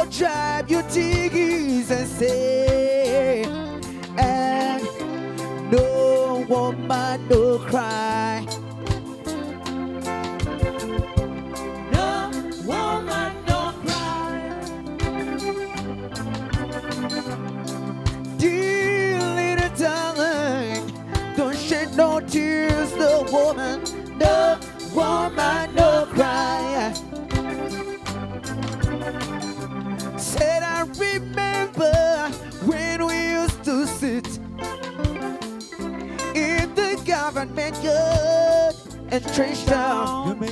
So drive your tears and say, and no woman no cry. No woman no cry. Dear little darling, don't shed no tears, no woman no cry. Said I remember when we used to sit in the government yard and trench down.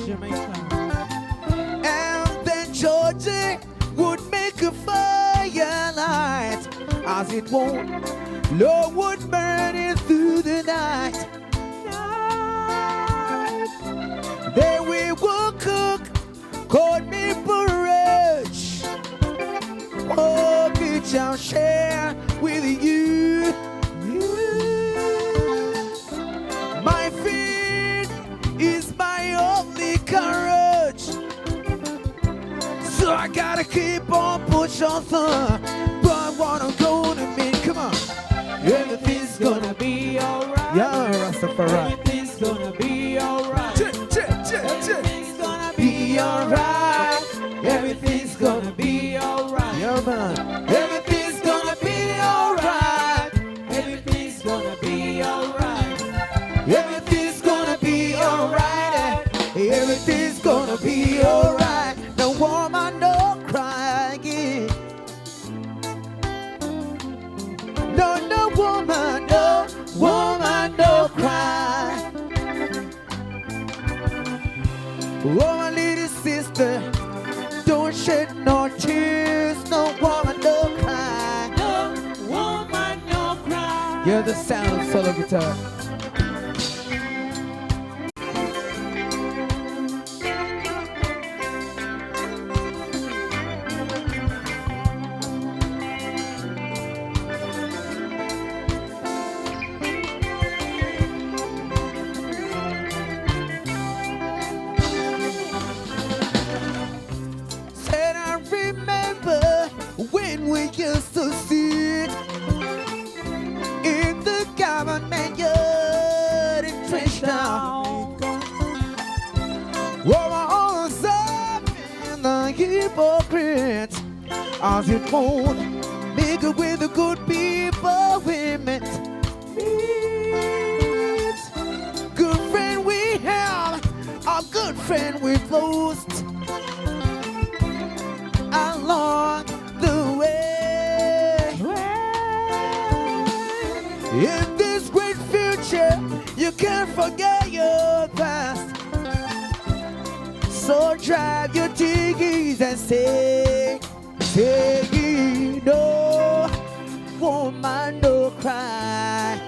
And then Georgie would make a firelight as it won't. Lord would burn it through the night. Then we would cook corned beef porridge. Oh, bitch, I'll share with you. My faith is my only courage. So I gotta keep on pushing through. But what I'm gonna mean, come on. Everything's gonna be alright. Yeah, Rastafari. Everything's gonna be alright. Everything's gonna be alright. Everything's gonna be alright. Yeah, man. Everything's gonna be alright. Everything's gonna be alright. Everything's gonna be alright. Everything's gonna be alright. No woman, no crying. No woman, no cry. Oh, my little sister, don't shed no tears. No woman, no cry. No woman, no cry. Hear the sound of solo guitar. Said I remember when we used to sit in the government yard and trench down. Well, I always have been the hypocrite, as it won't make it with the good people we met. Good friend we have, a good friend we've lost along the way. In this great future, you can't forget your past. So drive your tears and say, no woman, no cry.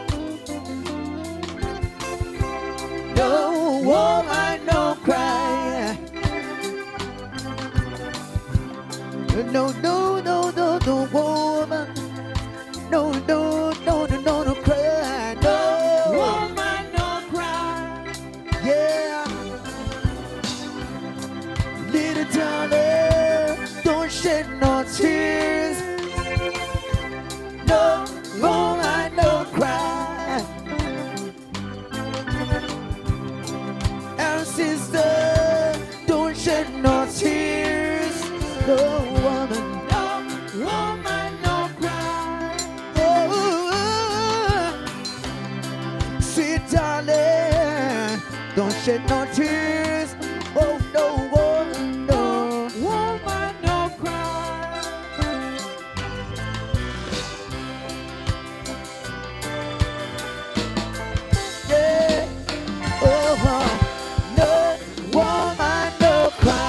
No woman, no cry. No, woman. No, cry. No woman, no cry. Yeah. Little darling, don't shed no tears. No woman, no cry. And sister, don't shed no tears. No woman, no cry. oh, sweet darling, don't shed no tears. Oh no, woman, no woman, no cry. Yeah. Oh, no woman, no cry.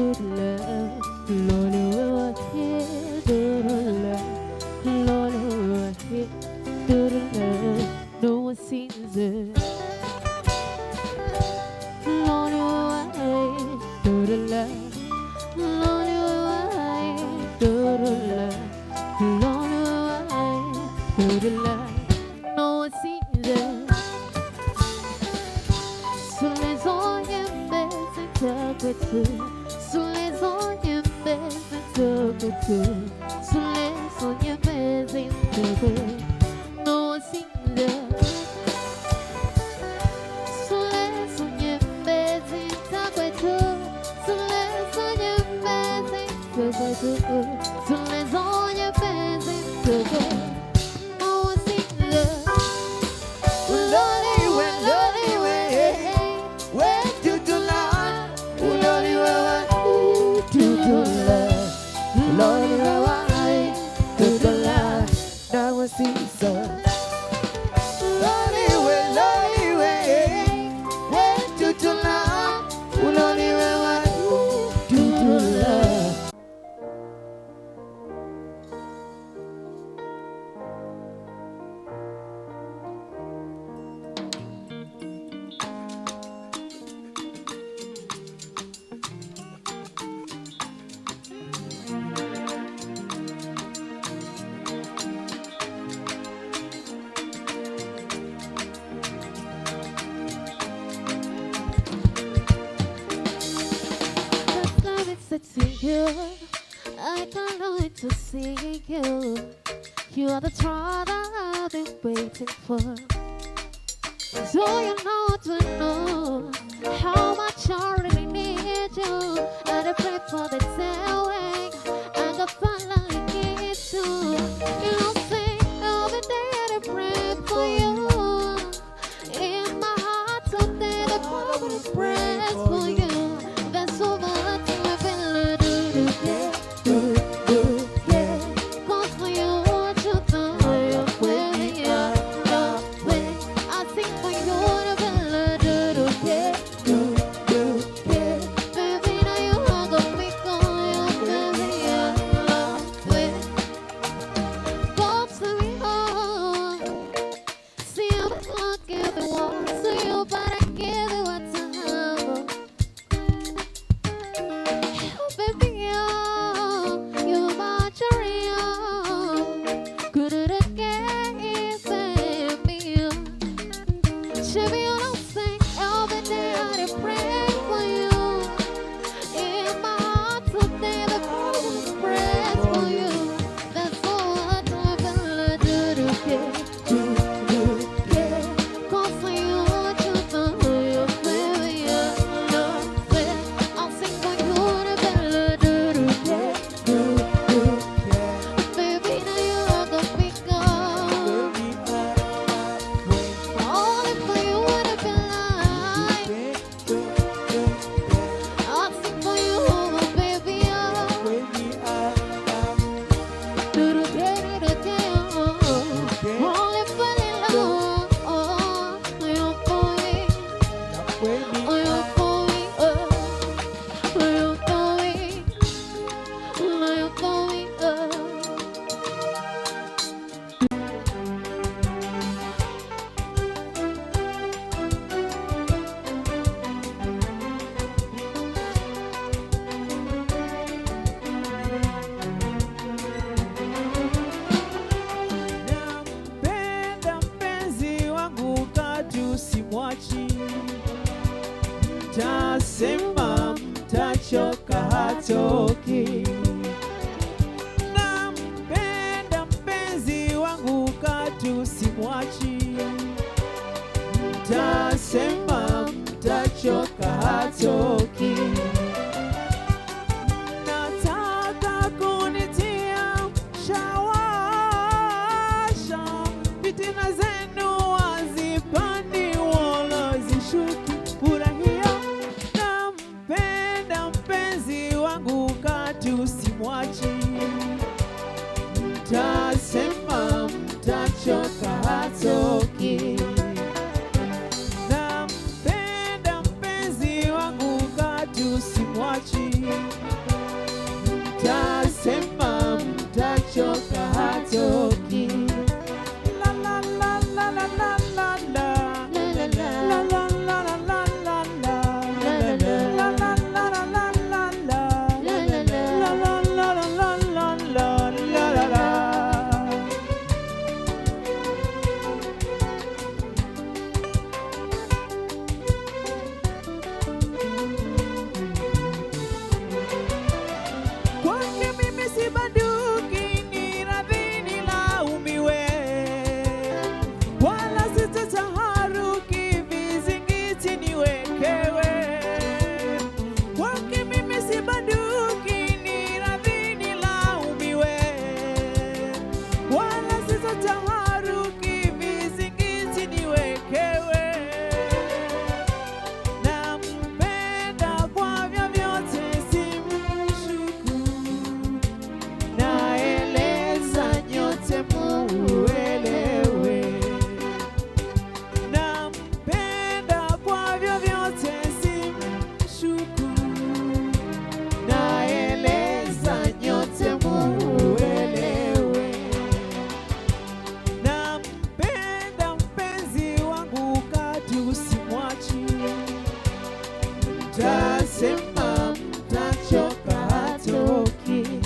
do the love. Lord, you are here, do the love. Lord, you are here, do the love. No one sees it. Lord, you are here, do the love. Lord, you are here, do the love. Lord, you are here, do the love. No one sees it. Sous les oiembe zintakwethu, sous les oiembe zintakwethu, sous les oiembe zintakwethu, no single. Sous les oiembe zintakwethu, sous les oiembe zintakwethu, sous les oiembe zintakwethu. I can't wait to see you. You are the trial I've been waiting for. So you know how much I really need you. And I pray for the day I can finally get you. You know, say every day I pray for you. In my heart, someday the Bible prays for you. There's so much I've been do. Mtasema mtachoka hatoki. Nampenda mpenzi wangu katu simwachi. Mtasema mtachoka hatoki. Nataka kunitia shawasha, fitina zenu wazipandi wala zishuki. Usimwachi, mtasema mtachoka hatoki. Nampenda mpenzi wangu simwachi. Mtasema mtachoka hatoki.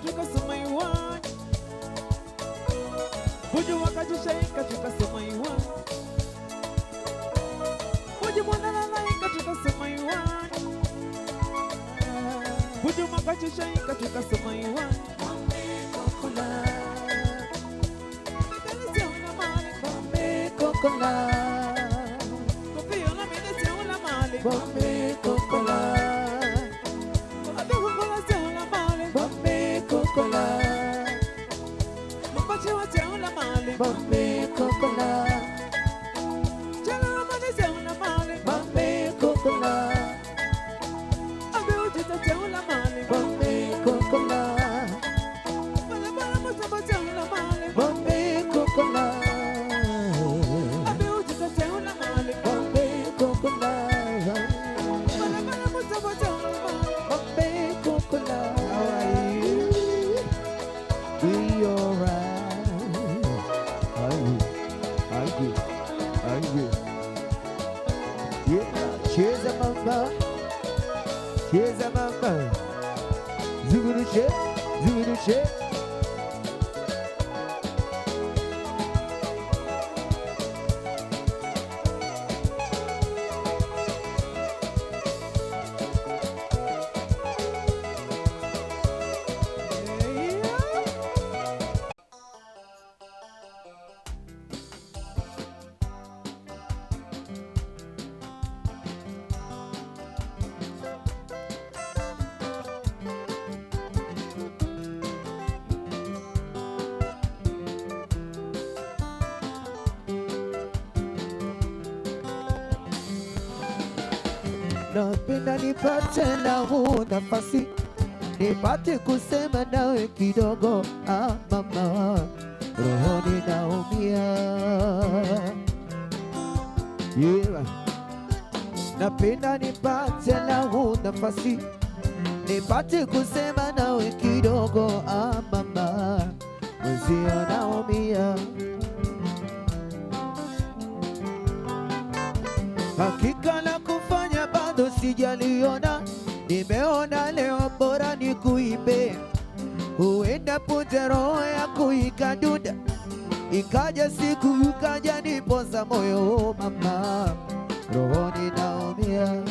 tukasema iwan. Buju wakajishaika tukasema iwan. Buju mwanalaika tukasema iwan. Buju wakajishaika tukasema iwan. Kokola Midalisi una mali Bombe kokola Kopi ona midalisi una mali Bombe kokola Abe hukola se una mali Bombe kokola Mapachi wa se una mali Bombe kokola Chala amani se una mali Bombe kokola Abe ujita se una mali Bombe kokola Bombe kokola Abe ujika te una mali Bombe kokola Bala bala mutaba te una mali Bombe kokola How are you? We alright. Are you? Yeah, cheza mama Cheza mama Zuguru che Napenda nipate na huu nafasi nipate kusema nawe kidogo mama rohoni naumia yeah. Napenda nipate na huu nafasi nipate kusema nawe kidogo mama mwenzio naumia. Hakika la kufanya bado sijaliona, nimeona leo bora ni kuimbe. Huenda punje roho yako ikaduda, ikaja siku ukaja nipoza moyo mama, rohoni naumia.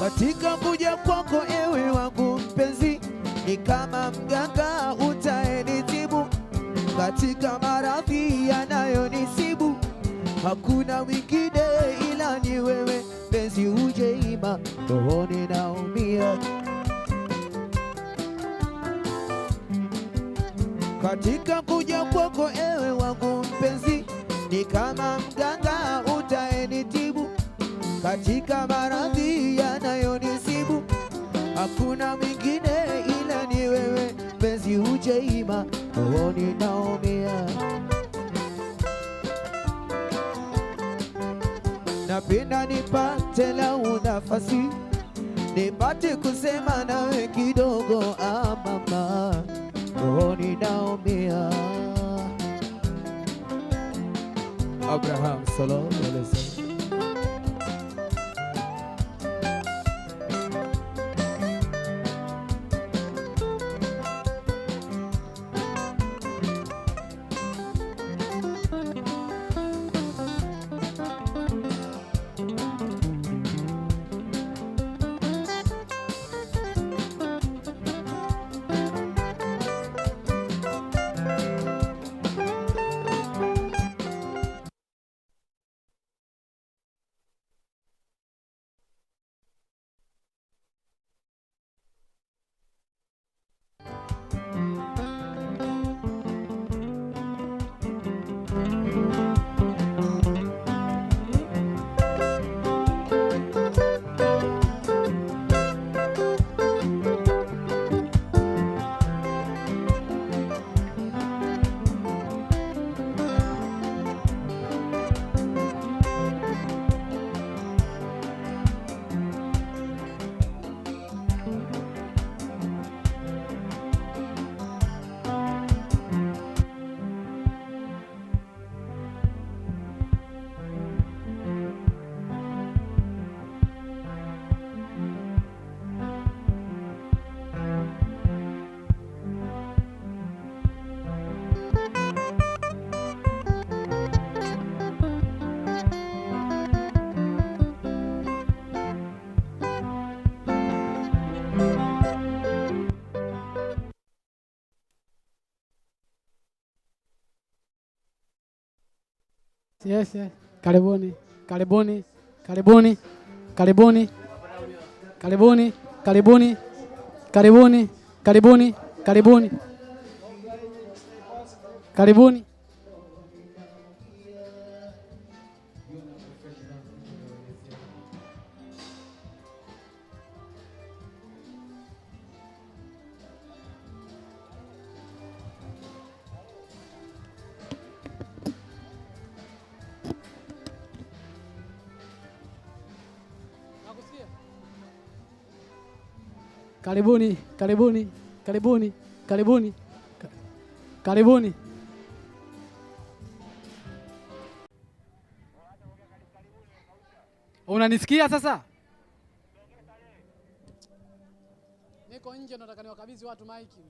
Katika kuja kwako ewe wangu mpenzi, ni kama mganga utaenitibu katika maradhi yanayonisibu. Hakuna wengine ila ni wewe, penzi uje ima, rohoni naumia. Katika kuja kwako ewe wangu mpenzi, ni kama mganga utaenitibu katika maradhi yanayonisibu. Hakuna mwingine ila ni wewe, penzi uje ima, rohoni naumia. Napenda nipate lau nafasi, nipate kusema nawe kidogo mama, rohoni naumia. Abraham Solo. Yes, yes. Karibuni, karibuni, karibuni, karibuni, karibuni, karibuni, karibuni, karibuni, karibuni, karibuni. Karibuni, karibuni, karibuni, karibuni, karibuni. Unanisikia sasa? Niko nje, nataka niwakabidhi watu maiki.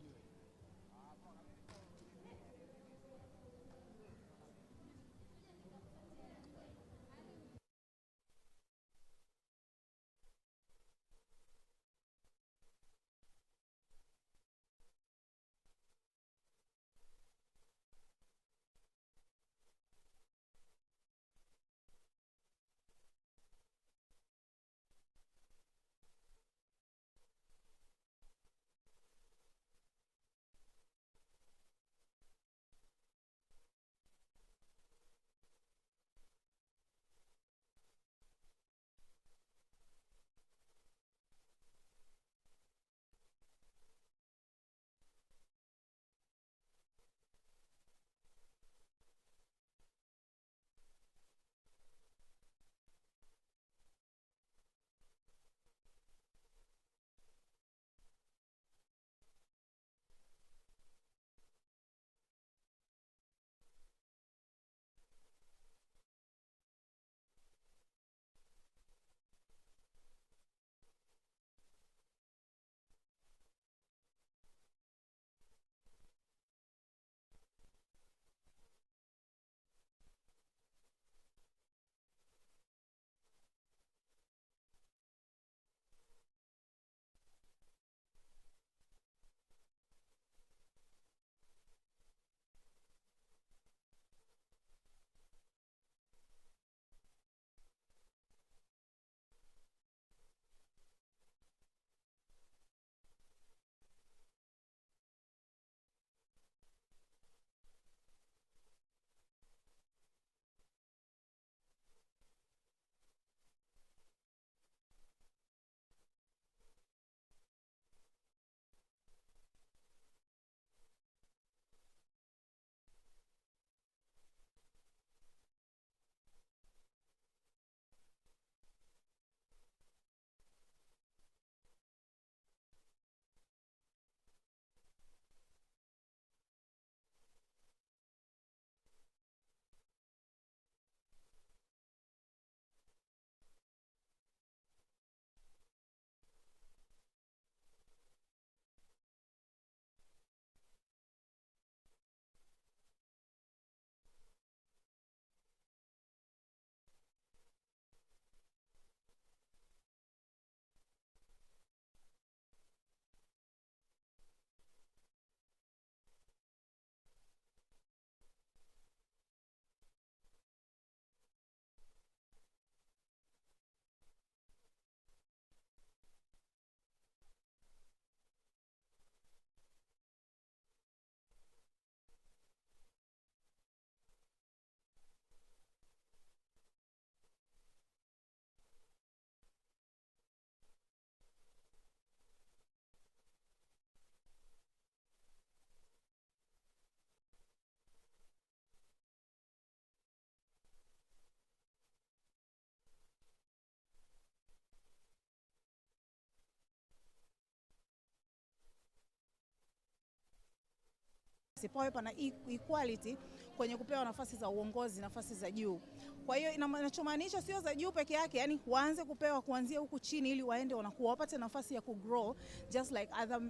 Pawe pana equality kwenye kupewa nafasi za uongozi, nafasi za juu. Kwa hiyo inachomaanisha sio za juu peke yake, yani waanze kupewa kuanzia huku chini ili waende wanakuwa wapate nafasi ya kugrow just like other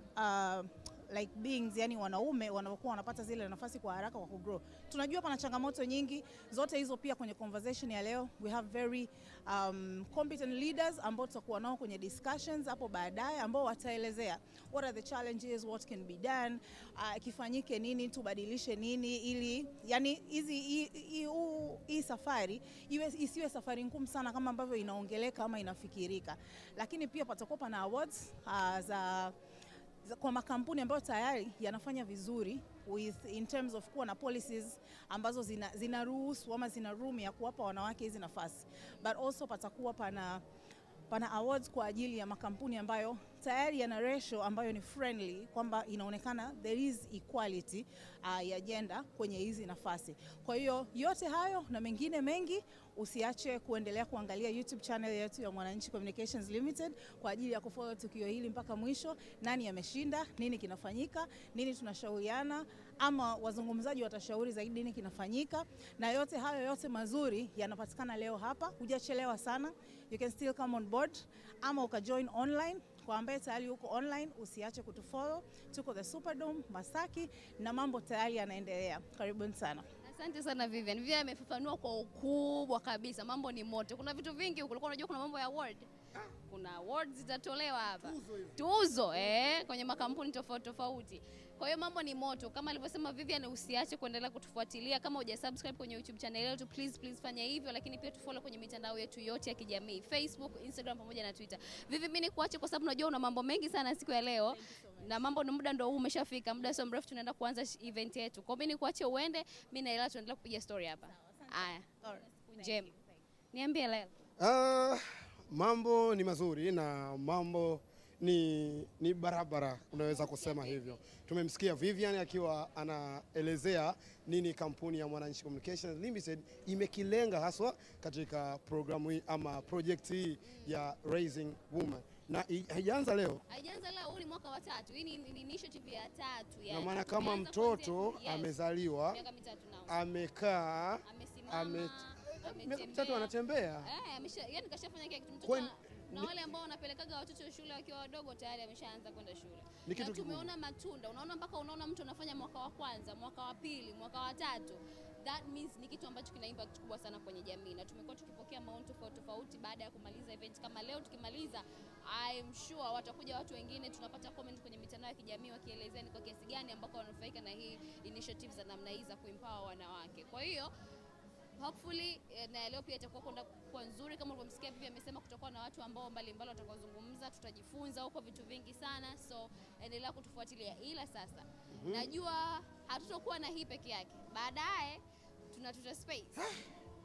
like beings, yani wanaume wanapokuwa wanapata zile nafasi kwa haraka kwa kugrow. Tunajua pana changamoto nyingi, zote hizo pia kwenye conversation ya leo we have very competent leaders ambao tutakuwa nao kwenye discussions hapo baadaye, ambao wataelezea what are the challenges, what can be done, kifanyike nini, tubadilishe nini, ili yani hii safari isiwe safari ngumu sana kama ambavyo inaongeleka ama inafikirika. Lakini pia patakuwa pana awards kwa makampuni ambayo tayari yanafanya vizuri in terms of kuwa na policies ambazo zinaruhusu ama zina room ya kuwapa wanawake hizi nafasi. But also patakuwa pana awards kwa ajili ya makampuni ambayo tayari yana ratio ambayo ni friendly, kwamba inaonekana there is equality ya gender kwenye hizi nafasi. Kwa hiyo yote hayo na mengine mengi, usiache kuendelea kuangalia YouTube channel yetu ya Mwananchi Communications Limited kwa ajili ya kufollow tukio hili mpaka mwisho. Nani ameshinda, nini kinafanyika, nini tunashauriana, ama wazungumzaji watashauri zaidi nini kinafanyika, na yote hayo yote mazuri yanapatikana leo hapa. Hujachelewa sana, you can still come on board ama ukajoin online. Kwa ambaye tayari uko online, usiache kutufollow. Tuko the Superdome Masaki na mambo tayari yanaendelea. Karibuni sana. Asante sana Vivian. Vivian amefafanua kwa ukubwa kabisa. Mambo ni moto. Kuna vitu vingi huko. Ulikuwa unajua kuna mambo ya award. Kuna awards zitatolewa hapa. Tuzo kwenye makampuni tofauti tofauti. Kwa hiyo mambo ni moto. Kama alivyosema Vivian, usiache kuendelea kutufuatilia. Kama hujasubscribe kwenye YouTube channel yetu, please fanya hivyo, lakini pia tufollow kwenye mitandao yetu yote ya kijamii, Facebook, Instagram pamoja na Twitter. Vivi, mimi nikuache kwa sababu najua una mambo mengi sana siku ya leo. Na mambo ni muda ndio umeshafika. Muda sio mrefu tunaenda kuanza event yetu. Kwa mimi nikuache uende, mimi na Lela tuendelea kupiga story hapa. Haya. Njema. Niambie Lela. Mambo ni mazuri na mambo ni barabara, unaweza kusema hivyo. Tumemsikia Vivian akiwa anaelezea nini kampuni ya Mwananchi Communications Limited imekilenga haswa katika programu hii ama project hii ya Raising Women. Na haijaanza leo. Haijaanza leo, huu ni mwaka wa 3. Hii ni initiative ya 3 yani. Na maana kama mtoto amezaliwa, miaka 3 nao. Amekaa, miaka 3 anatembea. Yani kashafanya kile kitu mtoto. Na wale ambao wanapelekaga watoto shule wakiwa wadogo tayari ameshaanza kwenda shule. Na tumeona matunda. Unaona mpaka unaona mtu anafanya mwaka wa kwanza, mwaka wa pili, mwaka wa 3. That means ni kitu ambacho kina impact kubwa sana kwenye jamii. Na tumekuwa tukipokea maoni tofauti baada ya kumaliza event kama leo. Tukimaliza, I'm sure watakuja watu wengine, tunapata comment kwenye mitandao ya kijamii wakielezea ni kwa kiasi gani ambako wananufaika na hii initiatives za namna hii za kuempower wanawake. Kwa hiyo hopefully na leo pia itakuwa kwa nzuri. Kama ulivyomsikia Vivi amesema kutakuwa na watu ambao mbalimbali watakaozungumza, tutajifunza huko vitu vingi sana, so endelea kutufuatilia. Ila sasa najua hatutakuwa na hii peke yake. Baadaye tunatuta space.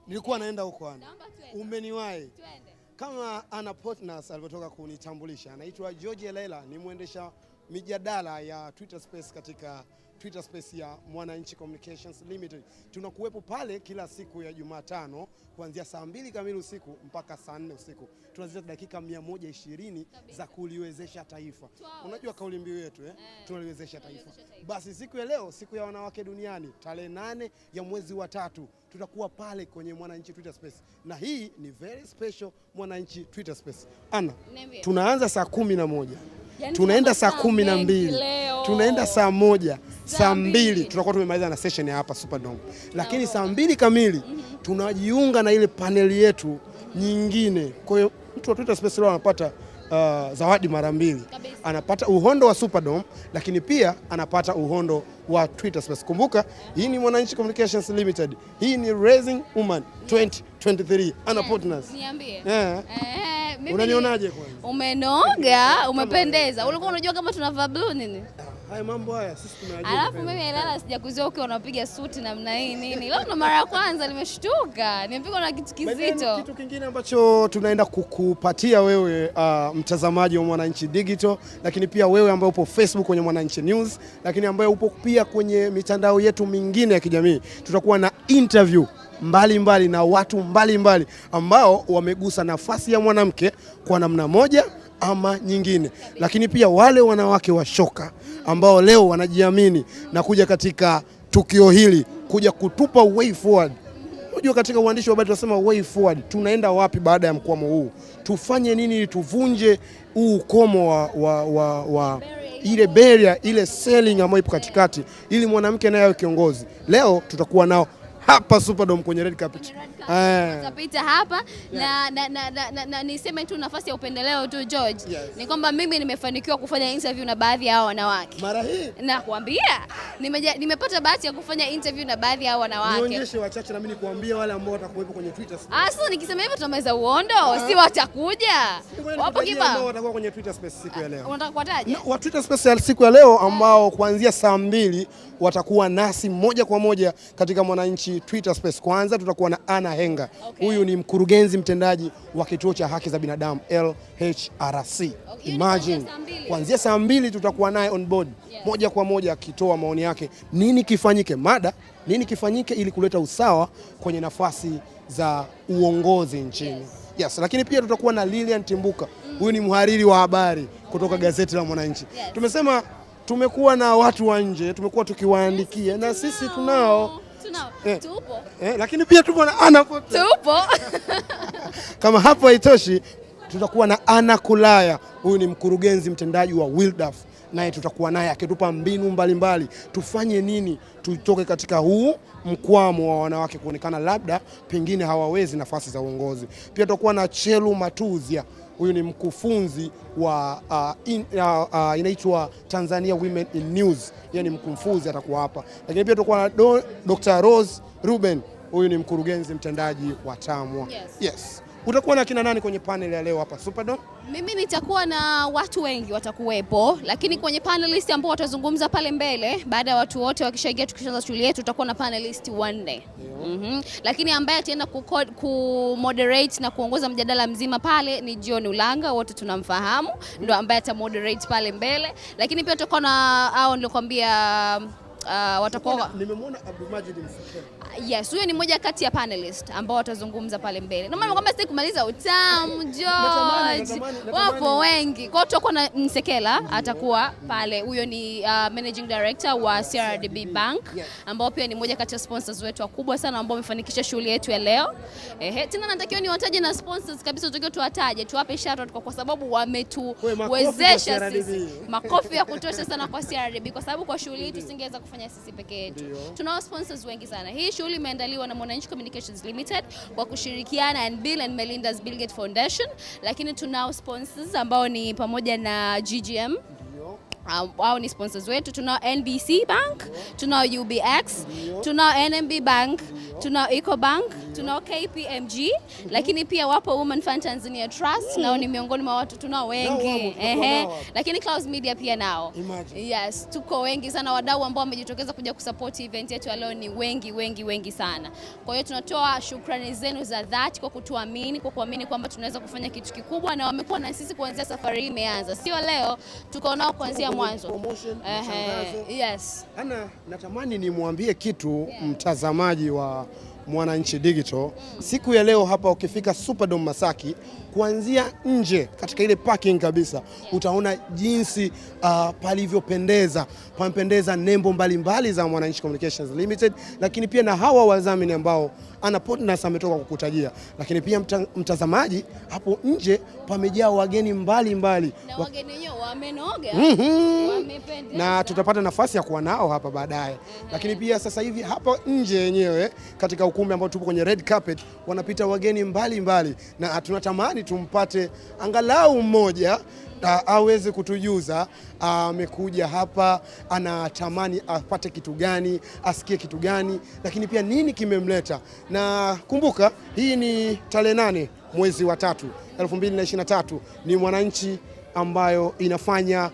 Nilikuwa naenda huko ana. Umeniwahi. Twende. Kama ana partners alivyotoka kunitambulisha, anaitwa George Lela, ni mwendesha mijadala ya Twitter Space katika Twitter Space ya Mwananchi Communications Limited. Tunakuwepo pale kila siku ya Jumatano kuanzia saa 2 kamili usiku mpaka saa 4 usiku. Tunazita dakika 120 za kuliwezesha taifa. Unajua kauli mbiu yetu tunaliwezesha taifa. Basi siku ya leo, siku ya wanawake duniani, tarehe 8 ya mwezi wa 3, tutakuwa pale kwenye Mwananchi Twitter Space. Na hii ni very special Mwananchi Twitter Space. Ana, tunaanza saa 11. Yani tunaenda saa 12, tunaenda saa 1, saa 2 tutakuwa tumemaliza na session ya hapa Superdome. Lakini saa 2 kamili tunajiunga na ile paneli yetu nyingine. Kwa hiyo mtu wa Twitter Space leo anapata zawadi mara 2. Anapata uhondo wa Superdome, lakini pia anapata uhondo wa Twitter Space. Kumbuka, hii ni Mwananchi Communications Limited. Hii ni Raising Women 2023. Ana partners. Niambie. Unanionaje kwanza? Umenoga, umependeza. Ulikuwa unajua kama tunavaa blue nini? Haya mambo haya sisi tunajua. Alafu mimi Lela sijakuzoea ukiwa unapiga suti namna hii nini. Leo ndo mara ya kwanza nimeshtuka. Nimepigwa na kitu kizito. Kitu kingine ambacho tunaenda kukupatia wewe mtazamaji wa Mwananchi Digital, lakini pia wewe ambaye upo Facebook kwenye Mwananchi News, lakini ambaye upo pia kwenye mitandao yetu mingine ya kijamii, tutakuwa na interview mbalimbali na watu mbalimbali ambao wamegusa nafasi ya mwanamke kwa namna moja ama nyingine. Lakini pia wale wanawake wa shoka ambao leo wanajiamini na kuja katika tukio hili kuja kutupa way forward. Unajua katika uandishi wa habari tunasema way forward, tunaenda wapi baada ya mkwamo huu? Tufanye nini ili tuvunje huu ukomo wa ile barrier, ile selling ambayo ipo katikati, ili mwanamke naye awe kiongozi. Leo tutakuwa nao hapa Superdome kwenye red carpet. Tutapita hapa na niseme tu nafasi ya upendeleo tu George. Ni kwamba mimi nimefanikiwa kufanya interview na baadhi ya hao wanawake. Mara hii nakwambia nimepata bahati ya kufanya interview na baadhi ya hao wanawake. Nionyeshe wachache na mimi nikuambie wale ambao watakuwepo kwenye Twitter Space. Sasa nikisema hivyo tutamaliza uondo, si watakuja. Wapo kibao ambao watakuwa kwenye Twitter Space siku ya leo. Unataka kuwataja? Wa Twitter Space ya siku ya leo ambao kuanzia saa 2 watakuwa nasi moja kwa moja katika Mwananchi Twitter Space. Kwanza tutakuwa na Ana Henga. Huyu ni mkurugenzi mtendaji wa kituo cha haki za binadamu LHRC. Imagine kuanzia saa 2 tutakuwa naye on board moja kwa moja akitoa maoni yake, nini kifanyike, nini kifanyike ili kuleta usawa kwenye nafasi za uongozi nchini. Yes, lakini pia tutakuwa na Lilian Timbuka. Huyu ni mhariri wa habari kutoka gazeti la Mwananchi. Tumesema tumekuwa na watu wa nje, tumekuwa tukiwaandikia na sisi tunao. Tupo. Lakini pia tupo na Ana Foto. Tupo. Kama hapo haitoshi, tutakuwa na Ana Kulaya. Huyu ni mkurugenzi mtendaji wa Wildaf. Naye tutakuwa naye akitupa mbinu mbalimbali. Tufanye nini tutoke katika huu mkwamo wa wanawake kuonekana labda pengine hawawezi nafasi za uongozi. Pia tutakuwa na Chelu Matuzia. Huyu ni mkufunzi wa inaitwa Tanzania Women in News. Yeye ni mkufunzi, atakuwa hapa. Lakini pia tutakuwa na Dr. Rose Ruben. Huyu ni mkurugenzi mtendaji wa TAMWA. Yes. Utakuwa na kina nani kwenye panel ya leo hapa Superdome? Mimi nitakuwa na watu wengi watakuwepo, lakini kwenye panelist ambao watazungumza pale mbele, baada ya watu wote wakishaingia tukishaanza shughuli yetu, tutakuwa na panelist 4. Lakini ambaye ataenda ku-moderate na kuongoza mjadala mzima pale ni John Ulanga, wote tunamfahamu, ndio ambaye ata-moderate pale mbele. Lakini pia tutakuwa na hao nilikwambia watakuwa nimemwona Abdul Majid Msukeni. Yes, huyo ni mmoja kati ya panelist ambao watazungumza pale mbele. Na maana kwamba sitaki kumaliza utamu George. Wapo wengi. Kwa hiyo tutakuwa na Nsekela atakuwa pale. Huyo ni managing director wa CRDB Bank ambao pia ni mmoja kati ya sponsors wetu wakubwa sana ambao wamefanikisha shughuli yetu ya leo. Tena natakiwa niwataje na sponsors kabisa, tutakiwa tuwataje, tuwape shout out kwa sababu wametuwezesha sisi. Makofi ya kutosha sana kwa CRDB kwa sababu kwa shughuli hii tusingeweza kufanya sisi peke yetu. Tunao sponsors wengi sana. Hii shughuli imeandaliwa na Mwananchi Communications Limited kwa kushirikiana na Bill and Melinda's Bill Gates Foundation, lakini tunao sponsors ambao ni pamoja na GGM. Wao ni sponsors wetu. Tunao NBC Bank, tunao UBX, tunao NMB Bank, tunao Eco Bank, tunao KPMG, lakini pia wapo Women Fund Tanzania Trust, nao ni miongoni mwa watu tunao wengi. Lakini Clouds Media pia nao. Yes, tuko wengi sana wadau ambao wamejitokeza kuja kusupport event yetu ya leo, ni wengi sana. Kwa hiyo tunatoa shukrani zenu za dhati kwa kutuamini, kwa kuamini kwamba tunaweza kufanya kitu kikubwa, na wamekuwa na sisi kuanzia safari hii imeanza. Sio leo, tuko nao kuanzia mwanzo. Yes. Ana, natamani nimwambie kitu mtazamaji wa Mwananchi Digital. Siku ya leo hapa ukifika Superdome Masaki, kuanzia nje katika ile parking kabisa, utaona jinsi palivyopendeza. Pamependeza nembo mbalimbali za Mwananchi Communications Limited, lakini pia na hawa wadhamini ambao Ana Partners ametoka kukutajia. Lakini pia mtazamaji, hapo nje pamejaa wageni mbalimbali. Na wageni wenyewe wamenoga. Wamependeza. Na tutapata nafasi ya kuwa nao hapa baadaye. Lakini pia sasa hivi hapa nje yenyewe katika ukumbi ambao tupo kwenye red carpet, wanapita wageni mbalimbali, na tunatamani tumpate angalau mmoja aweze kutujuza amekuja hapa, anatamani apate kitu gani, asikie kitu gani, lakini pia nini kimemleta. Na kumbuka hii ni tarehe 8 mwezi wa 3 2023, ni Mwananchi ambayo inafanya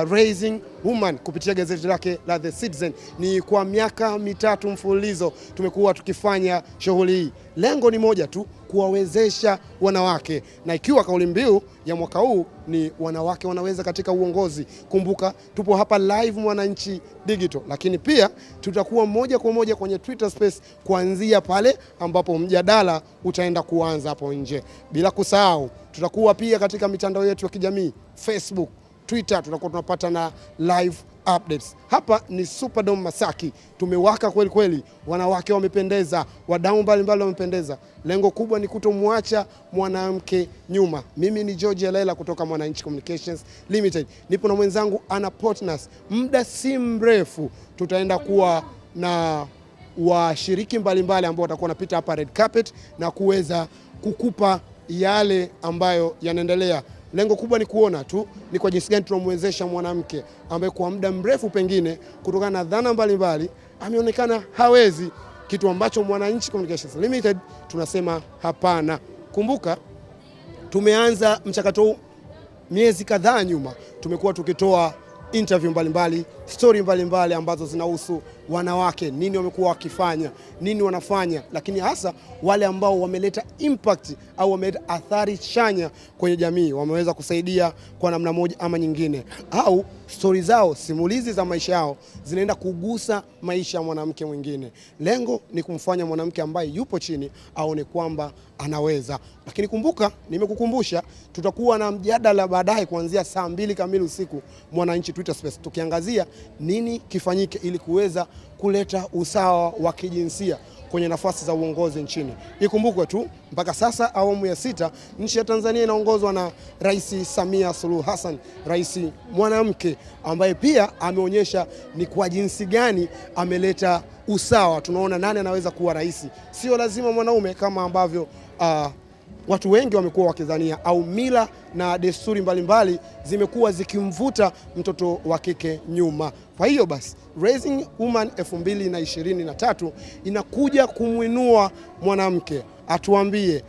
Raising Woman kupitia gazeti lake la The Citizen. Ni kwa miaka 3 mfululizo tumekuwa tukifanya shughuli hii. Lengo ni moja tu, kuwawezesha wanawake, na ikiwa kauli mbiu ya mwaka huu ni wanawake wanaweza katika uongozi. Kumbuka tupo hapa live Mwananchi Digital, lakini pia tutakuwa moja kwa moja kwenye Twitter Space kuanzia pale ambapo mjadala utaenda kuanza hapo nje. Bila kusahau tutakuwa pia katika mitandao yetu ya kijamii, Facebook, Twitter tutakuwa tunapata na live updates. Hapa ni Superdome Masaki. Tumewaka kweli kweli. Wanawake wamependeza, wadau mbalimbali wamependeza. Lengo kubwa ni kutomwacha mwanamke nyuma. Mimi ni George Lela kutoka Mwananchi Communications Limited. Nipo na mwenzangu Ana Potnas. Muda si mrefu tutaenda kuwa na washiriki mbalimbali ambao watakuwa wanapita hapa red carpet na kuweza kukupa yale ambayo yanaendelea. Lengo kubwa ni kuona tu ni kwa jinsi gani tunamwezesha mwanamke ambaye kwa muda mrefu pengine kutokana na dhana mbalimbali ameonekana hawezi, kitu ambacho Mwananchi Communications Limited tunasema hapana. Kumbuka tumeanza mchakato huu miezi kadhaa nyuma. Tumekuwa tukitoa interview mbalimbali, story mbalimbali ambazo zinahusu wanawake, nini wamekuwa wakifanya, nini wanafanya, lakini hasa wale ambao wameleta impact au wameleta athari chanya kwenye jamii, wameweza kusaidia kwa namna moja ama nyingine, au story zao, simulizi za maisha yao zinaenda kugusa maisha ya mwanamke mwingine. Lengo ni kumfanya mwanamke ambaye yupo chini aone kwamba anaweza. Lakini kumbuka, nimekukumbusha tutakuwa na mjadala baadaye kuanzia saa 2 kamili usiku Mwananchi Twitter Space, tukiangazia nini kifanyike ili kuweza kuleta usawa wa kijinsia kwenye nafasi za uongozi nchini. Ikumbukwe tu mpaka sasa awamu ya 6 nchi ya Tanzania inaongozwa na Rais Samia Suluhu Hassan, rais mwanamke ambaye pia ameonyesha ni kwa jinsi gani ameleta usawa. Tunaona nani anaweza kuwa rais, sio lazima mwanaume kama ambavyo watu wengi wamekuwa wakidhania, au mila na desturi mbalimbali zimekuwa zikimvuta mtoto wa kike nyuma. Kwa hiyo basi Raising Woman 2023 inakuja kumwinua mwanamke, atuambie,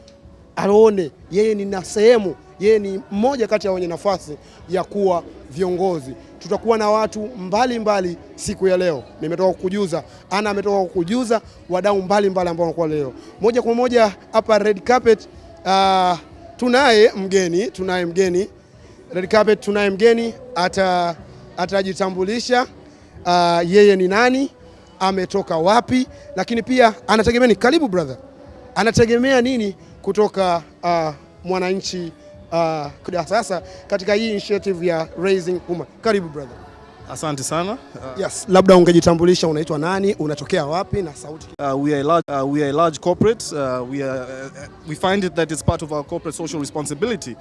aone yeye ni na sehemu, yeye ni mmoja kati ya wenye nafasi ya kuwa viongozi. Tutakuwa na watu mbalimbali siku ya leo. Nimetoka kukujuza, Ana ametoka kukujuza wadau mbalimbali ambao wanakuwa leo. Moja kwa moja hapa red carpet tunaye mgeni red carpet, tunaye mgeni atajitambulisha yeye ni nani, ametoka wapi, lakini pia anategemea nini. Karibu brother. Anategemea nini kutoka Mwananchi sasa katika hii initiative ya Raising Woman? Karibu brother. Asante sana. Yes, labda ungejitambulisha, unaitwa nani, unatokea wapi na sauti. We are a large corporate. We find it that it's part of our corporate social responsibility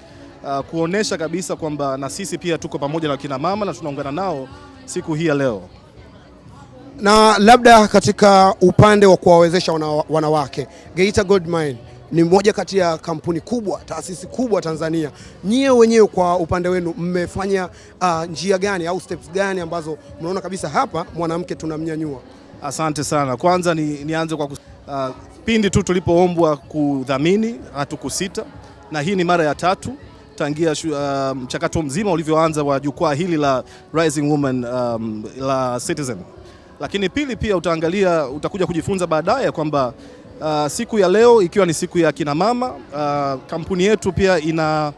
kuonesha kabisa kwamba na sisi pia tuko pamoja na kina mama na tunaungana nao siku hii ya leo. Na labda katika upande wa kuwawezesha wanawake, Geita Gold Mine ni moja kati ya kampuni kubwa, taasisi kubwa Tanzania. Nyie wenyewe kwa upande wenu mmefanya njia gani au steps gani ambazo mnaona kabisa hapa mwanamke tunamnyanyua? Asante sana. Kwanza nianze kwa pindi tu tulipoombwa kudhamini hatukusita, na hii ni mara ya 3 tangia mchakato mzima ulivyoanza wa jukwaa hili la Rising Woman la Citizen. Lakini pili pia utakuja kujifunza baadaye kwamba siku ya leo ikiwa ni siku ya kina mama, kampuni yetu pia ina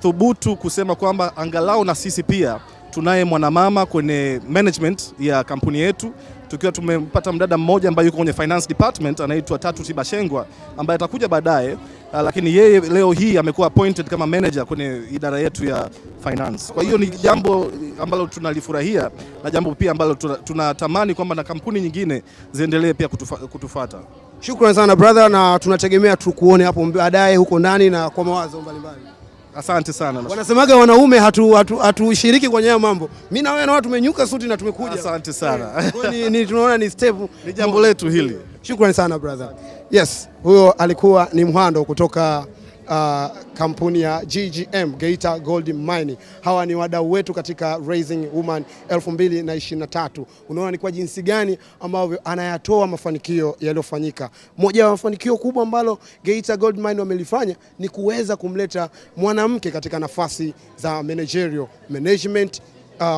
thubutu kusema kwamba angalau na sisi pia tunaye mwanamama kwenye management ya kampuni yetu, tukiwa tumepata mdada mmoja ambaye yuko kwenye finance department anaitwa Tatu Tibashengwa ambaye atakuja baadaye, lakini yeye leo hii amekuwa appointed kama manager kwenye idara yetu ya finance. Kwa hiyo ni jambo ambalo tunalifurahia na jambo pia ambalo tunatamani kwamba na kampuni nyingine ziendelee pia kutufuata. Shukrani sana brother, na tunategemea tukuone hapo baadaye huko ndani na kwa mawazo mbalimbali. Asante sana. Wanasemaga wanaume hatushiriki kwenye haya mambo. Mimi na wewe na watu tumenyuka suti na tumekuja. Asante sana. Tunaona ni step, ni jambo letu hili. Shukrani sana brother. Yes, huyo alikuwa ni Mhando kutoka kampuni ya GGM, Geita Gold Mine. Hawa ni wadau wetu katika Raising Woman 2023. Unaona ni kwa jinsi gani ambavyo anayatoa mafanikio yaliyofanyika. Moja ya mafanikio kubwa ambalo Geita Gold Mine wamelifanya ni kuweza kumleta mwanamke katika nafasi za management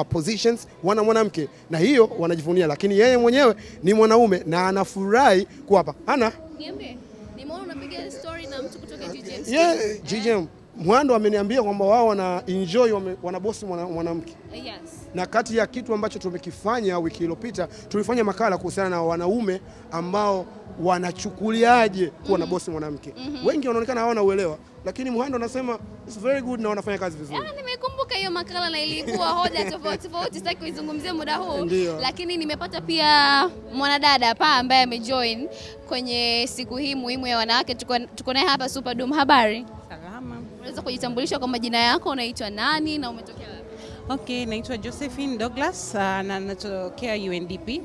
positions, mwanamke, na hiyo wanajivunia, lakini yeye mwenyewe ni mwanaume na anafurahi kuwa hapa. Ana niambie, nimeona unapiga story na mtu kutoka GGM. Yeah, GGM. Mhando ameniambia kwamba wao wana enjoy, wana bosi mwanamke. Yes. Na kati ya kitu ambacho tumekifanya wiki iliyopita, tulifanya makala kuhusiana na wanaume ambao wanachukuliaje kuwa na bosi mwanamke. Wengi wanaonekana hawana uelewa, lakini Mhando anasema it's very good na wanafanya kazi vizuri. Nimekumbuka nakumbuka hiyo makala na ilikuwa hoja tofauti, sitaki kuizungumzia muda huu. Lakini nimepata pia mwanadada hapa ambaye amejoin kwenye siku hii muhimu ya wanawake. Tuko naye hapa Superdome. Habari? Salama. Unaweza kujitambulisha kwa majina yako, unaitwa nani na umetokea wapi? Okay, naitwa Josephine Douglas na natokea UNDP. Okay.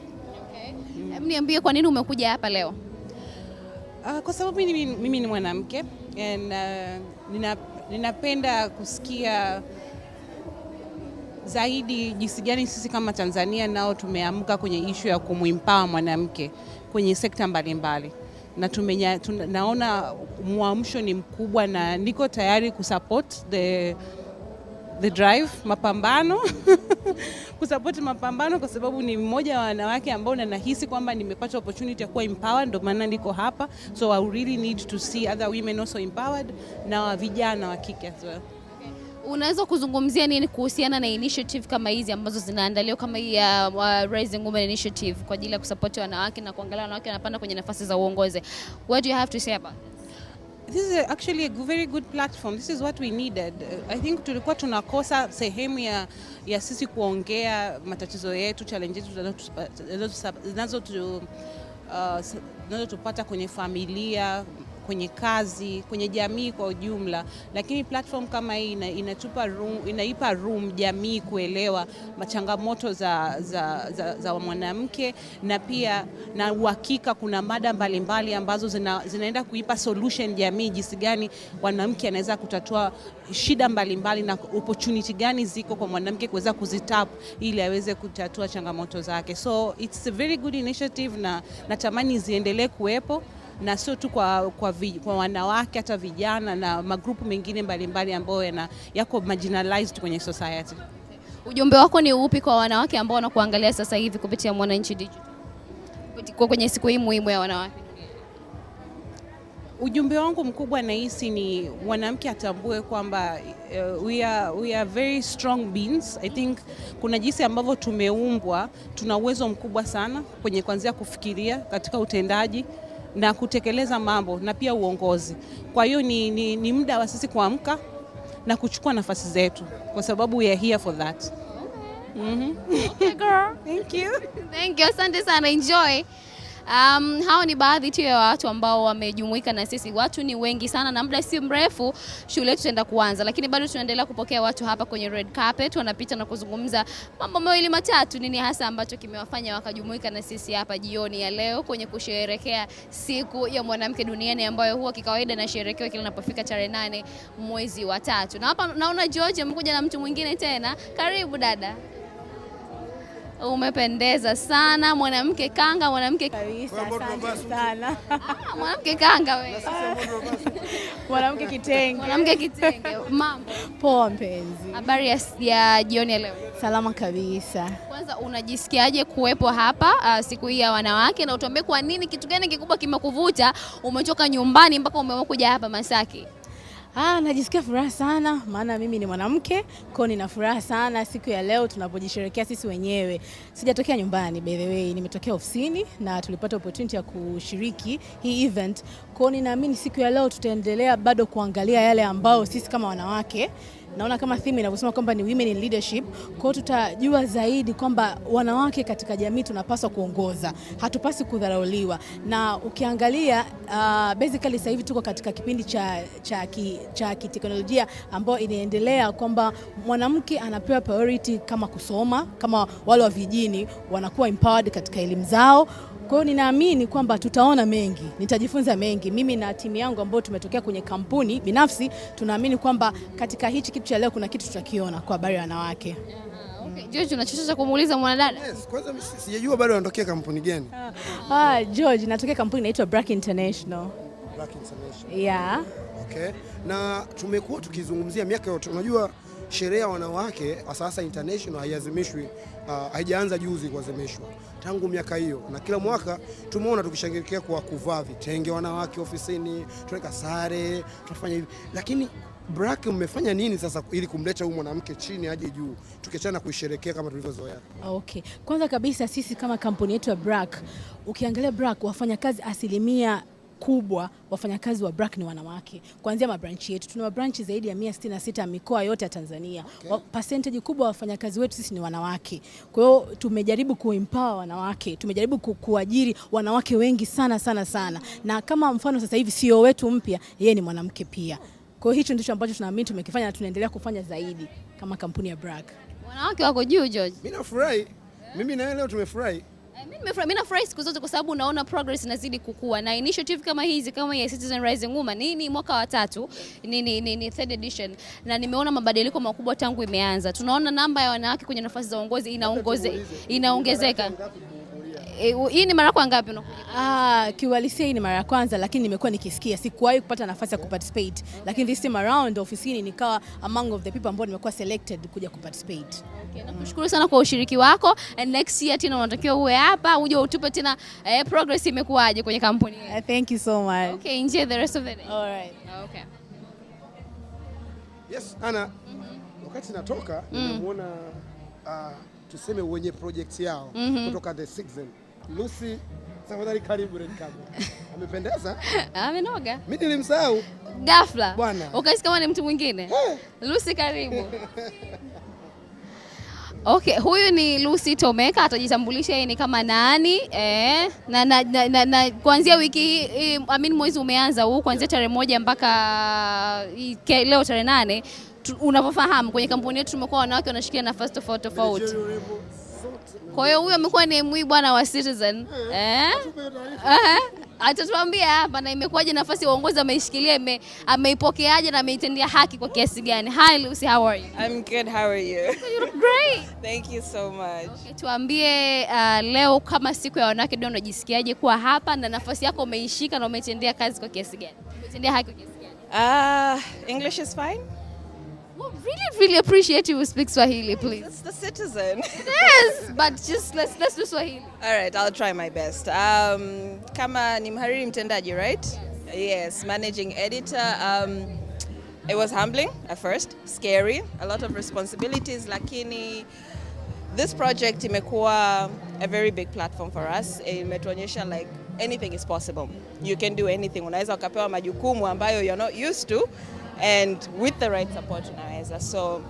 Niambie kwa nini umekuja hapa leo? Kwa sababu mimi ni mwanamke and ninapenda kusikia zaidi jinsi gani sisi kama Tanzania nao tumeamka kwenye issue ya kumempower mwanamke kwenye sekta mbalimbali. Na naona muamsho ni mkubwa na niko tayari kusupport the drive, mapambano kusupport mapambano kwa sababu ni mmoja wa wanawake ambao nahisi kwamba nimepata opportunity ya kuwa empowered, ndio maana niko hapa. So I really need to see other women also empowered na vijana wa kike as well. Unaweza kuzungumzia nini kuhusiana na initiative kama hizi ambazo zinaandaliwa kama hii ya Rising Women Initiative kwa ajili ya kusupport wanawake na kuangalia wanawake wanapanda kwenye nafasi za uongozi? What do you have to say about this? This is actually a very good platform. This is what we needed. I think tulikuwa tunakosa sehemu ya sisi kuongea matatizo yetu, challenges zinazotupata kwenye familia, kwenye kazi, kwenye jamii kwa ujumla. Lakini platform kama hii inaipa room jamii kuelewa changamoto za mwanamke, na pia na uhakika kuna mada mbalimbali ambazo zinaenda kuipa solution jamii, jinsi gani mwanamke anaweza kutatua shida mbalimbali na opportunity gani ziko kwa mwanamke kuweza kuzitap ili aweze kutatua changamoto zake. So it's a very good initiative na natamani ziendelee kuwepo, na sio tu kwa wanawake, hata vijana na magrupu mengine mbalimbali ambayo yako marginalized kwenye society. Ujumbe wako ni upi kwa wanawake ambao wanakuangalia sasa hivi kupitia Mwananchi Digital kwenye siku hii muhimu ya wanawake? Ujumbe wangu mkubwa nahisi ni mwanamke atambue kwamba we are very strong beings. I think kuna jinsi ambavyo tumeumbwa, tuna uwezo mkubwa sana kwenye kuanzia kufikiria katika utendaji na kutekeleza mambo na pia uongozi. Kwa hiyo ni muda wa sisi kuamka na kuchukua nafasi zetu kwa sababu we are here for that. Okay girl. Thank you. Thank you. Asante sana. Enjoy. Hao ni baadhi tu ya watu ambao wamejumuika na sisi. Watu ni wengi sana na muda si mrefu shule yetu itaenda kuanza, lakini bado tunaendelea kupokea watu hapa kwenye red carpet, wanapita na kuzungumza mambo mawili matatu, nini hasa ambacho kimewafanya wakajumuika na sisi hapa jioni ya leo kwenye kusherehekea siku ya mwanamke duniani ambayo huwa kikawaida na sherehekewa kila inapofika tarehe 8 mwezi wa 3. Na hapa naona George amekuja na mtu mwingine tena. Karibu dada. Umependeza sana, mwanamke kanga, mwanamke kabisa. Asante sana. Mwanamke kanga wewe. Mwanamke kitenge. Mwanamke kitenge. Mambo poa mpenzi. Habari ya jioni ya leo? Salama kabisa. Kwanza unajisikiaje kuwepo hapa siku hii ya wanawake, na utuambie kwa nini, kitu gani kikubwa kimekuvuta umetoka nyumbani mpaka umekuja hapa Masaki? Najisikia furaha sana maana mimi ni mwanamke, kwa nina furaha sana siku ya leo tunapojisherehekea sisi wenyewe. Sijatokea nyumbani by the way, nimetokea ofisini na tulipata opportunity ya kushiriki hii event. Kwa ninaamini siku ya leo tutaendelea bado kuangalia yale ambao sisi kama wanawake, naona kama theme inavyosema kwamba ni women in leadership, kwa tutajua zaidi kwamba wanawake katika jamii tunapaswa kuongoza, hatupasi kudharauliwa. Na ukiangalia basically sasa hivi tuko katika kipindi cha kiteknolojia ambao inaendelea kwamba mwanamke anapewa priority kama kusoma, kama wale wa vijijini wanakuwa empowered katika elimu zao. Kwa hiyo ninaamini kwamba tutaona mengi, nitajifunza mengi. Mimi na timu yangu ambao tumetokea kwenye kampuni binafsi tunaamini kwamba katika hichi kitu cha leo kuna kitu tutakiona kwa habari ya wanawake. Okay. George, unachochocha kumuuliza mwanadada? Yes, kwanza sijajua bado anatokea kampuni gani? George, natokea kampuni inaitwa Black International. Black International. Yeah. Okay. Na tumekuwa tukizungumzia miaka yote, unajua sherehe ya wanawake sasa international haiazimishwi, haijaanza juzi kuazimishwa, tangu miaka hiyo, na kila mwaka tumeona tukishangilia kwa kuvaa vitenge wanawake ofisini, tunaweka sare, tunafanya hivi. Lakini Black mmefanya nini sasa ili kumleta huyu mwanamke chini aje juu, tukiachana kuisherehekea kama tulivyozoea? Okay. Kwanza kabisa sisi kama kampuni yetu ya Black, ukiangalia Black wafanya kazi 10% kubwa wafanyakazi wa BRAC ni wanawake. Kuanzia mabranchi yetu, tuna mabranchi zaidi ya 166 mikoa yote ya Tanzania. Percentage kubwa wafanyakazi wetu sisi ni wanawake. Kwa hiyo tumejaribu kuempower wanawake, tumejaribu kuajiri wanawake wengi sana. Na kama mfano sasa hivi CEO wetu mpya yeye ni mwanamke pia. Kwa hiyo hicho ndicho ambacho tunaamini tumekifanya na tunaendelea kufanya zaidi kama kampuni ya BRAC. Wanawake wako juu, George. Mimi nafurahi. Mimi na leo tumefurahi. Mimi nafurahi siku zote kwa sababu unaona progress inazidi kukua na initiative kama hizi kama ya Citizen Rising Woman ni mwaka wa 3 ni third edition na nimeona mabadiliko makubwa tangu imeanza. Tunaona namba ya wanawake kwenye nafasi za uongozi inaongezeka. Hii ni mara kwa ngapi unakuja? Kiuhalisia hii ni mara ya kwanza, lakini nimekuwa nikisikia. Sikuwahi kupata nafasi ya kuparticipate, lakini this time around ofisini nikawa among of the people ambao nimekuwa selected kuja kuparticipate. Okay, nakushukuru sana kwa ushiriki wako and next year tena unatakiwa uwe hapa uje utupe tena progress imekuaje kwenye kampuni. Thank you so much. Okay, enjoy the rest of the day. All right. Okay. Yes, Ana. Wakati natoka nimemuona tuseme wenye project yao kutoka The Citizen. Lucy, tafadhali karibu red camera. Amependeza? Amenoga. Mimi nilimsahau. Ghafla. Bwana. Ukahisi kama ni mtu mwingine. Lucy karibu. Okay, huyu ni Lucy Tomeka, atajitambulisha yeye ni kama nani na kuanzia wiki hii mwezi umeanza huu kuanzia tarehe 1 mpaka leo tarehe 8. Unapofahamu kwenye kampuni yetu tumekuwa wanawake wanashikia nafasi tofauti. Kwa hiyo huyu amekuwa ni mwi bwana wa Citizen. Atatuambia hapa na imekuwaje nafasi ya uongozi ameishikilia ameipokeaje na ameitendea haki kwa kiasi gani. Hi Lucy, how are you? I'm good, how are you? You look great. Thank you so much. Okay, tuambie leo kama siku ya wanawake ndio unajisikiaje kuwa hapa na nafasi yako umeishika na umetendea kazi kwa kiasi gani? Umetendea haki kwa kiasi gani? English is fine. Well, really appreciate you speak Swahili, please. It's The Citizen. Yes, but just let's do Swahili. All right, I'll try my best. Kama ni mhariri mtendaji, right? Yes, managing editor. It was humbling at first, scary, a lot of responsibilities, lakini this project imekuwa a very big platform for us. Imetuonyesha like anything is possible. You can do anything. Unaweza ukapewa majukumu ambayo you're not used to, and with the right support unaweza. So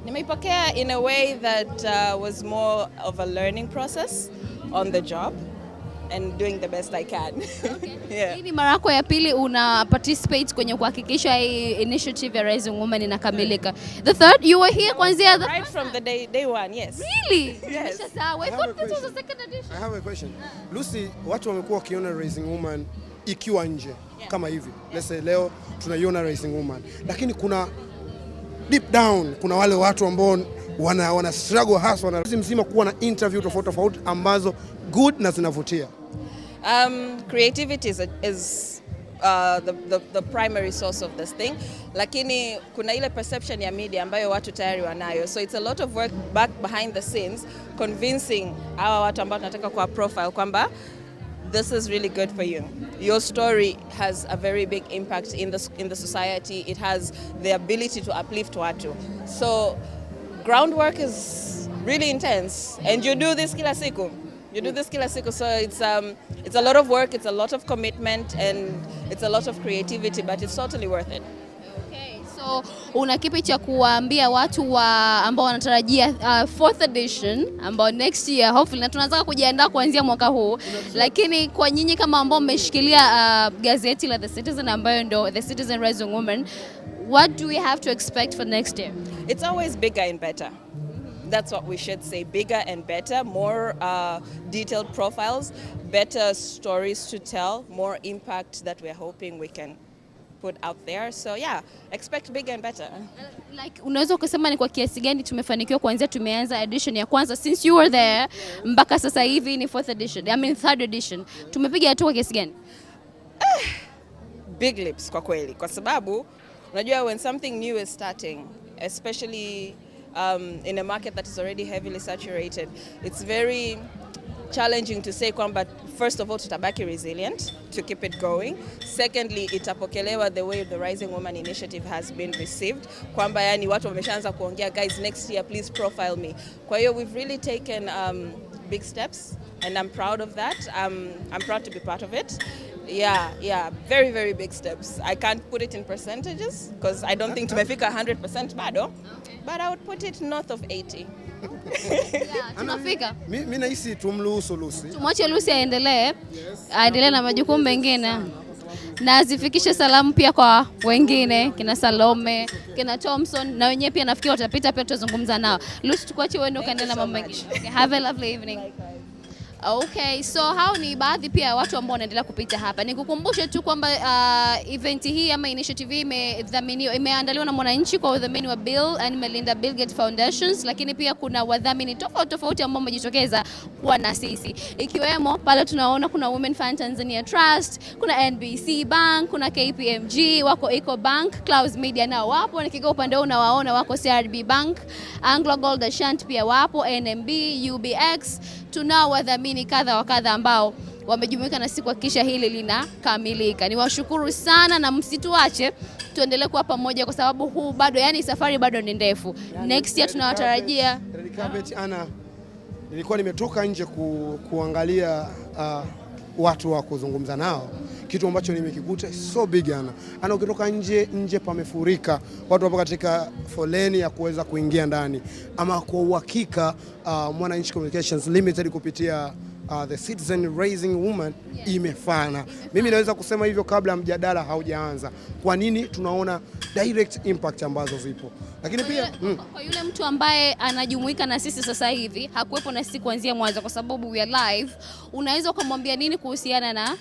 nimeipokea in a way that was more of a learning process on the job and doing the best I can. Yeah. Hii ni mara yako ya pili una participate kwenye kuhakikisha hii initiative ya Rising Woman inakamilika. The third, you were here kuanzia right from the day one, yes. Really? Yes. I thought this was the second edition. I have a question. Lucy, watu wamekuwa wakiona Rising Woman ikiwa nje kama hivi. Let's say leo tunaiona Rising Woman. Lakini kuna deep down kuna wale watu ambao wana struggle hasa na mzima kuwa na interview tofauti ambazo good na zinavutia. Creativity is the primary source of this thing, lakini kuna ile perception ya media ambayo watu tayari wanayo, so it's a lot of work back behind the scenes convincing hawa watu ambao tunataka kwa profile kwamba this is really good for you. Your story has a very big impact in the society. It has the ability to uplift watu. So groundwork is really intense, and you do this kila siku. So it's a lot of work, it's a lot of commitment, and it's a lot of creativity, but it's totally worth it. Okay, so una kipi cha kuwaambia watu ambao wanatarajia fourth edition ambao next year hopefully, na tunaanza kujiandaa kuanzia mwaka huu, lakini kwa nyinyi kama ambao mmeshikilia gazeti la The Citizen ambayo ndio The Citizen Rising Woman, what do we have to expect for next year? It's always bigger and better. That's what we should say, bigger and better, more detailed profiles, better stories to tell, more impact that we're hoping we can put out there. So yeah, expect bigger and better. Like unaweza kusema ni kwa kiasi gani tumefanikiwa kuanzia tumeanza edition ya kwanza since you were there mpaka sasa hivi ni third edition. Tumepiga hatua kiasi gani? Big leaps kwa kweli, kwa sababu unajua when something new is starting, especially in a market that is already heavily saturated, it's very challenging to say kwamba first of all tutabaki resilient to keep it going. Secondly, itapokelewa the way the Rising Woman Initiative has been received, kwamba yani watu wameshaanza kuongea, guys, next year please profile me. Kwa hiyo we've really taken big steps, and I'm proud of that. I'm proud to be part of it. Yeah, very, very big steps. I can't put it in percentages because I don't think tumefika 100% bado, but I would put it north of 80. Tunafika. Mimi nahisi tumruhusu Lucy. Tumwache Lucy aendelee. Aendelee na majukumu mengine. Na azifikishe salamu pia kwa wengine, kina Salome, kina Thompson, na wenyewe pia nafikiri watapita pia tutazungumza nao. Lucy, tukuache uende ukaendelea na mambo mengine. Okay, have a lovely evening. Okay, so hao ni baadhi pia ya watu ambao wanaendelea kupita hapa. Nikukumbushe tu kwamba event hii ama initiative hii imeandaliwa na Mwananchi kwa udhamini wa Bill and Melinda Bill Gates Foundations, lakini pia kuna wadhamini tofauti ambao wamejitokeza kuwa na sisi. Ikiwemo pale tunaona kuna Women Fund Tanzania Trust, kuna NBC Bank, kuna KPMG, wako Eco Bank, Clouds Media nao wapo, nikiga upande huu unawaona wako CRDB Bank, Anglo Gold Ashanti pia wapo, NMB, UBX, tunao wadhamini kadha wa kadha ambao wamejumuika na sisi kuhakikisha hili linakamilika. Niwashukuru sana na msituache tuendelee kuwa pamoja kwa sababu huu bado, yani safari bado ni ndefu. Next year tunawatarajia. Ana, nilikuwa nimetoka nje kuangalia watu wa kuzungumza nao. Kitu ambacho nimekikuta so big ana ukitoka nje pamefurika. Watu wapo katika foleni ya kuweza kuingia ndani. Ama kwa uhakika Mwananchi Communications Limited kupitia the Citizen Raising Woman imefana. Mimi naweza kusema hivyo kabla mjadala haujaanza. Kwa nini? Tunaona direct impact ambazo zipo. Lakini pia kwa yule mtu ambaye anajumuika na sisi sasa hivi, hakuwepo na sisi kuanzia mwanzo kwa sababu we are live, unaweza kumwambia nini kuhusiana na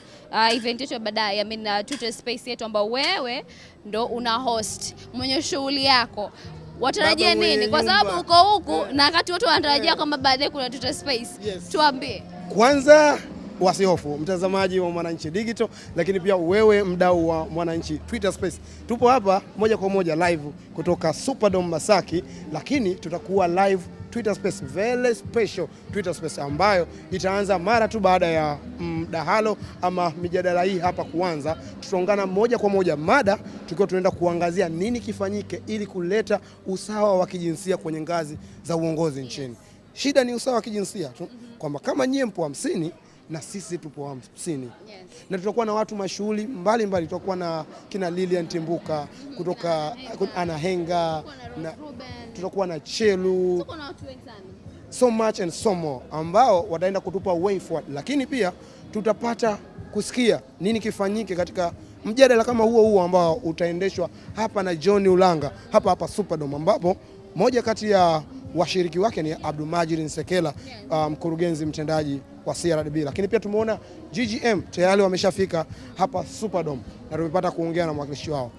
event yetu baadaye, I mean Twitter space yetu ambao wewe ndo una host, mwenye shughuli yako. Watarajia nini? Kwa sababu uko huku na wakati watu wanatarajia kwamba baadaye kuna Twitter space. Tuambie. Kwanza wasihofu mtazamaji wa Mwananchi Digital, lakini pia wewe mdau wa Mwananchi Twitter Space. Tupo hapa moja kwa moja live kutoka Superdome Masaki, lakini tutakuwa live Twitter Space, very special Twitter Space ambayo itaanza mara tu baada ya mdahalo ama mijadala hii hapa kuanza. Tutaungana moja kwa moja mada tukiwa tunaenda kuangazia nini kifanyike ili kuleta usawa wa kijinsia kwenye ngazi za uongozi nchini. Shida ni usawa wa kijinsia tu, kwamba kama nyie mpo 50 na sisi tupo 50. Na tutakuwa na watu mashuhuri mbalimbali, tutakuwa na kina Lilian Timbuka kutoka Ana Henga, na tutakuwa na Chelu, tuko na watu wengi sana, so much and so more ambao wataenda kutupa way forward. Lakini pia tutapata kusikia nini kifanyike katika mjadala kama huo ambao utaendeshwa hapa na John Ulanga hapa Superdome, ambapo moja kati ya washiriki wake ni Abdulmajid Nsekela, mkurugenzi mtendaji wa CRDB. Lakini pia tumeona GGM tayari wameshafika hapa Superdome na tumepata kuongea na mwakilishi wao.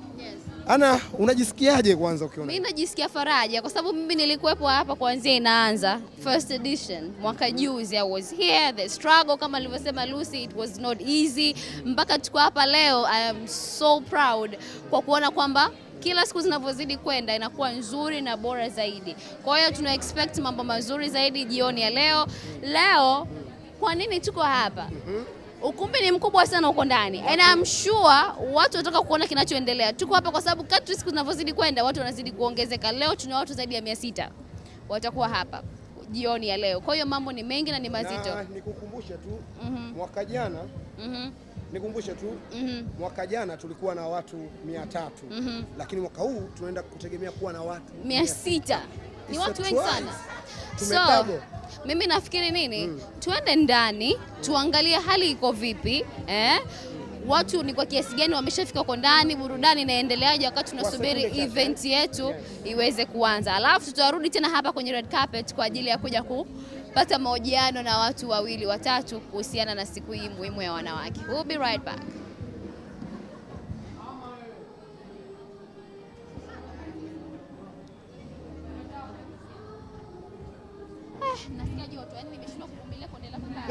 Ana, unajisikiaje kwanza ukiona? Mimi najisikia faraja kwa sababu mimi nilikuwepo hapa kuanzia inaanza first edition mwaka juzi. I was here, the struggle kama alivyosema Lucy, it was not easy mpaka tuko hapa leo. I am so proud kwa kuona kwamba kila siku zinavyozidi kwenda inakuwa nzuri na bora zaidi. Kwa hiyo tuna expect mambo mazuri zaidi jioni ya leo. Leo kwa nini tuko hapa? Ukumbi ni mkubwa sana uko ndani. And I'm sure watu wataka kuona kinachoendelea. Tuko hapa kwa sababu kadri siku zinavyozidi kwenda watu wanazidi kuongezeka. Leo tuna watu zaidi ya 600 watakuwa hapa jioni ya leo. Kwa hiyo mambo ni mengi na ni mazito. Na nikukumbushe tu mwaka jana nikukumbushe tu mwaka jana tulikuwa na watu 300, lakini mwaka huu tunaenda kutegemea kuwa na watu 600. Ni watu wengi sana. So, mimi nafikiri nini? Tuende ndani, tuangalie hali iko vipi, watu ni kwa kiasi gani wameshafika huko ndani, burudani inaendeleaje wakati tunasubiri event yetu iweze kuanza. Alafu tutarudi tena hapa kwenye red carpet kwa ajili ya kuja kupata mahojiano na watu 2 watatu kuhusiana na siku hii muhimu ya wanawake. We'll be right back. Nasikiaje watu, yani nimeshindwa kuvumilia kuendelea kukaa.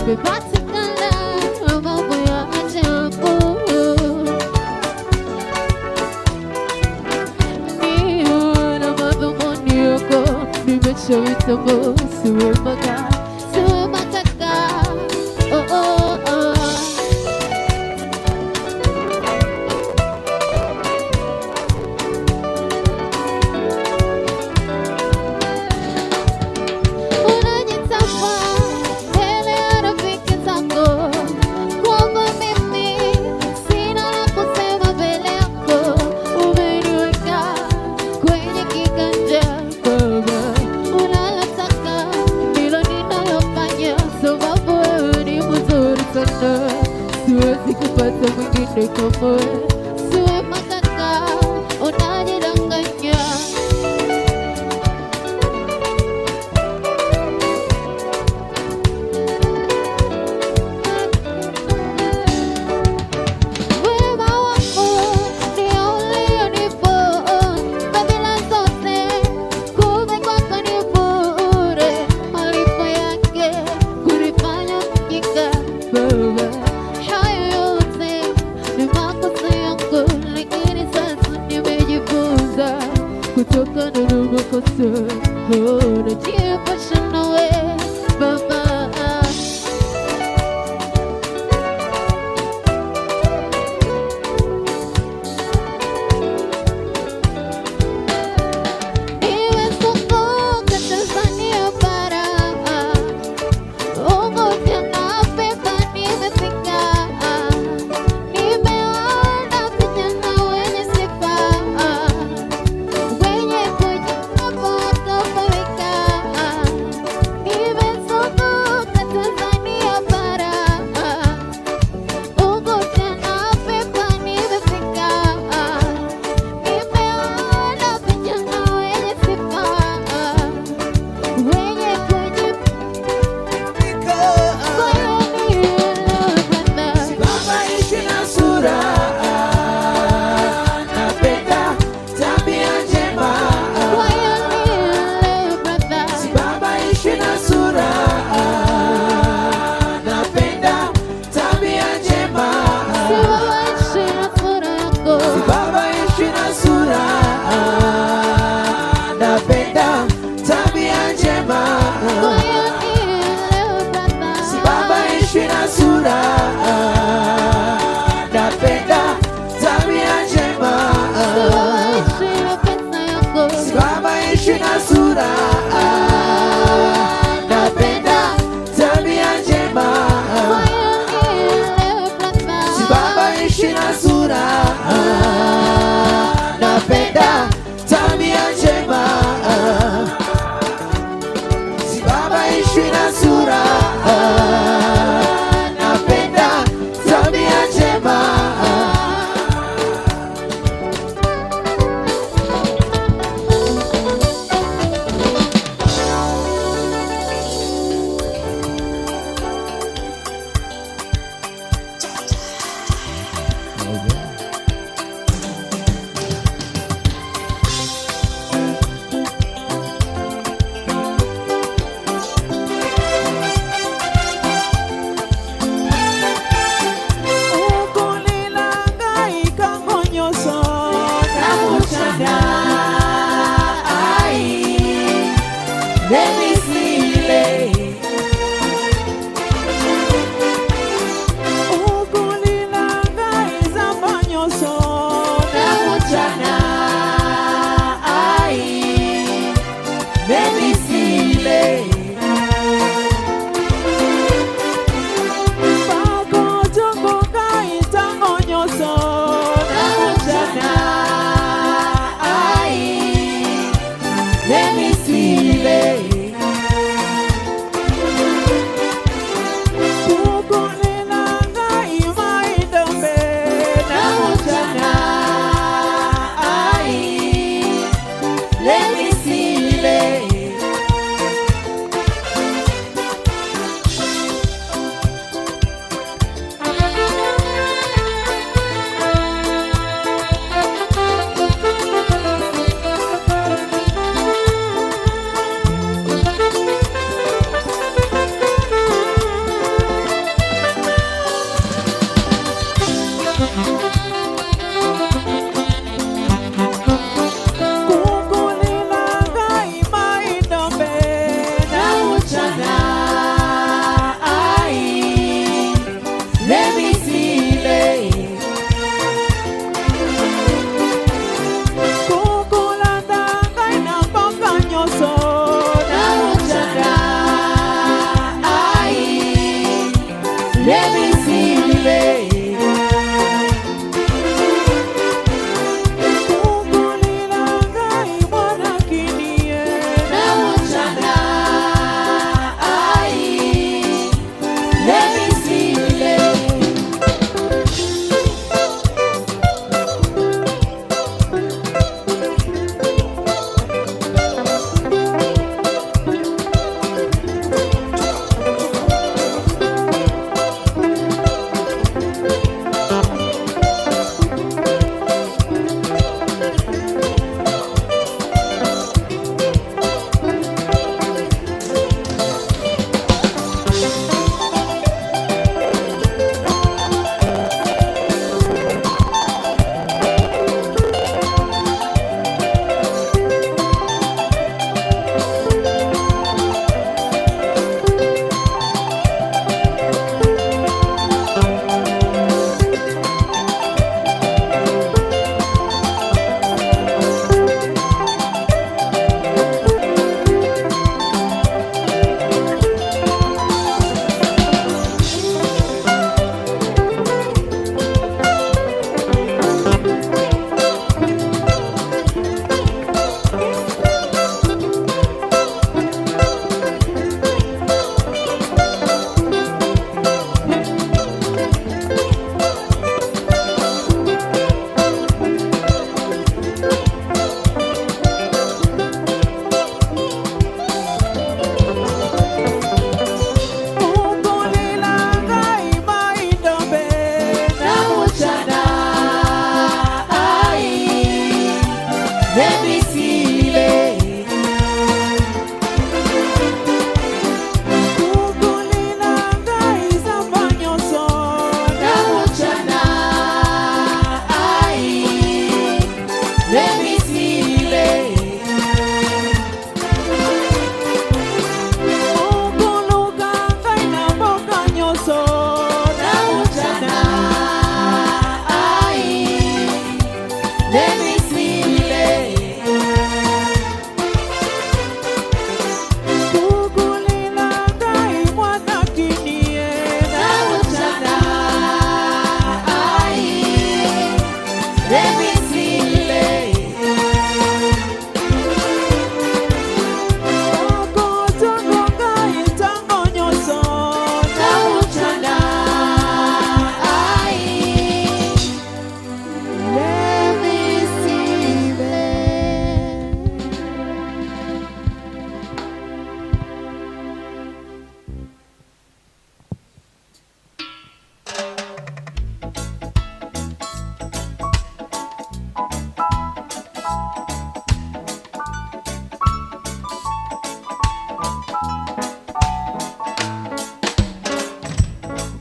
Nimepatikana mambo ya ajabu. Niona madhumuni yako, nimeshawitambua. Siwe makaka, oh oh oh. Unajitamba mbele ya rafiki zako kwamba mimi sina la kusema mbele yako. Umeniweka kwenye kiganja baba, unalotaka ndilo ninayofanya, sababu wewe ni mzuri sana. Siwezi kupata mwingine kama wewe. Siwe makaka, unajidanganya. Wema wako ndio ulionipa fadhila zote, kumbe kwako ni bure. Malipo yake kunifanya mjinga baba. Hayo yote ni makosa yangu, lakini sasa nimejifunza kutokana na makosa. Najiepusha nawe baba. Nimezunguka Tanzania bara, Unguja na Pemba nimefika. Nimeona vijana wenye sifa, wenye kujitambua wakafurika. Nimezunguka Tanzania bara, Unguja na Pemba nimefika. Nimeona vijana wenye sifa, wenye Baba ishi na sura, napenda tabia njema. Baba ishi na sura, napenda tabia njema. Baba ishi na sura, napenda tabia njema. Baba ishi na sura, napenda tabia njema. Baba ishi na sura, napenda tabia njema. Baba ishi na sura, napenda tabia njema. Baba ishi na sura, napenda tabia njema.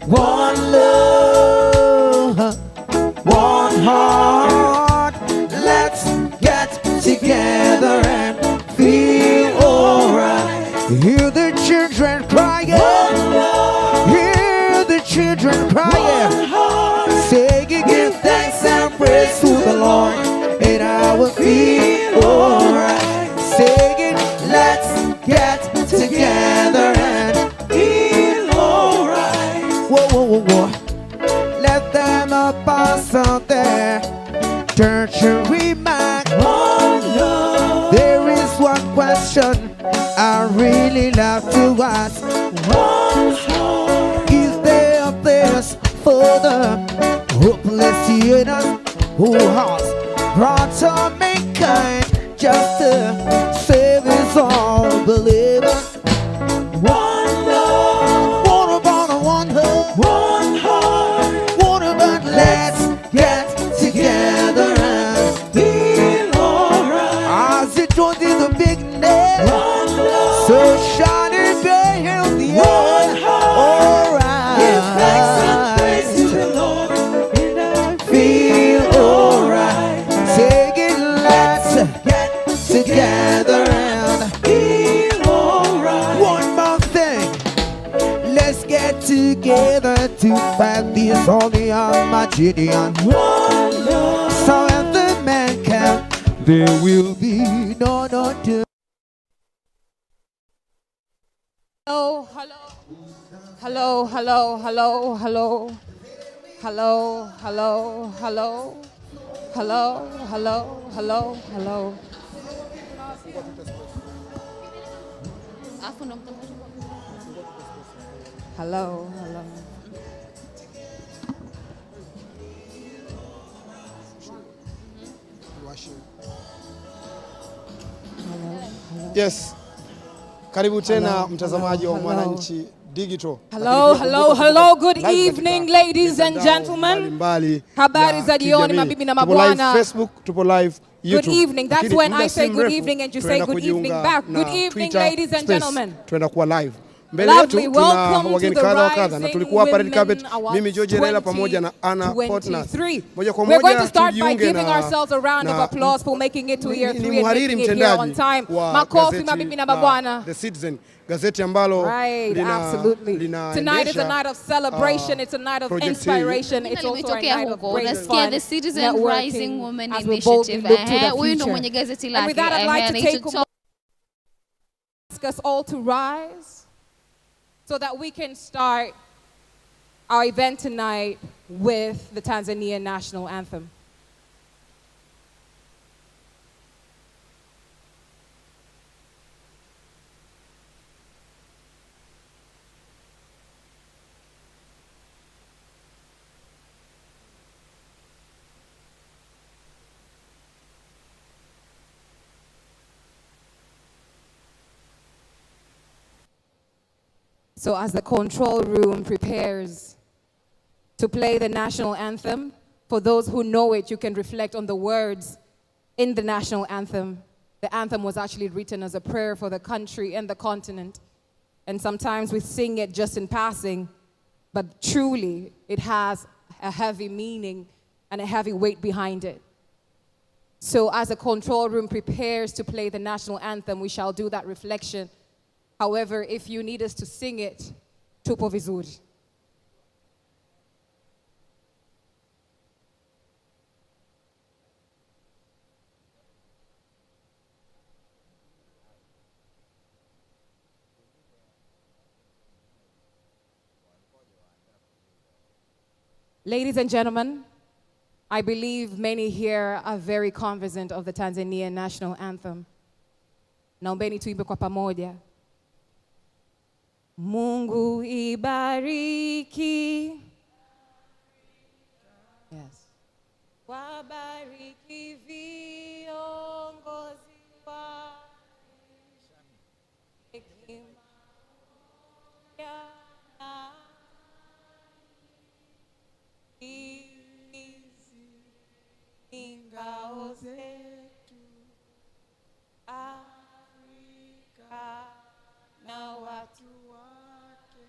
One love, one heart. Let's get together and feel alright. Hear the children crying. One love. Hear the children crying. One heart. Say, give thanks and praise to the Lord, and I will feel alright. Say it, let's get together and feel alright. Whoa, whoa, whoa, whoa. Let them pass out there. Tertiary mark. One love. There is one question I really love to ask. One heart. Is there a place for the hopeless sinners who has brought to mankind just to save his all believers? One love. What about a one heart? One heart. What about let's get together and feel alright? As it was in the beginning, one love. So shall it be in the one end. Alright. Give thanks and praise to the Lord, and I feel alright. Take it, let's get together and feel alright. One more thing. Let's get together to fight this holy Armageddon. One love. So if the man can, there will be no doom. Hello, hello, hello, hello, hello, hello, hello, hello, hello, hello, hello, hello. Hello, hello. Yes. Karibu tena mtazamaji wa Mwananchi Digital. Hello, hello, hello. Good evening, ladies and gentlemen. Habari za jioni mabibi na mabwana. Facebook, tupo live YouTube. Good evening. That's when I say good evening and you say good evening back. Good evening, ladies and gentlemen. Tuenda kuwa live. Mbele yetu tuna wageni kadha wa kadha na tulikuwa hapa red carpet, mimi George Lela pamoja na Anna Potnas. Moja kwa moja tujiunge na ni mhariri mtendaji wa The Citizen, gazeti ambalo Tonight is a night of celebration, it's a night of inspiration, it's also a night of great fun. The Citizen Rising Women Initiative. Huyu ndo mwenye gazeti lake. And with that, I'd like to ask us all to rise so that we can start our event tonight with the Tanzanian national anthem. So as the control room prepares to play the national anthem, for those who know it, you can reflect on the words in the national anthem. The anthem was actually written as a prayer for the country and the continent. And sometimes we sing it just in passing, but truly it has a heavy meaning and a heavy weight behind it. So as the control room prepares to play the national anthem, we shall do that reflection. However, if you need us to sing it, tupo vizuri. Ladies and gentlemen, I believe many here are very cognizant of the Tanzanian national anthem. Naombeni tuimbe kwa pamoja. Mungu ibariki. Yes. Wabariki viongozi wa hekima ya ingao zetu Afrika na watu wake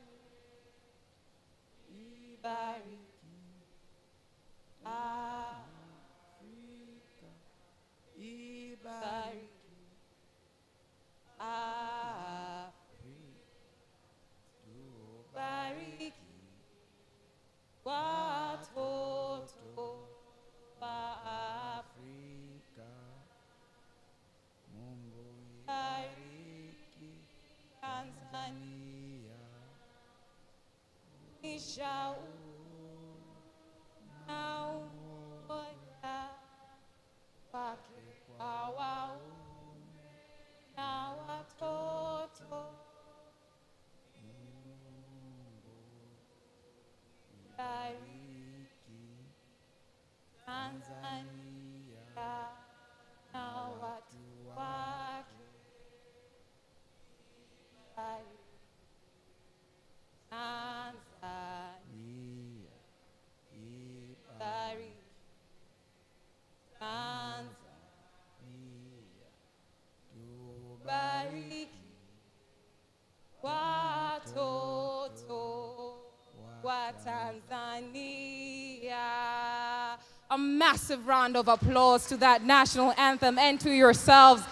A massive round of applause to that national anthem and to yourselves.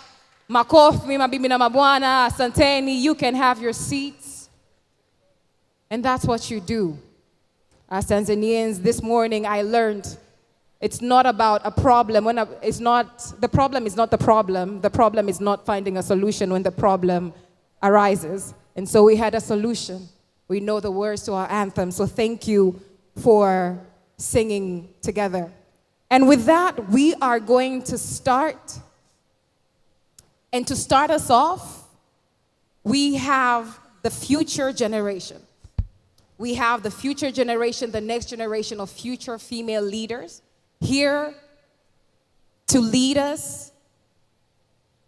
Makofi, mabibi na mabwana, asanteni, you can have your seats. And that's what you do. As Tanzanians, this morning I learned it's not about a problem. The problem is not the problem. The problem is not finding a solution when the problem arises. And so we had a solution. We know the words to our anthem. So thank you for singing together. And with that, we are going to start. And to start us off, we have the future generation. We have the future generation, the next generation of future female leaders here to lead us,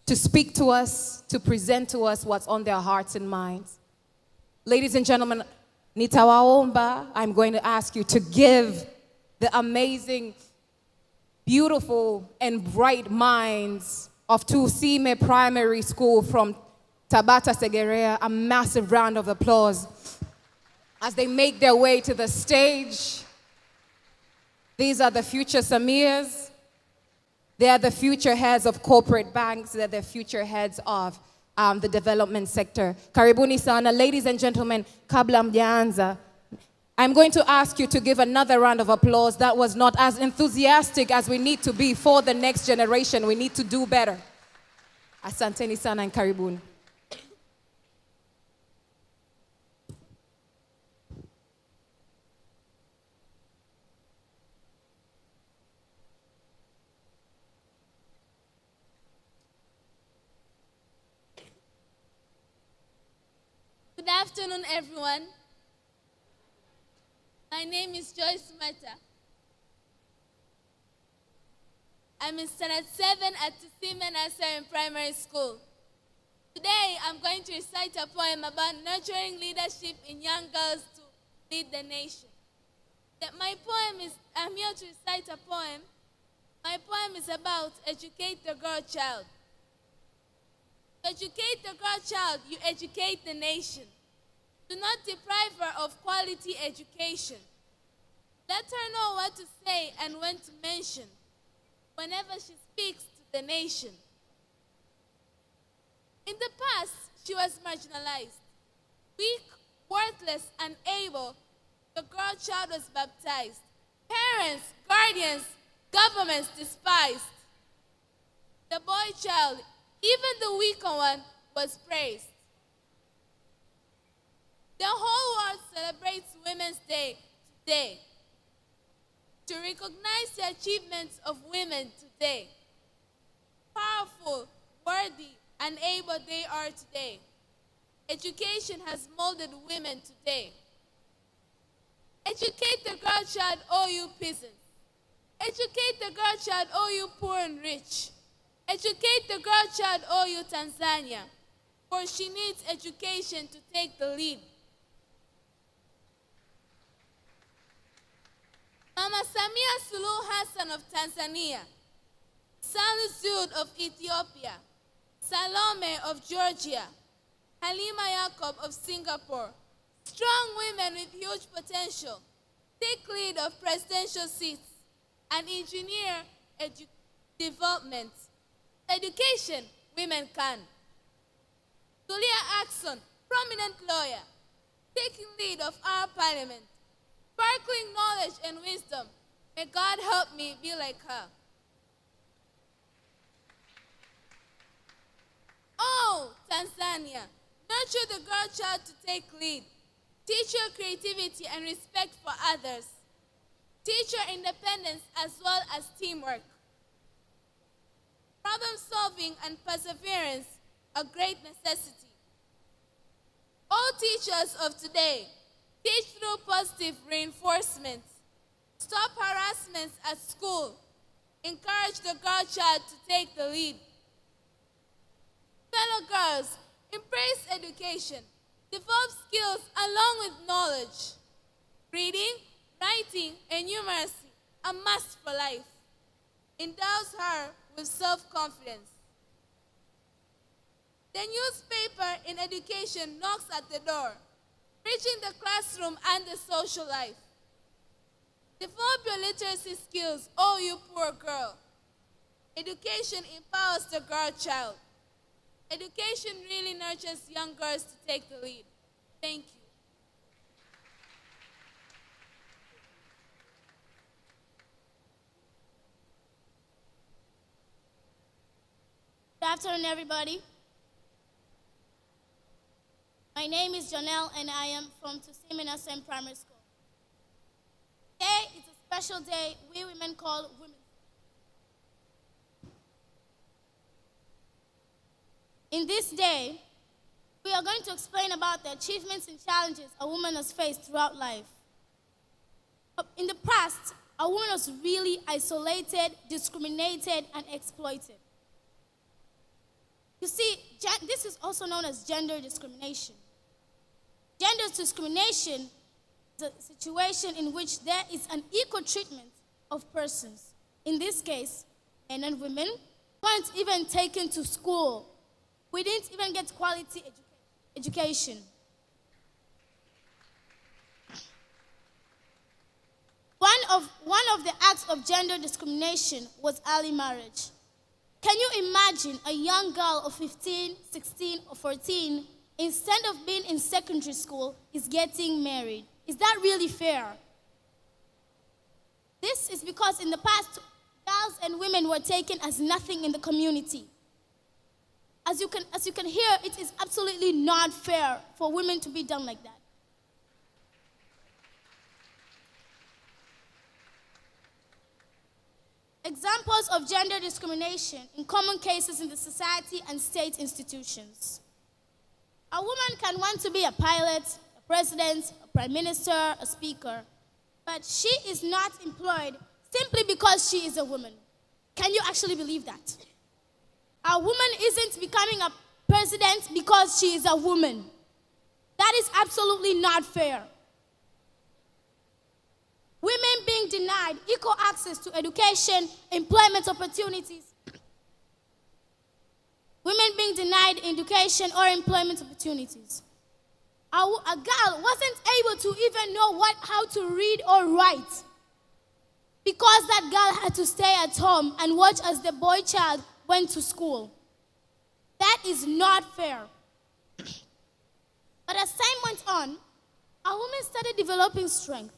to speak to us, to present to us what's on their hearts and minds. Ladies and gentlemen, nitawaomba, I'm going to ask you to give the amazing, beautiful, and bright minds of Tusime Primary School from Tabata Segerea a massive round of applause as they make their way to the stage. These are the future Samirs. They are the future heads of corporate banks. They're the future heads of the development sector. Karibuni sana, ladies and gentlemen, kabla mjaanza, I'm going to ask you to give another round of applause that was not as enthusiastic as we need to be for the next generation. We need to do better. Asanteni sana and karibuni. Good afternoon, everyone. My name is Joyce Mata. I'm in Standard 7 at Tusime Nursery Primary School. Today, I'm going to recite a poem about nurturing leadership in young girls to lead the nation. I'm here to recite a poem. My poem is about educate the girl child. To educate the girl child, you educate the nation. Do not deprive her of quality education. Let her know what to say and when to mention whenever she speaks to the nation. In the past, she was marginalized. Weak, worthless, unable, the girl child was baptized. Parents, guardians, governments despised. The boy child, even the weaker one, was praised. The whole world celebrates Women's Day today to recognize the achievements of women today. Powerful, worthy, and able they are today. Education has molded women today. Educate the girl child, all you peasants. Educate the girl child, all you poor and rich. Educate the girl child, all you Tanzania, for she needs education to take the lead. Mama Samia Suluhu Hassan of Tanzania, Salih Zud of Ethiopia, Salome of Georgia, Halima Yacob of Singapore, strong women with huge potential. take lead of presidential seats, and engineer development. Education, women can. Tulia Axon, prominent lawyer, taking lead of our parliament, sparkling knowledge and wisdom. May God help me be like her. Oh, Tanzania, nurture the girl child to take lead. Teach her creativity and respect for others. Teach her independence as well as teamwork. Problem solving and perseverance are great necessity. All teachers of today, teach through positive reinforcement. Stop harassment at school. Encourage the girl child to take the lead. Fellow girls, embrace education. Develop skills along with knowledge. Reading, writing, and numeracy are must for life. Endows her with self-confidence. The newspaper in education knocks at the door, reaching the classroom and the social life. Develop your literacy skills, oh you poor girl. Education empowers the girl child. Education really nurtures young girls to take the lead. Thank you. Good afternoon, everybody. My name is Janelle, and I am from Tusimina Same Primary School. Today is a special day we women call Women's Day. In this day, we are going to explain about the achievements and challenges a woman has faced throughout life. In the past, a woman was really isolated, discriminated, and exploited. You see, this is also known as gender discrimination. Gender discrimination is a situation in which there is an equal treatment of persons. In this case, men and women weren't even taken to school. We didn't even get quality education. One of the acts of gender discrimination was early marriage. Can you imagine a young girl of 15, 16, or 14, instead of being in secondary school, is getting married? Is that really fair? This is because in the past, girls and women were taken as nothing in the community. As you can hear, it is absolutely not fair for women to be done like that. Examples of gender discrimination in common cases in the society and state institutions. A woman can want to be a pilot, a president, a prime minister, a speaker, but she is not employed simply because she is a woman. Can you actually believe that? A woman isn't becoming a president because she is a woman. That is absolutely not fair. Women being denied equal access to education, employment opportunities. Women being denied education or employment opportunities. A girl wasn't able to even know how to read or write because that girl had to stay at home and watch as the boy child went to school. That is not fair. But as time went on, a woman started developing strength.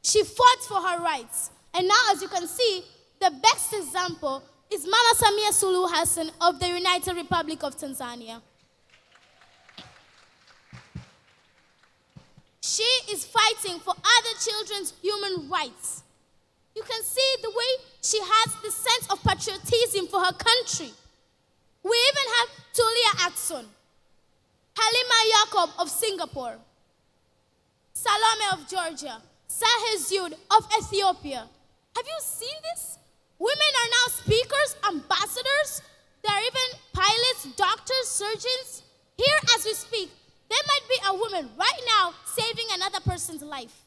She fought for her rights. And now, as you can see, the best example is Mama Samia Suluhu Hassan of the United Republic of Tanzania. She is fighting for other children's human rights. You can see the way she has the sense of patriotism for her country. We even have Tulia Axon, Halima Yacob of Singapore, Salome of Georgia, Sahez Yud of Ethiopia. Have you seen this? Women are now speakers, ambassadors. There are even pilots, doctors, surgeons. Here as we speak, there might be a woman right now saving another person's life.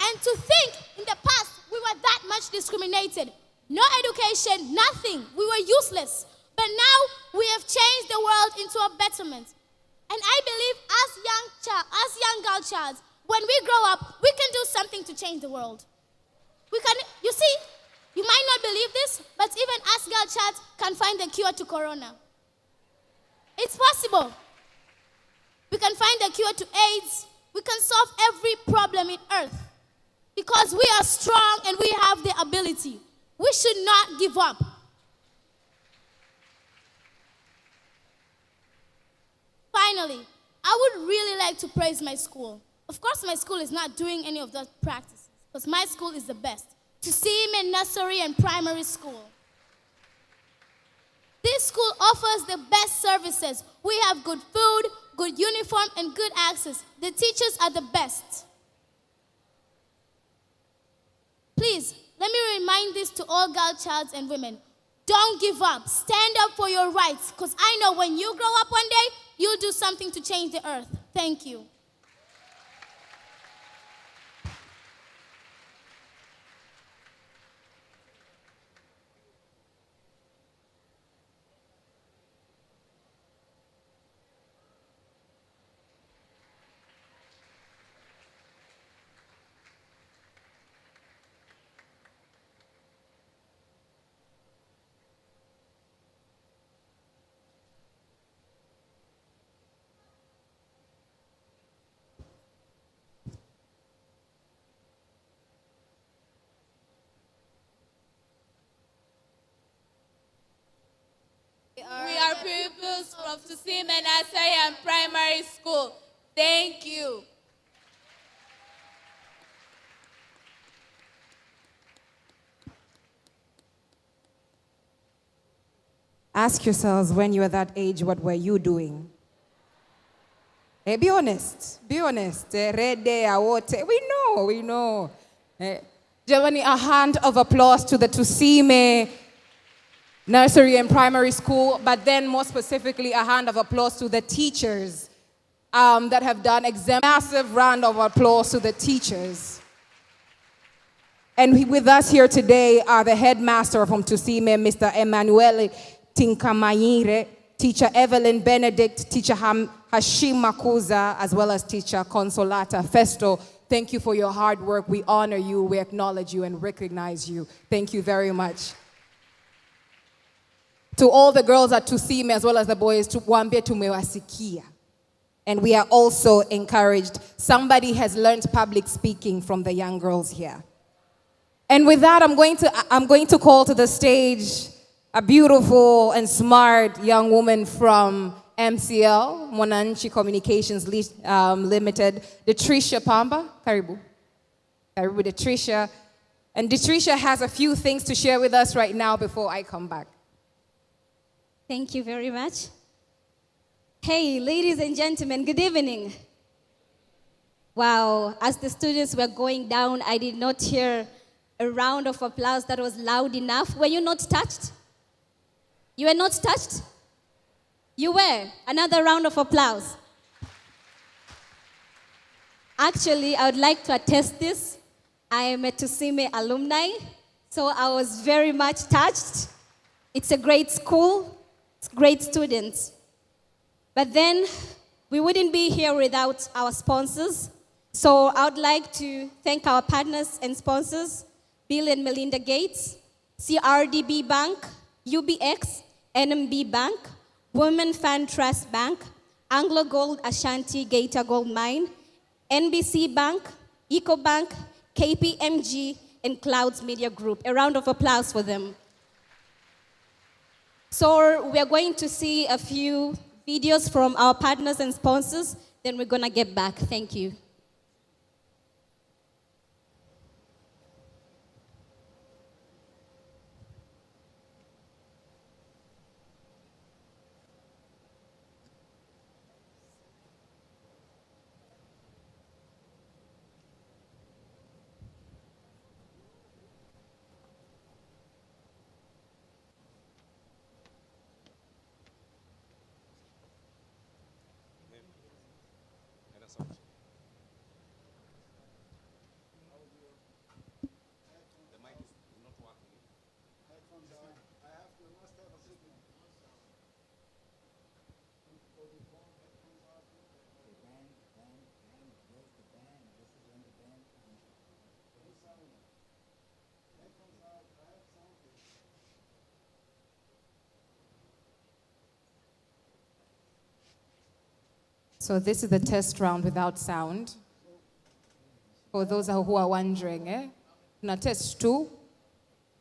And to think in the past we were that much discriminated. No education, nothing. We were useless. But now we have changed the world into a betterment. And I believe as young girl child, when we grow up, we can do something to change the world. We can, you see, you might not believe this, but even us girl child can find the cure to corona. It's possible. We can find the cure to AIDS. We can solve every problem in earth. Because we are strong and we have the ability. We should not give up. Finally, I would really like to praise my school. Of course, my school is not doing any of those practices, because my school is the best. To see him in nursery and primary school. This school offers the best services. We have good food, good uniform, and good access. The teachers are the best. Please, let me remind this to all girl child and women. Don't give up. Stand up for your rights, because I know when you grow up one day, you'll do something to change the earth. Thank you. We are pupils from Tusime Nursery and Primary School. Thank you. Ask yourselves, when you were that age, what were you doing? Be honest. Be honest. Red day, awote. We know. Germany, a hand of applause to the Tusime Nursery and Primary School, but then more specifically, a hand of applause to the teachers that have done massive round of applause to the teachers. And with us here today are the headmaster from Tusime, Mr. Emanuele Tinkamayire, teacher Evelyn Benedict, teacher Hashim Makuza, as well as teacher Consolata Festo. Thank you for your hard work. We honor you, we acknowledge you, and recognize you. Thank you very much. To all the girls at Tusime, as well as the boys, tuwambie tumewasikia. And we are also encouraged. Somebody has learned public speaking from the young girls here. And with that, I'm going to call to the stage a beautiful and smart young woman from MCL, Mwananchi Communications Limited, Detricia Pamba. Karibu. Karibu, Detricia. And Detricia has a few things to share with us right now before I come back. Thank you very much. Hey, ladies and gentlemen, good evening. Wow, as the students were going down, I did not hear a round of applause that was loud enough. Were you not touched? You were not touched? You were. Another round of applause. Actually, I would like to attest this. I am a Tusime alumni, so I was very much touched. It's a great school. Great students. But then we wouldn't be here without our sponsors. So I would like to thank our partners and sponsors, Bill and Melinda Gates, CRDB Bank, UBX, NMB Bank, Women Fund Trust Bank, Anglo Gold Ashanti Gator Gold Mine, NBC Bank, EcoBank, KPMG, and Clouds Media Group. A round of applause for them. So we are going to see a few videos from our partners and sponsors, then we're going to get back. Thank you. So this is the test round without sound. For those who are wondering, tuna test tu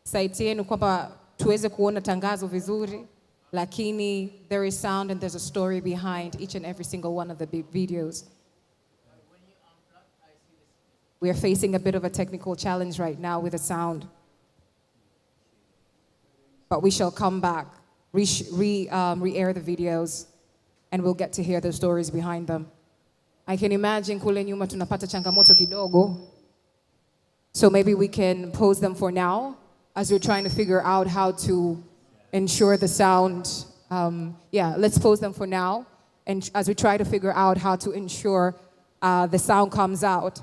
site yenu kwamba tuweze kuona tangazo vizuri, lakini there is sound and there's a story behind each and every single one of the videos. We are facing a bit of a technical challenge right now with the sound. But we shall come back, re-air the videos, and we'll get to hear the stories behind them. I can imagine kule nyuma tunapata changamoto kidogo. So maybe we can pause them for now as we're trying to figure out how to ensure the sound. Let's pause them for now, and as we try to figure out how to ensure the sound comes out.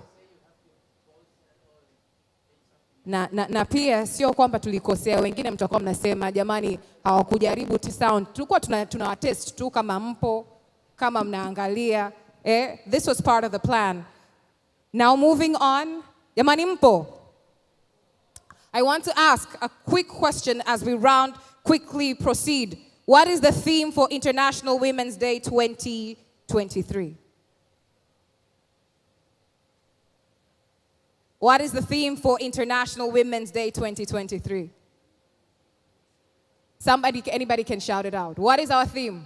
Na pia sio kwamba tulikosea, wengine mtakuwa mnasema jamani hawakujaribu sound. Tulikuwa tuna test tu kama mpo, kama mnaangalia. This was part of the plan. Now moving on, jamani mpo. I want to ask a quick question as we quickly proceed. What is the theme for International Women's Day 2023? What is the theme for International Women's Day 2023? Anybody can shout it out. What is our theme?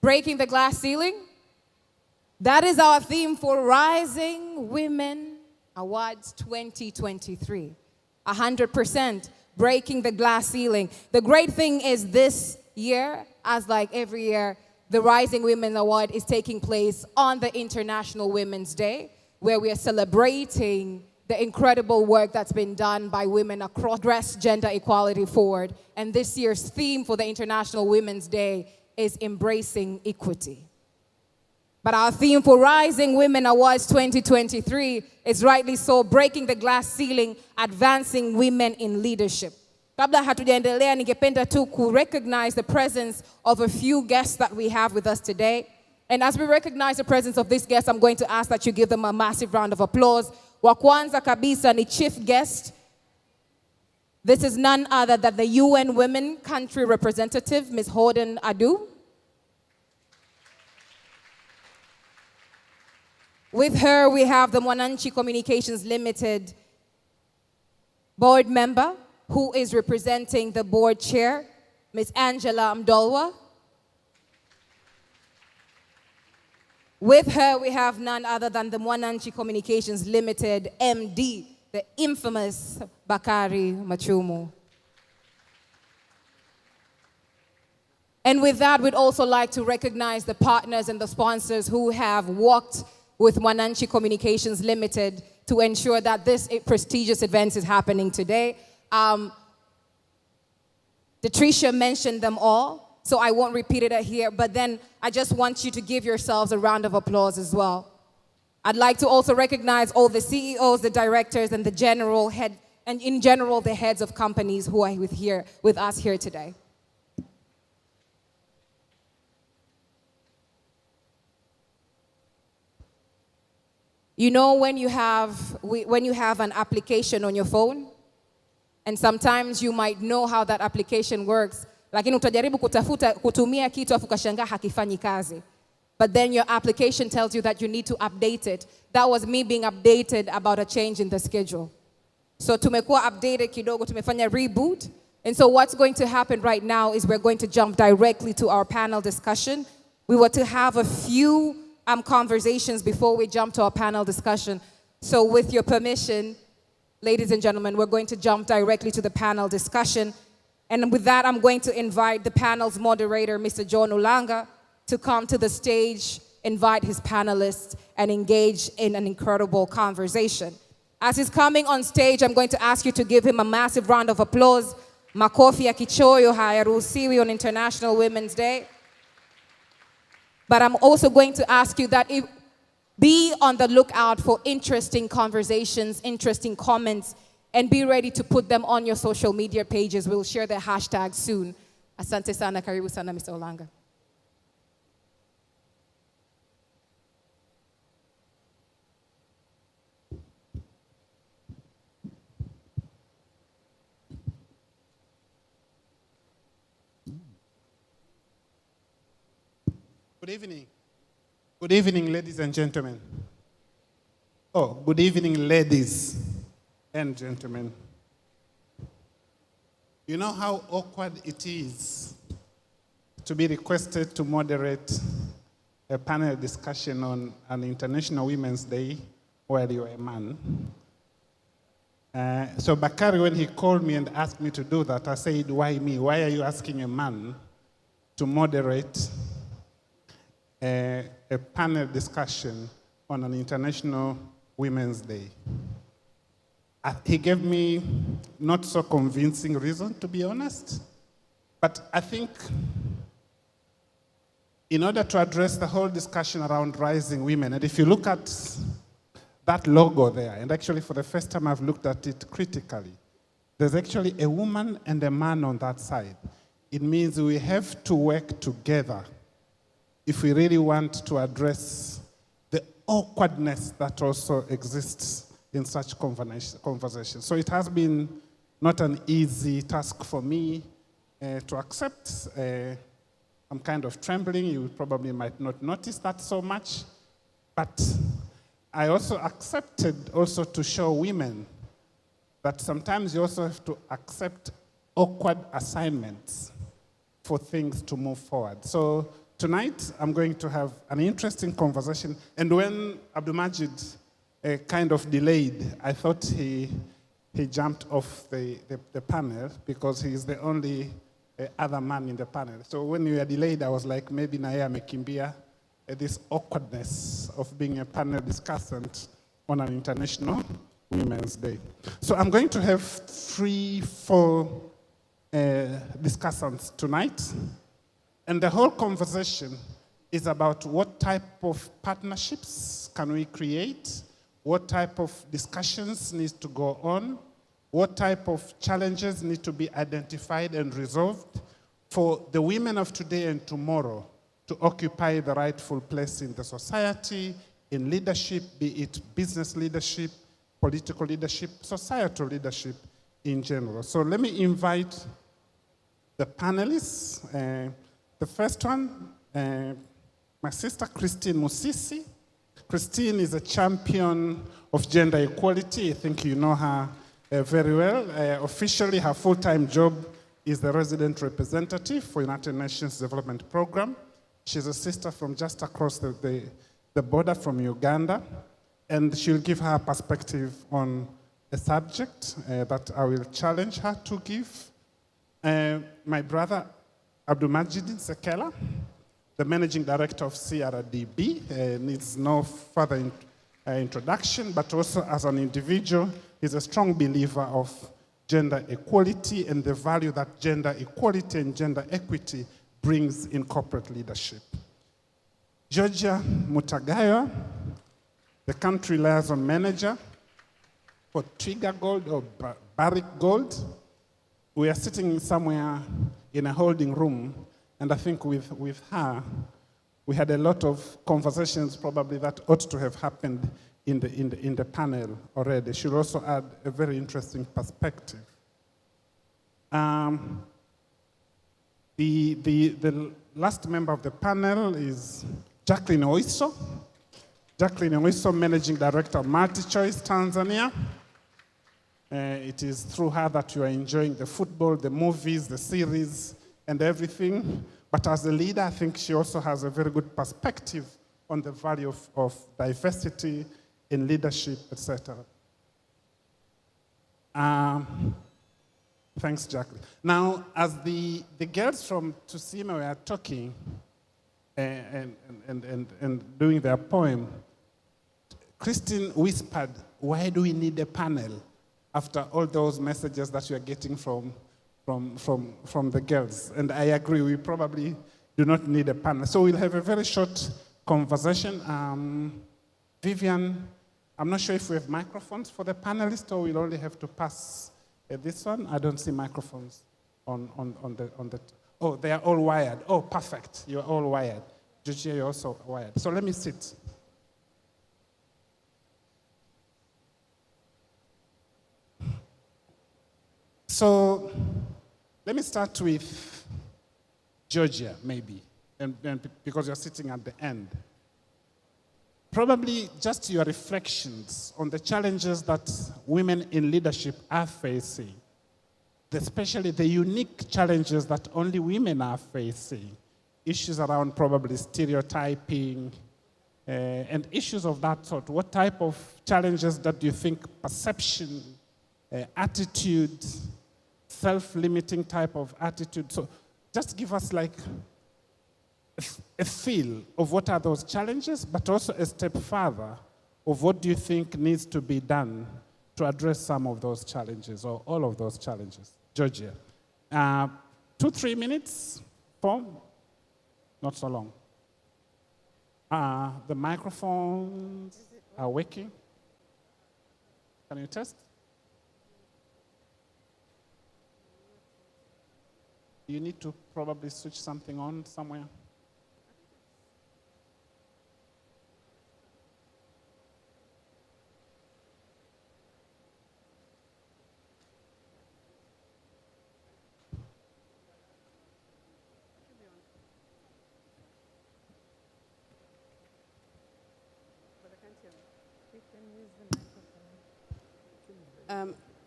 Breaking the glass ceiling? That is our theme for Rising Women Awards 2023. 100% breaking the glass ceiling. The great thing is this year, as like every year, the Rising Women Award is taking place on the International Women's Day, where we are celebrating the incredible work that's been done by women across gender equality forward. And this year's theme for the International Women's Day is embracing equity. But our theme for Rising Women Awards 2023 is rightly so, breaking the glass ceiling, advancing women in leadership. Kabla hatujaendelea, ningependa tu recognize the presence of a few guests that we have with us today. And as we recognize the presence of these guests, I'm going to ask that you give them a massive round of applause. Wa kwanza kabisa ni chief guest. This is none other than the UN Women Country Representative, Ms. Horden Adu. With her, we have the Mwananchi Communications Limited board member, who is representing the board chair, Ms. Angela Mdolwa. With her, we have none other than the Mwananchi Communications Limited MD, the infamous Bakari Machumu. And with that, we'd also like to recognize the partners and the sponsors who have worked with Mwananchi Communications Limited to ensure that this prestigious event is happening today. Patricia mentioned them all, so I won't repeat it here, but then I just want you to give yourselves a round of applause as well. I'd like to also recognize all the CEOs, the directors, and the general head, and in general, the heads of companies who are with us here today. You know, when you have an application on your phone, and sometimes you might know how that application works, lakini utajaribu kutumia kitu afu kashangaa hakifanyi kazi. But then your application tells you that you need to update it. That was me being updated about a change in the schedule. So tumekuwa updated kidogo, tumefanya reboot. And so what's going to happen right now is we're going to jump directly to our panel discussion. We were to have a few conversations before we jump to our panel discussion. So with your permission, ladies and gentlemen, we're going to jump directly to the panel discussion. And with that, I'm going to invite the panel's moderator, Mr. John Ulanga, to come to the stage, invite his panelists, and engage in an incredible conversation. As he's coming on stage, I'm going to ask you to give him a massive round of applause. Makofi ya kichoyo hayaruhusiwi on International Women's Day. But I'm also going to ask you that be on the lookout for interesting conversations, interesting comments, and be ready to put them on your social media pages. We'll share the hashtag soon. Asante sana, karibu sana, Mr. Olanga. Good evening. Good evening, ladies and gentlemen. Oh, good evening, ladies and gentlemen. You know how awkward it is to be requested to moderate a panel discussion on an International Women's Day while you're a man. So Bakari, when he called me and asked me to do that, I said, why me? Why are you asking a man to moderate a panel discussion on an International Women's Day? He gave me not so convincing reason, to be honest. But I think in order to address the whole discussion around rising women, and if you look at that logo there, and actually for the first time I've looked at it critically, there's actually a woman and a man on that side. It means we have to work together if we really want to address the awkwardness that also exists in such conversations. So it has been not an easy task for me to accept. I'm kind of trembling. You probably might not notice that so much. But I also accepted also to show women that sometimes you also have to accept awkward assignments for things to move forward. So tonight, I'm going to have an interesting conversation. And when Abdulmajid kind of delayed, I thought he jumped off the panel because he's the only other man in the panel. So when we were delayed, I was like, maybe Naya amekimbia this awkwardness of being a panel discussant on an International Women's Day. So I'm going to have 3-4 discussants tonight. And the whole conversation is about what type of partnerships can we create, what type of discussions need to go on, what type of challenges need to be identified and resolved for the women of today and tomorrow to occupy the rightful place in the society, in leadership, be it business leadership, political leadership, societal leadership in general. So let me invite the panelists. The first one, my sister Christine Musisi. Christine is a champion of gender equality. I think you know her very well. Officially, her full-time job is the resident representative for United Nations Development Program. She's a sister from just across the border from Uganda, and she'll give her perspective on a subject that I will challenge her to give. My brother, Abdulmajid Sekela, the managing director of CRDB, needs no further introduction, but also as an individual, he's a strong believer of gender equality and the value that gender equality and gender equity brings in corporate leadership. Georgia Mutagayo, the country liaison manager for Trigger Gold or Barrick Gold. We are sitting somewhere in a holding room, and I think with her, we had a lot of conversations probably that ought to have happened in the panel already. She'll also add a very interesting perspective. The last member of the panel is Jacqueline Oiso. Jacqueline Oiso, Managing Director of MultiChoice Tanzania. It is through her that you are enjoying the football, the movies, the series, and everything. But as a leader, I think she also has a very good perspective on the value of diversity in leadership, etc. Thanks, Jacqueline. Now, as the girls from Tusime were talking and doing their poem, Christine whispered, why do we need a panel after all those messages that you are getting from the girls? And I agree, we probably do not need a panel. So we'll have a very short conversation. Vivian, I'm not sure if we have microphones for the panelists or we'll only have to pass this one. I don't see microphones on the, oh, they are all wired. Oh, perfect, you're all wired. Georgia, you're also wired. So let me sit. So let me start with Georgia, maybe. and because you're sitting at the end. Probably just your reflections on the challenges that women in leadership are facing, especially the unique challenges that only women are facing, issues around probably stereotyping, and issues of that sort. What type of challenges that do you think perception, attitude, self-limiting type of attitude? So just give us like a feel of what are those challenges, but also a step further of what do you think needs to be done to address some of those challenges or all of those challenges. Georgia. 2-3 minutes, 4, not so long. The microphones are working. Can you test? You need to probably switch something on somewhere.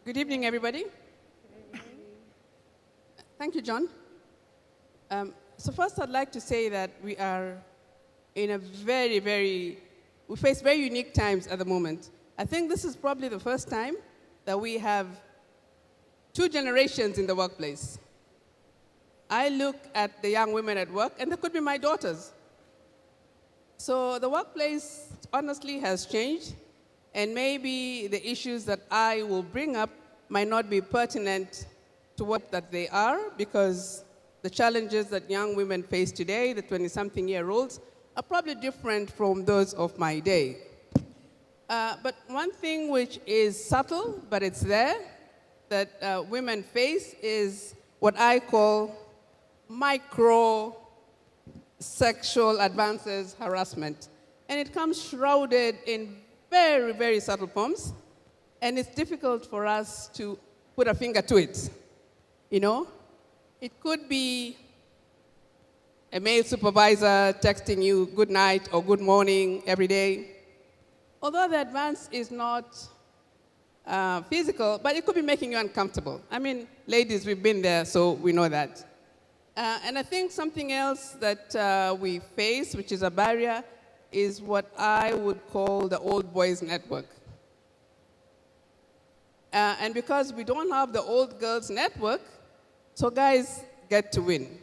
Good evening, everybody. Thank you, John. So first, I'd like to say that we are in a we face very unique times at the moment. I think this is probably the first time that we have 2 generations in the workplace. I look at the young women at work, and they could be my daughters. So the workplace, honestly, has changed. And maybe the issues that I will bring up might not be pertinent to what that they are, because the challenges that young women face today, the 20-something-year-olds, are probably different from those of my day. But one thing which is subtle, but it's there, that women face is what I call micro-sexual advances harassment. And it comes shrouded in very, very subtle forms, and it's difficult for us to put a finger to it, you know? It could be a male supervisor texting you good night or good morning every day. Although the advance is not physical, but it could be making you uncomfortable. I mean, ladies, we've been there, so we know that. And I think something else that we face, which is a barrier, is what I would call the old boys network. And because we don't have the old girls network, so guys get to win.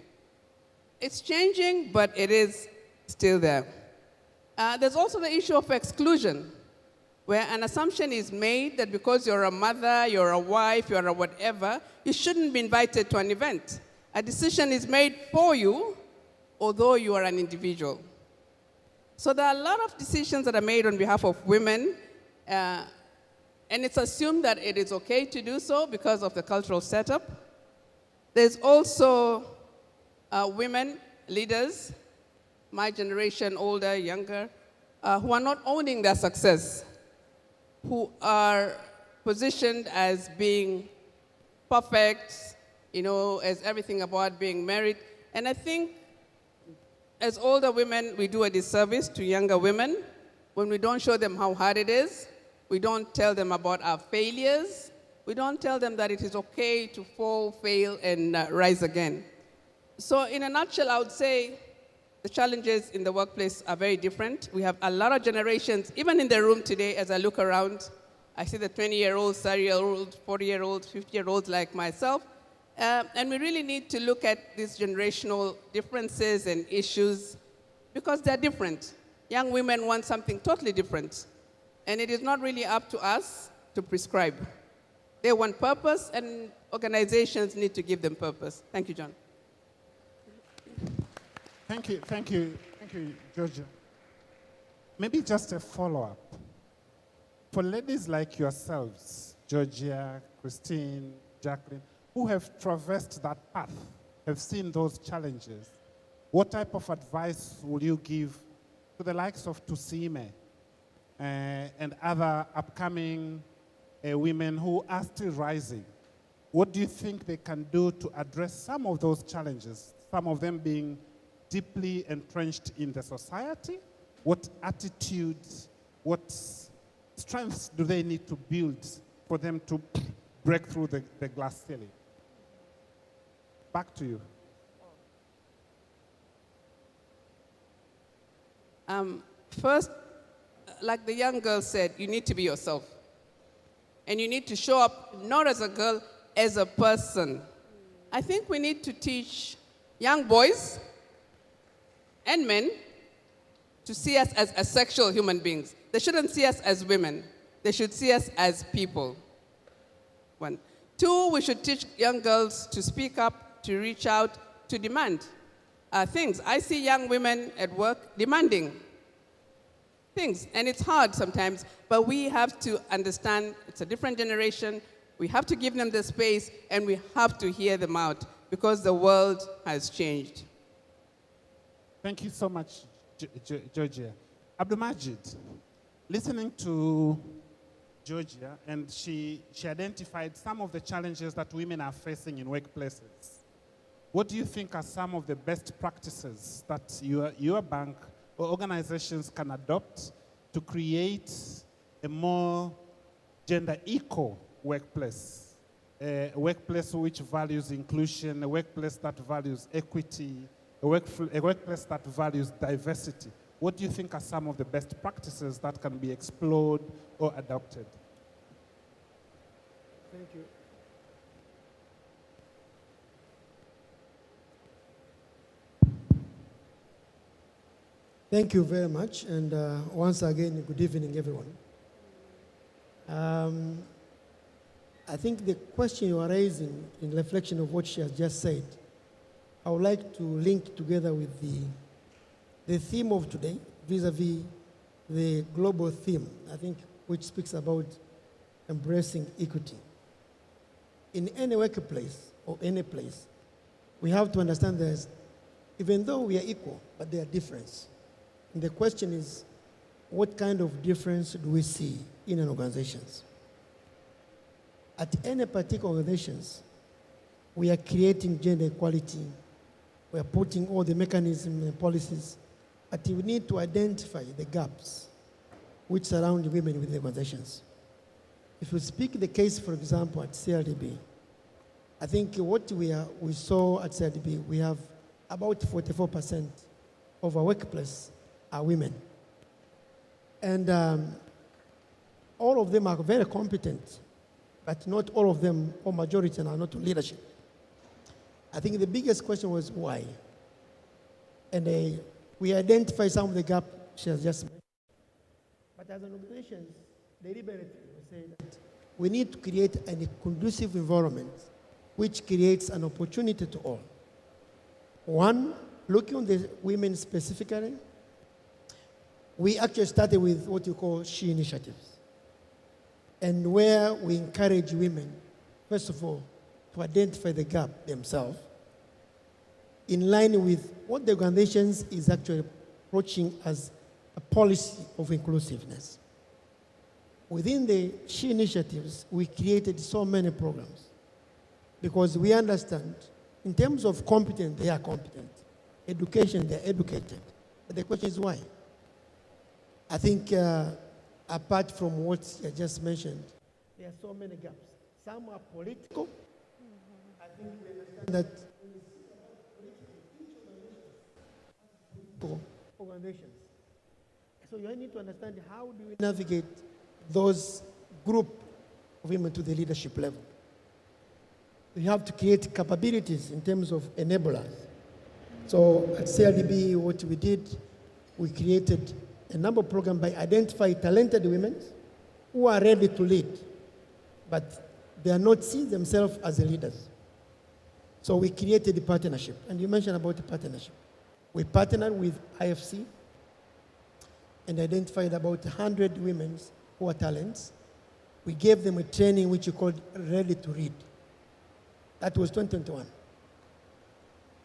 It's changing, but it is still there. There's also the issue of exclusion, where an assumption is made that because you're a mother, you're a wife, you're a whatever, you shouldn't be invited to an event. A decision is made for you, although you are an individual. So there are a lot of decisions that are made on behalf of women, and it's assumed that it is okay to do so because of the cultural setup. There's also women leaders, my generation, older, younger, who are not owning their success, who are positioned as being perfect, you know, as everything about being married. And I think as older women, we do a disservice to younger women when we don't show them how hard it is. We don't tell them about our failures. We don't tell them that it is okay to fall, fail, and rise again. So in a nutshell, I would say the challenges in the workplace are very different. We have a lot of generations, even in the room today, as I look around, I see the 20-year-olds, 30-year-olds, 40-year-olds, 50-year-olds like myself. And we really need to look at these generational differences and issues because they're different. Young women want something totally different. And it is not really up to us to prescribe. They want purpose, and organizations need to give them purpose. Thank you, John. Thank you, Georgia. Maybe just a follow-up. For ladies like yourselves, Georgia, Christine, Jacqueline, who have traversed that path, have seen those challenges, what type of advice will you give to the likes of Tusime and other upcoming women who are still rising? What do you think they can do to address some of those challenges, some of them being deeply entrenched in the society? What attitudes, what strengths do they need to build for them to break through the glass ceiling? Back to you. First, like the young girl said, you need to be yourself. And you need to show up not as a girl, as a person. I think we need to teach young boys and men to see us as asexual human beings. They shouldn't see us as women. They should see us as people. One. Two, we should teach young girls to speak up, to reach out, to demand things. I see young women at work demanding things, and it's hard sometimes, but we have to understand it's a different generation. We have to give them the space, and we have to hear them out because the world has changed. Thank you so much, Georgia. Abdulmajid, listening to Georgia, and she identified some of the challenges that women are facing in workplaces. What do you think are some of the best practices that your bank or organizations can adopt to create a more gender equal workplace? A workplace which values inclusion, a workplace that values equity, a workplace that values diversity. What do you think are some of the best practices that can be explored or adopted? Thank you. Thank you very much, and once again, good evening, everyone. I think the question you are raising, in reflection of what she has just said, I would like to link together with the theme of today, vis-a-vis the global theme, I think, which speaks about embracing equity. In any workplace or any place, we have to understand that even though we are equal, but there are differences. And the question is, what kind of difference do we see in an organizations? At any particular organizations, we are creating gender equality. We are putting all the mechanisms and policies, but we need to identify the gaps which surround women within the organizations. If we speak the case, for example, at CLDB, I think what we saw at CLDB, we have about 44% of our workplace are women. And all of them are very competent, but not all of them, or majority, are not in leadership. I think the biggest question was why? And we identify some of the gaps she has just mentioned. But as an organization, deliberately, we say that we need to create a conducive environment which creates an opportunity to all. One, looking at the women specifically, we actually started with what you call She Initiatives, and where we encourage women, first of all, to identify the gap themselves, in line with what the organizations is actually approaching as a policy of inclusiveness. Within the She Initiatives, we created so many programs because we understand, in terms of competence, they are competent. Education, they are educated. But the question is why? I think apart from what I just mentioned, there are so many gaps. Some are political. I think we understand that organizations. So you need to understand how do we navigate those group of women to the leadership level. We have to create capabilities in terms of enablers. So at CLDB, what we did, we created a number of programs by identifying talented women who are ready to lead, but they are not seeing themselves as leaders. So we created a partnership, and you mentioned about the partnership. We partnered with IFC and identified about 100 women who are talents. We gave them a training which we called Ready to Lead. That was 2021.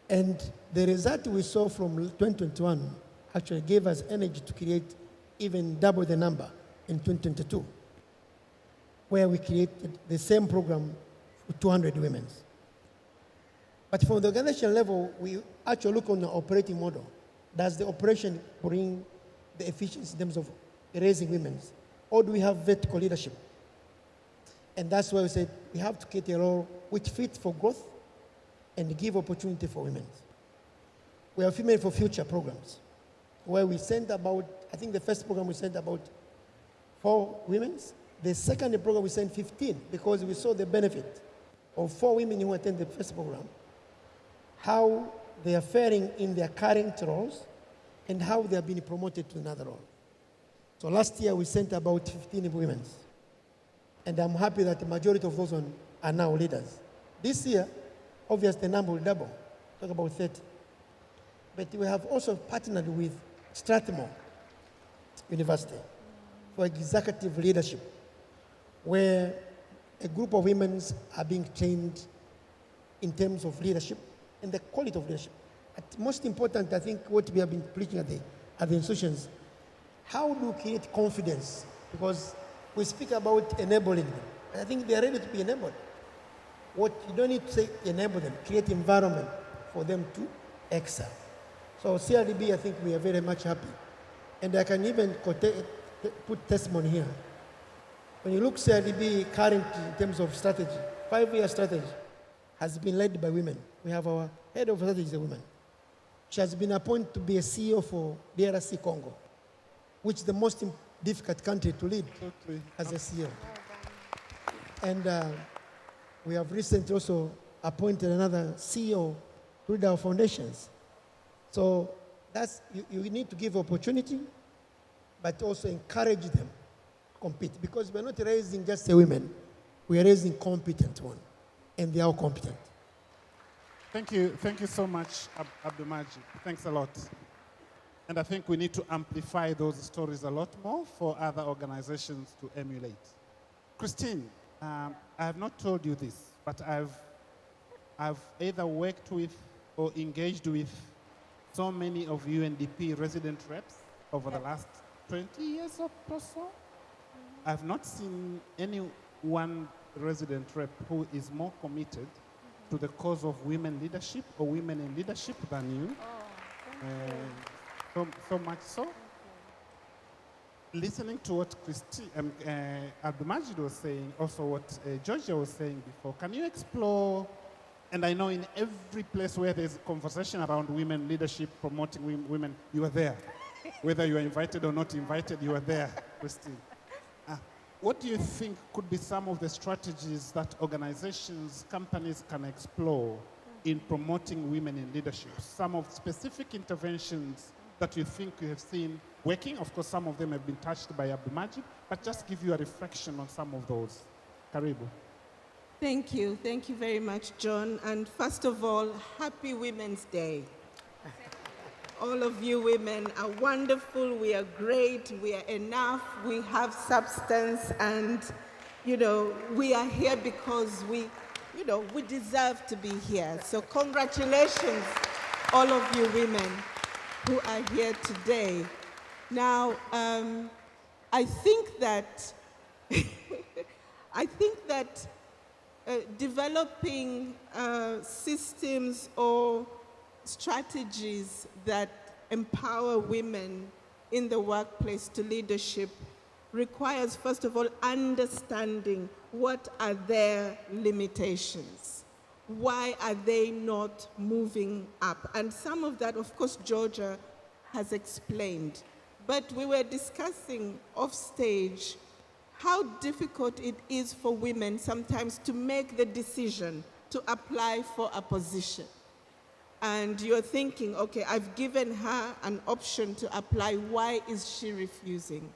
And the result we saw from 2021 actually gave us energy to create even double the number in 2022, where we created the same program for 200 women. But from the organizational level, we actually look on the operating model. Does the operation bring the efficiency in terms of raising women? Or do we have vertical leadership? And that's why we said we have to create a role which fits for growth and give opportunity for women. We have Female for Future programs where we sent about, I think the first program we sent about 4 women. The second program we sent 15 because we saw the benefit of 4 women who attended the first program, how they are faring in their current roles and how they are being promoted to another role. So last year we sent about 15 women. And I'm happy that the majority of those are now leaders. This year, obviously the number will double, talk about 30. But we have also partnered with Strathmore University for executive leadership, where a group of women are being trained in terms of leadership and the quality of leadership. But most important, I think, what we have been preaching at the institutions, how do we create confidence? Because we speak about enabling them. I think they are ready to be enabled. What you don't need to say enable them, create environment for them to excel. So CRDB, I think we are very much happy. And I can even put testimony here. When you look CRDB currently in terms of strategy, 5-year strategy has been led by women. We have our head of strategy is a woman. She has been appointed to be a CEO for DRC Congo, which is the most difficult country to lead as a CEO. And we have recently also appointed another CEO to lead our foundations. So that's, you need to give opportunity, but also encourage them to compete. Because we're not raising just the women, we're raising competent ones, and they are all competent. Thank you so much, Abdulmajid. Thanks a lot. And I think we need to amplify those stories a lot more for other organizations to emulate. Christine, I have not told you this, but I've either worked with or engaged with so many of UNDP resident reps over the last 20 years or so. I've not seen any one resident rep who is more committed to the cause of women leadership or women in leadership than you. So much so. Listening to what Abdulmajid was saying, also what Georgia was saying before, can you explore, and I know in every place where there's a conversation around women leadership, promoting women, you are there. Whether you are invited or not invited, you are there, Christine. What do you think could be some of the strategies that organizations, companies can explore in promoting women in leadership? Some of specific interventions that you think you have seen working. Of course, some of them have been touched by Abdulmajid, but just give you a reflection on some of those. Karibu. Thank you. Thank you very much, John. And first of all, happy Women's Day. All of you women are wonderful, we are great, we are enough, we have substance, and, we are here because we deserve to be here. So congratulations, all of you women who are here today. Now, I think that developing systems or strategies that empower women in the workplace to leadership requires, first of all, understanding what are their limitations. Why are they not moving up? And some of that, of course, Georgia has explained. But we were discussing off stage how difficult it is for women sometimes to make the decision to apply for a position. And you're thinking, okay, I've given her an option to apply, why is she refusing?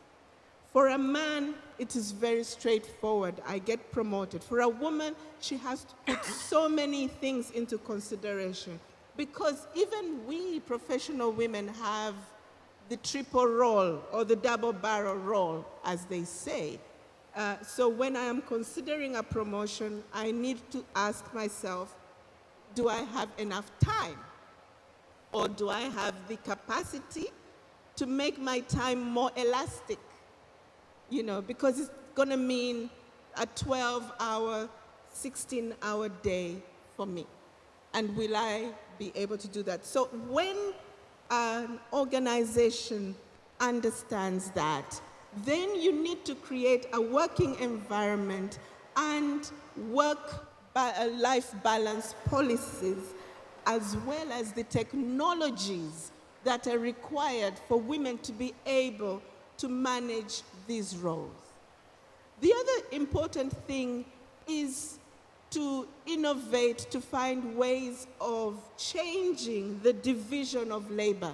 For a man, it is very straightforward. I get promoted. For a woman, she has to put so many things into consideration because even we professional women have the triple role or the double barrel role, as they say. So when I am considering a promotion, I need to ask myself, do I have enough time? Or do I have the capacity to make my time more elastic? Because it's going to mean a 12-hour, 16-hour day for me. And will I be able to do that. So when an organization understands that, then you need to create a working environment and work-life balance policies, as well as the technologies that are required for women to be able to manage these roles. The other important thing is to innovate, to find ways of changing the division of labor.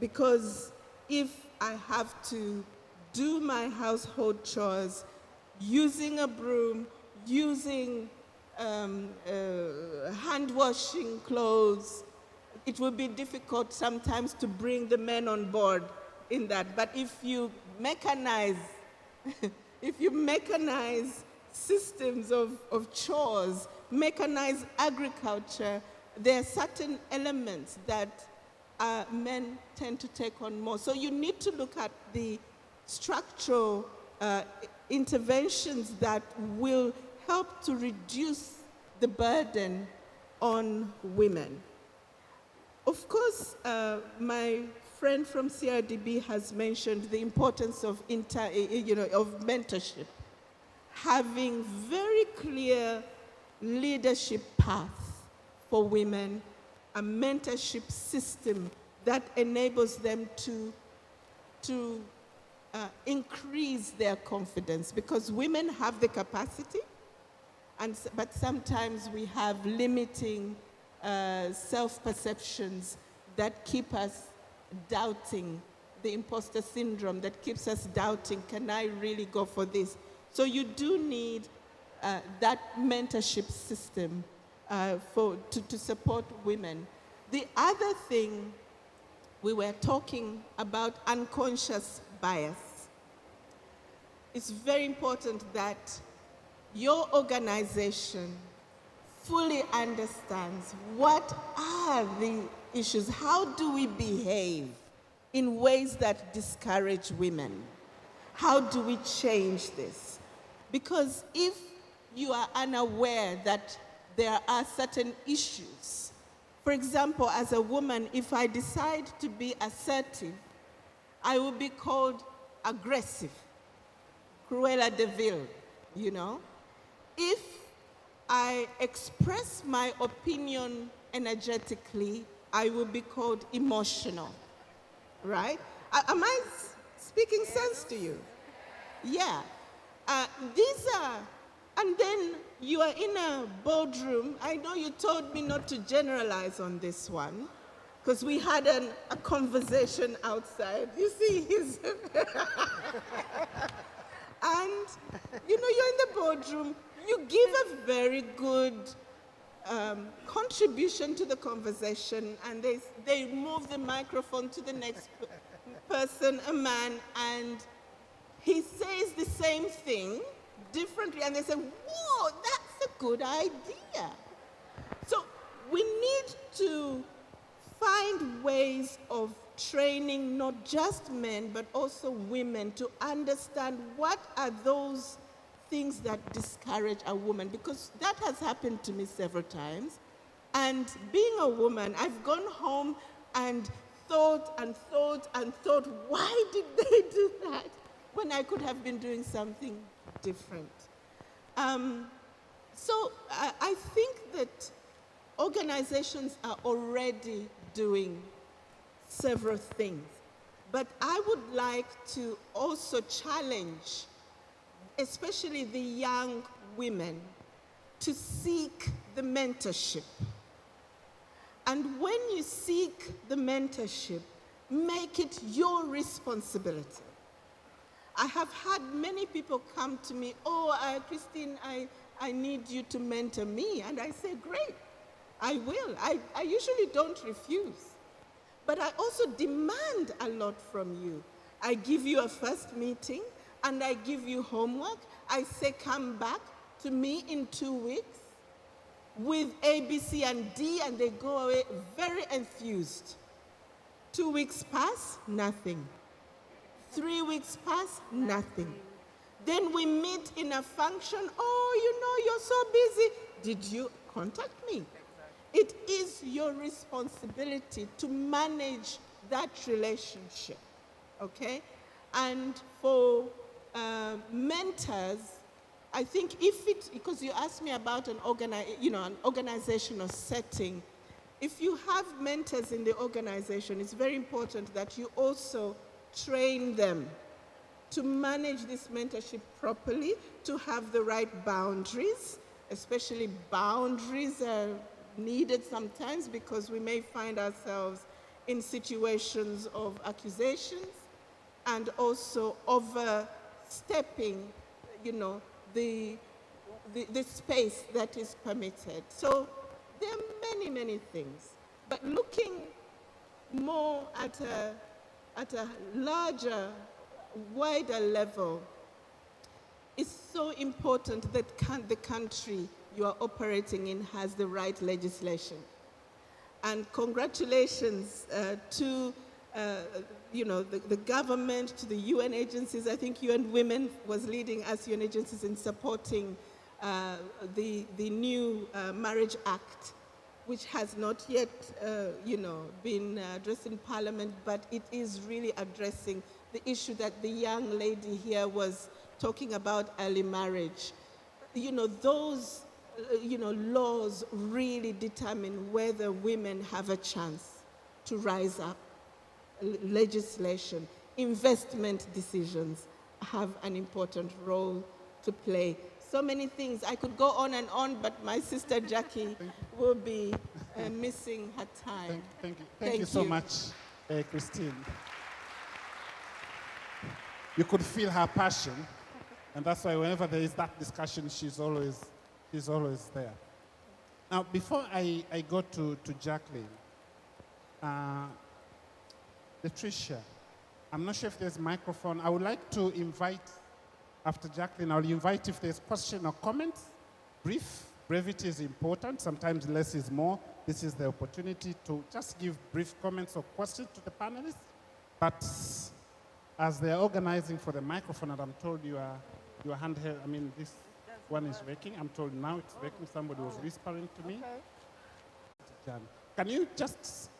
Because if I have to do my household chores using a broom, using hand washing clothes, it will be difficult sometimes to bring the men on board in that. But if you mechanize, if you mechanize systems of chores, mechanize agriculture, there are certain elements that men tend to take on more. So you need to look at the structural interventions that will help to reduce the burden on women. Of course, my friend from CRDB has mentioned the importance of mentorship. Having very clear leadership paths for women, a mentorship system that enables them to increase their confidence, because women have the capacity, but sometimes we have limiting self-perceptions that keep us doubting, the imposter syndrome that keeps us doubting, can I really go for this? So you do need that mentorship system to support women. The other thing, we were talking about unconscious bias. It's very important that your organization fully understands what are the issues, how do we behave in ways that discourage women? How do we change this? Because if you are unaware that there are certain issues, for example, as a woman, if I decide to be assertive, I will be called aggressive, Cruella de Vil, you know? If I express my opinion energetically, I will be called emotional, right? Am I speaking sense to you? Yeah. These are, and then you are in a boardroom. I know you told me not to generalize on this one, because we had a conversation outside. You see, he's and you know, you're in the boardroom, you give a very good contribution to the conversation, and they move the microphone to the next person, a man, and he says the same thing differently, and they say, whoa, that's a good idea. So we need to find ways of training not just men, but also women to understand what are those things that discourage a woman, because that has happened to me several times. And being a woman, I've gone home and thought and thought and thought, why did they do that when I could have been doing something different? So I think that organizations are already doing several things, but I would like to also challenge especially the young women to seek the mentorship. And when you seek the mentorship, make it your responsibility. I have had many people come to me, Christine, I need you to mentor me. And I say, great, I will. I usually don't refuse. But I also demand a lot from you. I give you a first meeting, and I give you homework. I say, come back to me in 2 weeks with A, B, C, and D, and they go away very enthused. 2 weeks pass, nothing. 3 weeks pass, nothing. Then we meet in a function. Oh, you know, you're so busy. Did you contact me? it is your responsibility to manage that relationship, okay? And for mentors, I think because you asked me about an organizational setting, if you have mentors in the organization, it's very important that you also train them to manage this mentorship properly, to have the right boundaries, especially boundaries are needed sometimes because we may find ourselves in situations of accusations and also overstepping, the space that is permitted. So there are many, many things. But looking more at a larger, wider level, it's so important that the country you are operating in has the right legislation. And congratulations to the government, to the UN agencies. I think UN Women was leading us UN agencies in supporting the new Marriage Act, which has not yet been addressed in Parliament, but it is really addressing the issue that the young lady here was talking about, early marriage. Those laws really determine whether women have a chance to rise up. Legislation, investment decisions have an important role to play. So many things. I could go on and on, but my sister Jackie will be missing her time. Thank you so much, Christine. You could feel her passion, and that's why whenever there is that discussion, she's always there. Now, before I go to Jacqueline, Latricia, I'm not sure if there's a microphone. I would like to invite, after Jacqueline, I'll invite if there's question or comments. Brevity is important. Sometimes less is more. This is the opportunity to just give brief comments or questions to the panelists. But as they're organizing for the microphone, and I'm told your hand here, I mean, this one is working. I'm told now it's working. Somebody was whispering to me. Okay. Can you just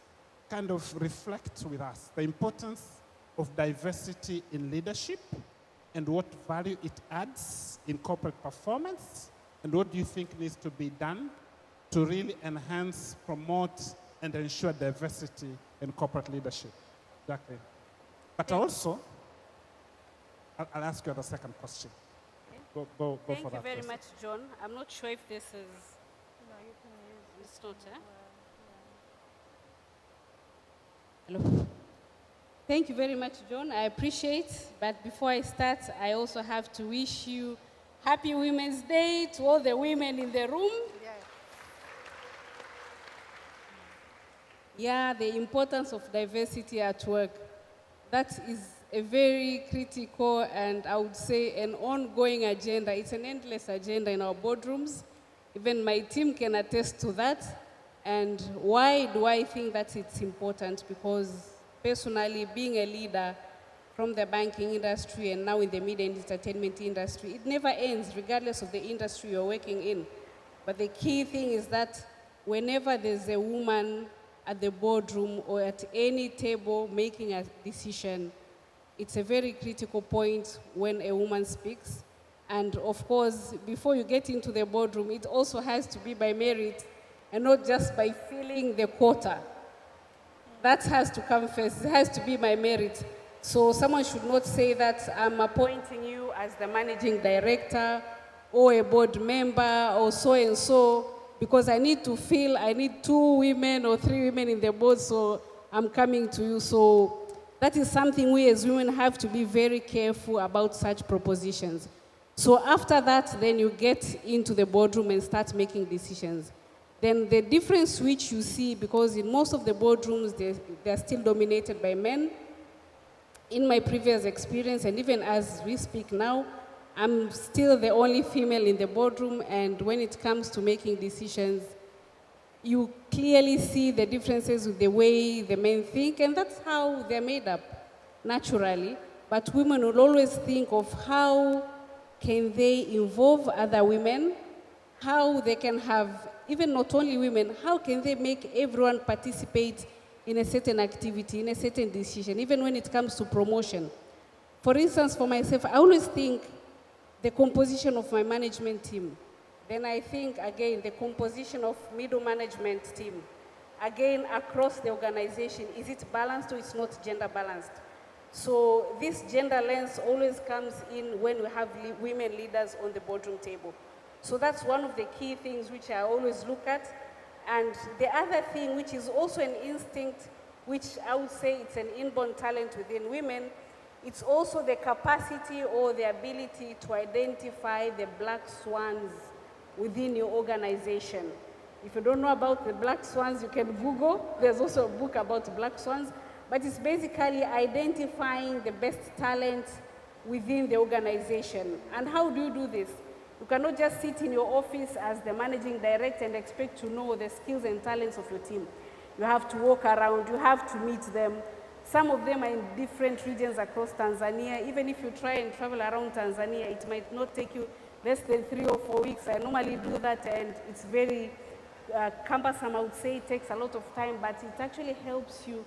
kind of reflect with us the importance of diversity in leadership and what value it adds in corporate performance, and what do you think needs to be done to really enhance, promote, and ensure diversity in corporate leadership? Exactly. But also, I'll ask you the second question. Go for that. Thank you very question. much, John. I'm not sure if this is... No, you can use it's not, eh? Hello. Thank you very much, John. I appreciate. But before I start, I also have to wish you Happy Women's Day to all the women in the room. Yeah, the importance of diversity at work. That is a very critical and I would say an ongoing agenda. It's an endless agenda in our boardrooms. Even my team can attest to that. And why do I think that it's important? Because personally, being a leader from the banking industry and now in the media and entertainment industry, it never ends regardless of the industry you're working in. But the key thing is that whenever there's a woman at the boardroom or at any table making a decision, it's a very critical point when a woman speaks. And of course, before you get into the boardroom, it also has to be by merit and not just by filling the quota. That has to come first. It has to be by merit. So someone should not say that I'm appointing you as the managing director or a board member or so and so because I need 2 women or 3 women in the board, so I'm coming to you. So that is something we as women have to be very careful about such propositions. So after that, then you get into the boardroom and start making decisions. Then the difference which you see, because in most of the boardrooms, they're still dominated by men. In my previous experience, and even as we speak now, I'm still the only female in the boardroom, and when it comes to making decisions, you clearly see the differences with the way the men think, and that's how they're made up, naturally. But women will always think of how can they involve other women, how they can have even not only women, how can they make everyone participate in a certain activity, in a certain decision, even when it comes to promotion? For instance, for myself, I always think the composition of my management team. Then I think, again, the composition of middle management team. Again, across the organization, is it balanced or it's not gender balanced? So this gender lens always comes in when we have women leaders on the boardroom table. So that's one of the key things which I always look at. And the other thing, which is also an instinct, which I would say it's an inborn talent within women, it's also the capacity or the ability to identify the black swans within your organization. If you don't know about the black swans, you can Google. There's also a book about black swans. But it's basically identifying the best talent within the organization. And how do you do this? You cannot just sit in your office as the managing director and expect to know the skills and talents of your team. You have to walk around, you have to meet them. Some of them are in different regions across Tanzania. Even if you try and travel around Tanzania, it might not take you less than 3 or 4 weeks. I normally do that, and it's very cumbersome. I would say it takes a lot of time, but it actually helps you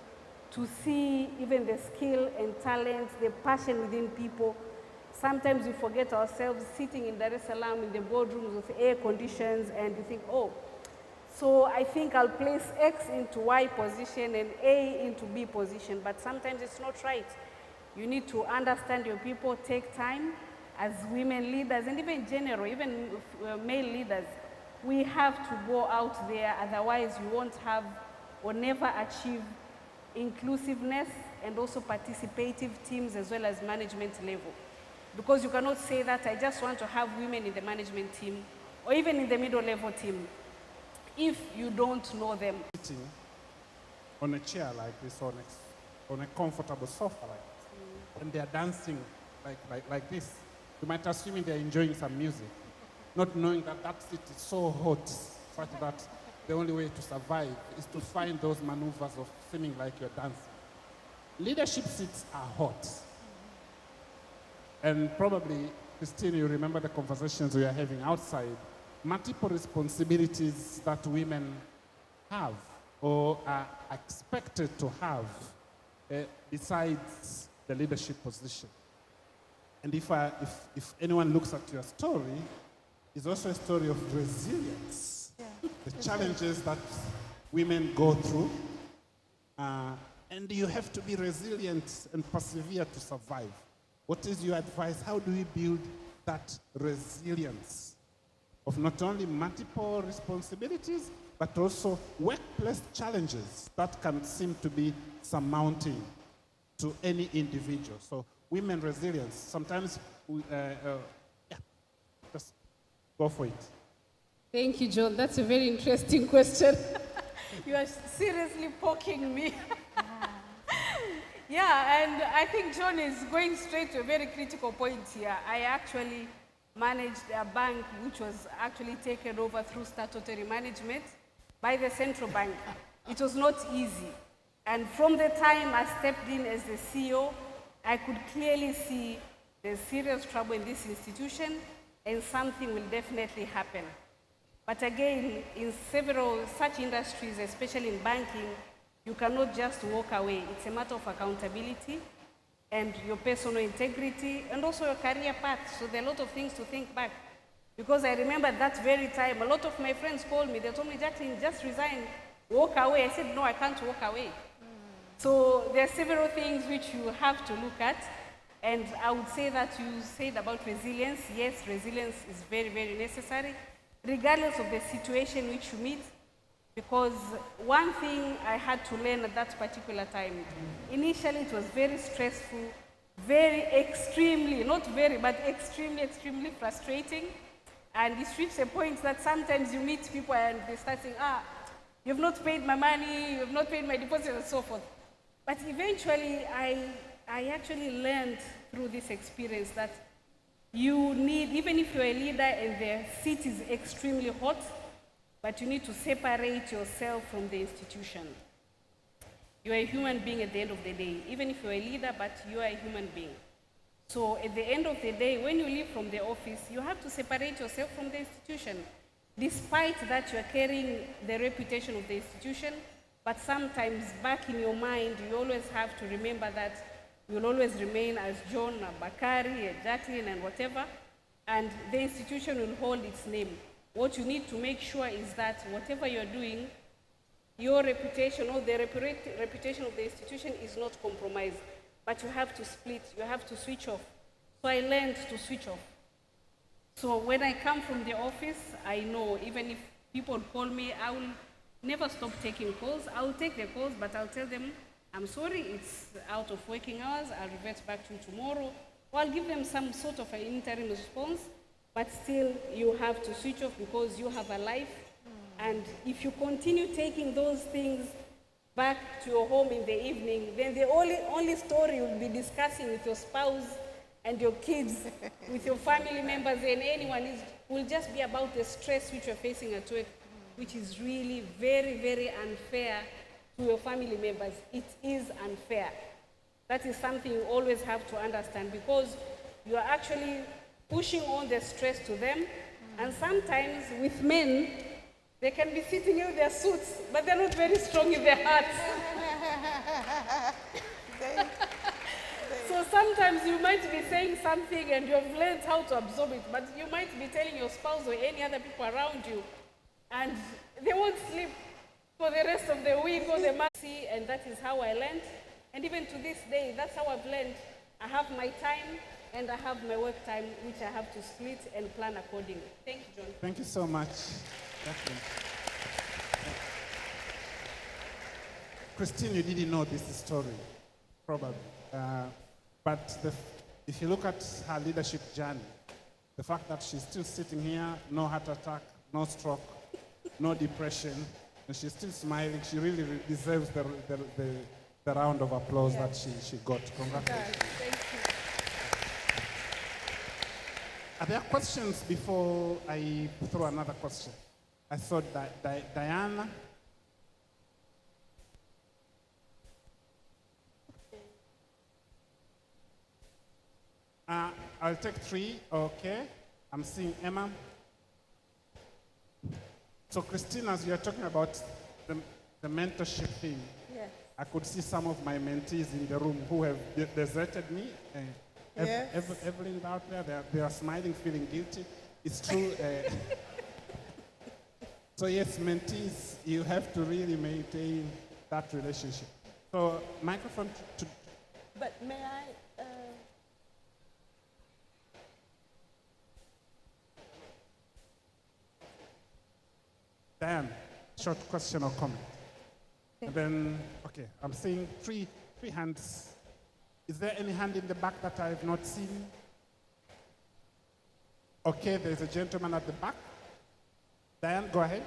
to see even the skill and talent, the passion within people. Sometimes we forget ourselves sitting in Dar es Salaam in the boardrooms with air conditions, and you think, oh, so I think I'll place X into Y position and A into B position, but sometimes it's not right. You need to understand your people, take time. As women leaders, and even in general, even male leaders, we have to go out there, otherwise you won't have or never achieve inclusiveness and also participative teams as well as management level. Because you cannot say that I just want to have women in the management team or even in the middle level team if you don't know them. Sitting on a chair like this, on a comfortable sofa like this, and they're dancing like this. You might assume they're enjoying some music, not knowing that that seat is so hot, such that the only way to survive is to find those maneuvers of seeming like you're dancing. Leadership seats are hot. And probably, Christine, you remember the conversations we are having outside. Multiple responsibilities that women have or are expected to have besides the leadership position. And if anyone looks at your story, it's also a story of resilience. Yeah. The challenges that women go through. And you have to be resilient and persevere to survive. What is your advice? How do we build that resilience of not only multiple responsibilities, but also workplace challenges that can seem to be surmounting to any individual? So women resilience, sometimes, just go for it. Thank you, John. That's a very interesting question. You are seriously poking me. Yeah, and I think John is going straight to a very critical point here. I actually managed a bank which was actually taken over through statutory management by the central bank. It was not easy. And from the time I stepped in as the CEO, I could clearly see there's serious trouble in this institution and something will definitely happen. But again, in several such industries, especially in banking, you cannot just walk away. It's a matter of accountability and your personal integrity and also your career path. So there are a lot of things to think back. Because I remember at that very time, a lot of my friends called me. They told me, Jacqueline, just resign, walk away. I said, no, I can't walk away. So there are several things which you have to look at. And I would say that you said about resilience. Yes, resilience is very, very necessary, regardless of the situation which you meet. Because one thing I had to learn at that particular time, initially it was very stressful, very extremely, not very, but extremely, extremely frustrating. And it reached a point that sometimes you meet people and they start saying, you've not paid my money, you've not paid my deposit, and so forth. But eventually, I actually learned through this experience that you need, even if you're a leader and the seat is extremely hot, but you need to separate yourself from the institution. You are a human being at the end of the day, even if you're a leader, but you are a human being. So at the end of the day, when you leave from the office, you have to separate yourself from the institution. despite that you're carrying the reputation of the institution, but sometimes back in your mind, you always have to remember that you'll always remain as John, a Bakari, a Jacqueline, and whatever, and the institution will hold its name. What you need to make sure is that whatever you're doing, your reputation or the reputation of the institution is not compromised, but you have to split, you have to switch off. So I learned to switch off. So when I come from the office, I know even if people call me, I will never stop taking calls. I will take the calls, but I'll tell them, I'm sorry, it's out of working hours, I'll revert back to you tomorrow. Or I'll give them some sort of an interim response, but still you have to switch off because you have a life. And if you continue taking those things back to your home in the evening, then the only story you'll be discussing with your spouse and your kids, with your family members and anyone will just be about the stress which you're facing at work, which is really very, very unfair to your family members. It is unfair. That is something you always have to understand because you are actually pushing on the stress to them. And sometimes with men, they can be sitting in their suits, but they're not very strong in their hearts. So sometimes you might be saying something and you've learned how to absorb it, but you might be telling your spouse or any other people around you, and they won't sleep for the rest of the week or the month. And that is how I learned. And even to this day, that's how I've learned. I have my time and I have my work time, which I have to split and plan accordingly. Thank you, John. Thank you so much, Jacqueline. Christine, you didn't know this story, probably. But if you look at her leadership journey, the fact that she's still sitting here, no heart attack, no stroke, no depression, and she's still smiling, she really deserves the round of applause that she got. Congratulations. Thank you. Are there questions before I throw another question? I thought that Diana. I'll take three, okay. I'm seeing Emma. So Christina, as you're talking about the mentorship thing, Yes. I could see some of my mentees in the room who have deserted me. Yes. Evelyn out there, they are smiling, feeling guilty. It's true. So yes, mentees, you have to really maintain that relationship. So microphone to But may I? Diane, short question or comment. And then, okay, I'm seeing three hands. Is there any hand in the back that I have not seen? Okay, there's a gentleman at the back. Diane, go ahead.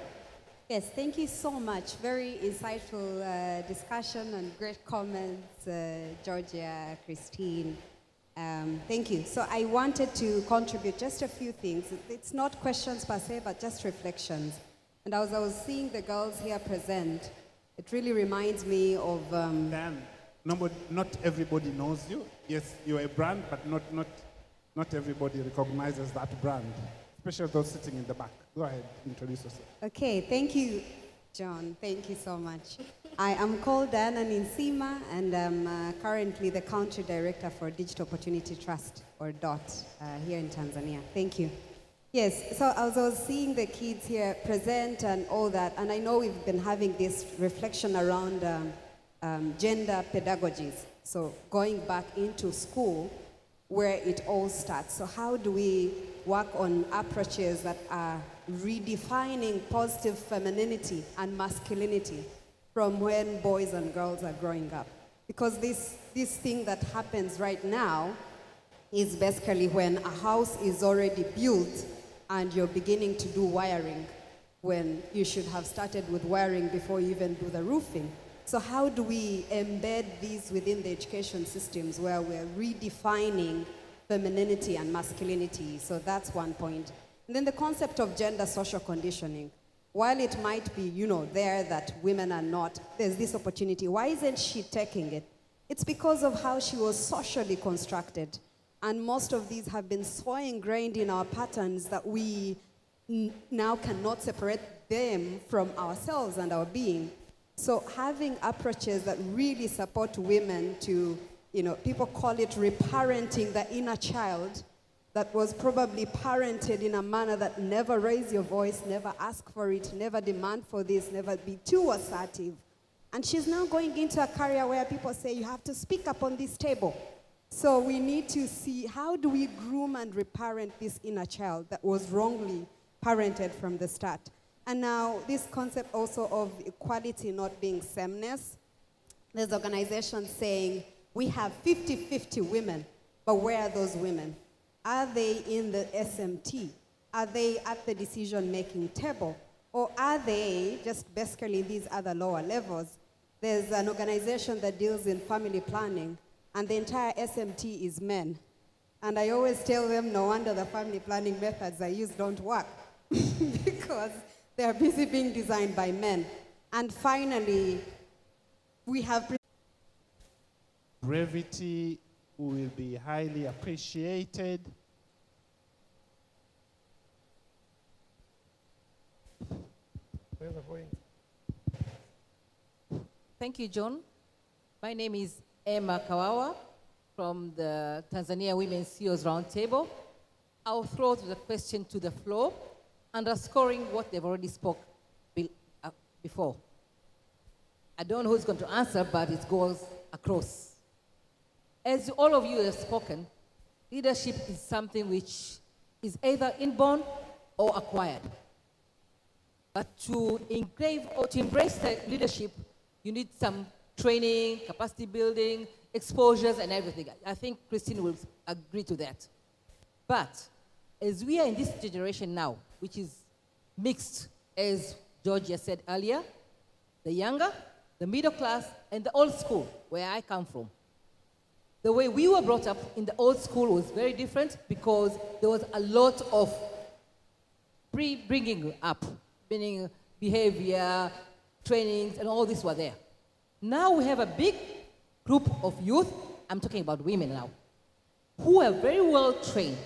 Yes, thank you so much. Very insightful discussion and great comments, Georgia, Christine. Thank you. So I wanted to contribute just a few things. It's not questions per se, but just reflections. And as I was seeing the girls here present, it really reminds me of... Dan, not everybody knows you. Yes, you're a brand, but not everybody recognizes that brand, especially those sitting in the back. Go ahead, introduce yourself. Okay, thank you, John. Thank you so much. I am called Diana Ninsima, and I'm currently the Country Director for Digital Opportunity Trust, or DOT, here in Tanzania. Thank you. Yes, so as I was seeing the kids here present and all that, and I know we've been having this reflection around gender pedagogies, so going back into school where it all starts. So how do we work on approaches that are redefining positive femininity and masculinity from when boys and girls are growing up? Because this thing that happens right now is basically when a house is already built and you're beginning to do wiring when you should have started with wiring before you even do the roofing. So how do we embed these within the education systems where we're redefining femininity and masculinity? So that's one point. And then the concept of gender social conditioning. While it might be, there that women are not, there's this opportunity. Why isn't she taking it? It's because of how she was socially constructed. And most of these have been so ingrained in our patterns that we now cannot separate them from ourselves and our being. So having approaches that really support women to, people call it reparenting the inner child that was probably parented in a manner that never raise your voice, never ask for it, never demand for this, never be too assertive. And she's now going into a career where people say, you have to speak up on this table. So we need to see, how do we groom and reparent this inner child that was wrongly parented from the start? And now this concept also of equality not being sameness. There's organizations saying, we have 50-50 women, but where are those women? Are they in the SMT? Are they at the decision-making table? Or are they just basically these other lower levels? There's an organization that deals in family planning, and the entire SMT is men. And I always tell them, no wonder the family planning methods I use don't work, because they are busy being designed by men. And finally, we have brevity will be highly appreciated. Thank you, John. My name is Emma Kawawa from the Tanzania Women CEOs Roundtable. I'll throw the question to the floor, underscoring what they've already spoke before. I don't know who's going to answer, but it goes across. As all of you have spoken, leadership is something which is either inborn or acquired. But to engrave or to embrace the leadership, you need some training, capacity building, exposures, and everything. I think Christine will agree to that. But as we are in this generation now, which is mixed, as Georgia said earlier, the younger, the middle class, and the old school, where I come from. The way we were brought up in the old school was very different because there was a lot of bringing up, meaning behavior, trainings, and all this were there. Now we have a big group of youth, I'm talking about women now, who are very well trained,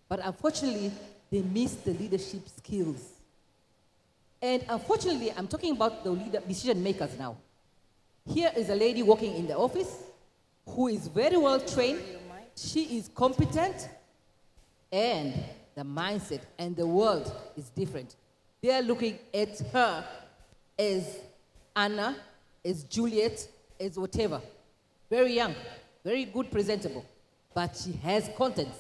but unfortunately, they miss the leadership skills. And unfortunately, I'm talking about the decision makers now. Here is a lady working in the office who is very well trained. She is competent, and the mindset and the world is different. They are looking at her as Anna, as Juliet, as whatever. Very young, very good presentable, but she has contents.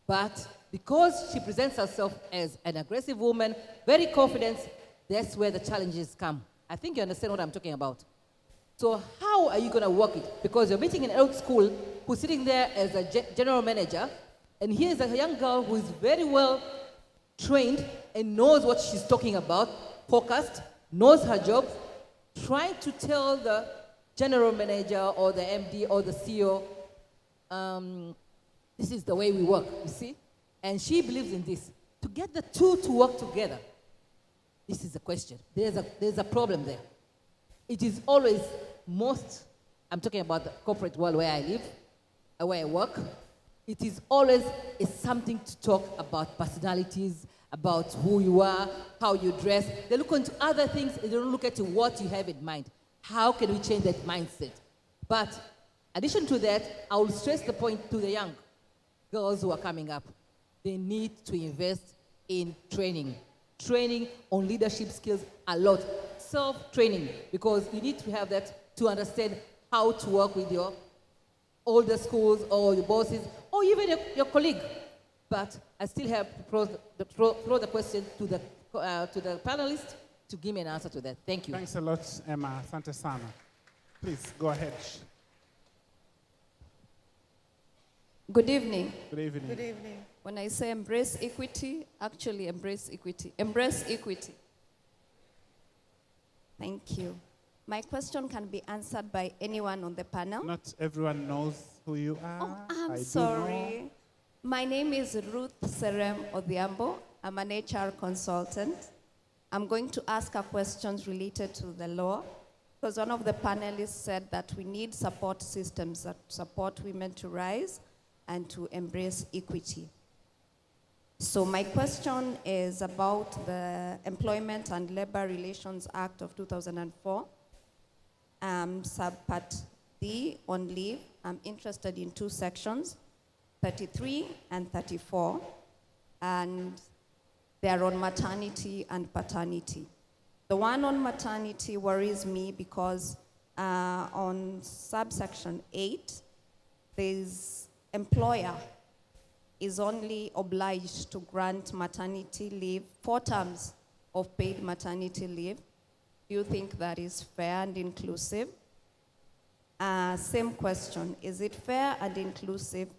But because she presents herself as an aggressive woman, very confident, that's where the challenges come. I think you understand what I'm talking about. So how are you going to work it? Because you're meeting an old school who's sitting there as a general manager, and here's a young girl who is very well trained and knows what she's talking about, focused, knows her job, trying to tell the general manager or the MD or the CEO, this is the way we work, you see? And she believes in this. To get the two to work together, this is the question. There's a problem there. It is always I'm talking about the corporate world where I live, where I work, it is always something to talk about personalities, about who you are, how you dress. They look into other things, and they don't look at what you have in mind. How can we change that mindset? But in addition to that, I will stress the point to the young girls who are coming up. They need to invest in training on leadership skills a lot. Self-training, because you need to have that to understand how to work with your older schools or your bosses or even your colleague. But I still have to throw the question to the panelists to give me an answer to that. Thank you. Thanks a lot, Emma. Asante sana. Please, go ahead. Good evening. Good evening. Good evening. When I say embrace equity, actually embrace equity. Embrace equity. Thank you. My question can be answered by anyone on the panel. Not everyone knows who you are. Oh, I'm I sorry. My name is Ruth Serem Odhiambo. I'm an HR consultant. I'm going to ask her questions related to the law, because one of the panelists said that we need support systems that support women to rise and to embrace equity. So my question is about the Employment and Labor Relations Act of 2004, subpart D on leave. I'm interested in two sections, 33 and 34, and they're on maternity and paternity. The one on maternity worries me because on subsection 8, there's employer is only obliged to grant maternity leave, 4 terms of paid maternity leave. Do you think that is fair and inclusive? Same question, is it fair and inclusive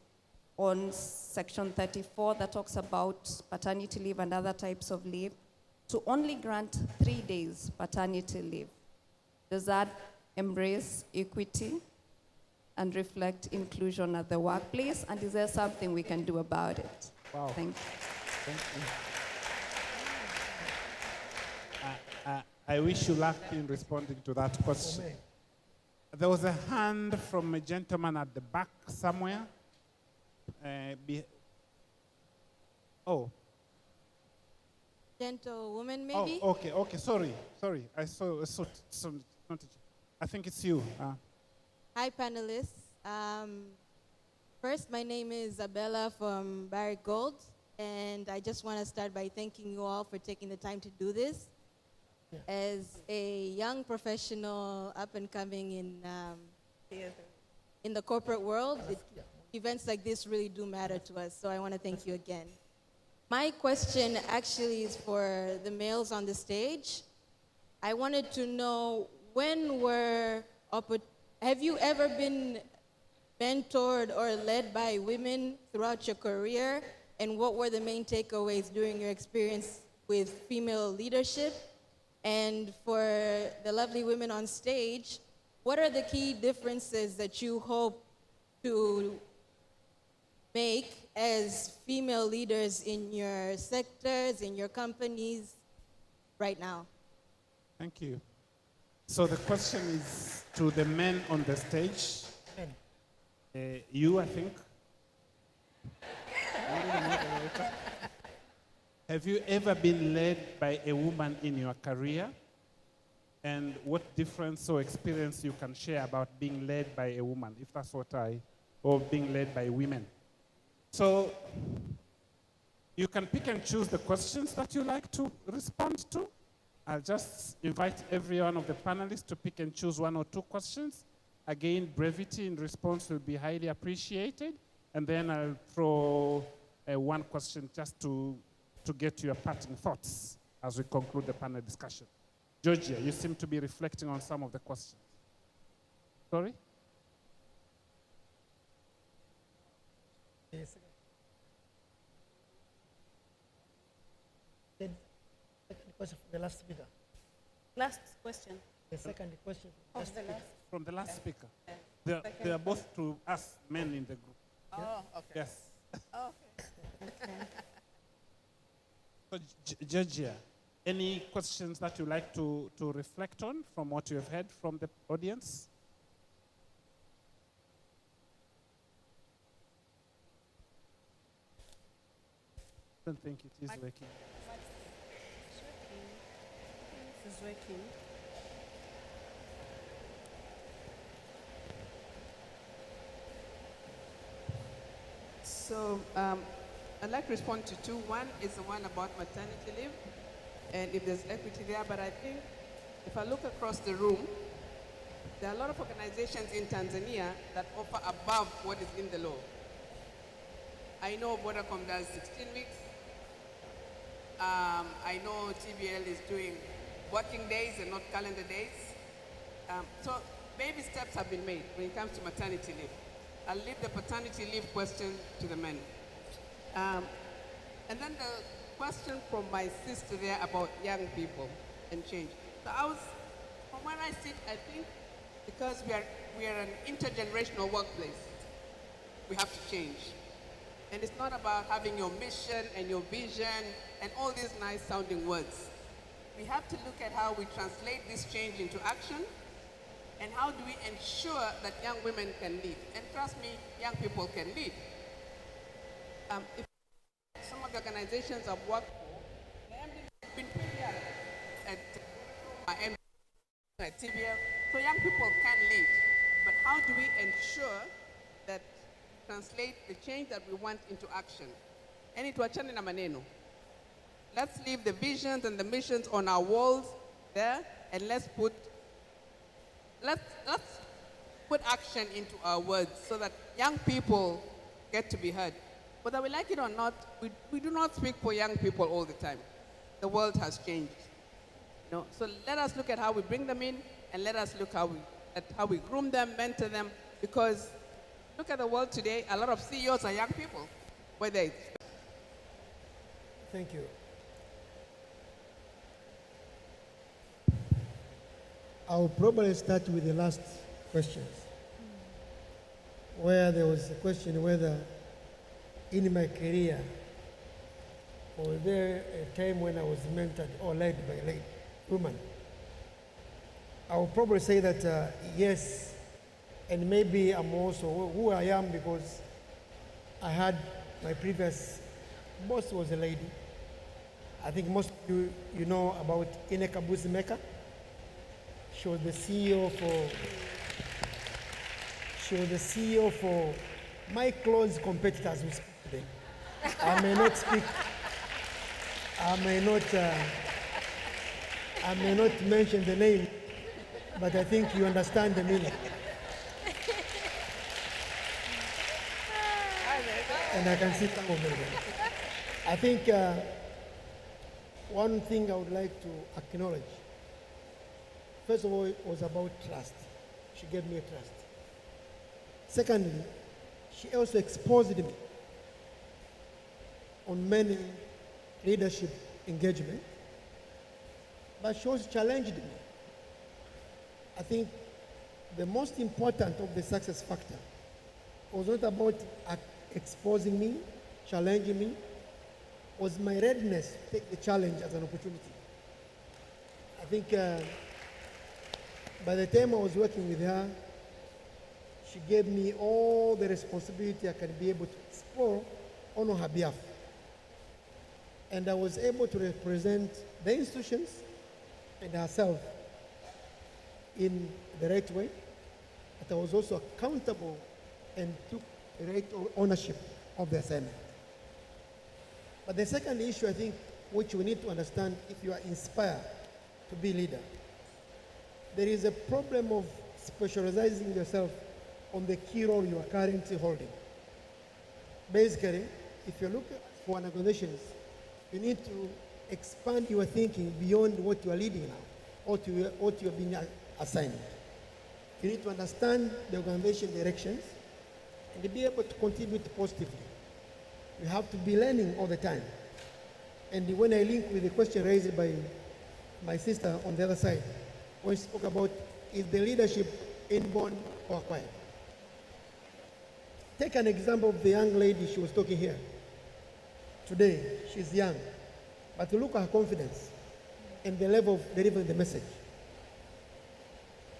on section 34 that talks about paternity leave and other types of leave to only grant 3 days paternity leave? Does that embrace equity and reflect inclusion at the workplace? And is there something we can do about it? Wow. Thank you. Thank you. I wish you luck in responding to that question. There was a hand from a gentleman at the back somewhere. Oh. Gentlewoman, maybe? Oh, okay, sorry. I saw I think it's you. Hi, panelists. First, my name is Isabella from Barrick Gold, and I just want to start by thanking you all for taking the time to do this. As a young professional up and coming in the corporate world, events like this really do matter to us, so I want to thank you again. My question actually is for the males on the stage. I wanted to know, have you ever been mentored or led by women throughout your career? And what were the main takeaways during your experience with female leadership? And for the lovely women on stage, what are the key differences that you hope to make as female leaders in your sectors, in your companies right now? Thank you. So the question is to the men on the stage. You, I think. Have you ever been led by a woman in your career? And what difference or experience you can share about being led by a woman, if that's or being led by women? So you can pick and choose the questions that you like to respond to. I'll just invite every one of the panelists to pick and choose 1 or 2 questions. Again, brevity in response will be highly appreciated. And then I'll throw 1 question just to get your parting thoughts as we conclude the panel discussion. Georgia, you seem to be reflecting on some of the questions. Sorry? Yes. The second question from the last speaker. Last question. The second question from the last speaker. They are both to us men in the group. Oh, okay. Yes. Okay. So, Georgia, any questions that you like to reflect on from what you have heard from the audience? I don't think it is working. This is working. So I'd like to respond to 2. One is the one about maternity leave, and if there's equity there. But I think if I look across the room, there are a lot of organizations in Tanzania that offer above what is in the law. I know Vodacom does 16 weeks. I know TBL is doing working days and not calendar days. So baby steps have been made when it comes to maternity leave. I'll leave the paternity leave question to the men. And then the question from my sister there about young people and change. So from where I sit, I think because we are an intergenerational workplace, we have to change. And it's not about having your mission and your vision and all these nice sounding words. We have to look at how we translate this change into action, and how do we ensure that young women can lead. And trust me, young people can lead. If some of the organizations I've worked for, the MD has been pretty at at TBL, so young people can lead. But how do we ensure that translate the change that we want into action? And tuachane na maneno. Let's leave the visions and the missions on our walls there, and let's put action into our words so that young people get to be heard. Whether we like it or not, we do not speak for young people all the time. The world has changed. You know, so let us look at how we bring them in, and let us look at how we groom them, mentor them, because look at the world today, a lot of CEOs are young people. Whether it's Thank you. I'll probably start with the last questions, where there was a question whether in my career, or was there a time when I was mentored or led by a lady woman? I will probably say that yes, and maybe I'm also who I am because I had my previous boss was a lady. I think most of you know about Ineka Buzimeka. She was the CEO for my close competitors who speak today. I may not speak, I may not mention the name, but I think you understand the meaning. And I can see some of them. I think one thing I would like to acknowledge, first of all, it was about trust. She gave me a trust. Secondly, she also exposed me on many leadership engagement, but she also challenged me. I think the most important of the success factor was not about exposing me, challenging me, was my readiness to take the challenge as an opportunity. I think by the time I was working with her, she gave me all the responsibility I can be able to explore on her behalf. And I was able to represent the institutions and herself in the right way, but I was also accountable and took the right ownership of the assignment. But the second issue, I think, which we need to understand if you are inspired to be leader, there is a problem of specializing yourself on the key role you are currently holding. Basically, if you look for an organization, you need to expand your thinking beyond what you are leading now, or what you are being assigned. You need to understand the organization directions and be able to contribute positively. You have to be learning all the time. And when I link with the question raised by my sister on the other side, when she spoke about is the leadership inborn or acquired? Take an example of the young lady she was talking here. Today, she's young, but look at her confidence and the level of delivering the message.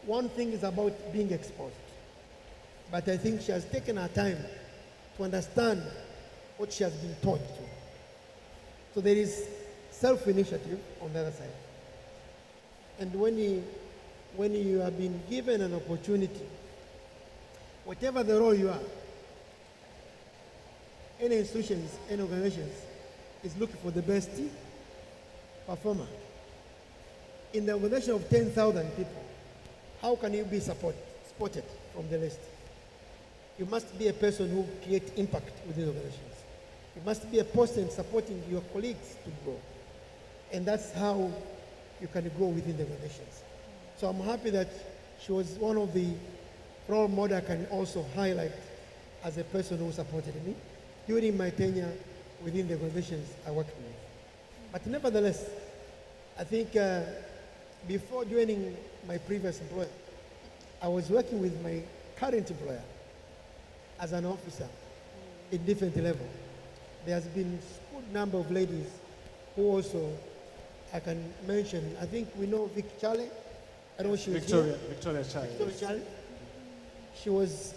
One thing is about being exposed, but I think she has taken her time to understand what she has been taught to. So there is self-initiative on the other side. And when you have been given an opportunity, whatever the role you are, any institutions, any organizations is looking for the best performer. In the organization of 10,000 people, how can you be spotted from the list? You must be a person who creates impact within organizations. You must be a person supporting your colleagues to grow. And that's how you can grow within the organizations. So I'm happy that she was one of the role models I can also highlight as a person who supported me during my tenure within the organizations I worked with. But nevertheless, I think before joining my previous employer, I was working with my current employer as an officer in different levels. There has been a good number of ladies who also, I can mention, I think we know Vic Charlie. I don't know she was Victoria Charlie. Victoria Charlie. She was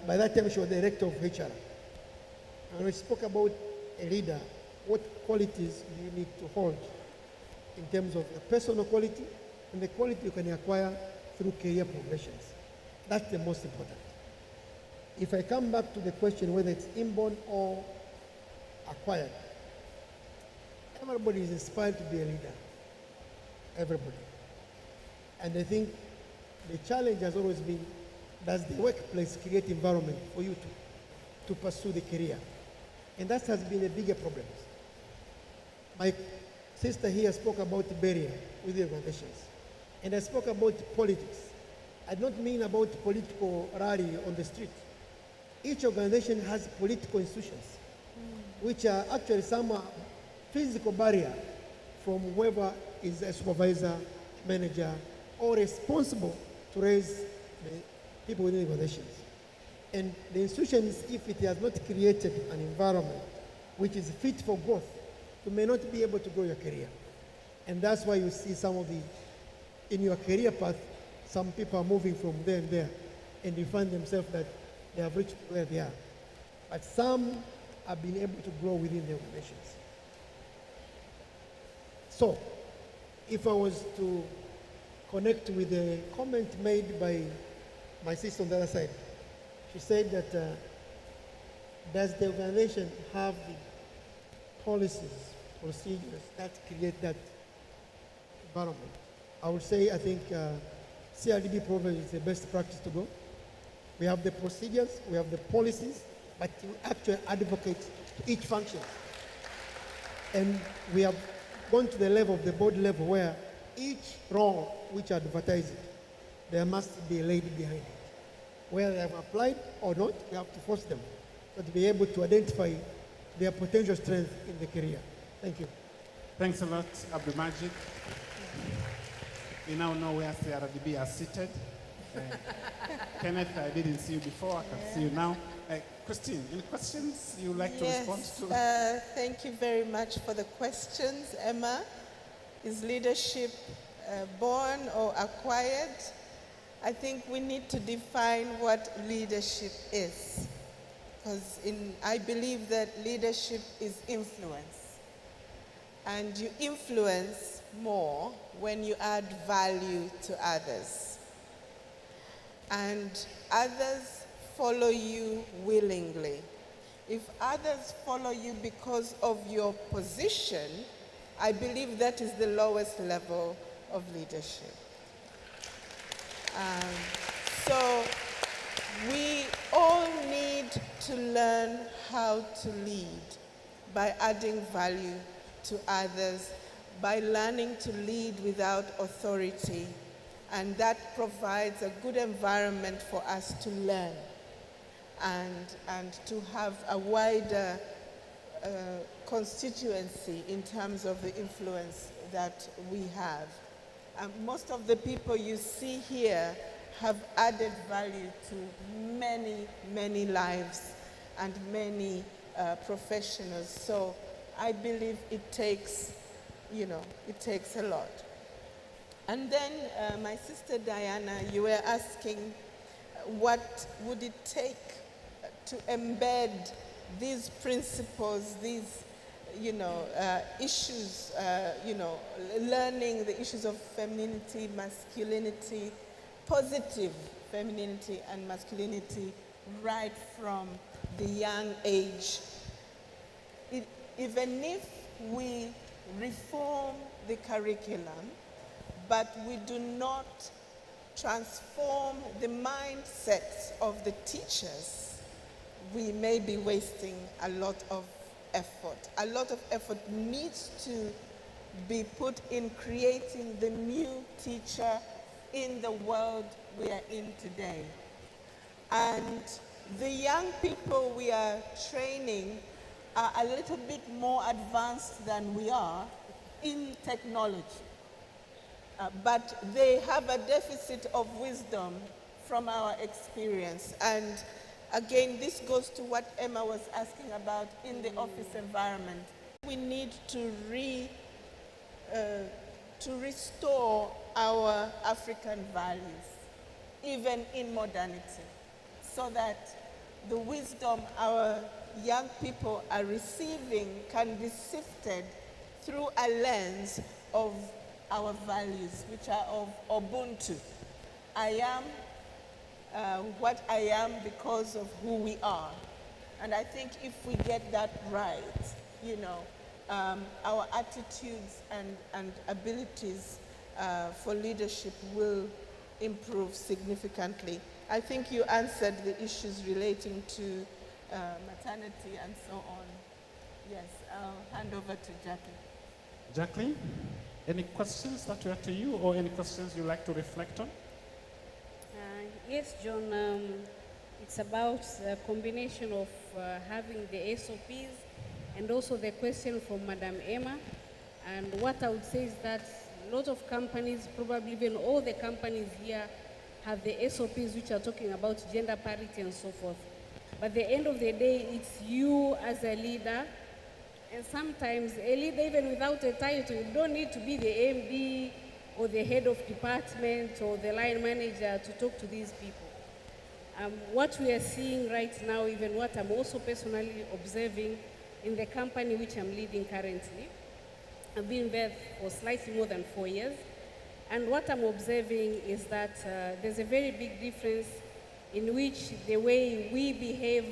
by that time she was the director of HR. And we spoke about a leader what qualities do you need to hold in terms of the personal quality and the quality you can acquire through career progressions. That's the most important. If I come back to the question whether it's inborn or acquired, everybody is inspired to be a leader. Everybody. And I think the challenge has always been, does the workplace create environment for you to pursue the career? And that has been a bigger problem. My sister here spoke about the barrier with the organizations. And I spoke about politics. I don't mean about political rally on the street. Each organization has political institutions, which are actually some physical barrier from whoever is a supervisor, manager, or responsible to raise the people within the organizations. And the institutions, if it has not created an environment which is fit for growth, you may not be able to grow your career. And that's why you see some of in your career path, some people are moving from there and there, and you find themselves that they have reached where they are. But some have been able to grow within the organizations. So, if I was to connect with the comment made by my sister on the other side, she said that does the organization have the policies, procedures that create that environment? I would say I think CRDB program is the best practice to go. We have the procedures, we have the policies, but you actually advocate to each function. And we have gone to the level of the board level where each role which advertising, there must be a lady behind it. Whether they have applied or not, we have to force them to be able to identify their potential strength in the career. Thank you. Thanks a lot, Abdul Majid. We now know where CRDB are seated. Kenneth, I didn't see you before. I can see you now. Christine, any questions you would like to respond to? Thank you very much for the questions. Emma, is leadership born or acquired? I think we need to define what leadership is. Because I believe that leadership is influence. And you influence more when you add value to others. And others follow you willingly. If others follow you because of your position, I believe that is the lowest level of leadership. So we all need to learn how to lead by adding value to others, by learning to lead without authority. And that provides a good environment for us to learn and to have a wider constituency in terms of the influence that we have. Most of the people you see here have added value to many, many lives and many professionals. So I believe it takes, it takes a lot. And then my sister Diana, you were asking what would it take to embed these principles, these issues, learning the issues of femininity, masculinity, positive femininity and masculinity right from the young age. Even if we reform the curriculum, but we do not transform the mindsets of the teachers, we may be wasting a lot of effort. A lot of effort needs to be put in creating the new teacher in the world we are in today. And the young people we are training are a little bit more advanced than we are in technology. But they have a deficit of wisdom from our experience. And again, this goes to what Emma was asking about in the office environment. We need to restore our African values, even in modernity, so that the wisdom our young people are receiving can be sifted through a lens of our values, which are of Ubuntu. I am what I am because of who we are. And I think if we get that right, you know, our attitudes and abilities for leadership will improve significantly. I think you answered the issues relating to maternity and so on. Yes, I'll hand over to Jackie. Jacqueline, any questions that were to you or any questions you'd like to reflect on? Yes, John. It's about a combination of having the SOPs and also the question from Madam Emma. And what I would say is that a lot of companies, probably even all the companies here, have the SOPs which are talking about gender parity and so forth. But at the end of the day, it's you as a leader. And sometimes a leader, even without a title, you don't need to be the MD or the head of department or the line manager to talk to these people. What we are seeing right now, even what I'm also personally observing in the company which I'm leading currently, I've been there for slightly more than 4 years. And what I'm observing is that there's a very big difference in which the way we behave,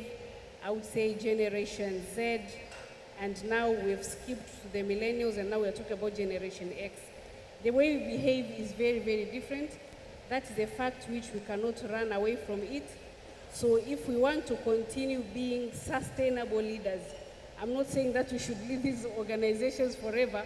I would say Generation Z, and now we've skipped to the millennials and now we're talking about Generation X. The way we behave is very, very different. That is a fact which we cannot run away from it. So if we want to continue being sustainable leaders, I'm not saying that we should leave these organizations forever,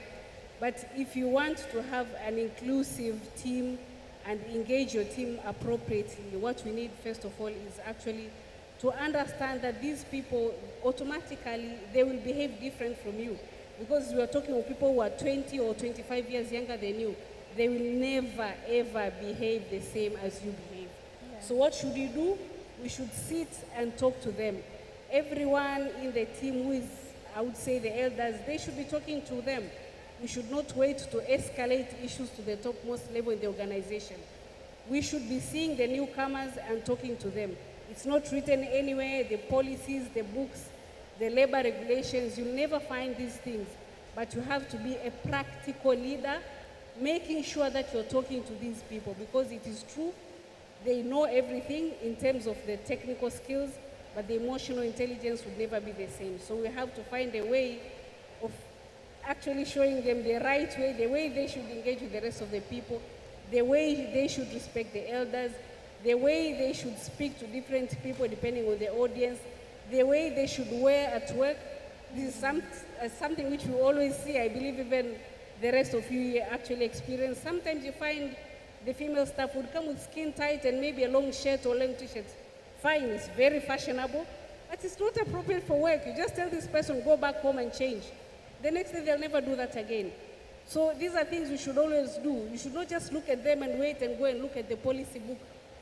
but if you want to have an inclusive team and engage your team appropriately, what we need first of all is actually to understand that these people automatically, they will behave different from you. Because we are talking of people who are 20 or 25 years younger than you, they will never, ever behave the same as you behave. Yeah. So what should you do? We should sit and talk to them. Everyone in the team who is, I would say, the elders, they should be talking to them. We should not wait to escalate issues to the topmost level in the organization. We should be seeing the newcomers and talking to them. It's not written anywhere, the policies, the books, the labor regulations, you'll never find these things. But you have to be a practical leader, making sure that you're talking to these people, because it is true, they know everything in terms of the technical skills, but the emotional intelligence would never be the same. So we have to find a way of actually showing them the right way, the way they should engage with the rest of the people, the way they should respect the elders, the way they should speak to different people depending on the audience, the way they should wear at work. This is something which we always see. I believe even the rest of you actually experience. Sometimes you find the female staff would come with skin tight and maybe a long shirt or long t-shirt. Fine, it's very fashionable, but it's not appropriate for work. You just tell this person, go back home and change. The next day, they'll never do that again. So these are things we should always do. You should not just look at them and wait and go and look at the policy book,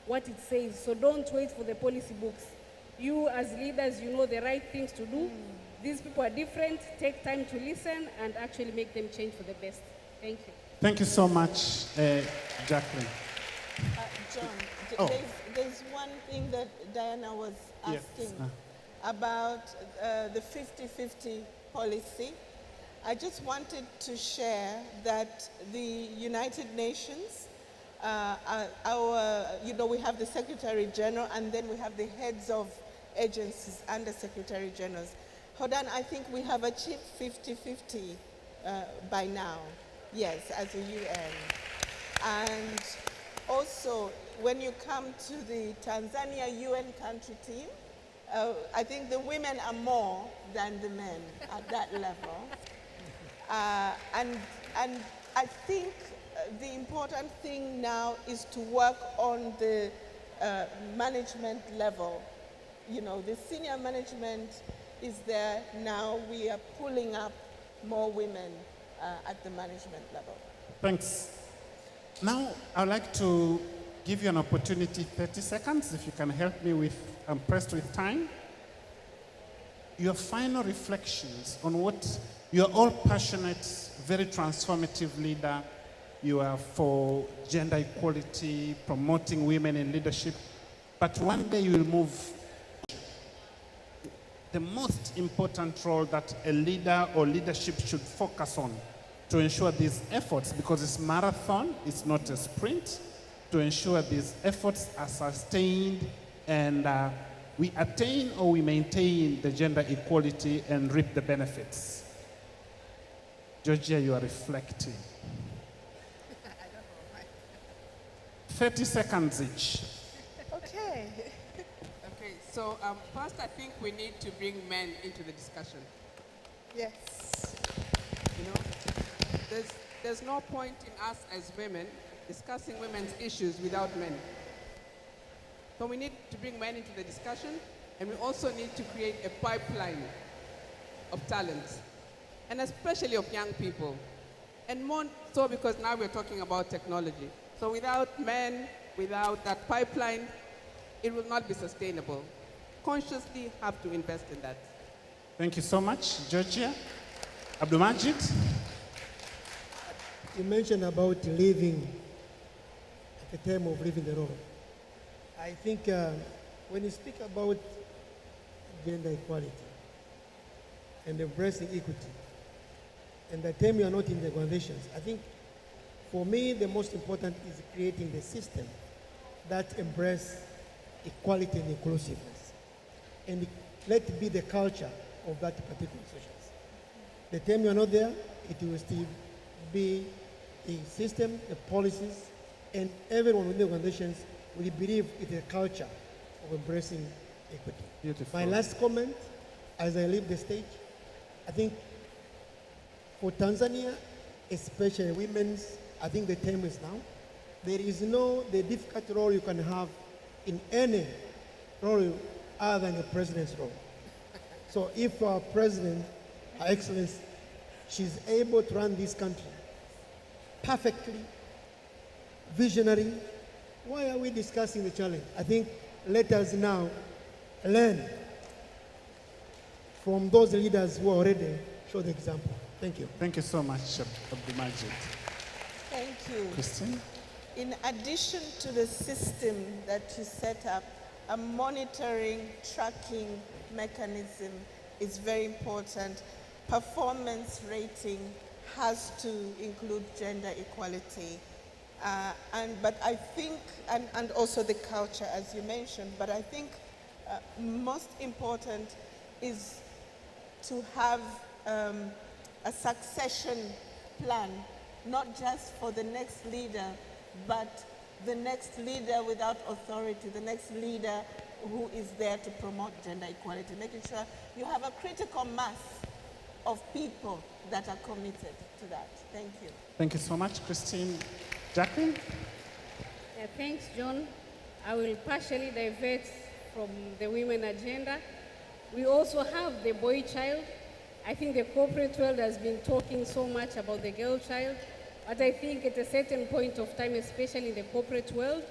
what it says. So don't wait for the policy books. You as leaders, you know the right things to do. These people are different. Take time to listen and actually make them change for the best. Thank you. Thank you so much, Jacqueline. John, there's one thing that Diana was asking about the 50-50 policy. I just wanted to share that the United Nations, we have the Secretary General and then we have the heads of agencies under Secretary Generals. Hodan, I think we have achieved 50-50 by now, yes, as a UN. And also, when you come to the Tanzania UN country team, I think the women are more than the men at that level. And I think the important thing now is to work on the management level. You know, the senior management is there now. We are pulling up more women at the management level. Thanks. Now, I'd like to give you an opportunity, 30 seconds, if you can help me with, I'm pressed with time. Your final reflections on what you're all passionate, very transformative leader. You are for gender equality, promoting women in leadership. But one day you will move. the most important role that a leader or leadership should focus on to ensure these efforts, because it's marathon, it's not a sprint, to ensure these efforts are sustained and we attain or we maintain the gender equality and reap the benefits? Georgia, you are reflecting. 30 seconds each. Okay. Okay, so first I think we need to bring men into the discussion. Yes. You know, there's no point in us as women discussing women's issues without men. So we need to bring men into the discussion, and we also need to create a pipeline of talent, and especially of young people. And more so because now we're talking about technology. So without men, without that pipeline, it will not be sustainable. Consciously have to invest in that. Thank you so much. Georgia? Abdulmajid? You mentioned about living, at the time of living the role. I think when you speak about gender equality and embracing equity, and the time you are not in the organizations, I think for me the most important is creating the system that embrace equality and inclusiveness. And let it be the culture of that particular institutions. The time you are not there, it will still be a system, the policies, and everyone within the organizations will believe in the culture of embracing equity. Beautiful. My last comment, as I leave the stage, I think for Tanzania, especially women's, I think the time is now. There is no the difficult role you can have in any role other than the president's role. So if our president, Her Excellency, she's able to run this country perfectly, visionary, why are we discussing the challenge? I think let us now learn from those leaders who already show the example. Thank you. Thank you so much, Abdulmajid. Thank you. Christine? In addition to the system that you set up, a monitoring, tracking mechanism is very important. Performance rating has to include gender equality. But I think, and also the culture, as you mentioned, but I think most important is to have a succession plan, not just for the next leader, but the next leader without authority, the next leader who is there to promote gender equality, making sure you have a critical mass of people that are committed to that. Thank you. Thank you so much, Christine. Jacqueline? Yeah, thanks, John. I will partially divert from the women agenda. We also have the boy child. I think the corporate world has been talking so much about the girl child, but I think at a certain point of time, especially in the corporate world,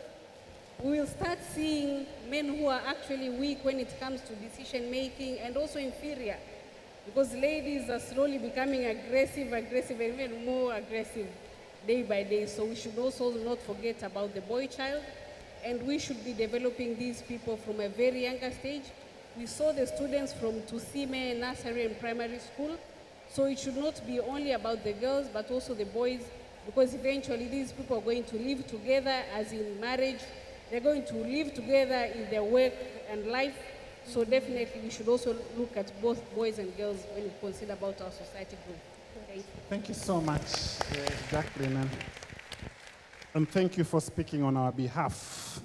we will start seeing men who are actually weak when it comes to decision making and also inferior, because ladies are slowly becoming aggressive, and even more aggressive day by day. So we should also not forget about the boy child, and we should be developing these people from a very younger stage. We saw the students from Tusime nursery and primary school, so it should not be only about the girls, but also the boys, because eventually these people are going to live together as in marriage. They're going to live together in their work and life. So definitely we should also look at both boys and girls when we consider about our society growth. Thank you. Thank you so much, Jacqueline. And thank you for speaking on our behalf.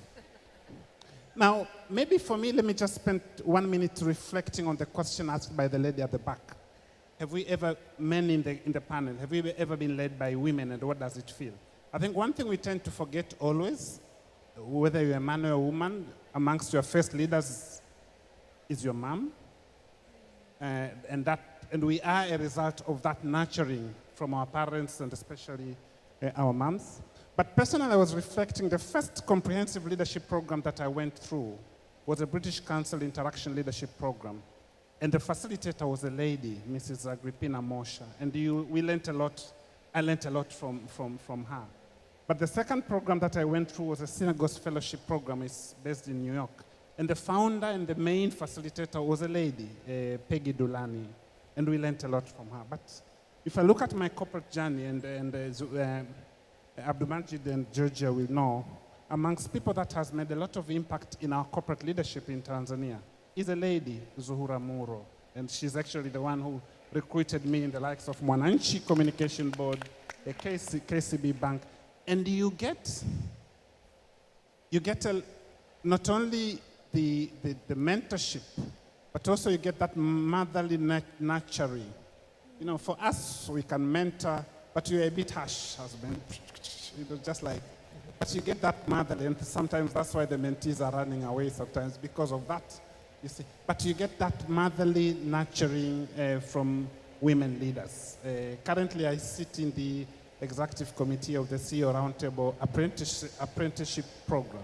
Now, maybe for me, let me just spend 1 minute reflecting on the question asked by the lady at the back. Have we ever, men in the panel, have we ever been led by women, and what does it feel? I think one thing we tend to forget always, whether you're a man or a woman, amongst your first leaders is your mom. And we are a result of that nurturing from our parents and especially our moms. But personally, I was reflecting, the first comprehensive leadership program that I went through was a British Council Interaction Leadership Program. And the facilitator was a lady, Mrs. Agrippina Mosha. And we learned a lot, I learned a lot from her. But the second program that I went through was a Synagogue Fellowship Program. It's based in New York. And the founder and the main facilitator was a lady, Peggy Dulani, and we learned a lot from her. But if I look at my corporate journey, and Abdulmajid and Georgia will know, amongst people that has made a lot of impact in our corporate leadership in Tanzania is a lady, Zuhura Muro. And she's actually the one who recruited me in the likes of Mwananchi Communication Board, the KCB Bank. And you get not only the mentorship, but also you get that motherly nurturing. You know, for us, we can mentor, but you're a bit harsh, husband. You know, just like, but you get that motherly, and sometimes that's why the mentees are running away sometimes, because of that, you see. But you get that motherly nurturing from women leaders. Currently, I sit in the executive committee of the CEO Roundtable apprenticeship program.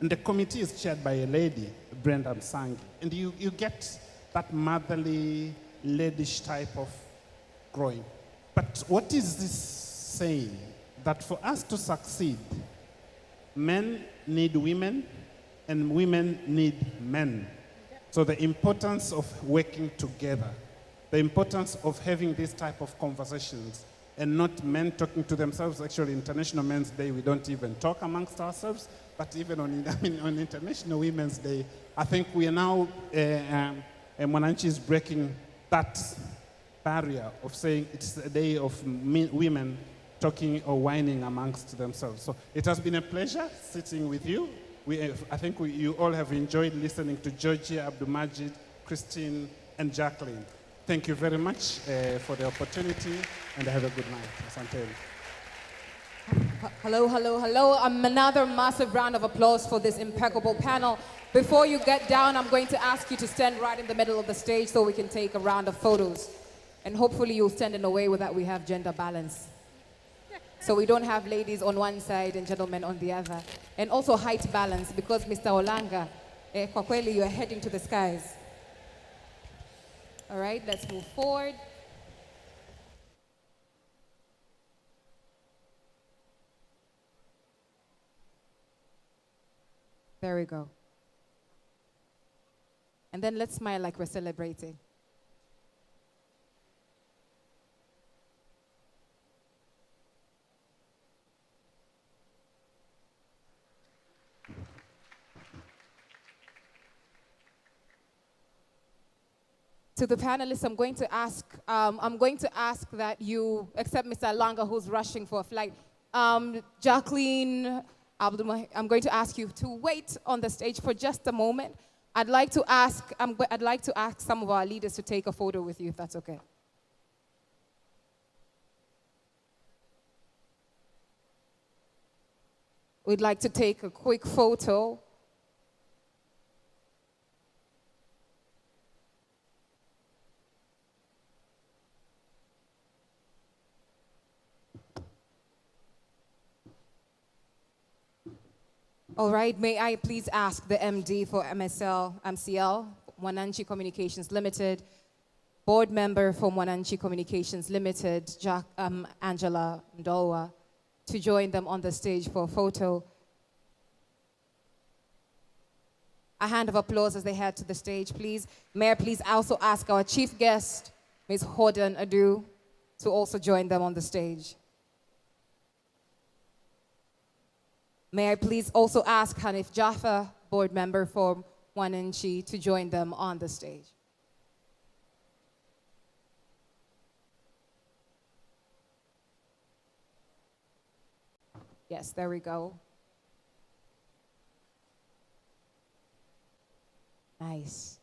And the committee is chaired by a lady, Brenda Msangi. And you get that motherly, ladyish type of growing. But what is this saying? That for us to succeed, men need women and women need men. So the importance of working together, the importance of having this type of conversations, and not men talking to themselves. Actually, International Men's Day, we don't even talk amongst ourselves. But even on International Women's Day, I think we are now, Mwananchi is breaking that barrier of saying it's a day of women talking or whining amongst themselves. So it has been a pleasure sitting with you. I think you all have enjoyed listening to Georgia, Abdulmajid, Christine, and Jacqueline. Thank you very much for the opportunity, and have a good night. Asante. Hello, hello, hello. Another massive round of applause for this impeccable panel. Before you get down, I'm going to ask you to stand right in the middle of the stage so we can take a round of photos. And hopefully you'll stand in a way where that we have gender balance. So we don't have ladies on one side and gentlemen on the other. And also height balance, because Mr. Olanga, kwa kweli, you're heading to the skies. All right, let's move forward. There we go. And then let's smile like we're celebrating. To the panelists, I'm going to ask that you, except Mr. Langa, who's rushing for a flight, Jacqueline, I'm going to ask you to wait on the stage for just a moment. I'd like to ask some of our leaders to take a photo with you, if that's okay. We'd like to take a quick photo. All right, may I please ask the MD for MCL, Mwananchi Communications Limited, board member for Mwananchi Communications Limited, Angela Ndolwa, to join them on the stage for a photo. A hand of applause as they head to the stage, please. May I please also ask our chief guest, Ms. Horden Adu, to also join them on the stage. May I please also ask Hanif Jaffa, board member for Mwananchi, to join them on the stage. Yes, there we go. Nice.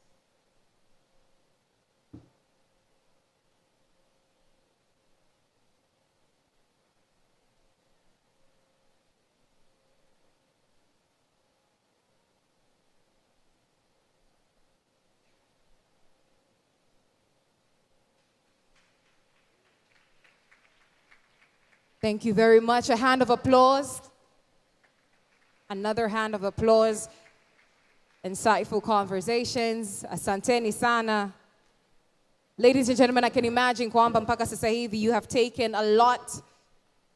Thank you very much. A hand of applause. Another hand of applause. Insightful conversations. Asanteni sana. Ladies and gentlemen, I can imagine kwamba mpaka sasa hivi you have taken a lot.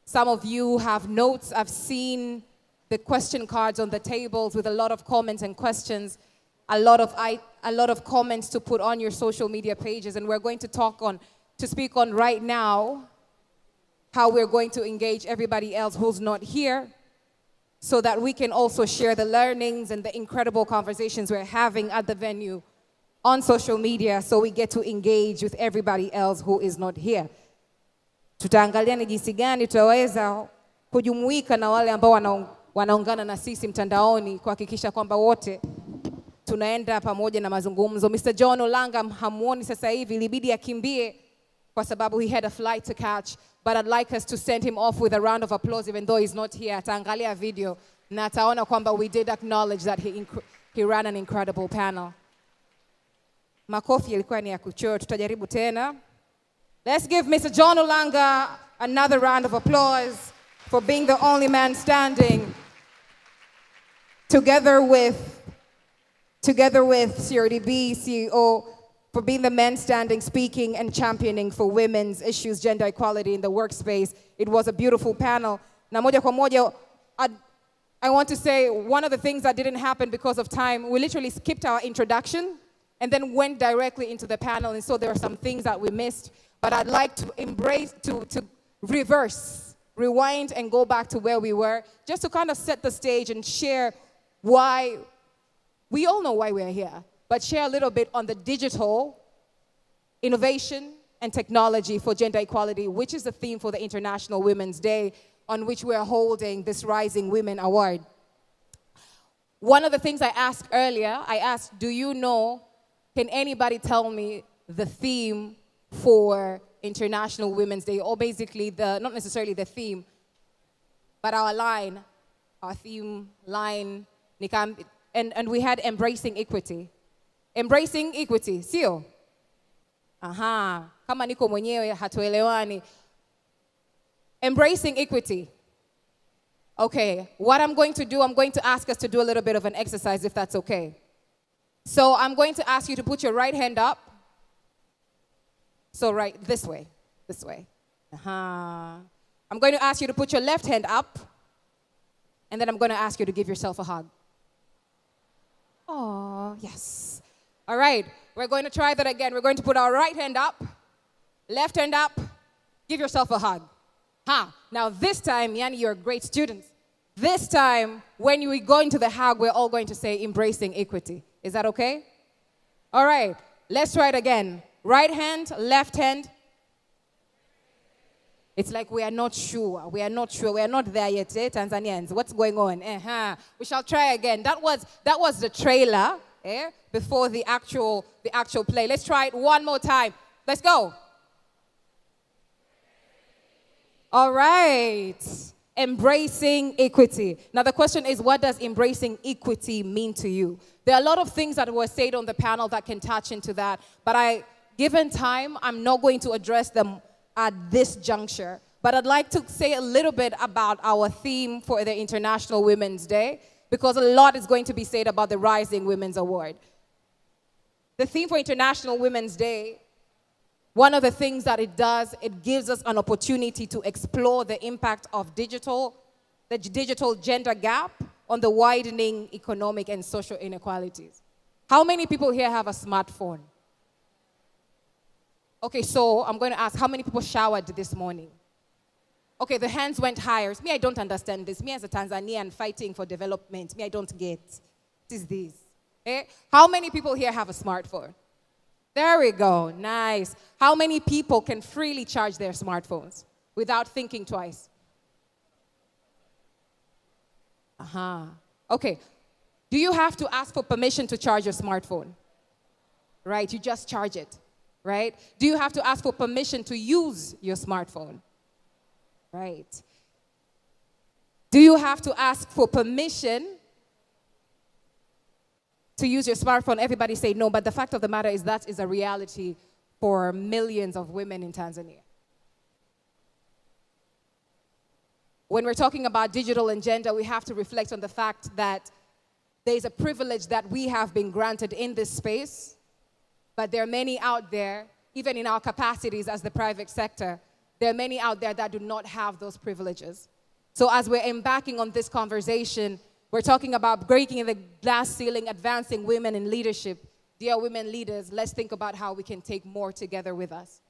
Some of you have notes. I've seen the question cards on the tables with a lot of comments and questions, a lot of comments to put on your social media pages, and we're going to speak on right now how we're going to engage everybody else who's not here so that we can also share the learnings and the incredible conversations we're having at the venue on social media, so we get to engage with everybody else who is not here. Tutaangalia ni jinsi gani tutaweza kujumuika na wale ambao wanaungana na sisi mtandaoni kuhakikisha kwamba wote tunaenda pamoja na mazungumzo. Mr. John Olanga hamuoni sasa hivi, ilibidi akimbie kwa sababu he had a flight to catch, but I'd like us to send him off with a round of applause even though he's not here. Ataangalia video na ataona kwamba we did acknowledge that he ran an incredible panel. Makofi yalikuwa ni ya kuchora, tutajaribu tena. Let's give Mr. John Olanga another round of applause for being the only man standing together with CRDB CEO, for being the man standing, speaking and championing for women's issues, gender equality in the workspace. It was a beautiful panel. Na moja kwa moja, I want to say one of the things that didn't happen because of time, we literally skipped our introduction and then went directly into the panel, and so there are some things that we missed, but I'd like to rewind and go back to where we were, just to kind of set the stage and share why, we all know why we're here, but share a little bit on the digital innovation and technology for gender equality, which is the theme for the International Women's Day, on which we're holding this Rising Women Award. One of the things I asked earlier, I asked, do you know, can anybody tell me the theme for International Women's Day, or basically not necessarily the theme, but our theme line, and we had embracing equity. Embracing equity, sio? Aha, kama niko mwenyewe hatuelewani. Embracing equity. Okay, what I'm going to do, I'm going to ask us to do a little bit of an exercise, if that's okay. So I'm going to ask you to put your right hand up. So right, this way. I'm going to ask you to put your left hand up, and then I'm going to ask you to give yourself a hug. Oh, yes. All right, we're going to try that again. We're going to put our right hand up, left hand up, give yourself a hug. Now this time, Yani, you're great students. This time, when we go into the hug, we're all going to say embracing equity. Is that okay? All right, let's try it again. Right hand, left hand. It's like we are not sure. We are not there yet, Tanzanians. What's going on? We shall try again. That was the trailer before the actual play. Let's try it one more time. Let's go. All right. Embracing equity. Now the question is, what does embracing equity mean to you? There are a lot of things that were said on the panel that can touch into that, but given time, I'm not going to address them at this juncture. But I'd like to say a little bit about our theme for the International Women's Day, because a lot is going to be said about the Rising Women's Award. The theme for International Women's Day, one of the things that it does, it gives us an opportunity to explore the impact of the digital gender gap on the widening economic and social inequalities. How many people here have a smartphone? Okay, so I'm going to ask, how many people showered this morning? Okay, the hands went higher. Me, I don't understand this. Me as a Tanzanian fighting for development, me, I don't get. What is this? How many people here have a smartphone? There we go, nice. How many people can freely charge their smartphones without thinking twice? Okay, do you have to ask for permission to charge your smartphone? Right, you just charge it, right? Do you have to ask for permission to use your smartphone? Right. Do you have to ask for permission to use your smartphone? Everybody say no, but the fact of the matter is that is a reality for millions of women in Tanzania. When we're talking about digital and gender, we have to reflect on the fact that there's a privilege that we have been granted in this space, but there are many out there, even in our capacities as the private sector, there are many out there that do not have those privileges. So as we're embarking on this conversation, we're talking about breaking the glass ceiling, advancing women in leadership. Dear women leaders, let's think about how we can take more together with us.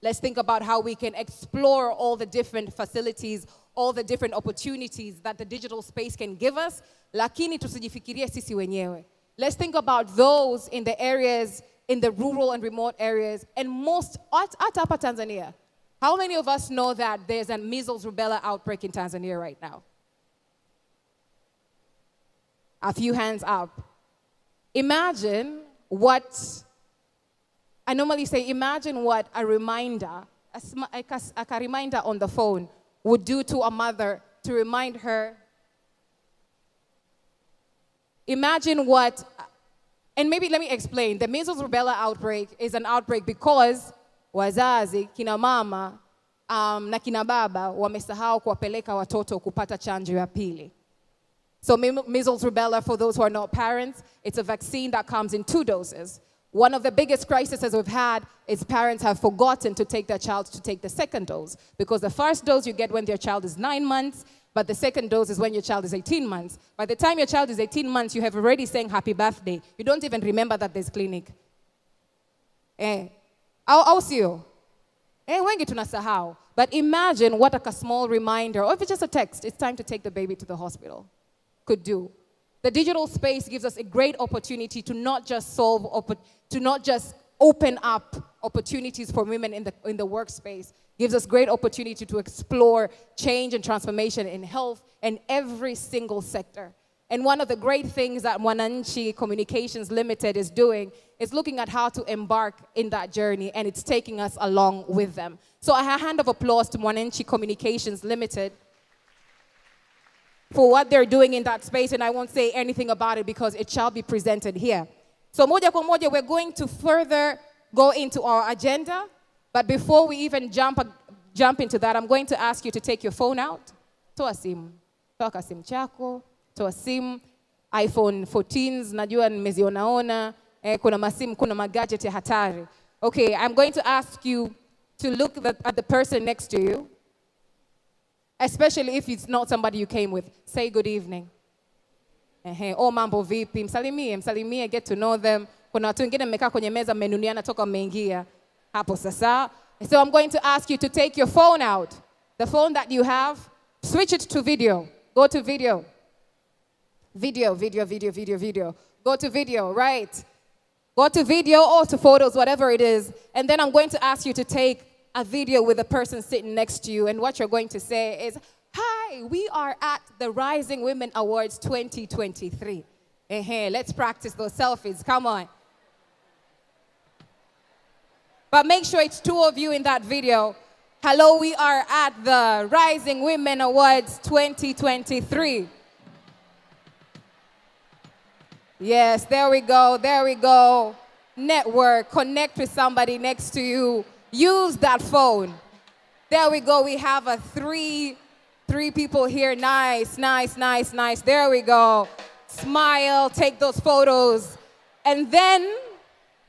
Let's think about how we can explore all the different facilities, all the different opportunities that the digital space can give us, lakini tusijifikirie sisi wenyewe. Let's think about those in the areas, in the rural and remote areas, and most, at hapa Tanzania. How many of us know that there's a measles rubella outbreak in Tanzania right now? A few hands up. Imagine what, I normally say, imagine what a reminder, a reminder on the phone would do to a mother to remind her. Imagine what, and maybe let me explain. The measles rubella outbreak is an outbreak because wazazi, kina mama, na kina baba wamesahau kuwapeleka watoto kupata chanjo ya pili. So measles rubella, for those who are not parents, it's a vaccine that comes in 2 doses. One of the biggest crises we've had is parents have forgotten to take their child to take the second dose, because the first dose you get when your child is 9 months, but the second dose is when your child is 18 months. By the time your child is 18 months, you have already sang happy birthday. You don't even remember that there's clinic. I'll see you. Wengi tunasahau. But imagine what a small reminder, or if it's just a text, it's time to take the baby to the hospital, could do. The digital space gives us a great opportunity to not just to not just open up opportunities for women in the workspace. Gives us great opportunity to explore change and transformation in health and every single sector. And one of the great things that Mwananchi Communications Limited is doing is looking at how to embark in that journey, and it's taking us along with them. So a hand of applause to Mwananchi Communications Limited for what they're doing in that space, and I won't say anything about it because it shall be presented here. So moja kwa moja, we're going to further go into our agenda, but before we even jump into that, I'm going to ask you to take your phone out. Toa simu. Toa simu chako. Toa simu. iPhone 14s, najua nimezionaona. Kuna masimu, kuna magadget ya hatari. Okay, I'm going to ask you to look at the person next to you, especially if it's not somebody you came with. Say good evening. Oh, mambo vipi. Msalimie, get to know them. Kuna watu wengine mmekaa kwenye meza mmenuniana toka mmeingia. Hapo sasa. So I'm going to ask you to take your phone out. The phone that you have, switch it to video. Go to video. Video. Go to video, right? Go to video or to photos, whatever it is. And then I'm going to ask you to take a video with the person sitting next to you. And what you're going to say is, hi, we are at the Rising Women Awards 2023. Let's practice those selfies. Come on. But make sure it's 2 of you in that video. Hello, we are at the Rising Women Awards 2023. Yes, there we go. Network, connect with somebody next to you. Use that phone. There we go, we have a 3 people here. Nice. There we go. Smile, take those photos. And then,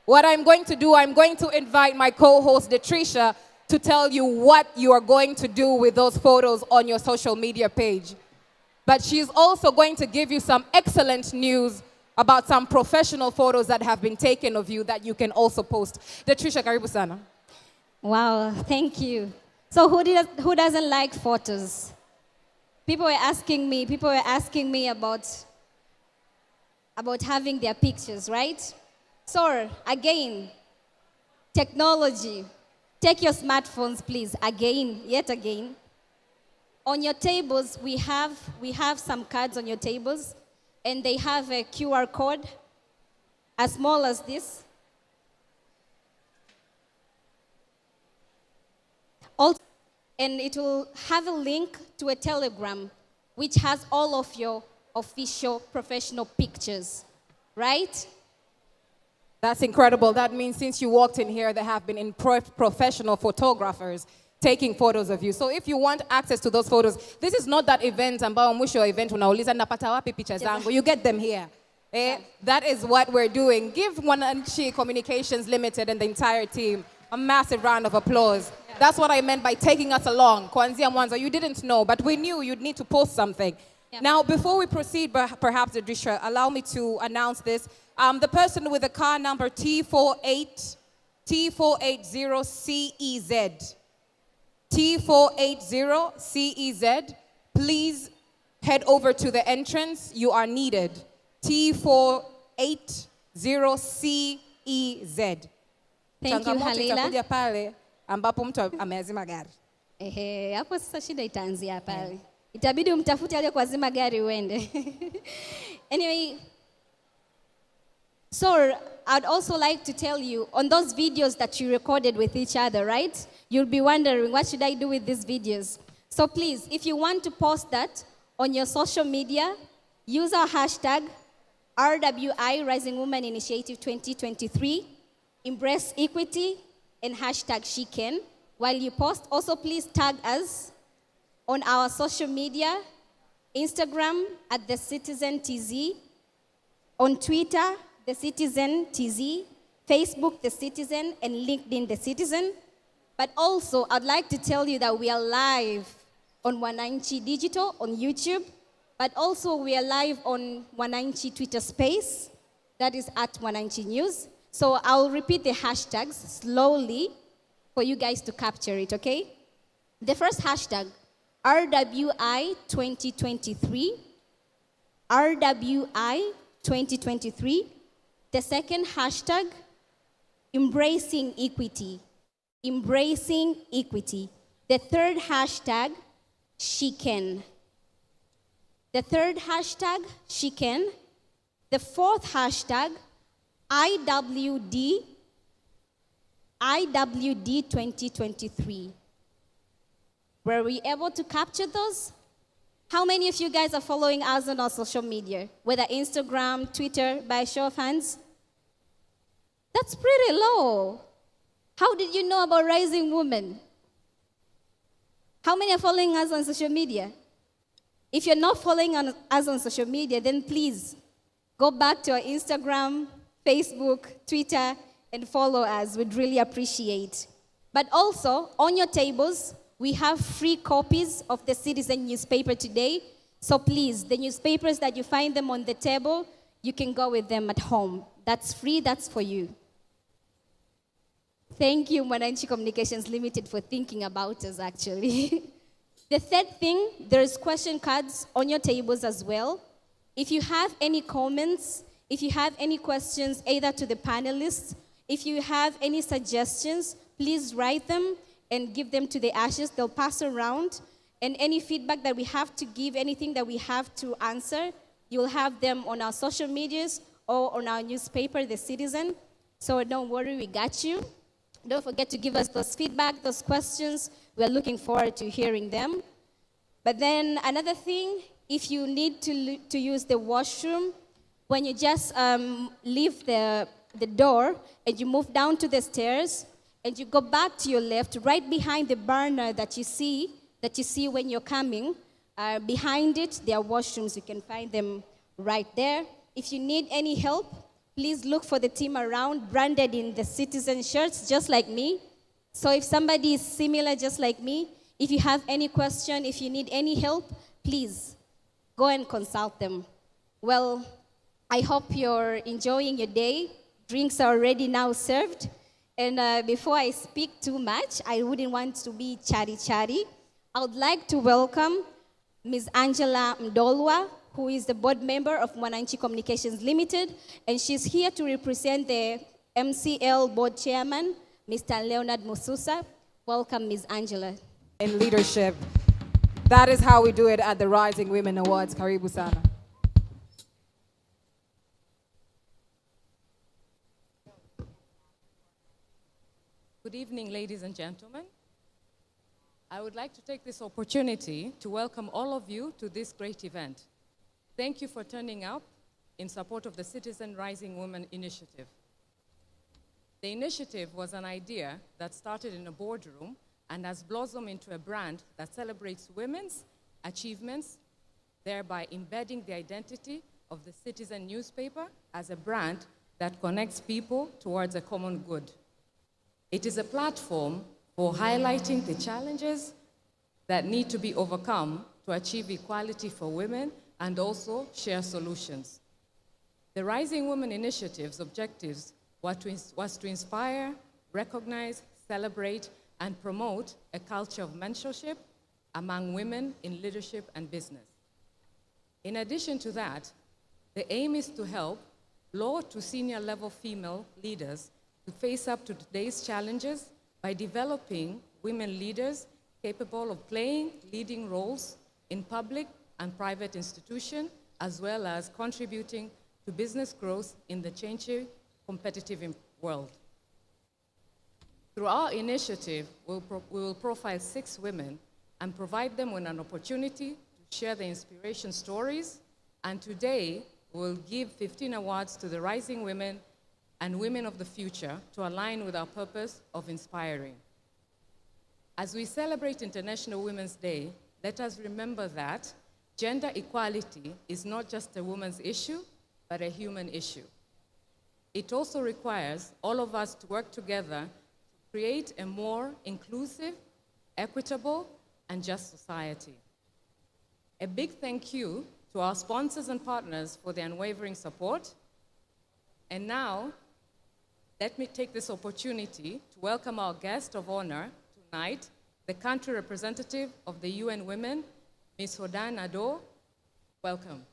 what I'm going to do, I'm going to invite my co-host, Detricia, to tell you what you are going to do with those photos on your social media page. But she's also going to give you some excellent news about some professional photos that have been taken of you that you can also post. Detricia, karibu sana. Wow, thank you. So who doesn't like photos? People were asking me about having their pictures, right? So again, technology. Take your smartphones, please. Yet again. On your tables, we have some cards on your tables, and they have a QR code as small as this. Also, and it will have a link to a Telegram, which has all of your official professional pictures, right? That's incredible. That means since you walked in here, there have been professional photographers taking photos of you. So if you want access to those photos, this is not that event ambao mwisho event unauliza napata wapi picha zangu. You get them here. That is what we're doing. Give Mwananchi Communications Limited and the entire team a massive round of applause. That's what I meant by taking us along. Kuanzia mwanzo, you didn't know, but we knew you'd need to post something. Yeah. Now, before we proceed, perhaps, Adrisha, allow me to announce this. The person with the car number T480CEZ. T480CEZ, please head over to the entrance. You are needed. T480CEZ. Thank you, Changamoto Halila. itakuja pale ambapo mtu ameazima gari. Ehe, hapo sasa shida itaanzia pale. Itabidi umtafute aje kuazima gari uende. Anyway, so I'd also like to tell you, on those videos that you recorded with each other, right? You'll be wondering, what should I do with these videos? So please, if you want to post that on your social media, use our hashtag RWI Rising Women Initiative 2023, embrace equity, and hashtag SheCan. While you post, also please tag us on our social media, Instagram at The Citizen TZ, on Twitter, The Citizen TZ, Facebook, The Citizen, and LinkedIn, The Citizen. But also, I'd like to tell you that we are live on Mwananchi Digital on YouTube, but also we are live on Mwananchi Twitter Space, that is at Mwananchi News. So I'll repeat the hashtags slowly for you guys to capture it, okay? The first hashtag, RWI 2023, RWI 2023. The second hashtag, embracing equity, embracing equity. The third hashtag, SheCan. The third hashtag, SheCan. The fourth hashtag, IWD 2023. Were we able to capture those? How many of you guys are following us on our social media? Whether Instagram, Twitter, by a show of hands? That's pretty low. How did you know about Rising Women? How many are following us on social media? If you're not following us on social media, then please go back to our Instagram, Facebook, Twitter, and follow us. We'd really appreciate. But also, on your tables, we have free copies of the Citizen newspaper today. So please, the newspapers that you find them on the table, you can go with them at home. That's free, that's for you. Thank you, Mwananchi Communications Limited, for thinking about us, actually. The third thing, there's question cards on your tables as well. If you have any comments, if you have any questions, either to the panelists, if you have any suggestions, please write them and give them to the ashes. They'll pass around. And any feedback that we have to give, anything that we have to answer, you'll have them on our social medias or on our newspaper, The Citizen. So don't worry, we got you. Don't forget to give us those feedback, those questions. We're looking forward to hearing them. But then another thing, if you need to use the washroom, when you just leave the door and you move down to the stairs and you go back to your left, right behind the burner that you see when you're coming, behind it, there are washrooms. You can find them right there. If you need any help, please look for the team around, branded in the Citizen shirts, just like me. So if somebody is similar, just like me, if you have any question, if you need any help, please go and consult them. Well, I hope you're enjoying your day. Drinks are already now served. And before I speak too much, I wouldn't want to be chatty. I would like to welcome Ms. Angela Mdolwa, who is the board member of Mwananchi Communications Limited, and she's here to represent the MCL board chairman, Mr. Leonard Mususa. Welcome, Ms. Angela. In leadership. That is how we do it at the Rising Women Awards. Karibu sana. Good evening, ladies and gentlemen. I would like to take this opportunity to welcome all of you to this great event. Thank you for turning up in support of the Citizen Rising Women Initiative. The initiative was an idea that started in a boardroom and has blossomed into a brand that celebrates women's achievements, thereby embedding the identity of the Citizen newspaper as a brand that connects people towards a common good. It is a platform for highlighting the challenges that need to be overcome to achieve equality for women and also share solutions. The Rising Women Initiative's objectives was to inspire, recognize, celebrate, and promote a culture of mentorship among women in leadership and business. In addition to that, the aim is to help low to senior level female leaders to face up to today's challenges by developing women leaders capable of playing leading roles in public and private institutions, as well as contributing to business growth in the changing competitive world. Through our initiative, we will profile 6 women and provide them with an opportunity to share their inspiration stories. And today, we'll give 15 awards to the rising women and women of the future to align with our purpose of inspiring. As we celebrate International Women's Day, let us remember that gender equality is not just a woman's issue, but a human issue. It also requires all of us to work together to create a more inclusive, equitable, and just society. A big thank you to our sponsors and partners for their unwavering support. And now, let me take this opportunity to welcome our guest of honor tonight, the country representative of the UN Women, Ms. Hodan Ado. Welcome.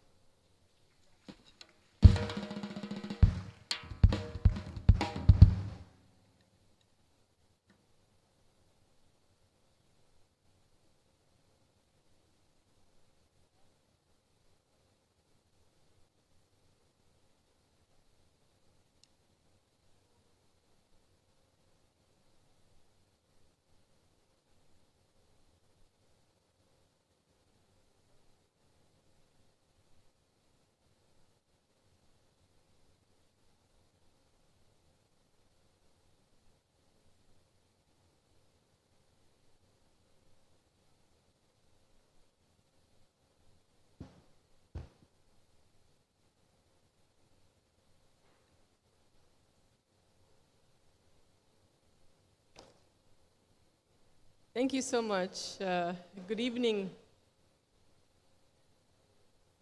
Thank you so much. Good evening.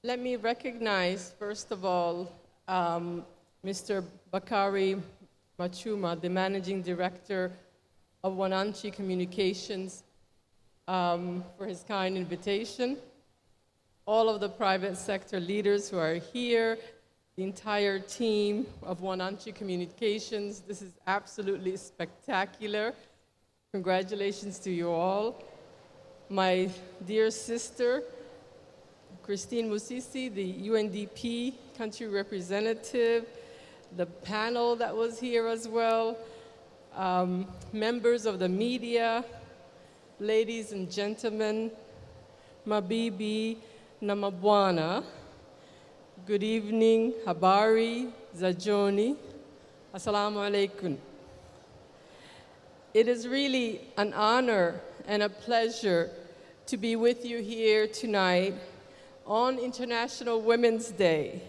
Let me recognize, first of all, Mr. Bakari Machuma, the Managing Director of Mwananchi Communications, for his kind invitation. All of the private sector leaders who are here, the entire team of Mwananchi Communications. This is absolutely spectacular. Congratulations to you all. My dear sister, Christine Musisi, the UNDP country representative, the panel that was here as well, members of the media, ladies and gentlemen, Mabibi na mabwana, good evening, habari, zajoni, assalamu alaikum. It is really an honor and a pleasure to be with you here tonight on International Women's Day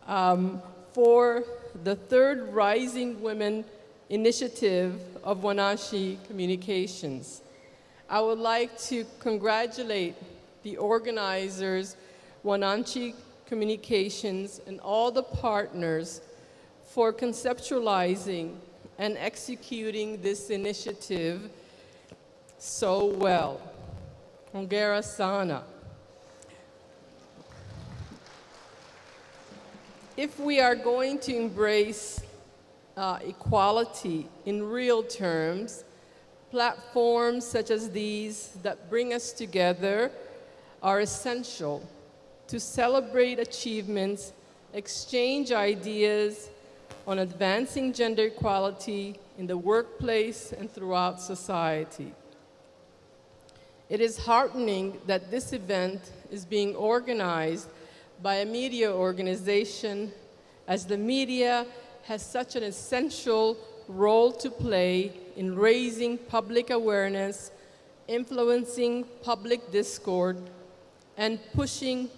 for the 3rd Rising Women Initiative of Mwananchi Communications. I would like to congratulate the organizers, Mwananchi Communications, and all the partners for conceptualizing and executing this initiative so well. Hongera sana. If we are going to embrace equality in real terms, platforms such as these that bring us together are essential to celebrate achievements, exchange ideas on advancing gender equality in the workplace and throughout society. It is heartening that this event is being organized by a media organization, as the media has such an essential role to play in raising public awareness, influencing public discourse, and pushing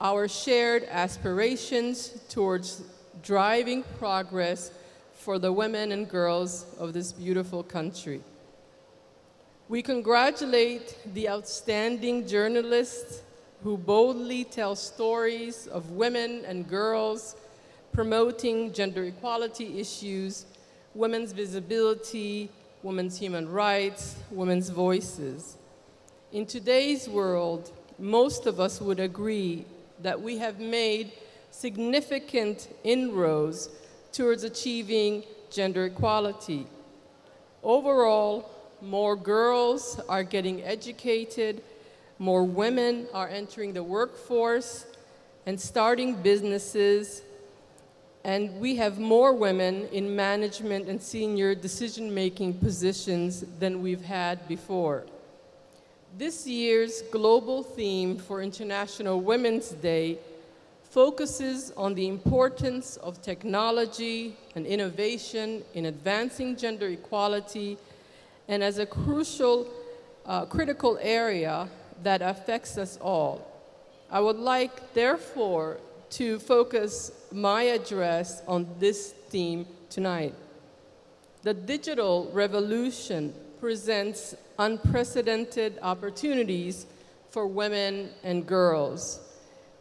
our shared aspirations towards driving progress for the women and girls of this beautiful country. We congratulate the outstanding journalists who boldly tell stories of women and girls promoting gender equality issues, women's visibility, women's human rights, women's voices. In today's world, most of us would agree that we have made significant inroads towards achieving gender equality. Overall, more girls are getting educated, more women are entering the workforce and starting businesses, and we have more women in management and senior decision-making positions than we've had before. This year's global theme for International Women's Day focuses on the importance of technology and innovation in advancing gender equality, and as a critical area that affects us all. I would like, therefore, to focus my address on this theme tonight. The digital revolution presents unprecedented opportunities for women and girls.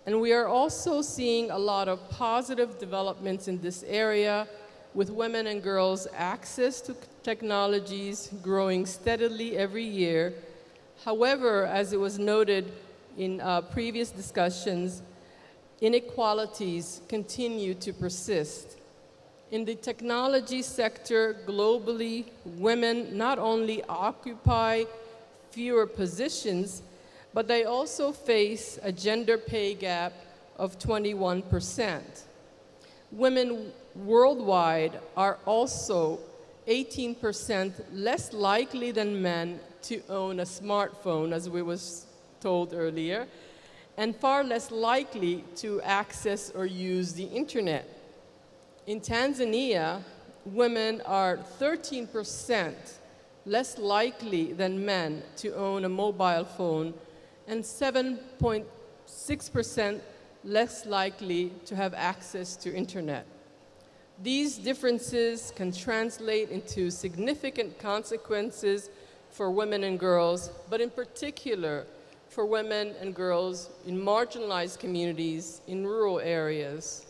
And we are also seeing a lot of positive developments in this area, with women and girls' access to technologies growing steadily every year. However, as it was noted in previous discussions, inequalities continue to persist. In the technology sector globally, women not only occupy fewer positions, but they also face a gender pay gap of 21%. Women worldwide are also 18% less likely than men to own a smartphone, as we was told earlier, and far less likely to access or use the internet. In Tanzania, women are 13% less likely than men to own a mobile phone and 7.6% less likely to have access to internet. These differences can translate into significant consequences for women and girls, but in particular for women and girls in marginalized communities in rural areas.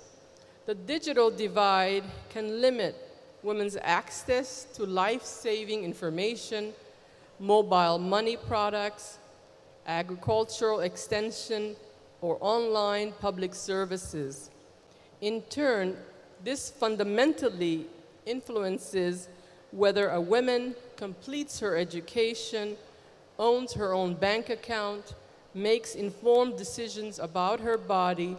The digital divide can limit women's access to life-saving information, mobile money products, agricultural extension, or online public services. In turn, this fundamentally influences whether a woman completes her education, owns her own bank account, makes informed decisions about her body,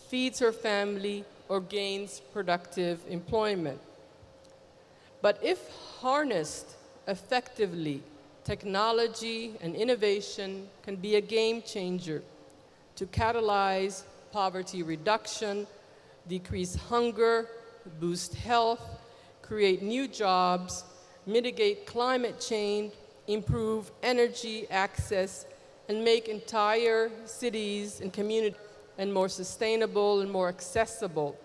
feeds her family, or gains productive employment. But if harnessed effectively, technology and innovation can be a game changer to catalyze poverty reduction, decrease hunger, boost health, create new jobs, mitigate climate change, improve energy access, and make entire cities and communities and more sustainable and more accessible,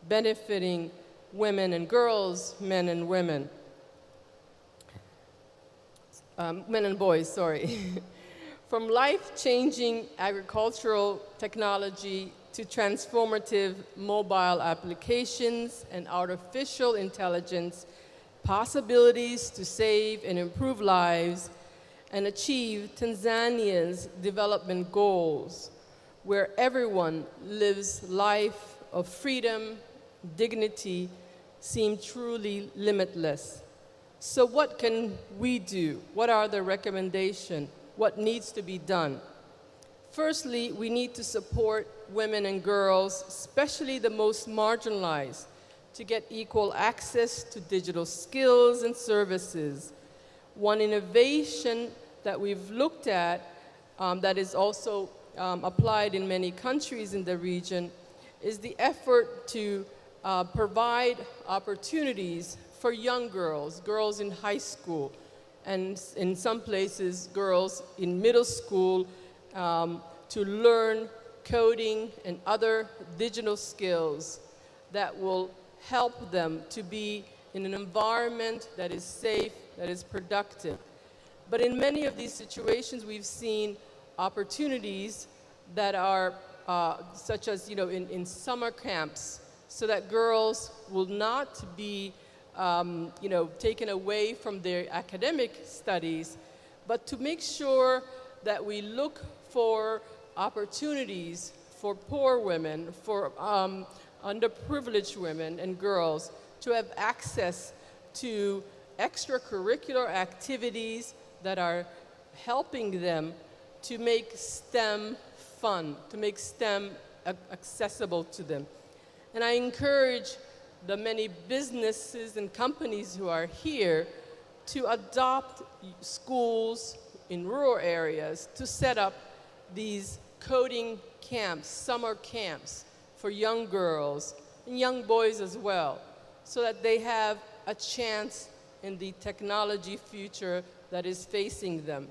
benefiting women and girls, men and women. Men and boys, sorry. From life-changing agricultural technology to transformative mobile applications and artificial intelligence, possibilities to save and improve lives and achieve Tanzania's development goals, where everyone lives life of freedom, dignity, seem truly limitless. So what can we do? What are the recommendations? What needs to be done? Firstly, we need to support women and girls, especially the most marginalized, to get equal access to digital skills and services. One innovation that we've looked at that is also applied in many countries in the region is the effort to provide opportunities for young girls, girls in high school, and in some places, girls in middle school, to learn coding and other digital skills that will help them to be in an environment that is safe, that is productive. But in many of these situations, we've seen opportunities that are such as, in summer camps, so that girls will not be, taken away from their academic studies, but to make sure that we look for opportunities for poor women, for underprivileged women and girls to have access to extracurricular activities that are helping them to make STEM fun, to make STEM accessible to them. And I encourage the many businesses and companies who are here to adopt schools in rural areas to set up these coding camps, summer camps for young girls and young boys as well, so that they have a chance in the technology future that is facing them.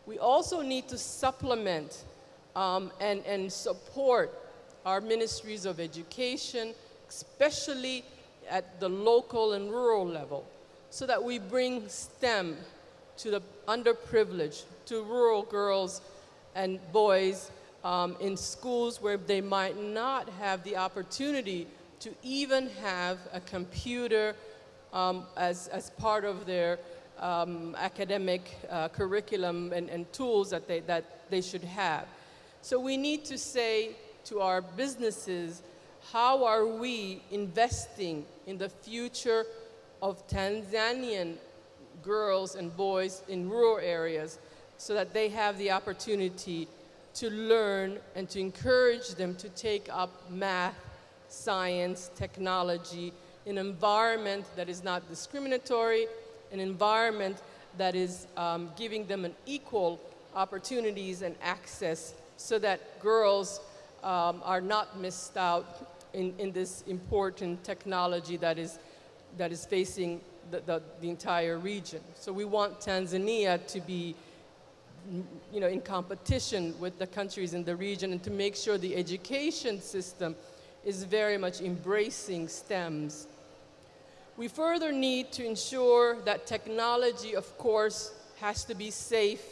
We also need to supplement and support our ministries of education, especially at the local and rural level, so that we bring STEM to the underprivileged, to rural girls and boys in schools where they might not have the opportunity to even have a computer as part of their academic curriculum and tools that they should have. So we need to say to our businesses, how are we investing in the future of Tanzanian girls and boys in rural areas so that they have the opportunity to learn and to encourage them to take up math, science, technology, in an environment that is not discriminatory, an environment that is giving them an equal opportunities and access so that girls are not missed out in this important technology that is facing the entire region. So we want Tanzania to be in competition with the countries in the region and to make sure the education system is very much embracing STEMs. We further need to ensure that technology, of course, has to be safe,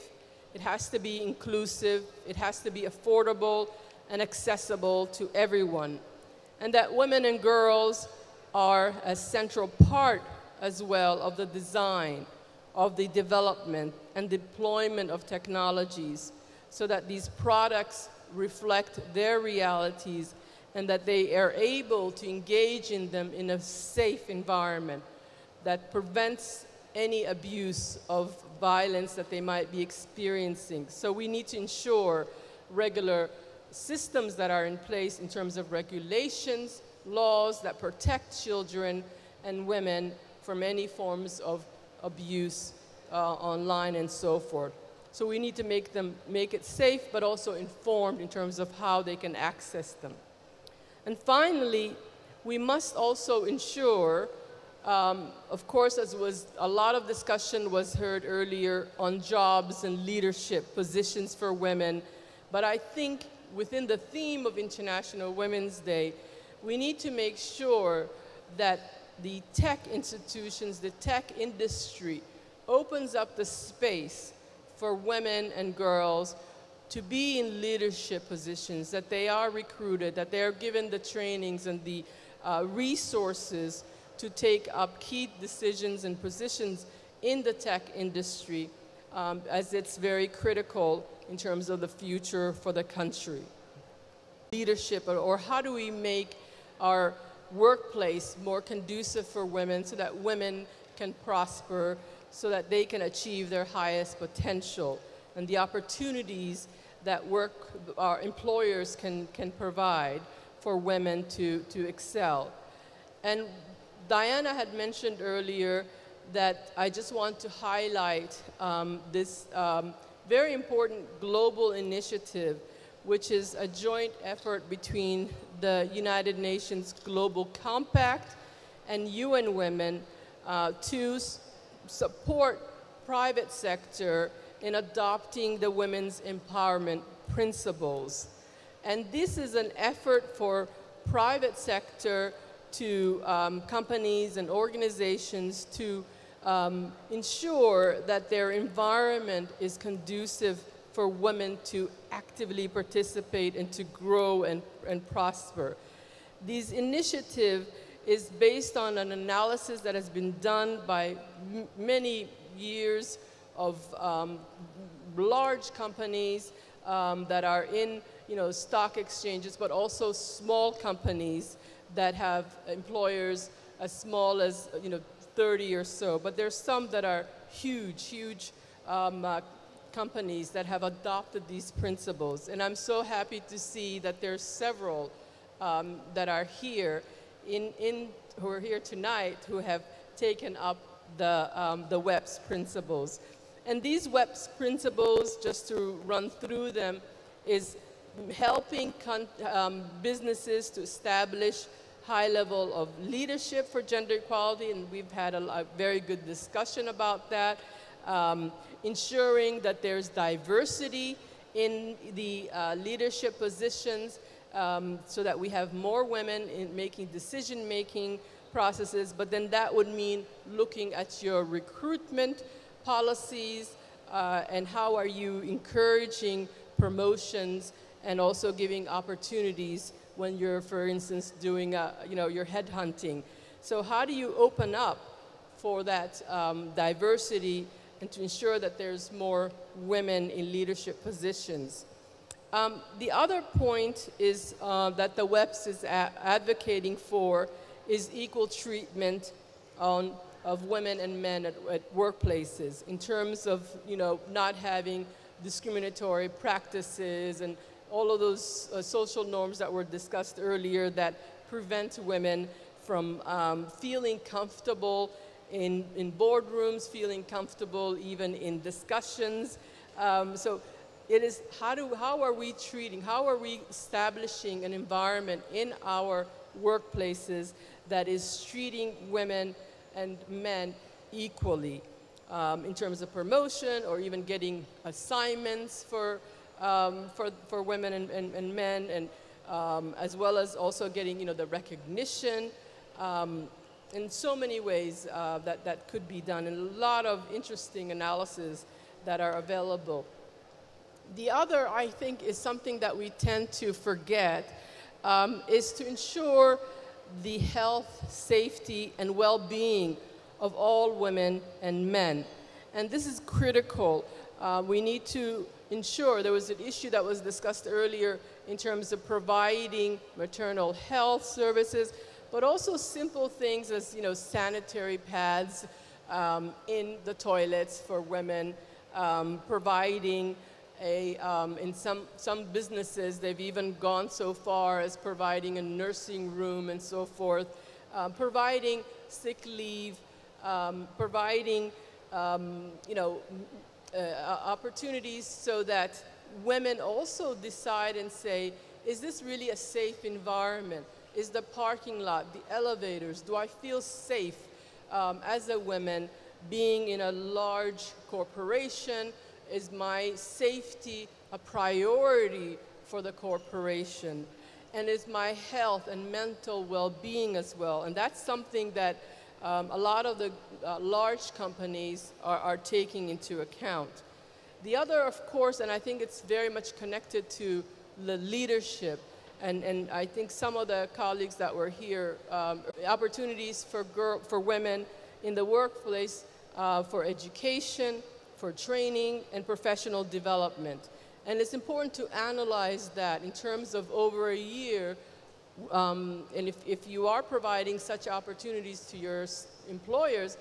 it has to be inclusive, it has to be affordable and accessible to everyone, and that women and girls are a central part as well of the design, of the development and deployment of technologies, so that these products reflect their realities and that they are able to engage in them in a safe environment that prevents any abuse of violence that they might be experiencing. So we need to ensure regular systems that are in place in terms of regulations, laws that protect children and women from any forms of abuse online and so forth. So we need to make it safe, but also informed in terms of how they can access them. And finally, we must also ensure, of course, as was a lot of discussion was heard earlier on jobs and leadership positions for women, but I think within the theme of International Women's Day, we need to make sure that the tech institutions, the tech industry opens up the space for women and girls to be in leadership positions, that they are recruited, that they are given the trainings and the resources to take up key decisions and positions in the tech industry, as it's very critical in terms of the future for the country. Leadership, or how do we make our workplace more conducive for women so that women can prosper, so that they can achieve their highest potential and the opportunities that our employers can provide for women to excel. And Diana had mentioned earlier that I just want to highlight this very important global initiative, which is a joint effort between the United Nations Global Compact and UN Women to support private sector in adopting the women's empowerment principles. And this is an effort for private sector to companies and organizations to ensure that their environment is conducive for women to actively participate and to grow and prosper. This initiative is based on an analysis that has been done by many years of large companies that are in stock exchanges, but also small companies that have employers as small as 30 or so. But there's some that are huge companies that have adopted these principles. And I'm so happy to see that there's several that are here who are here tonight who have taken up the WEPS principles. And these WEPS principles, just to run through them, is helping businesses to establish high level of leadership for gender equality, and we've had a very good discussion about that. Ensuring that there's diversity in the leadership positions so that we have more women in making decision-making processes, but then that would mean looking at your recruitment policies and how are you encouraging promotions and also giving opportunities when you're, for instance, doing your headhunting. So how do you open up for that diversity and to ensure that there's more women in leadership positions? The other point is that the WEPS is advocating for is equal treatment of women and men at workplaces in terms of not having discriminatory practices and all of those social norms that were discussed earlier that prevent women from feeling comfortable in boardrooms, feeling comfortable even in discussions. So it is how are we establishing an environment in our workplaces that is treating women and men equally in terms of promotion or even getting assignments for women and men, and as well as also getting the recognition in so many ways that could be done, and a lot of interesting analysis that are available. The other, I think, is something that we tend to forget, is to ensure the health, safety, and well-being of all women and men. And this is critical. We need to ensure, there was an issue that was discussed earlier in terms of providing maternal health services, but also simple things as sanitary pads in the toilets for women, providing in some businesses, they've even gone so far as providing a nursing room and so forth, providing sick leave, providing opportunities so that women also decide and say, is this really a safe environment? Is the parking lot, the elevators, do I feel safe as a woman being in a large corporation? Is my safety a priority for the corporation? And is my health and mental well-being as well? And that's something that a lot of the large companies are taking into account. The other, of course, and I think it's very much connected to the leadership, and I think some of the colleagues that were here, opportunities for women in the workplace, for education, for training, and professional development. And it's important to analyze that in terms of over a year, and if you are providing such opportunities to your employers,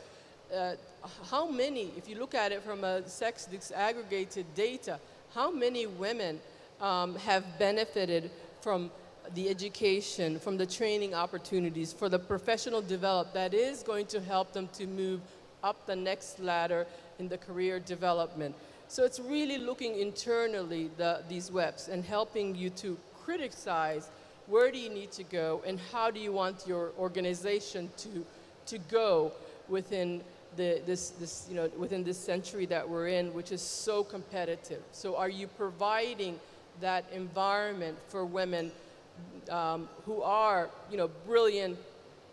how many, if you look at it from a sex disaggregated data, how many women have benefited from the education, from the training opportunities, for the professional development that is going to help them to move up the next ladder in the career development. So it's really looking internally, these WEPs, and helping you to criticize where do you need to go and how do you want your organization to go within within this century that we're in, which is so competitive. So are you providing that environment for women who are brilliant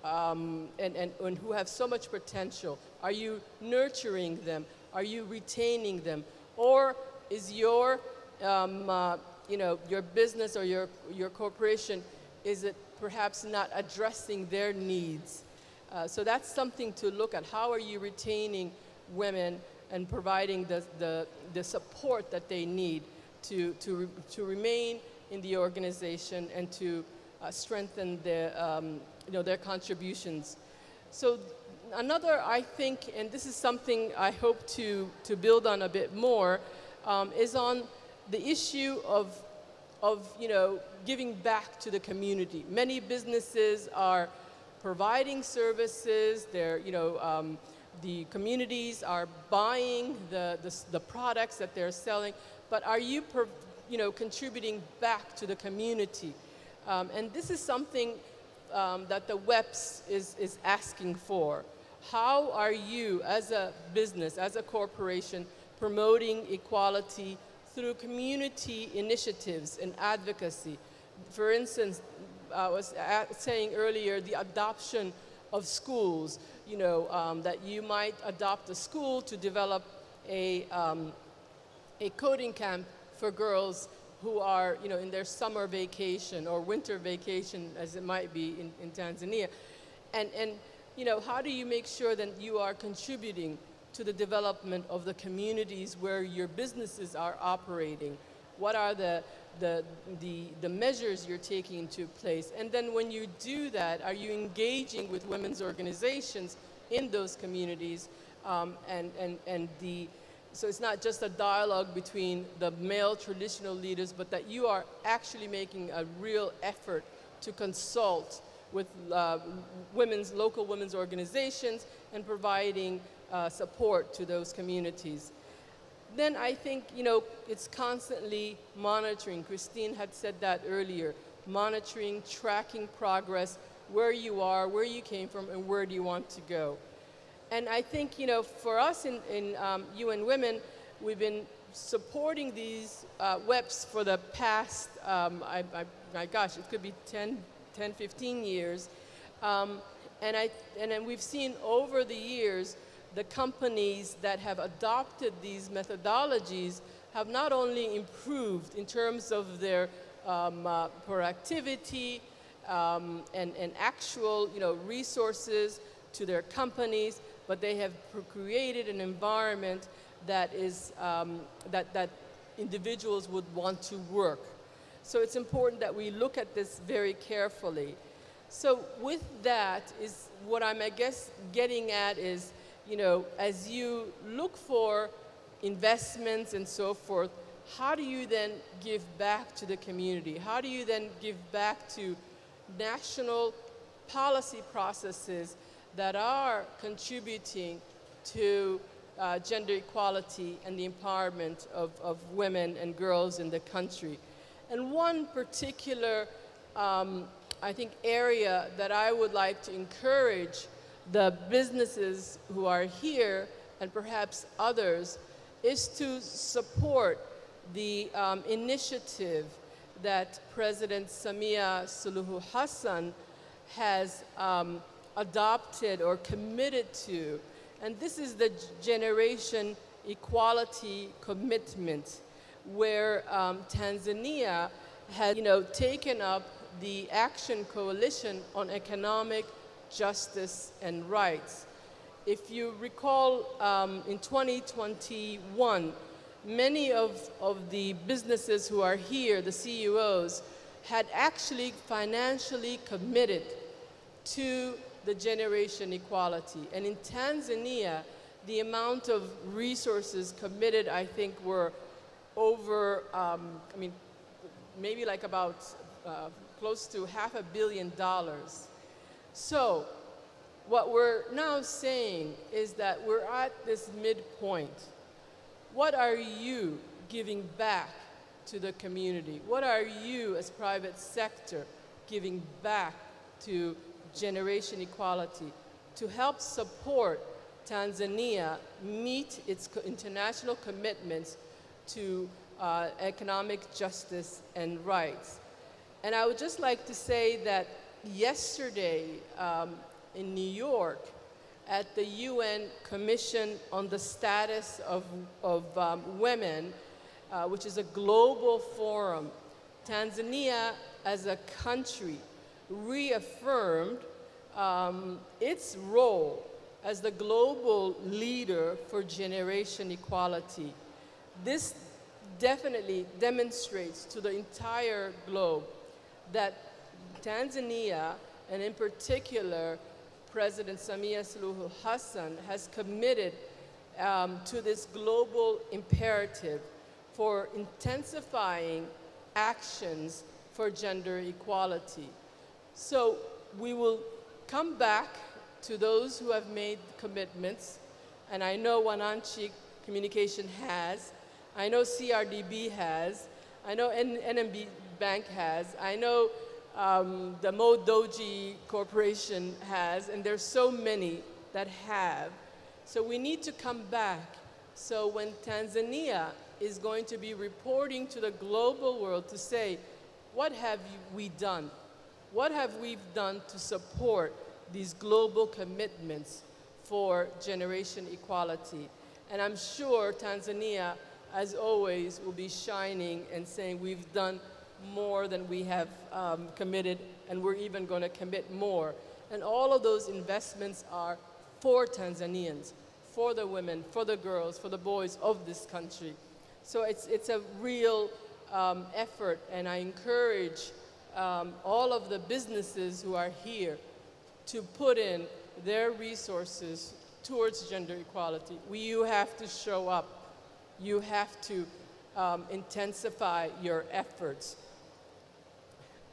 and who have so much potential Are you nurturing them? Are you retaining them? Or is your, your business or your corporation, is it perhaps not addressing their needs? So that's something to look at. How are you retaining women and providing the support that they need to remain in the organization and to strengthen their contributions? So another, I think, and this is something I hope to build on a bit more, is on the issue of giving back to the community. Many businesses are providing services. The communities are buying the products that they're selling. But are you, contributing back to the community? And this is something that the WEPS is asking for. How are you, as a business, as a corporation, promoting equality through community initiatives and advocacy? For instance, I was saying earlier, the adoption of schools, that you might adopt a school to develop a coding camp for girls who are, in their summer vacation or winter vacation, as it might be in Tanzania. And how do you make sure that you are contributing to the development of the communities where your businesses are operating? What are the measures you're taking into place? And then when you do that, are you engaging with women's organizations in those communities? So it's not just a dialogue between the male traditional leaders, but that you are actually making a real effort to consult with local women's organizations and providing support to those communities. Then I think, it's constantly monitoring. Christine had said that earlier. Monitoring, tracking progress, where you are, where you came from, and where do you want to go. And I think, for us in UN Women, we've been supporting these WEPs for the past, my gosh, it could be 10, 15 years. And then we've seen over the years, the companies that have adopted these methodologies have not only improved in terms of their productivity and actual resources to their companies, but they have created an environment that is that individuals would want to work. So it's important that we look at this very carefully. So with that is what I'm, I guess, getting at is, as you look for investments and so forth, how do you then give back to the community? How do you then give back to national policy processes that are contributing to gender equality and the empowerment of women and girls in the country? And one particular, I think, area that I would like to encourage the businesses who are here and perhaps others is to support the initiative that President Samia Suluhu Hassan has adopted or committed to. And this is the Generation Equality Commitment, where Tanzania has taken up the Action Coalition on Economic Justice and Rights. If you recall, in 2021, many of the businesses who are here, the CEOs, had actually financially committed to the generation equality. And in Tanzania, the amount of resources committed, I think, were over, maybe like about close to $500 million. So what we're now saying is that we're at this midpoint. What are you giving back to the community? What are you as private sector giving back to generation equality to help support Tanzania meet its international commitments to economic justice and rights? And I would just like to say that yesterday in New York at the UN Commission on the Status of Women, which is a global forum, Tanzania as a country reaffirmed its role as the global leader for generation equality. This definitely demonstrates to the entire globe that Tanzania, and in particular President Samia Suluhu Hassan, has committed to this global imperative for intensifying actions for gender equality. So we will come back to those who have made commitments, and I know Mwananchi Communication has, I know CRDB has, I know NMB Bank has, I know the Mo Doji Corporation has, and there's so many that have. So we need to come back. So when Tanzania is going to be reporting to the global world to say, what have we done? What have we done to support these global commitments for generation equality? And I'm sure Tanzania, as always, will be shining and saying we've done more than we have committed, and we're even going to commit more. And all of those investments are for Tanzanians, for the women, for the girls, for the boys of this country. So it's a real effort, and I encourage all of the businesses who are here to put in their resources towards gender equality. You have to show up. You have to intensify your efforts.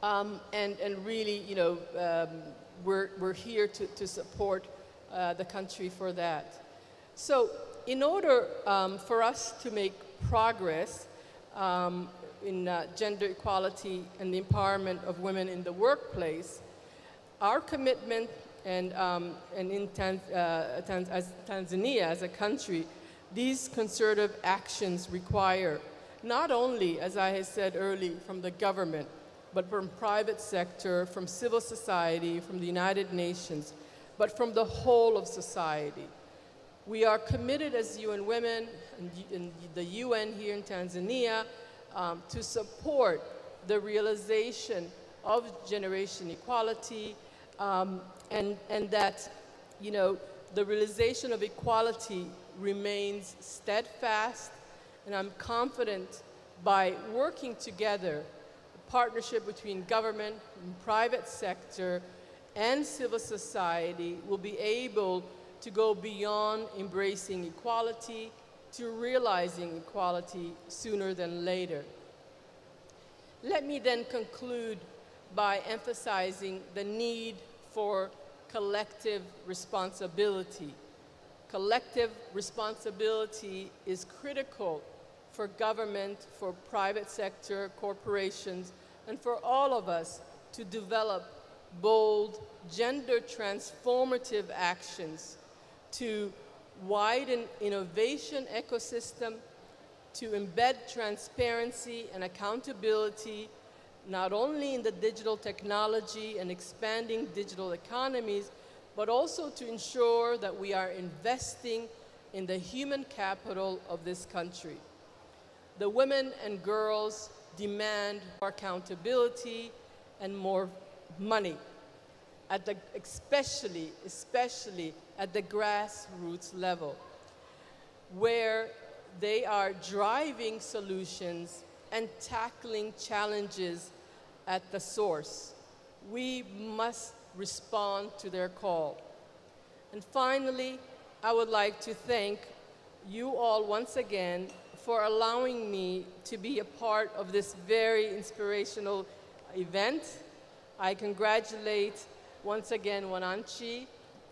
And really, you know, we're here to support the country for that. So in order for us to make progress in gender equality and the empowerment of women in the workplace, our commitment and in Tanzania as a country, these concerted actions require not only, as I had said earlier, from the government, but from private sector, from civil society, from the United Nations, but from the whole of society. We are committed as UN Women and the UN here in Tanzania to support the realization of generation equality and that, you know, the realization of equality remains steadfast, and I'm confident by working together, a partnership between government and private sector and civil society will be able to go beyond embracing equality to realizing equality sooner than later. Let me then conclude by emphasizing the need for collective responsibility. Collective responsibility is critical for government, for private sector, corporations, and for all of us to develop bold, gender transformative actions to widen innovation ecosystem, to embed transparency and accountability, not only in the digital technology and expanding digital economies, but also to ensure that we are investing in the human capital of this country. The women and girls demand more accountability and more money, especially at the grassroots level, where they are driving solutions and tackling challenges at the source. We must respond to their call. And finally, I would like to thank you all once again for allowing me to be a part of this very inspirational event. I congratulate once again Mwananchi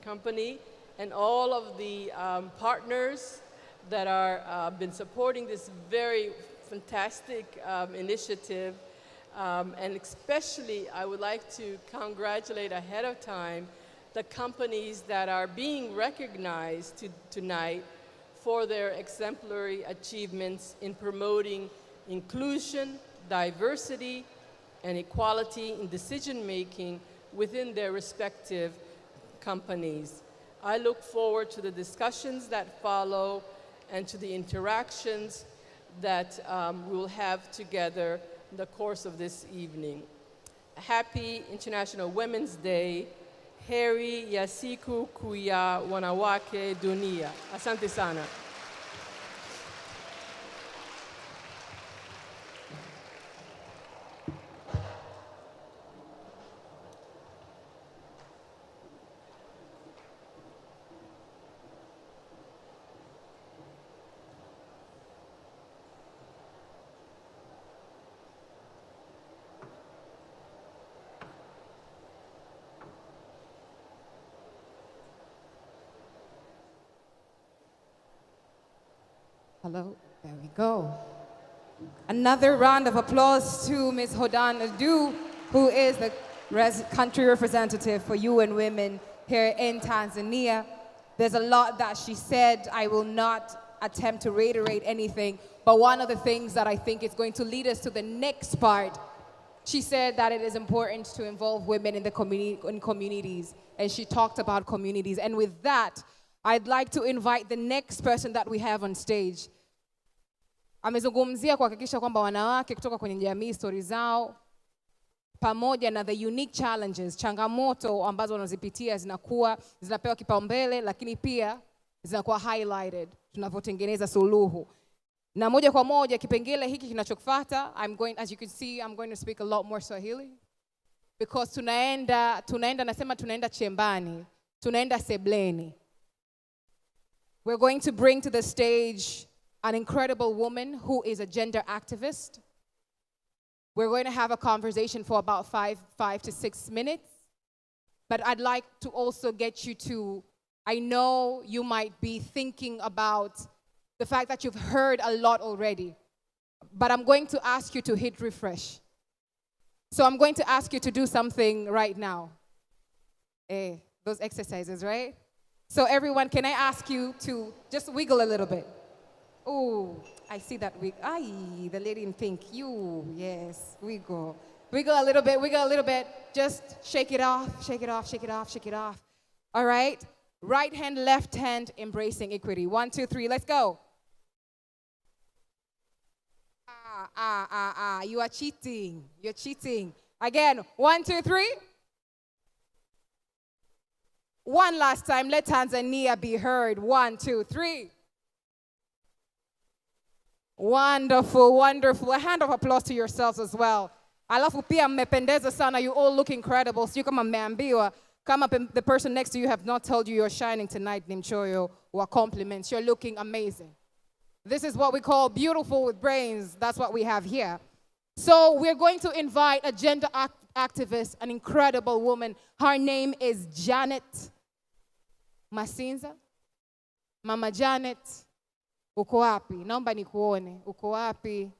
Company and all of the partners that are been supporting this very fantastic initiative. And especially, I would like to congratulate ahead of time the companies that are being recognized tonight for their exemplary achievements in promoting inclusion, diversity, and equality in decision-making within their respective companies. I look forward to the discussions that follow and to the interactions that we will have together in the course of this evening. Happy International Women's Day. Heri ya siku kuu ya wanawake dunia. Asante sana. Hello, there we go. Another round of applause to Ms. Hodan Adu, who is the country representative for UN Women here in Tanzania. There's a lot that she said. I will not attempt to reiterate anything, but one of the things that I think is going to lead us to the next part, she said that it is important to involve women in the communities, and she talked about communities. And with that, I'd like to invite the next person that we have on stage. Amezungumzia kuhakikisha kwamba wanawake kutoka kwenye jamii story zao pamoja na the unique challenges, changamoto ambazo wanazipitia zinapewa kipaumbele, lakini pia zinakuwa highlighted tunapotengeneza suluhu. Na moja kwa moja kipengele hiki kinachofuata, as you can see, I'm going to speak a lot more Swahili because tunaenda chembani, tunaenda sebleni. We're going to bring to the stage an incredible woman who is a gender activist. We're going to have a conversation for about 5 to 6 minutes. But I'd like to also get you to, I know you might be thinking about the fact that you've heard a lot already, but I'm going to ask you to hit refresh. So I'm going to ask you to do something right now. Those exercises, right? So everyone, can I ask you to just wiggle a little bit? Oh, I see that wiggle. Aye, the lady in pink. You, yes, wiggle. Wiggle a little bit, wiggle a little bit. Just shake it off, shake it off, shake it off, shake it off. All right? Right hand, left hand, embracing equity. 1, 2, 3, let's go. You are cheating. You're cheating. Again, 1, 2, 3. One last time, let Tanzania be heard. 1, 2, 3. Wonderful, wonderful. A hand of applause to yourselves as well. Alafu pia mmependeza sana. You all look incredible. So you kama mmeambiwa, kama the person next to you have not told you you're shining tonight, nimchoyo wa compliments. You're looking amazing. This is what we call beautiful with brains. That's what we have here. So we're going to invite a gender activist, an incredible woman. Her name is Janet Masinza. Mama Janet, uko wapi? Naomba nikuone. Uko wapi?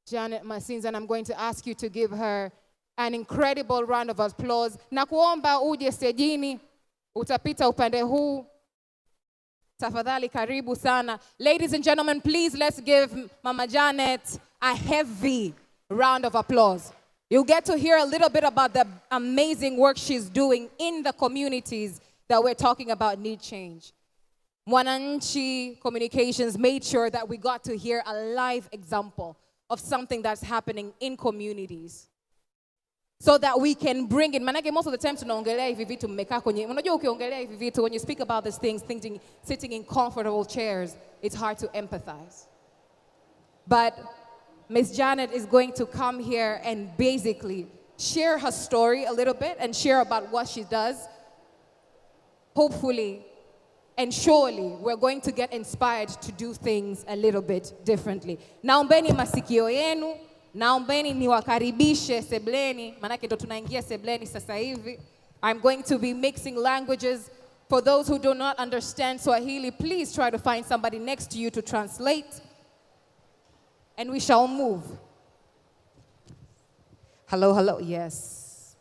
Janet Masinza, and I'm going to ask you to give her an incredible round of applause. Na kuomba uje stejini, utapita upande huu. Tafadhali karibu sana. Ladies and gentlemen, please let's give Mama Janet a heavy round of applause. You'll get to hear a little bit about the amazing work she's doing in the communities that we're talking about need change. Mwananchi Communications made sure that we got to hear a live example of something that's happening in communities, so that we can bring in. Manake most of the time tunaongelea hivi vitu mmekaa kwenye. Unajua ukiongelea hivi vitu, when you speak about these things, sitting in comfortable chairs, it's hard to empathize. But Ms. Janet is going to come here and basically share her story a little bit and share about what she does. Hopefully and surely we're going to get inspired to do things a little bit differently. Naombeni masikio yenu, naombeni niwakaribishe sebleni, manake ndo tunaingia sebleni sasa hivi. I'm going to be mixing languages. For those who do not understand Swahili, please try to find somebody next to you to translate. And we shall move. Hello, hello, yes.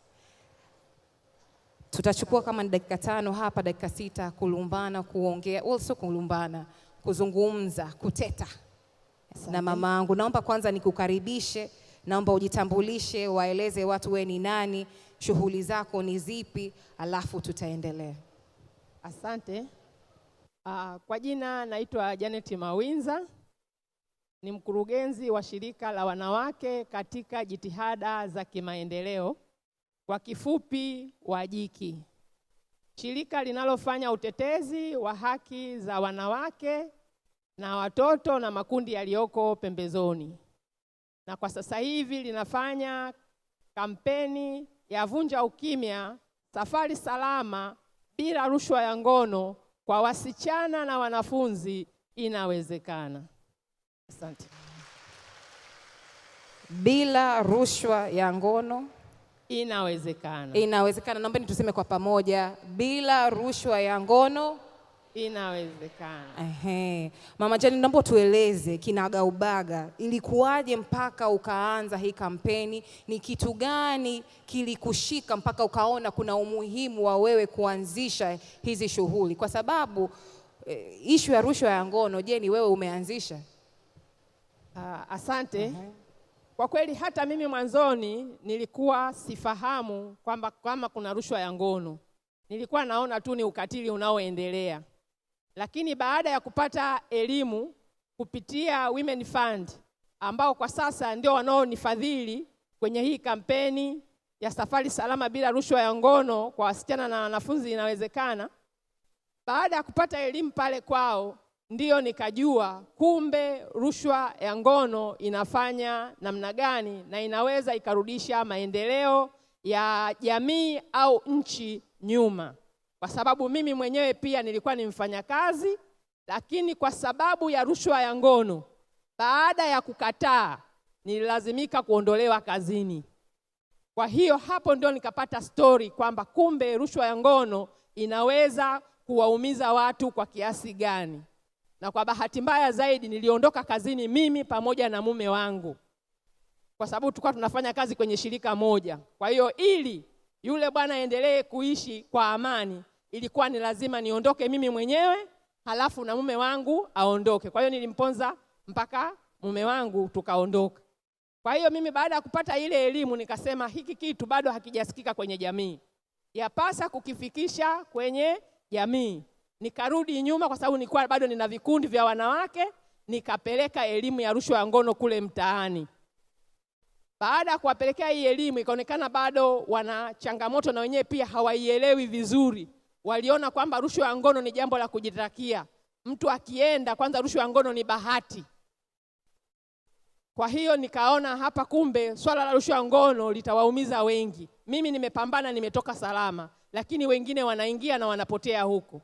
Tutachukua kama dakika 5 hapa, dakika 6 kulumbana, kuongea, also kulumbana, kuzungumza, kuteta. Na mamangu, naomba kwanza nikukaribishe, naomba ujitambulishe, waeleze watu wewe ni nani, shughuli zako ni zipi, alafu tutaendelea. Asante. Kwa jina naitwa Janet Mawinza. Ni mkurugenzi wa shirika la wanawake katika jitihada za kimaendeleo, kwa kifupi WAJIKI. Shirika linalofanya utetezi wa haki za wanawake na watoto na makundi yaliyoko pembezoni. Na kwa sasa hivi linafanya kampeni ya vunja ukimya, safari salama bila rushwa ya ngono kwa wasichana na wanafunzi inawezekana. Asante. Bila rushwa ya ngono inawezekana. Inawezekana. Naomba tuseme kwa pamoja, bila rushwa ya ngono inawezekana. Mama Jane, naomba tueleze kinagaubaga, ilikuwaje mpaka ukaanza hii kampeni? Ni kitu gani kilikushika mpaka ukaona kuna umuhimu wa wewe kuanzisha hizi shughuli? Kwa sababu issue ya rushwa ya ngono, je, ni wewe umeanzisha? Asante. Kwa kweli hata mimi mwanzoni nilikuwa sifahamu kwamba kama kuna rushwa ya ngono. Nilikuwa naona tu ni ukatili unaoendelea. Lakini baada ya kupata elimu kupitia Women Fund, ambao kwa sasa ndio wanaonifadhili kwenye hii kampeni ya safari salama bila rushwa ya ngono kwa wasichana na wanafunzi inawezekana. Baada ya kupata elimu pale kwao, ndio nikajua kumbe rushwa ya ngono inafanya namna gani na inaweza ikarudisha maendeleo ya jamii au nchi nyuma. Kwa sababu mimi mwenyewe pia nilikuwa ni mfanyakazi, lakini kwa sababu ya rushwa ya ngono, baada ya kukataa, nililazimika kuondolewa kazini. Kwa hiyo hapo ndio nikapata story kwamba kumbe rushwa ya ngono inaweza kuwaumiza watu kwa kiasi gani. Na kwa bahati mbaya zaidi niliondoka kazini mimi pamoja na mume wangu, kwa sababu tulikuwa tunafanya kazi kwenye shirika moja. Kwa hiyo ili yule bwana aendelee kuishi kwa amani, ilikuwa ni lazima niondoke mimi mwenyewe, halafu na mume wangu aondoke. Kwa hiyo nilimponza mpaka mume wangu tukaondoka. Kwa hiyo mimi baada ya kupata ile elimu nikasema hiki kitu bado hakijasikika kwenye jamii, yapasa kukifikisha kwenye jamii. Nikarudi nyuma kwa sababu nilikuwa bado nina vikundi vya wanawake, nikapeleka elimu ya rushwa ya ngono kule mtaani. Baada ya kuwapelekea hii elimu ikaonekana bado wana changamoto na wenyewe pia hawaielewi vizuri. Waliona kwamba rushwa ya ngono ni jambo la kujitakia. Mtu akienda kwanza rushwa ya ngono ni bahati. Kwa hiyo nikaona hapa kumbe swala la rushwa ya ngono litawaumiza wengi. Mimi nimepambana, nimetoka salama, lakini wengine wanaingia na wanapotea huko.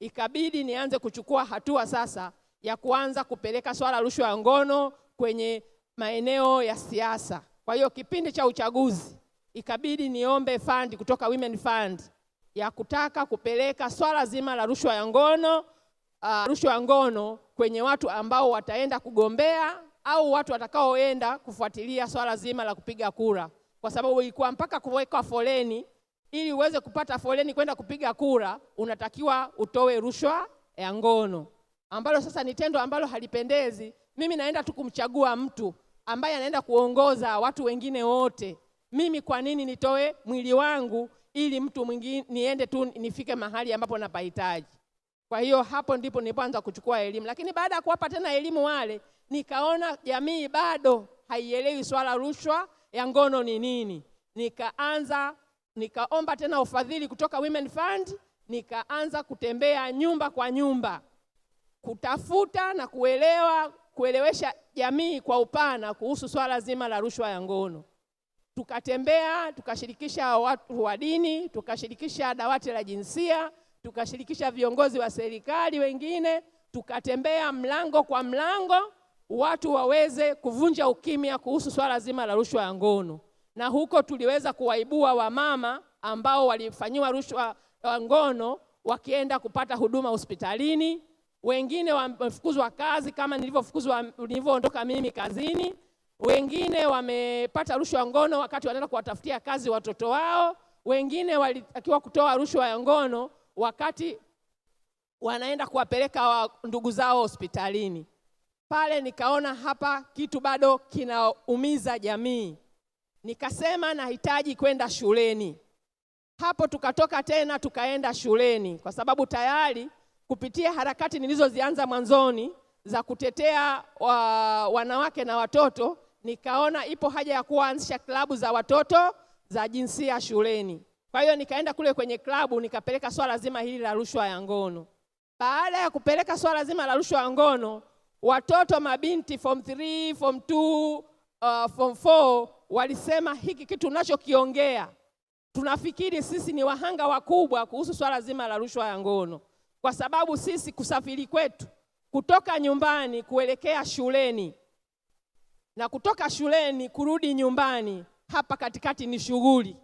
Ikabidi nianze kuchukua hatua sasa ya kuanza kupeleka swala rushwa ya ngono kwenye maeneo ya siasa. Kwa hiyo kipindi cha uchaguzi ikabidi niombe fund kutoka Women Fund ya kutaka kupeleka swala zima la rushwa ya ngono kwenye watu ambao wataenda kugombea au watu watakaoenda kufuatilia swala zima la kupiga kura. Kwa sababu ilikuwa mpaka kuweka foleni, ili uweze kupata foleni kwenda kupiga kura, unatakiwa utoe rushwa ya ngono. Ambalo sasa ni tendo ambalo halipendezi. Mimi naenda tu kumchagua mtu ambaye anaenda kuongoza watu wengine wote. Mimi kwa nini nitoe mwili wangu ili mtu mwingine niende tu nifike mahali ambapo napahitaji? Kwa hiyo hapo ndipo nilipoanza kuchukua elimu. Lakini baada ya kuwapa tena elimu wale, nikaona jamii bado haielewi swala rushwa ya ngono ni nini. Nikaomba tena ufadhili kutoka Women Fund, nikaanza kutembea nyumba kwa nyumba, kutafuta na kuelewesha jamii kwa upana kuhusu swala zima la rushwa ya ngono. Tukatembea, tukashirikisha watu wa dini, tukashirikisha dawati la jinsia, tukashirikisha viongozi wa serikali wengine, tukatembea mlango kwa mlango, watu waweze kuvunja ukimya kuhusu swala zima la rushwa ya ngono. Na huko tuliweza kuwaibua wamama ambao walifanyiwa rushwa ya ngono wakienda kupata huduma hospitalini. Wengine wamefukuzwa kazi kama nilivyoondoka mimi kazini. Wengine wamepata rushwa ya ngono wakati wanaenda kuwatafutia kazi watoto wao. Wengine walitakiwa kutoa rushwa ya ngono wakati wanaenda kuwapeleka ndugu zao hospitalini. Pale nikaona hapa kitu bado kinaumiza jamii. Nikasema nahitaji kwenda shuleni. Hapo tukatoka tena tukaenda shuleni, kwa sababu tayari kupitia harakati nilizozianza mwanzoni za kutetea wanawake na watoto, nikaona ipo haja ya kuanzisha klabu za watoto za jinsia shuleni. Kwa hiyo nikaenda kule kwenye klabu nikapeleka swala zima hili la rushwa ya ngono. Baada ya kupeleka swala zima la rushwa ya ngono, watoto mabinti form 3, form 2, form 4 walisema hiki kitu tunachokiongea tunafikiri sisi ni wahanga wakubwa kuhusu swala zima la rushwa ya ngono, kwa sababu sisi kusafiri kwetu kutoka nyumbani kuelekea shuleni na kutoka shuleni kurudi nyumbani, hapa katikati ni shughuli.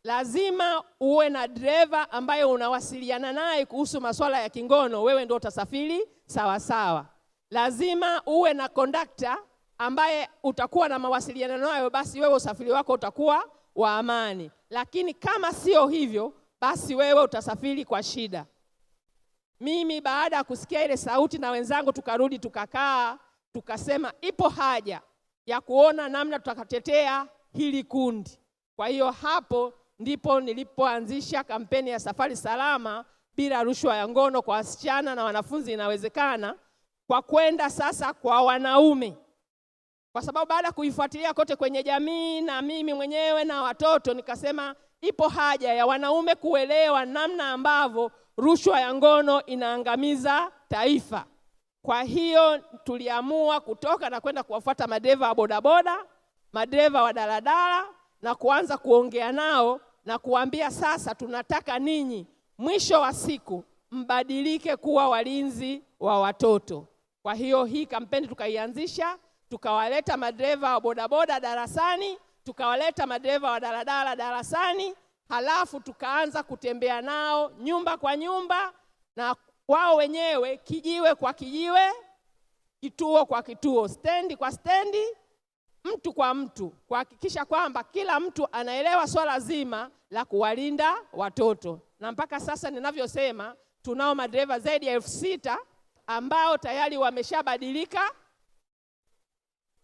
Lazima uwe na dereva ambaye unawasiliana naye kuhusu masuala ya kingono, wewe ndio utasafiri sawa sawa. Lazima uwe na kondakta ambaye utakuwa na mawasiliano nayo, basi wewe usafiri wako utakuwa wa amani. Lakini kama sio hivyo, basi wewe utasafiri kwa shida. Mimi baada ya kusikia ile sauti na wenzangu tukarudi tukakaa, tukasema ipo haja ya kuona namna tutakatetea hili kundi. Kwa hiyo hapo ndipo nilipoanzisha kampeni ya safari salama bila rushwa ya ngono kwa wasichana na wanafunzi inawezekana, kwa kwenda sasa kwa wanaume. Kwa sababu baada kuifuatilia kote kwenye jamii na mimi mwenyewe na watoto, nikasema ipo haja ya wanaume kuelewa namna ambavyo rushwa ya ngono inaangamiza taifa. Kwa hiyo tuliamua kutoka na kwenda kuwafuata madereva wa bodaboda, madereva wa daladala, na kuanza kuongea nao na kuambia sasa tunataka ninyi mwisho wa siku mbadilike kuwa walinzi wa watoto. Kwa hiyo hii kampeni tukaianzisha, tukawaleta madereva wa bodaboda darasani, tukawaleta madereva wa daladala darasani, halafu tukaanza kutembea nao nyumba kwa nyumba, na wao wenyewe kijiwe kwa kijiwe, kituo kwa kituo, stendi kwa stendi, mtu kwa mtu, kuhakikisha kwamba kila mtu anaelewa swala zima la kuwalinda watoto. Na mpaka sasa ninavyosema, tunao madereva zaidi ya 6,000 ambao tayari wameshabadilika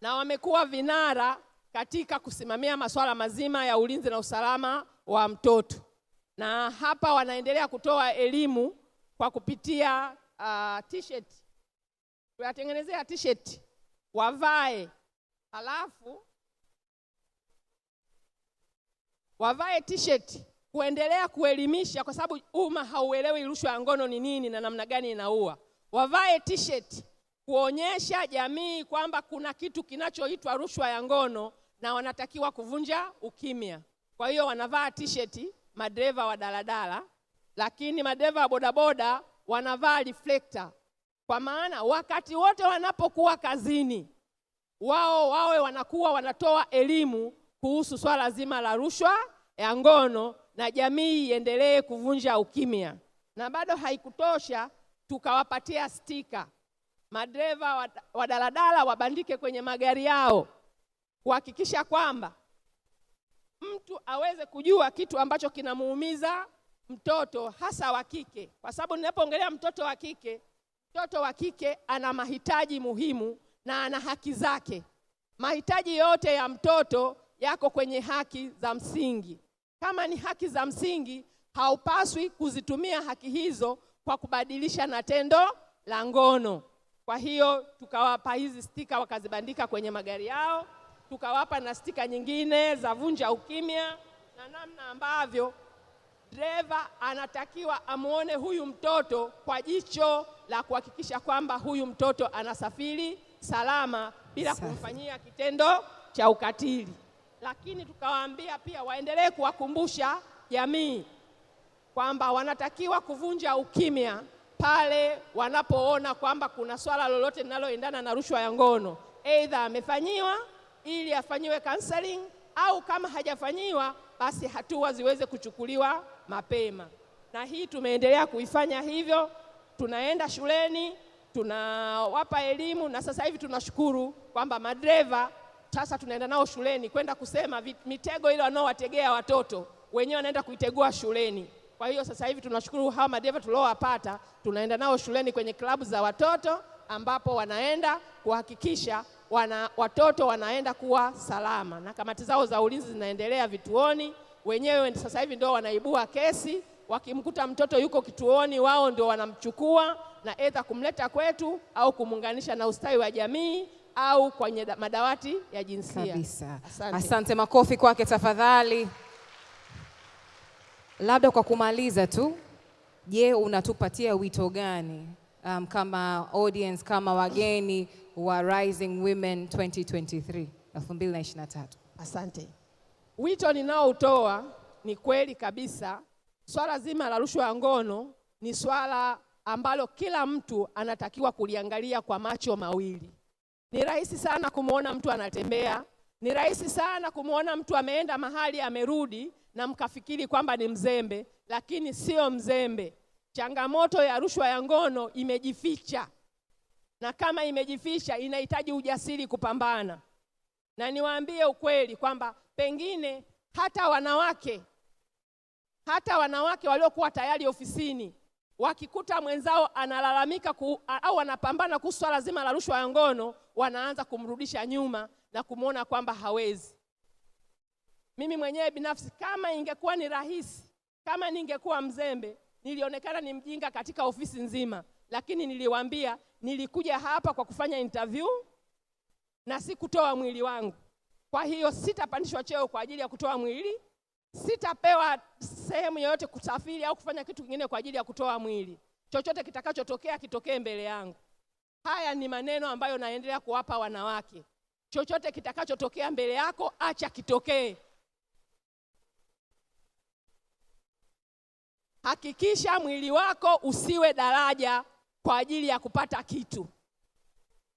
na wamekuwa vinara katika kusimamia masuala mazima ya ulinzi na usalama wa mtoto. Na hapa wanaendelea kutoa elimu kwa kupitia t-shirt. Tunatengenezea t-shirt wavae, halafu wavae t-shirt kuendelea kuelimisha, kwa sababu umma hauelewi rushwa ya ngono ni nini na namna gani inaua. Wavae t-shirt kuonyesha jamii kwamba kuna kitu kinachoitwa rushwa ya ngono na wanatakiwa kuvunja ukimya. Kwa hiyo wanavaa t-shirt madereva wa daladala, lakini madereva wa bodaboda wanavaa reflector, kwa maana wakati wote wanapokuwa kazini wao wawe wanakuwa wanatoa elimu kuhusu swala zima la rushwa ya ngono na jamii iendelee kuvunja ukimya. Na bado haikutosha, tukawapatia stika madereva wa daladala wabandike kwenye magari yao, kuhakikisha kwamba mtu aweze kujua kitu ambacho kinamuumiza mtoto, hasa wa kike. Kwa sababu ninapoongelea mtoto wa kike ana mahitaji muhimu na ana haki zake. Mahitaji yote ya mtoto yako kwenye haki za msingi. Kama ni haki za msingi, haupaswi kuzitumia haki hizo kwa kubadilisha na tendo la ngono. Kwa hiyo tukawapa hizi stika wakazibandika kwenye magari yao, tukawapa na stika nyingine za vunja ukimya, na namna ambavyo dereva anatakiwa amuone huyu mtoto kwa jicho la kuhakikisha kwamba huyu mtoto anasafiri salama bila kumfanyia kitendo cha ukatili. Lakini tukawaambia pia waendelee kuwakumbusha jamii kwamba wanatakiwa kuvunja ukimya pale wanapoona kwamba kuna swala lolote linaloendana na rushwa ya ngono, aidha amefanyiwa ili afanyiwe counseling, au kama hajafanyiwa basi hatua ziweze kuchukuliwa mapema. Na hii tumeendelea kuifanya hivyo. Tunaenda shuleni, tunawapa elimu, na sasa hivi tunashukuru kwamba madereva sasa tunaenda nao shuleni kwenda kusema mitego ile wanaowategea watoto wenyewe wanaenda kuitegua shuleni. Kwa hiyo sasa hivi tunashukuru hawa madereva tuliowapata, tunaenda nao shuleni kwenye klabu za watoto, ambapo wanaenda kuhakikisha watoto wanaenda kuwa salama, na kamati zao za ulinzi zinaendelea vituoni wenyewe sasa hivi ndio wanaibua kesi, wakimkuta mtoto yuko kituoni wao ndio wanamchukua na aidha kumleta kwetu au kumuunganisha na ustawi wa jamii au kwenye madawati ya jinsia. Kabisa. Asante. Asante, makofi kwake tafadhali. Labda kwa kumaliza tu, je, unatupatia wito gani kama audience, kama wageni wa Rising Women 2023 2023? Asante. Wito ninaoutoa ni kweli kabisa, swala zima la rushwa ya ngono ni swala ambalo kila mtu anatakiwa kuliangalia kwa macho mawili. Ni rahisi sana kumuona mtu anatembea, ni rahisi sana kumuona mtu ameenda mahali amerudi na mkafikiri kwamba ni mzembe, lakini sio mzembe. Changamoto ya rushwa ya ngono imejificha, na kama imejificha inahitaji ujasiri kupambana. Na niwaambie ukweli kwamba pengine hata wanawake waliokuwa tayari ofisini wakikuta mwenzao analalamika au anapambana kuhusu swala zima la rushwa ya ngono, wanaanza kumrudisha nyuma na kumuona kwamba hawezi. Mimi mwenyewe binafsi, kama ingekuwa ni rahisi, kama ningekuwa mzembe, nilionekana ni mjinga katika ofisi nzima, lakini niliwaambia nilikuja hapa kwa kufanya interview na si kutoa mwili wangu. Kwa hiyo sitapandishwa cheo kwa ajili ya kutoa mwili, sitapewa sehemu yoyote kusafiri au kufanya kitu kingine kwa ajili ya kutoa mwili. Chochote kitakachotokea kitokee mbele yangu. Haya ni maneno ambayo naendelea kuwapa wanawake. Chochote kitakachotokea mbele yako, acha kitokee. Hakikisha mwili wako usiwe daraja kwa ajili ya kupata kitu.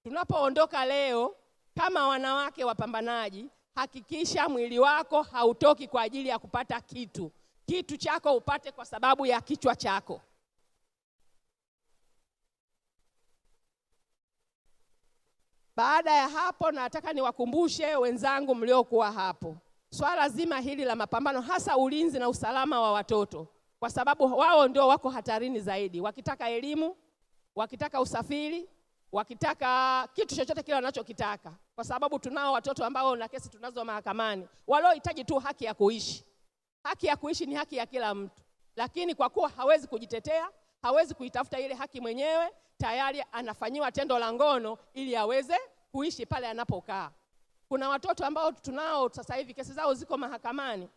Tunapoondoka leo kama wanawake wapambanaji, hakikisha mwili wako hautoki kwa ajili ya kupata kitu. Kitu chako upate kwa sababu ya kichwa chako. Baada ya hapo, nataka niwakumbushe wenzangu mliokuwa hapo, swala zima hili la mapambano, hasa ulinzi na usalama wa watoto, kwa sababu wao ndio wako hatarini zaidi. Wakitaka elimu, wakitaka usafiri, wakitaka kitu chochote kile wanachokitaka, kwa sababu tunao watoto ambao na kesi tunazo mahakamani waliohitaji tu haki ya kuishi. Haki ya kuishi ni haki ya kila mtu, lakini kwa kuwa hawezi kujitetea, hawezi kuitafuta ile haki mwenyewe, tayari anafanyiwa tendo la ngono ili aweze kuishi pale anapokaa. Kuna watoto ambao tunao sasa hivi kesi zao ziko mahakamani,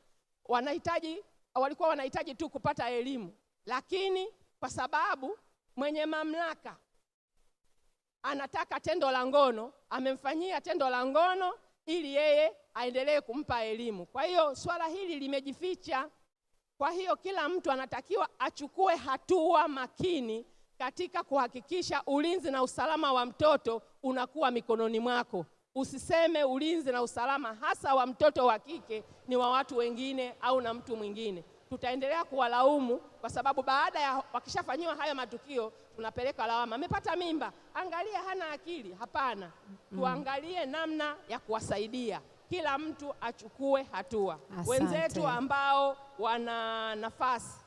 walikuwa wanahitaji tu kupata elimu, lakini kwa sababu mwenye mamlaka anataka tendo la ngono, amemfanyia tendo la ngono ili yeye aendelee kumpa elimu. Kwa hiyo swala hili limejificha. Kwa hiyo kila mtu anatakiwa achukue hatua makini katika kuhakikisha ulinzi na usalama wa mtoto unakuwa mikononi mwako. Usiseme ulinzi na usalama hasa wa mtoto wa kike ni wa watu wengine au na mtu mwingine. Tutaendelea kuwalaumu kwa sababu baada ya wakishafanywa haya matukio tunapeleka lawama. Amepata mimba, angalia hana akili. Hapana. Tuangalie namna ya kuwasaidia. Kila mtu achukue hatua. Asante. Wenzetu ambao wana nafasi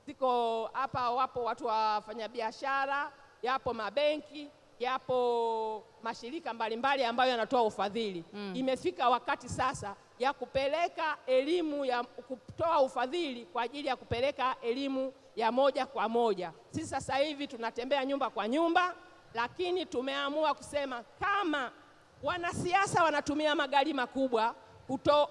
ziko hapa, wapo watu wafanya biashara, yapo mabenki, yapo mashirika mbalimbali ambayo yanatoa ufadhili. Imefika wakati sasa ya kupeleka elimu, ya kutoa ufadhili kwa ajili ya kupeleka elimu ya moja kwa moja. Sisi sasa hivi tunatembea nyumba kwa nyumba, lakini tumeamua kusema kama wanasiasa wanatumia magari makubwa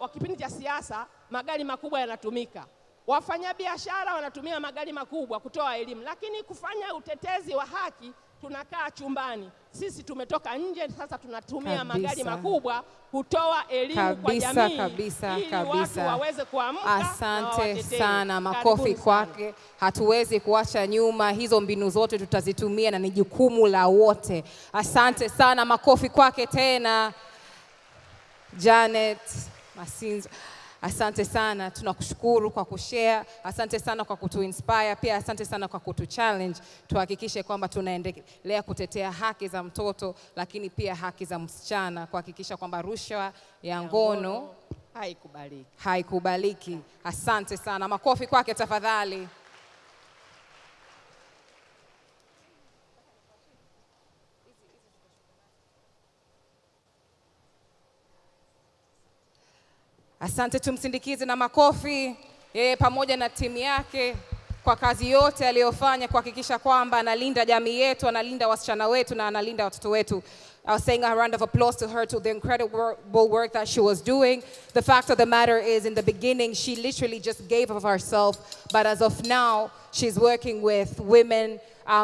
wa kipindi cha siasa, magari makubwa yanatumika. Wafanyabiashara wanatumia magari makubwa kutoa elimu, lakini kufanya utetezi wa haki tunakaa chumbani. Sisi tumetoka nje, sasa tunatumia magari makubwa kutoa elimu kwa jamii. Ili watu waweze kuamka. Asante sana, makofi kwake. Hatuwezi kuacha nyuma, hizo mbinu zote tutazitumia na ni jukumu la wote. Asante sana, makofi kwake tena. Janet Masinzo, asante sana, tunakushukuru kwa kushare, asante sana kwa kutuinspire, pia asante sana kwa kutuchallenge, tuhakikishe kwamba tunaendelea kutetea haki za mtoto, lakini pia haki za msichana, kuhakikisha kwamba rushwa ya ngono haikubaliki. Asante sana, makofi kwake tafadhali. Asante, tumsindikize na makofi yeye pamoja na timu yake kwa kazi yote aliyofanya kuhakikisha kwamba analinda jamii yetu, analinda wasichana wetu na analinda watoto wetu. I was saying a round of applause to her, to the incredible work that she was doing. The fact of the matter is, in the beginning, she literally just gave of herself. But as of now, she's working with women.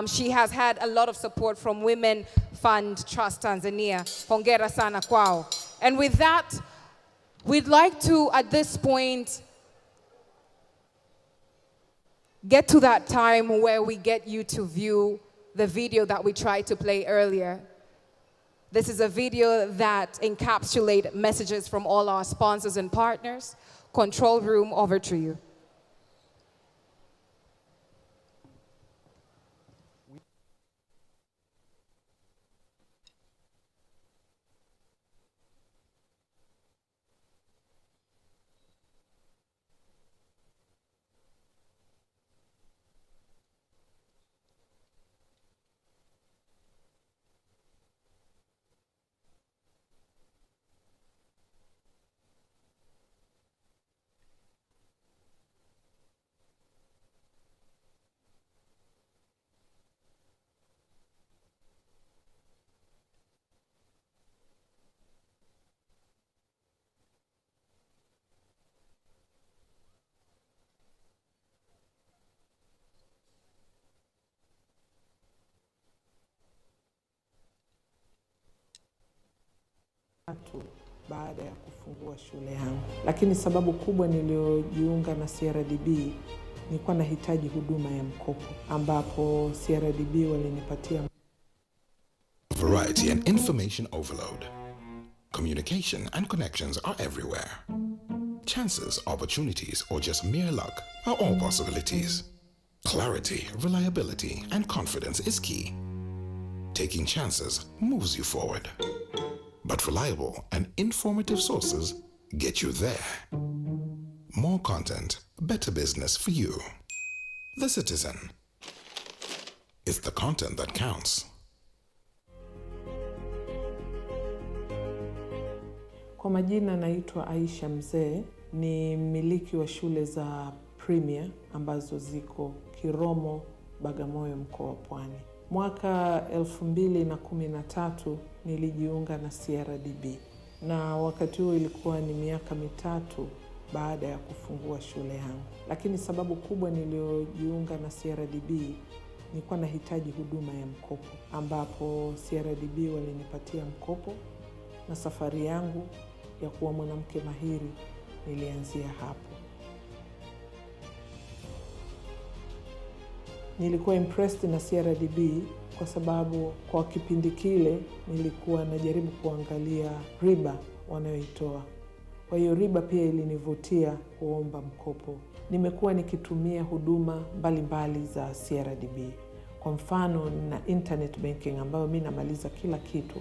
She has had a lot of support from Women Fund Trust Tanzania. Hongera sana kwao. And with that, we'd like to, at this point, get to that time where we get you to view the video that we tried to play earlier. This is a video that encapsulates messages from all our sponsors and partners. Control room, over to you. Baada ya kufungua shule yangu, lakini sababu kubwa niliyojiunga na CRDB nilikuwa nahitaji huduma ya mkopo, ambapo CRDB walinipatia. Variety and information overload. Communication and connections are everywhere. Chances, opportunities, or just mere luck are all possibilities. Clarity, reliability, and confidence is key. Taking chances moves you forward. But reliable and informative sources get you there. More content, better business for you. The Citizen. It's the content that counts. Kwa majina naitwa Aisha Mzee, ni mmiliki wa shule za Premier ambazo ziko Kiromo, Bagamoyo, mkoa wa Pwani. Mwaka 2013 nilijiunga na CRDB, na wakati huo ilikuwa ni miaka mitatu baada ya kufungua shule yangu. Lakini sababu kubwa niliyojiunga na CRDB nilikuwa nahitaji huduma ya mkopo, ambapo CRDB walinipatia mkopo, na safari yangu ya kuwa mwanamke mahiri nilianzia hapo. Nilikuwa impressed na CRDB kwa sababu kwa kipindi kile nilikuwa najaribu kuangalia riba wanayoitoa. Kwa hiyo riba pia ilinivutia kuomba mkopo. Nimekuwa nikitumia huduma mbalimbali za CRDB. Kwa mfano na internet banking ambayo mimi namaliza kila kitu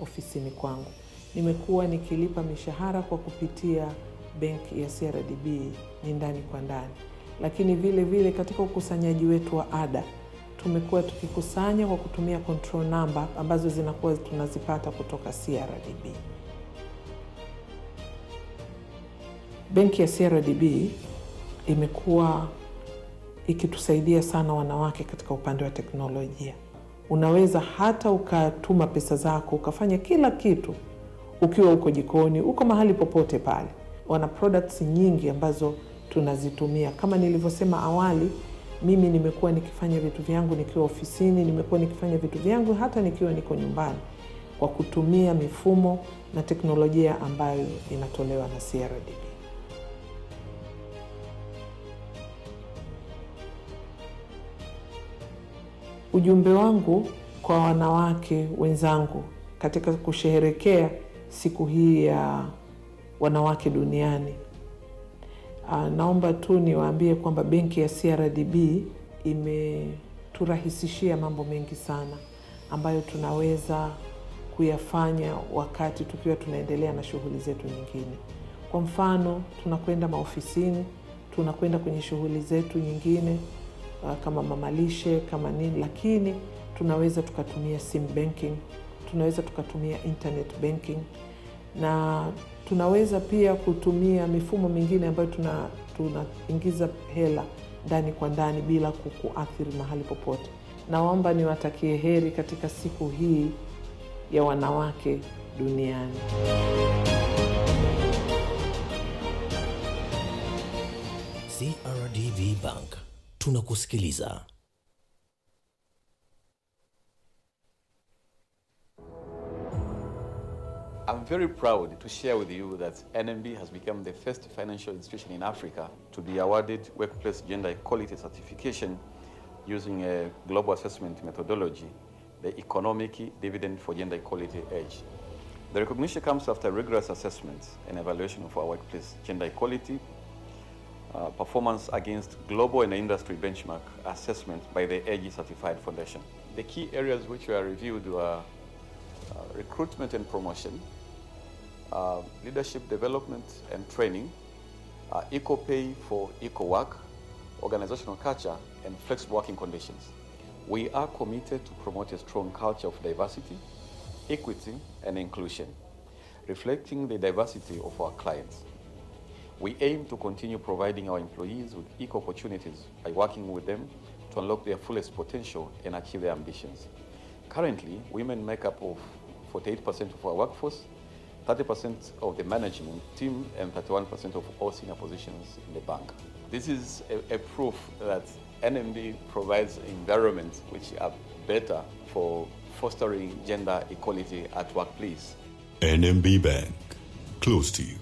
ofisini kwangu. Nimekuwa nikilipa mishahara kwa kupitia benki ya CRDB ni ndani kwa ndani. Lakini vile vile katika ukusanyaji wetu wa ada, tumekuwa tukikusanya kwa kutumia control number ambazo zinakuwa tunazipata kutoka CRDB. Benki ya CRDB imekuwa ikitusaidia sana wanawake katika upande wa teknolojia. Unaweza hata ukatuma pesa zako, ukafanya kila kitu ukiwa uko jikoni, uko mahali popote pale. Wana products nyingi ambazo tunazitumia. Kama nilivyosema awali, mimi nimekuwa nikifanya vitu vyangu nikiwa ofisini, nimekuwa nikifanya vitu vyangu hata nikiwa niko nyumbani kwa kutumia mifumo na teknolojia ambayo inatolewa na CRDB. Ujumbe wangu kwa wanawake wenzangu katika kusherehekea siku hii ya wanawake duniani, naomba tu niwaambie kwamba benki ya CRDB imeturahisishia mambo mengi sana ambayo tunaweza kuyafanya wakati tukiwa tunaendelea na shughuli zetu nyingine. Kwa mfano, tunakwenda maofisini, tunakwenda kwenye shughuli zetu nyingine kama mamalishe, kama nini, lakini tunaweza tukatumia sim banking, tunaweza tukatumia internet banking, na tunaweza pia kutumia mifumo mingine ambayo tunaingiza hela ndani kwa ndani bila kuathiri mahali popote. Naomba niwatakie heri katika siku hii ya wanawake duniani. CRDB Bank, tunakusikiliza. I'm very proud to share with you that NMB has become the first financial institution in Africa to be awarded Workplace Gender Equality Certification using a global assessment methodology, the Economic Dividend for Gender Equality Edge. The recognition comes after rigorous assessments and evaluation of our workplace gender equality, performance against global and industry benchmark assessment by the Edge Certified Foundation. The key areas which were reviewed were recruitment and promotion, leadership development and training, equal pay for equal work, organizational culture, and flexible working conditions. We are committed to promote a strong culture of diversity, equity, and inclusion, reflecting the diversity of our clients. We aim to continue providing our employees with equal opportunities by working with them to unlock their fullest potential and achieve their ambitions. Currently, women make up of 48% of our workforce, 30% of the management team, and 31% of all senior positions in the bank. This is a proof that NMB provides environments which are better for fostering gender equality at workplace. NMB Bank, close to you.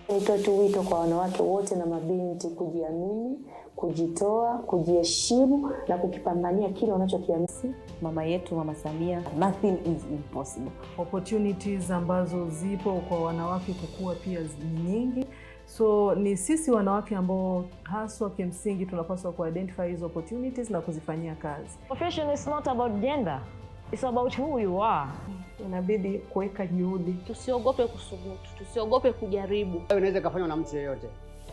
Nitoe tu wito kwa wanawake wote na mabinti kujiamini, kujitoa, kujiheshimu na kukipambania kile wanachokiamini. Mama yetu Mama Samia, nothing is impossible. Opportunities ambazo zipo kwa wanawake kukua pia ni nyingi. So ni sisi wanawake ambao haswa kimsingi tunapaswa ku-identify hizo opportunities na kuzifanyia kazi. Profession is not about gender. It's about who you are. Inabidi kuweka juhudi. Tusiogope kusubutu, tusiogope kujaribu. Inaweza kufanywa na mtu yeyote.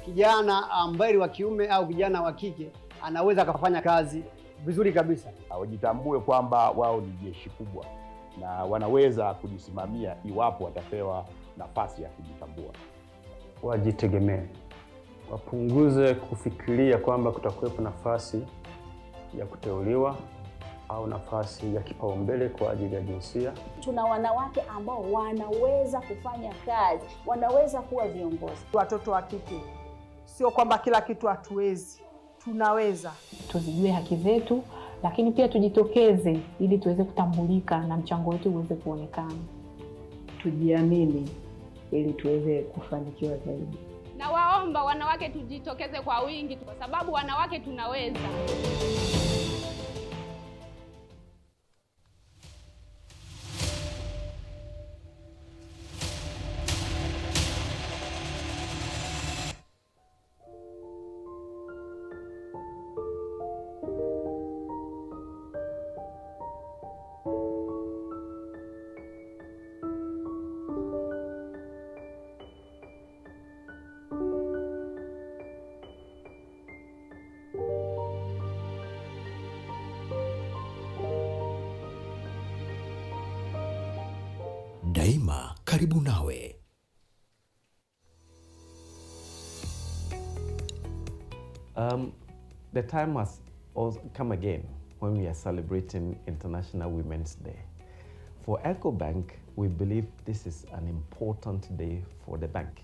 Kijana ambaye wa kiume au kijana wa kike anaweza kufanya kazi vizuri kabisa. Wajitambue kwamba wao ni jeshi kubwa na wanaweza kujisimamia iwapo watapewa nafasi ya kujitambua. Wajitegemee. Wapunguze kufikiria kwamba kutakuwepo nafasi ya kuteuliwa au nafasi ya kipaumbele kwa ajili ya jinsia. Tuna wanawake ambao wanaweza kufanya kazi, wanaweza kuwa viongozi. Watoto wa kike, sio kwamba kila kitu hatuwezi, tunaweza. Tuzijue haki zetu, lakini pia tujitokeze ili tuweze kutambulika na mchango wetu uweze kuonekana. Tujiamini ili tuweze kufanikiwa zaidi. Na waomba wanawake tujitokeze kwa wingi kwa sababu wanawake tunaweza. daima karibu nawe. The time has also come again when we are celebrating International Women's Day. For EcoBank, we believe this is an important day for the bank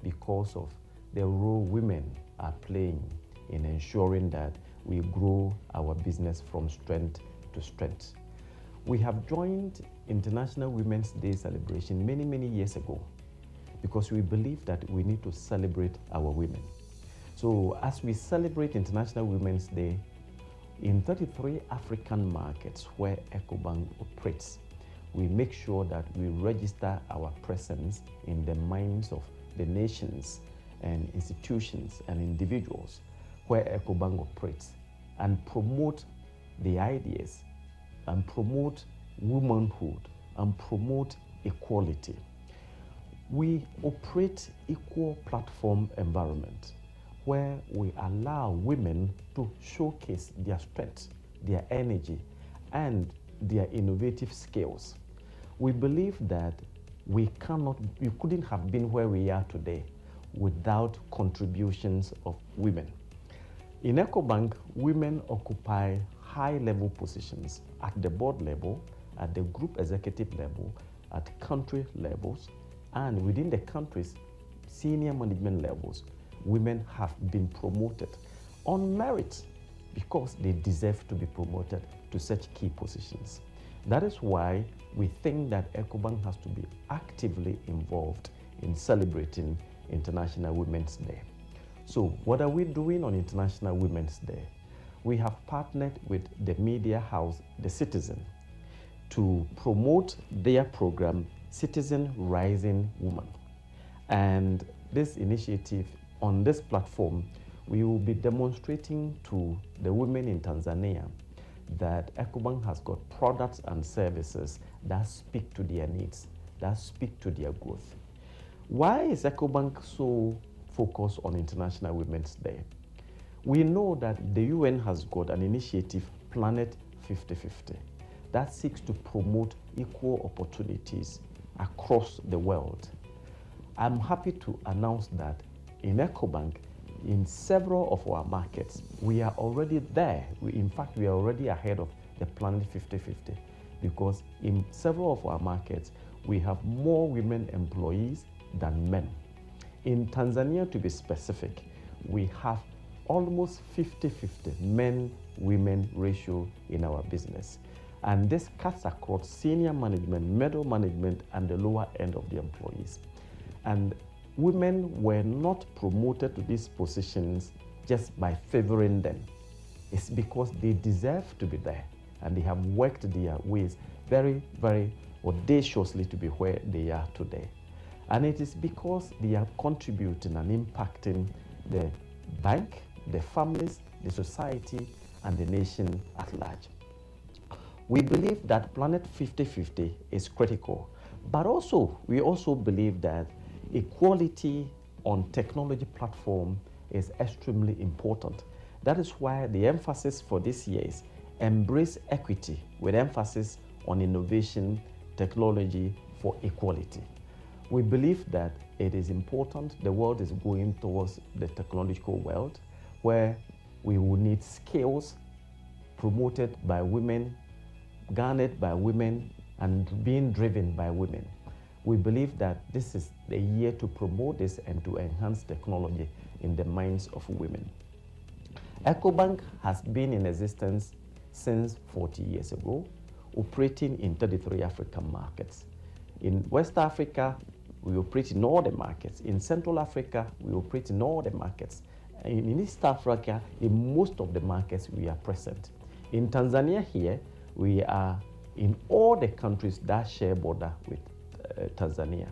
because of the role women are playing in ensuring that we grow our business from strength to strength. We have joined International Women's Day celebration many, many years ago because we believe that we need to celebrate our women. So as we celebrate International Women's Day, in 33 African markets where EcoBank operates, we make sure that we register our presence in the minds of the nations and institutions and individuals where EcoBank operates and promote the ideas and promote womanhood and promote equality. We operate equal platform environment where we allow women to showcase their strength, their energy, and their innovative skills. We believe that we couldn't have been where we are today without contributions of women. In EcoBank, women occupy high-level positions at the board level, at the group executive level, at country levels, and within the country's senior management levels. Women have been promoted on merit because they deserve to be promoted to such key positions. That is why we think that EcoBank has to be actively involved in celebrating International Women's Day. So what are we doing on International Women's Day? We have partnered with the media house, The Citizen, to promote their program, Citizen Rising Woman. And this initiative, on this platform, we will be demonstrating to the women in Tanzania that EcoBank has got products and services that speak to their needs, that speak to their growth. Why is EcoBank so focused on International Women's Day? We know that the UN has got an initiative, Planet 50/50, that seeks to promote equal opportunities across the world. I'm happy to announce that in EcoBank, in several of our markets, we are already there. In fact, we are already ahead of the Planet 50/50 because in several of our markets, we have more women employees than men. In Tanzania, to be specific, we have almost 50/50 men-women ratio in our business. And this cuts across senior management, middle management, and the lower end of the employees. And women were not promoted to these positions just by favoring them. It's because they deserve to be there and they have worked their ways very, very audaciously to be where they are today. And it is because they are contributing and impacting the bank, the families, the society, and the nation at large. We believe that Planet 50/50 is critical, but also we also believe that equality on technology platform is extremely important. That is why the emphasis for this year is embrace equity with emphasis on innovation, technology for equality. We believe that it is important. The world is going towards the technological world where we will need skills promoted by women, garnered by women, and being driven by women. We believe that this is the year to promote this and to enhance technology in the minds of women. EcoBank has been in existence since 40 years ago, operating in 33 African markets. In West Africa, we operate in all the markets. In Central Africa, we operate in all the markets. In East Africa, in most of the markets, we are present. In Tanzania here, we are in all the countries that share border with Tanzania.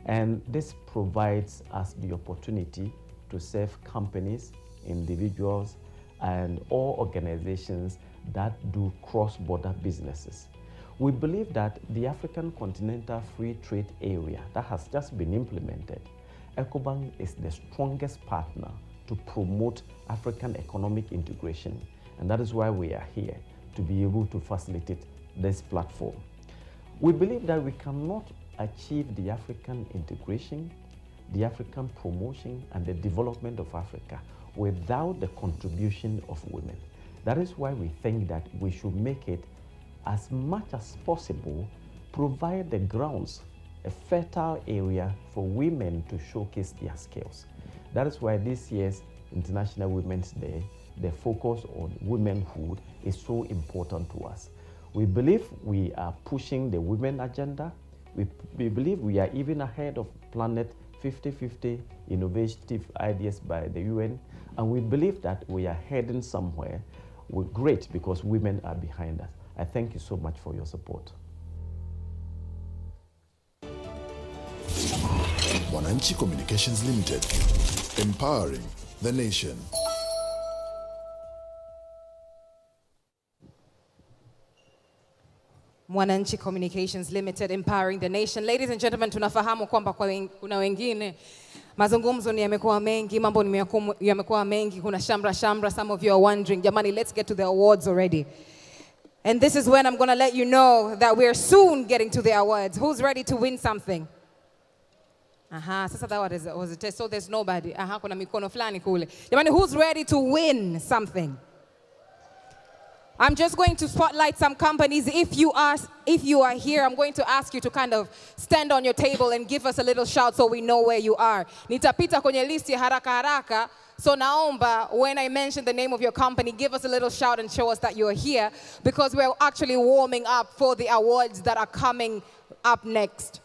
And this provides us the opportunity to serve companies, individuals, and all organizations that do cross-border businesses. We believe that the African Continental Free Trade Area that has just been implemented, EcoBank is the strongest partner to promote African economic integration. And that is why we are here, to be able to facilitate this platform. We believe that we cannot achieve the African integration, the African promotion, and the development of Africa without the contribution of women. That is why we think that we should make it as much as possible, provide the grounds, a fertile area for women to showcase their skills. That is why this year's International Women's Day, the focus on womenhood is so important to us. We believe we are pushing the women agenda. We believe we are even ahead of Planet 50/50 innovative ideas by the UN, and we believe that we are heading somewhere great because women are behind us. I thank you so much for your support. Mwananchi Communications Limited, empowering the nation. Mwananchi Communications Limited, empowering the nation. Ladies and gentlemen, tunafahamu kwamba kuna wengine mazungumzo ni yamekuwa mengi, mambo ni yamekuwa mengi, kuna shamra. Some of you are wondering, jamani, let's get to the awards already. And this is when I'm going to let you know that we're soon getting to the awards. Who's ready to win something? Sasa that was a test, so there's nobody. Kuna mikono flani kule. Jamani, who's ready to win something? I'm just going to spotlight some companies. If you are here, I'm going to ask you to kind of stand on your table and give us a little shout so we know where you are. Nitapita kwenye listi haraka. So naomba, when I mention the name of your company, give us a little shout and show us that you're here, because we're actually warming up for the awards that are coming up next.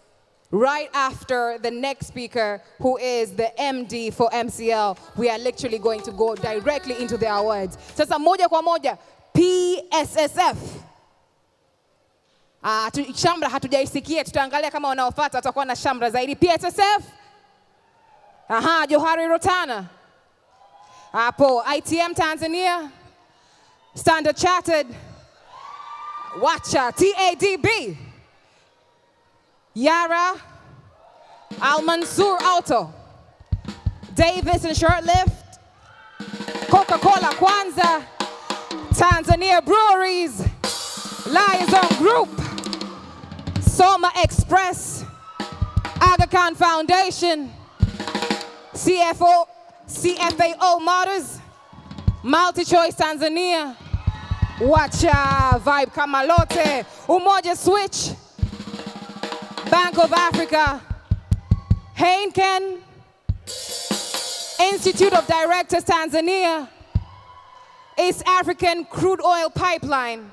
Right after the next speaker, who is the MD for MCL, we are literally going to go directly into the awards. Sasa moja kwa moja, PSSF. Shamra hatujaisikia, tutaangalia kama wanaofuata watakuwa na shamra zaidi. PSSF. Johari Rotana. Hapo ITM Tanzania. Standard Chartered. Wacha TADB. Yara. Al Mansour Auto. Davis and Shortlift. Coca-Cola Kwanza. Tanzania Breweries, Liaison Group, Soma Express, Aga Khan Foundation, CFAO Motors, MultiChoice Tanzania, Wacha Vibe Kamalote, Umoja Switch, Bank of Africa, Heineken, Institute of Directors Tanzania, East African Crude Oil Pipeline.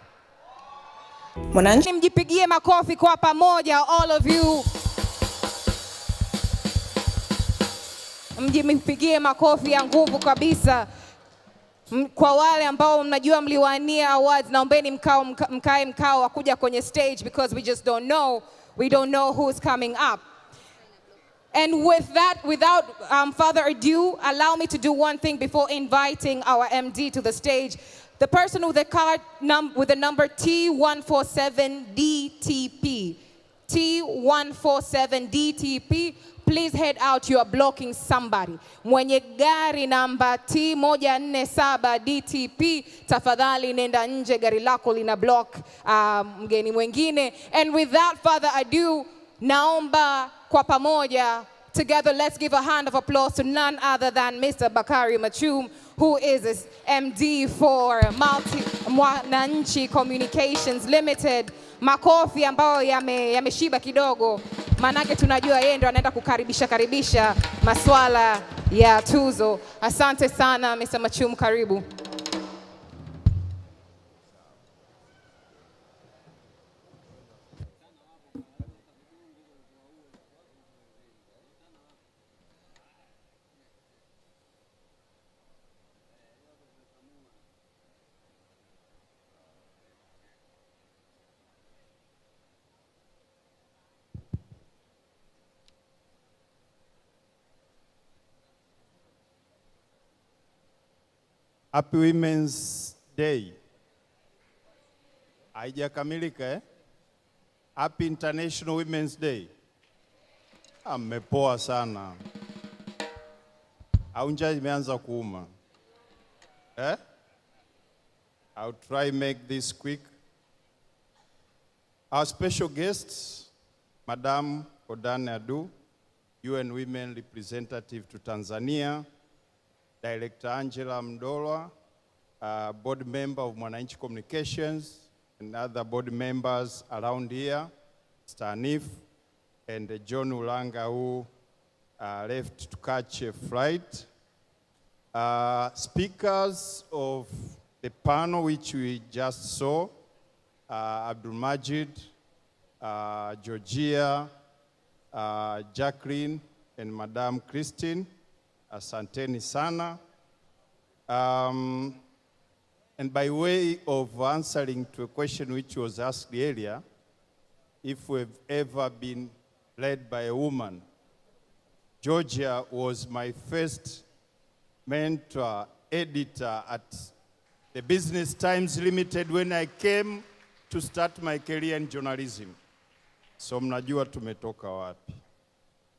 Mwananchi, mjipigie makofi kwa pamoja, all of you. Mjipigie makofi ya nguvu kabisa. Kwa wale ambao mnajua mliwania awards, naombeni mkae mkao wa kuja kwenye stage, because we just don't know. We don't know who's coming up. And with that, without further ado, allow me to do one thing before inviting our MD to the stage. The person with the card with the number T147DTP. T147DTP, please head out. You are blocking somebody. Mwenye gari namba T147DTP, tafadhali nenda nje, gari lako lina block mgeni mwengine. And without further ado, naomba kwa pamoja, together let's give a hand of applause to none other than Mr. Bakari Machum, who is MD for Mwananchi Communications Limited. Makofi ambayo yameshiba kidogo, manake tunajua yeye ndo anaenda kukaribisha maswala ya tuzo. Asante sana Mr. Machum, karibu. Happy Women's Day. Haijakamilika eh? Happy International Women's Day. Mmepoa sana. Au njaa imeanza kuuma. I'll try make this quick. Our special guests, Madam Odane Adu, UN Women Representative to Tanzania, Director Angela Mdolwa, board member of Mwananchi Communications, and other board members around here, Stanif, and John Ulanga, who left to catch a flight. Speakers of the panel which we just saw, Abdul Majid, Georgia, Jacqueline, and Madam Christine, asanteni sana. And by way of answering to a question which was asked earlier, if we've ever been led by a woman, Georgia was my first mentor, editor at the Business Times Limited when I came to start my career in journalism. So mnajua tumetoka wapi.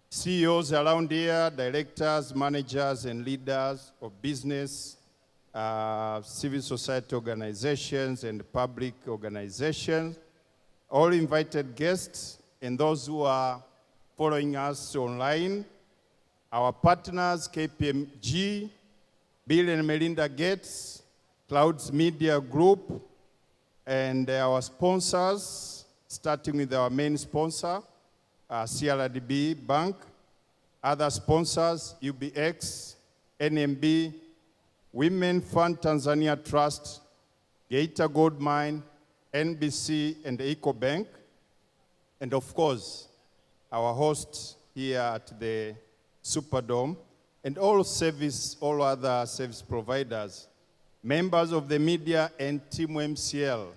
CEOs around here, directors, managers, and leaders of business, civil society organizations, and public organizations, all invited guests, and those who are following us online, our partners, KPMG, Bill and Melinda Gates, Clouds Media Group, and our sponsors, starting with our main sponsor, CRDB Bank, other sponsors, UBX, NMB, Women Fund Tanzania Trust, Geita Gold Mine, NBC, and EcoBank, and of course, our hosts here at the Superdome, and all other service providers, members of the media and team MCL,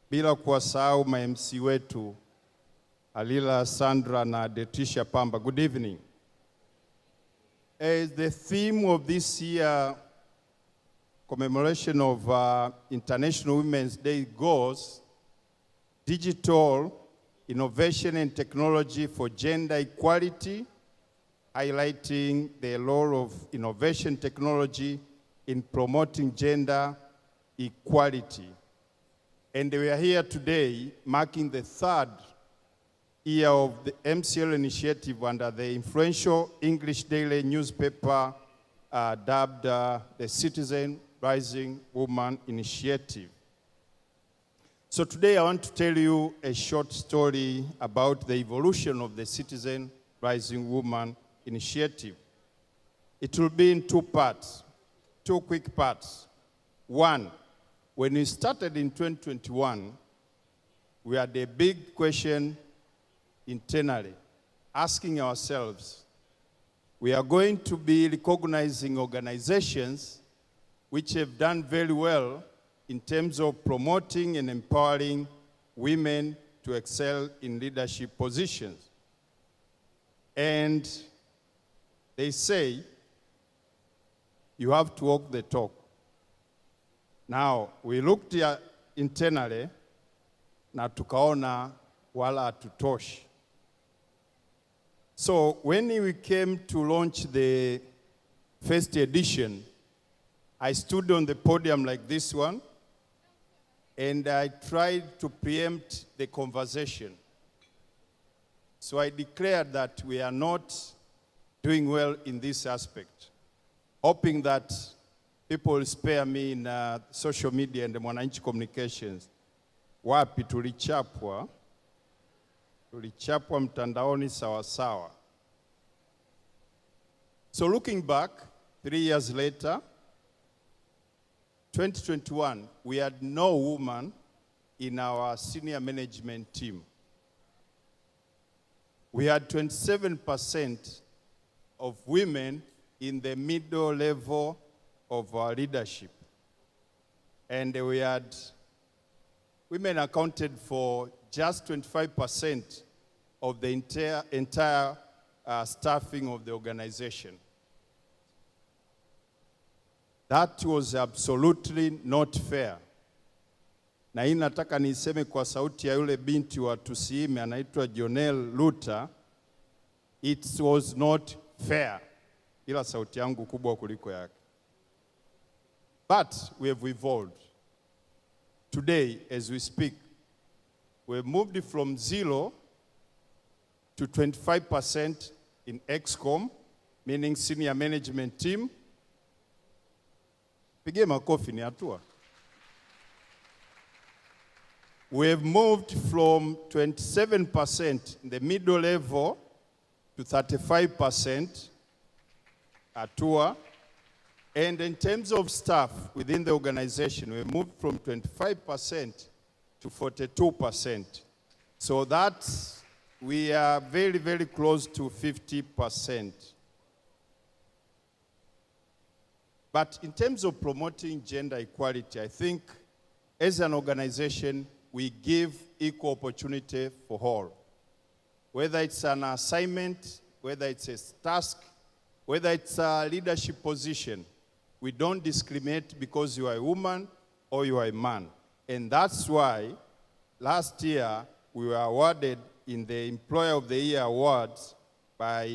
bila kuwasahau ma MC wetu, Alila, Sandra, na Detisha Pamba. Good evening. As the theme of this year commemoration of International Women's Day goes, digital innovation and technology for gender equality, highlighting the role of innovation technology in promoting gender equality. And we are here today marking the third year of the MCL initiative under the influential English daily newspaper dubbed the Citizen Rising Woman Initiative. So today I want to tell you a short story about the evolution of the Citizen Rising Woman Initiative. It will be in two parts, two quick parts. One, when we started in 2021, we had a big question internally, asking ourselves, we are going to be recognizing organizations which have done very well in terms of promoting and empowering women to excel in leadership positions. And they say, you have to walk the talk. Now, we looked internally, na tukaona wala hatutoshi. So when we came to launch the first edition, I stood on the podium like this one, and I tried to preempt the conversation. So I declared that we are not doing well in this aspect, hoping that people will spare me in social media and the Mwananchi Communications. Wapi tulichapwa mtandaoni sawa. So looking back, 3 years later, 2021, we had no woman in our senior management team. We had 27% of women in the middle level of our leadership. And we had women accounted for just 25% of the entire staffing of the organization. That was absolutely not fair. Na hii nataka niseme kwa sauti ya yule binti wa Tusiime anaitwa Jonel Luther, it was not fair. Ila sauti yangu kubwa kuliko yake. But we have evolved. Today, as we speak, we have moved from 0 to 25% in ExCom, meaning senior management team. Pigie makofi, ni hatua. We have moved from 27% in the middle level to 35% hatua. And in terms of staff within the organization, we moved from 25% to 42%. So that's, we are very, very close to 50%. But in terms of promoting gender equality, I think as an organization, we give equal opportunity for all. Whether it's an assignment, whether it's a task, whether it's a leadership position, we don't discriminate because you are a woman or you are a man. And that's why last year we were awarded in the Employer of the Year Awards by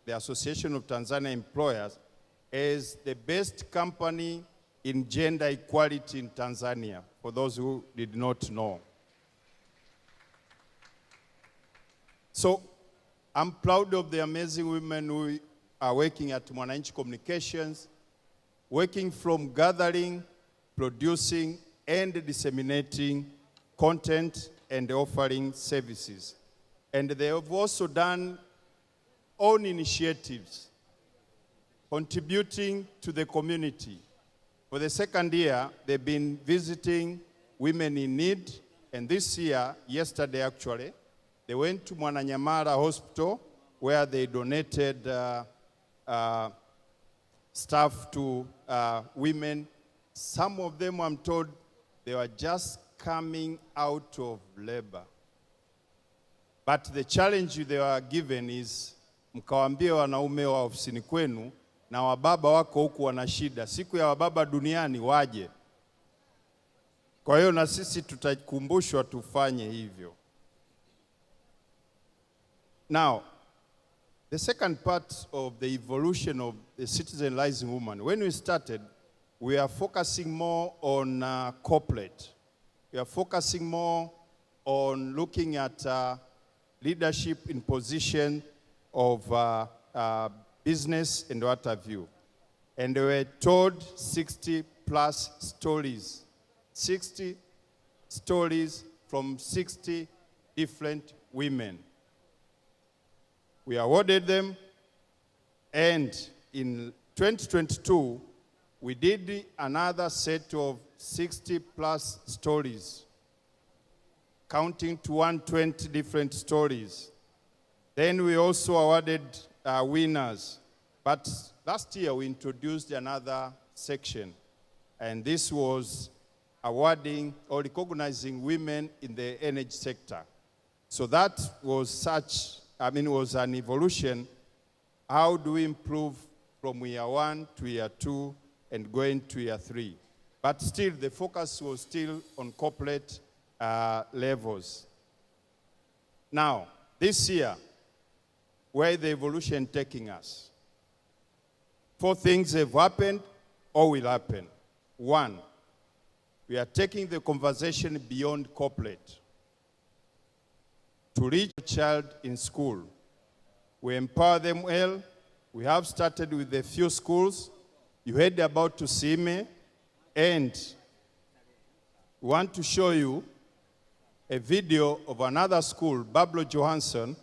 the Association of Tanzania Employers as the best company in gender equality in Tanzania, for those who did not know. So I'm proud of the amazing women who are working at Mwananchi Communications, working from gathering, producing, and disseminating content and offering services. And they have also done own initiatives, contributing to the community. For the second year, they've been visiting women in need, and this year, yesterday actually, they went to Mwananchi Hospital where they donated stuff to women. Some of them, I'm told, they were just coming out of labor. But the challenge they were given is, mkawaambie wanaume wa ofisini kwenu na wababa wako huku wana shida, siku ya wababa duniani waje. Kwa hiyo na sisi tutakumbushwa tufanye hivyo. Now, the second part of the evolution of the citizenizing woman, when we started, we are focusing more on corporate. We are focusing more on looking at leadership in position of business and what have you. And we were told 60 plus stories. 60 stories from 60 different women. We awarded them, and in 2022, we did another set of 60 plus stories, counting to 120 different stories. Then we also awarded winners. But last year we introduced another section, and this was awarding or recognizing women in the energy sector. So that was was an evolution. How do we improve from year 1 to year 2 and going to year 3? But still, the focus was still on corporate levels. Now, this year, where is the evolution taking us? 4 things have happened or will happen. 1, we are taking the conversation beyond corporate to reach a child in school. We empower them well. We have started with a few schools. You heard about Tusime, and we want to show you a video of another school, Bablo Johansson,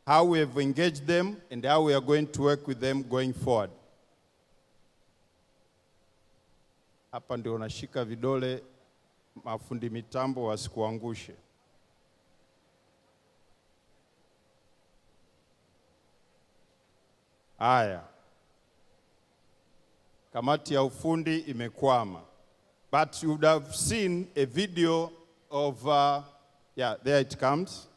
how we have engaged them and how we are going to work with them going forward. Hapa ndio unashika vidole, mafundi mitambo wasikuangushe. Haya. Kamati ya ufundi imekwama. But you would have seen a video of, yeah, there it comes.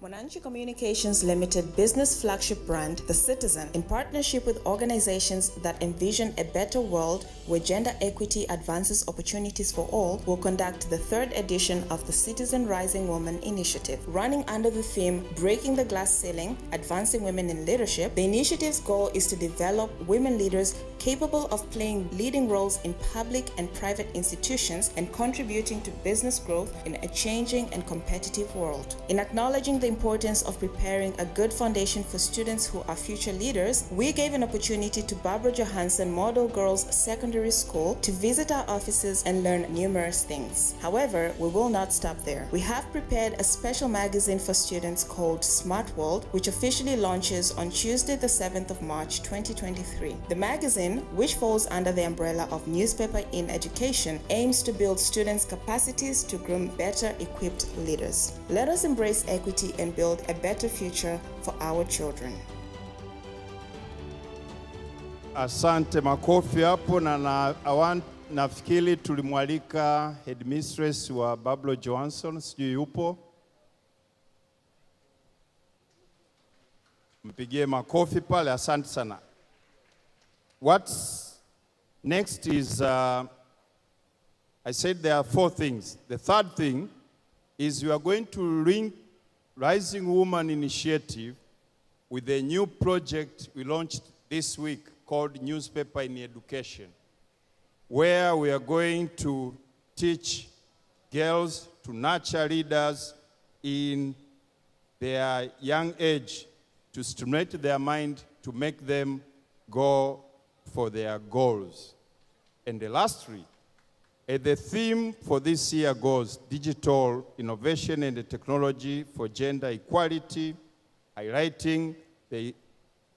Mwananchi Communications Limited business flagship brand, The Citizen, in partnership with organizations that envision a better world where gender equity advances opportunities for all, will conduct the 3rd edition of the Citizen Rising Woman Initiative. Running under the theme, Breaking the Glass Ceiling, Advancing Women in Leadership, the initiative's goal is to develop women leaders capable of playing leading roles in public and private institutions and contributing to business growth in a changing and competitive world. In acknowledging the importance of preparing a good foundation for students who are future leaders, we gave an opportunity to Barbara Johansson Model Girls Secondary School to visit our offices and learn numerous things. However, we will not stop there. We have prepared a special magazine for students called Smart World, which officially launches on Tuesday, the 7th of March, 2023. The magazine, which falls under the umbrella of Newspaper in Education, aims to build students' capacities to groom better equipped leaders. Let us embrace equity and build a better future for our children. Asante, makofi hapo nafikiri tulimwalika headmistress wa Barbara Johansson, sijui yupo. Mpigie makofi pale, asante sana. What's next is, I said there are 4 things. The 3rd thing is we are going to link Rising Woman Initiative with a new project we launched this week called Newspaper in Education, where we are going to teach girls to nurture leaders in their young age, to stimulate their mind, to make them go for their goals. And lastly, the theme for this year goes Digital Innovation and Technology for Gender Equality, highlighting the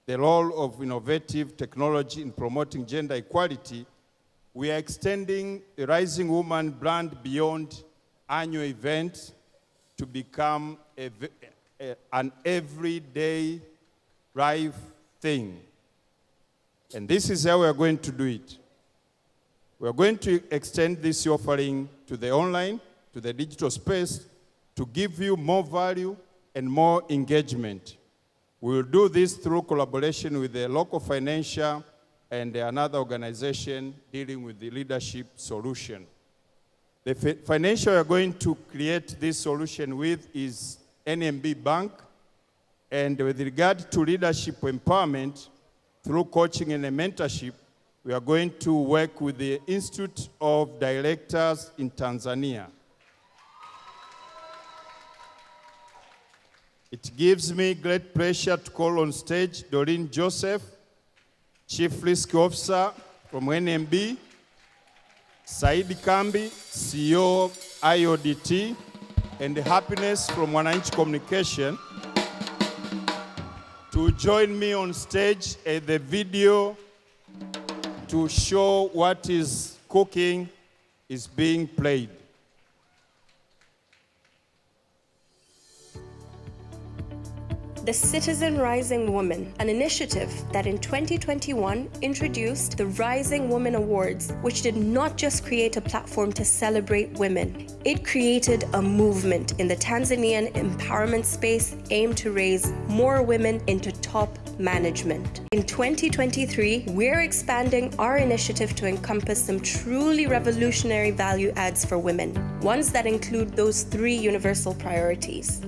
role of innovative technology in promoting gender equality. We are extending the Rising Woman brand beyond annual events to become an everyday life thing. And this is how we are going to do it. We are going to extend this offering to the online, to the digital space, to give you more value and more engagement. We will do this through collaboration with the local financial and another organization dealing with the leadership solution. The financial we are going to create this solution with is NMB Bank, and with regard to leadership empowerment through coaching and mentorship, we are going to work with the Institute of Directors in Tanzania. It gives me great pleasure to call on stage Doreen Joseph, Chief Risk Officer from NMB, Said Kambi, CEO IODT, and Happiness from Mwananchi Communication, to join me on stage at the video to show what is cooking is being played. The Citizen Rising Woman, an initiative that in 2021 introduced the Rising Woman Awards, which did not just create a platform to celebrate women. It created a movement in the Tanzanian empowerment space aimed to raise more women into top management. In 2023, we're expanding our initiative to encompass some truly revolutionary value adds for women, ones that include those 3 universal priorities.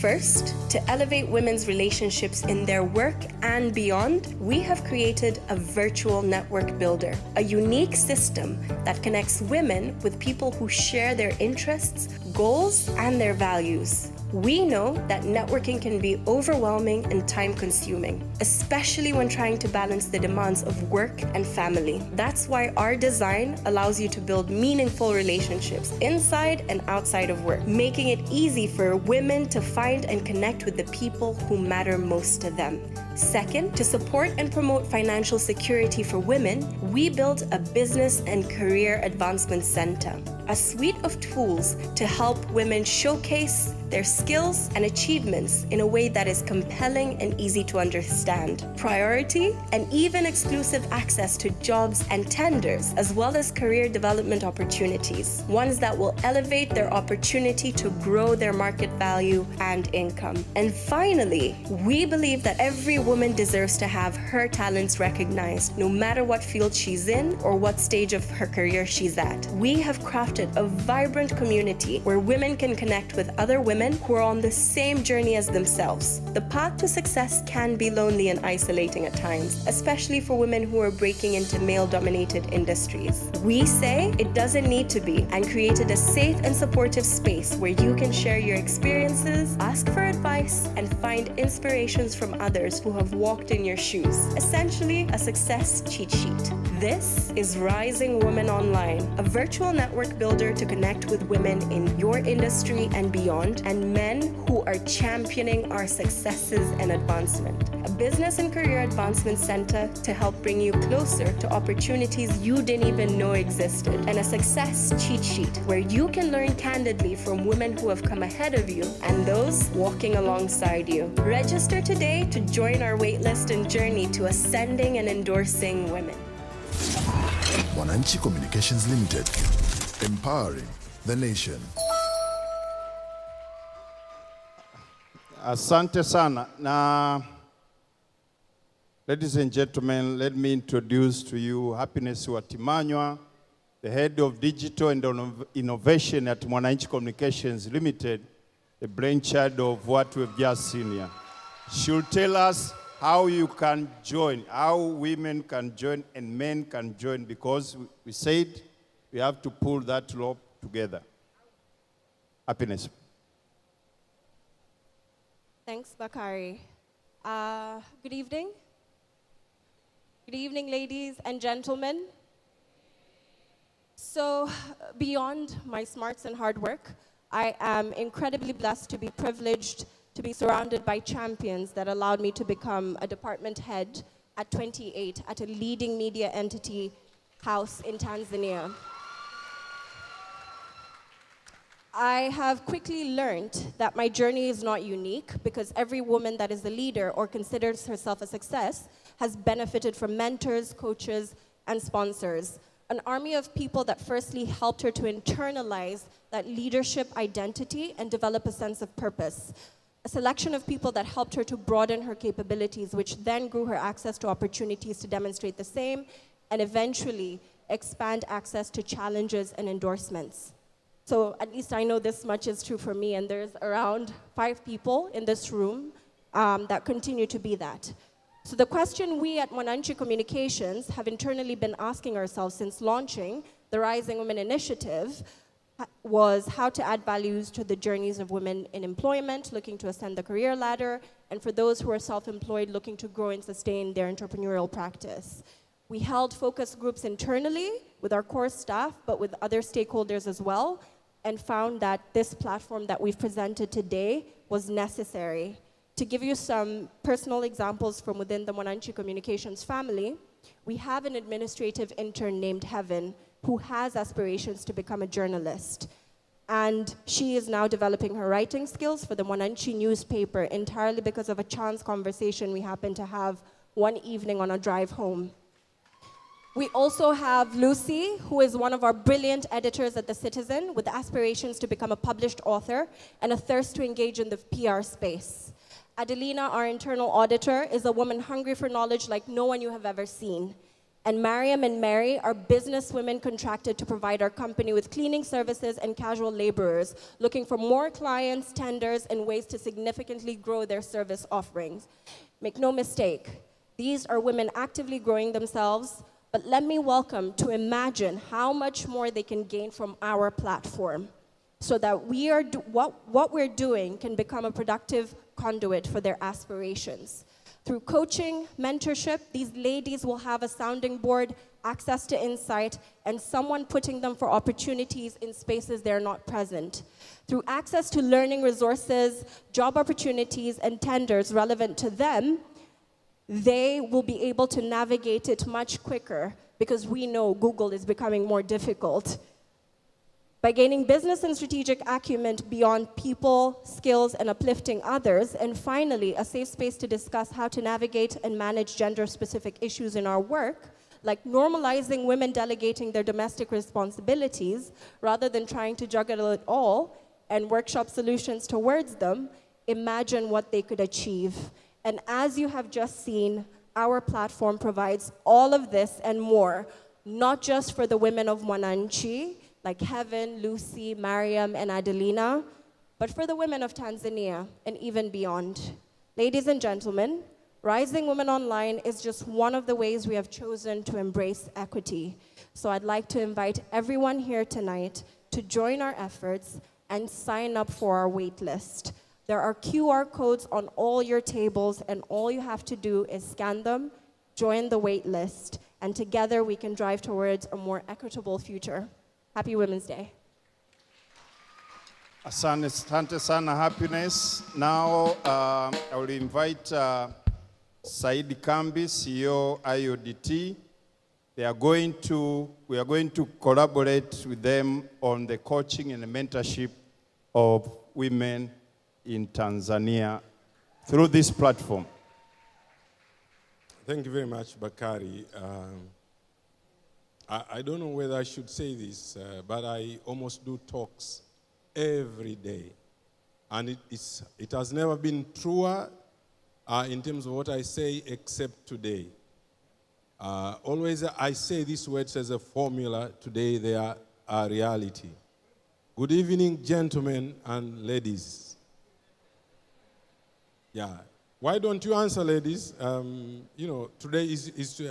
First, to elevate women's relationships in their work and beyond, we have created a virtual network builder, a unique system that connects women with people who share their interests, goals, and their values. We know that networking can be overwhelming and time-consuming, especially when trying to balance the demands of work and family. That's why our design allows you to build meaningful relationships inside and outside of work, making it easy for women to find and connect with the people who matter most to them. Second, to support and promote financial security for women, we built a Business and Career Advancement Center, a suite of tools to help women showcase their skills and achievements in a way that is compelling and easy to understand. Priority and even exclusive access to jobs and tenders, as well as career development opportunities, ones that will elevate their opportunity to grow their market value and income. And finally, we believe that every woman deserves to have her talents recognized, no matter what field she's in or what stage of her career she's at. We have crafted a vibrant community where women can connect with other women who are on the same journey as themselves. The path to success can be lonely and isolating at times, especially for women who are breaking into male-dominated industries. We say it doesn't need to be, and created a safe and supportive space where you can share your experiences, ask for advice, and find inspirations from others who have walked in your shoes. Essentially, a success cheat sheet. This is Rising Women Online, a virtual network builder to connect with women in your industry and beyond, and men who are championing our successes and advancement. A business and career advancement center to help bring you closer to opportunities you didn't even know existed, and a success cheat sheet where you can learn candidly from women who have come ahead of you and those walking alongside you. Register today to join our waitlist and journey to ascending and endorsing women. Mwananchi Communications Limited, empowering the nation. Asante sana. Now, ladies and gentlemen, let me introduce to you Happiness Watimanywa, the head of digital and innovation at Mwananchi Communications Limited, the brainchild of what we've just seen here. She'll tell us how you can join, how women can join and men can join, because we said we have to pull that rope together. Happiness. Thanks, Bakari. Good evening. Good evening, ladies and gentlemen. So, beyond my smarts and hard work, I am incredibly blessed to be privileged to be surrounded by champions that allowed me to become a department head at 28 at a leading media entity house in Tanzania. I have quickly learned that my journey is not unique, because every woman that is a leader or considers herself a success has benefited from mentors, coaches, and sponsors. An army of people that firstly helped her to internalize that leadership identity and develop a sense of purpose. A selection of people that helped her to broaden her capabilities, which then grew her access to opportunities to demonstrate the same, and eventually expand access to challenges and endorsements. So at least I know this much is true for me, and there's around 5 people in this room that continue to be that. So the question we at Mwananchi Communications have internally been asking ourselves since launching the Rising Women Initiative was how to add values to the journeys of women in employment, looking to ascend the career ladder, and for those who are self-employed, looking to grow and sustain their entrepreneurial practice. We held focus groups internally with our core staff, but with other stakeholders as well, and found that this platform that we've presented today was necessary. To give you some personal examples from within the Mwananchi Communications family, we have an administrative intern named Heaven who has aspirations to become a journalist. And she is now developing her writing skills for the Mwananchi newspaper entirely because of a chance conversation we happened to have one evening on a drive home. We also have Lucy, who is one of our brilliant editors at The Citizen with aspirations to become a published author and a thirst to engage in the PR space. Adelina, our internal auditor, is a woman hungry for knowledge like no one you have ever seen. And Mariam and Mary are business women contracted to provide our company with cleaning services and casual laborers, looking for more clients, tenders, and ways to significantly grow their service offerings. Make no mistake, these are women actively growing themselves, but let me welcome to imagine how much more they can gain from our platform so that what we're doing can become a productive conduit for their aspirations. Through coaching, mentorship, these ladies will have a sounding board, access to insight, and someone putting them for opportunities in spaces they're not present. Through access to learning resources, job opportunities, and tenders relevant to them, they will be able to navigate it much quicker because we know Google is becoming more difficult. By gaining business and strategic acumen beyond people, skills, and uplifting others, and finally, a safe space to discuss how to navigate and manage gender-specific issues in our work, like normalizing women delegating their domestic responsibilities rather than trying to juggle it all and workshop solutions towards them, imagine what they could achieve. And as you have just seen, our platform provides all of this and more, not just for the women of Mwananchi, like Heaven, Lucy, Mariam, and Adelina, but for the women of Tanzania and even beyond. Ladies and gentlemen, Rising Women Online is just one of the ways we have chosen to embrace equity. So I'd like to invite everyone here tonight to join our efforts and sign up for our wait list. There are QR codes on all your tables, and all you have to do is scan them, join the wait list, and together we can drive towards a more equitable future. Happy Women's Day. Asante sana, Happiness. Now I will invite Said Kambi, CEO IODT. We are going to collaborate with them on the coaching and the mentorship of women in Tanzania through this platform. Thank you very much, Bakari. I don't know whether I should say this, but I almost do talks every day. And it has never been truer in terms of what I say except today. Always I say these words as a formula. Today they are a reality. Good evening, gentlemen and ladies. Yeah. Why don't you answer, ladies? You know, today is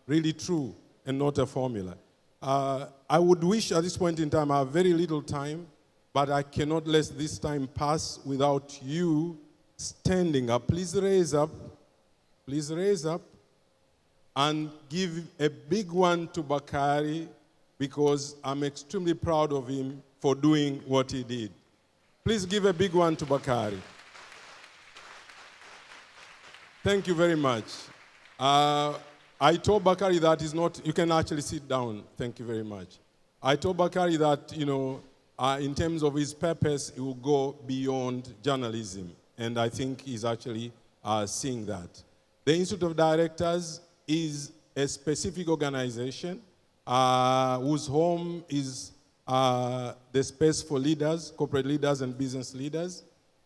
really true and not a formula. I would wish at this point in time, I have very little time, but I cannot let this time pass without you standing up. Please raise up. Please raise up and give a big one to Bakari, because I'm extremely proud of him for doing what he did. Please give a big one to Bakari. Thank you very much. I told Bakari that is not, you can actually sit down. Thank you very much. I told Bakari that, you know, in terms of his purpose, he will go beyond journalism. And I think he's actually seeing that. The Institute of Directors is a specific organization whose home is the space for leaders, corporate leaders and business leaders.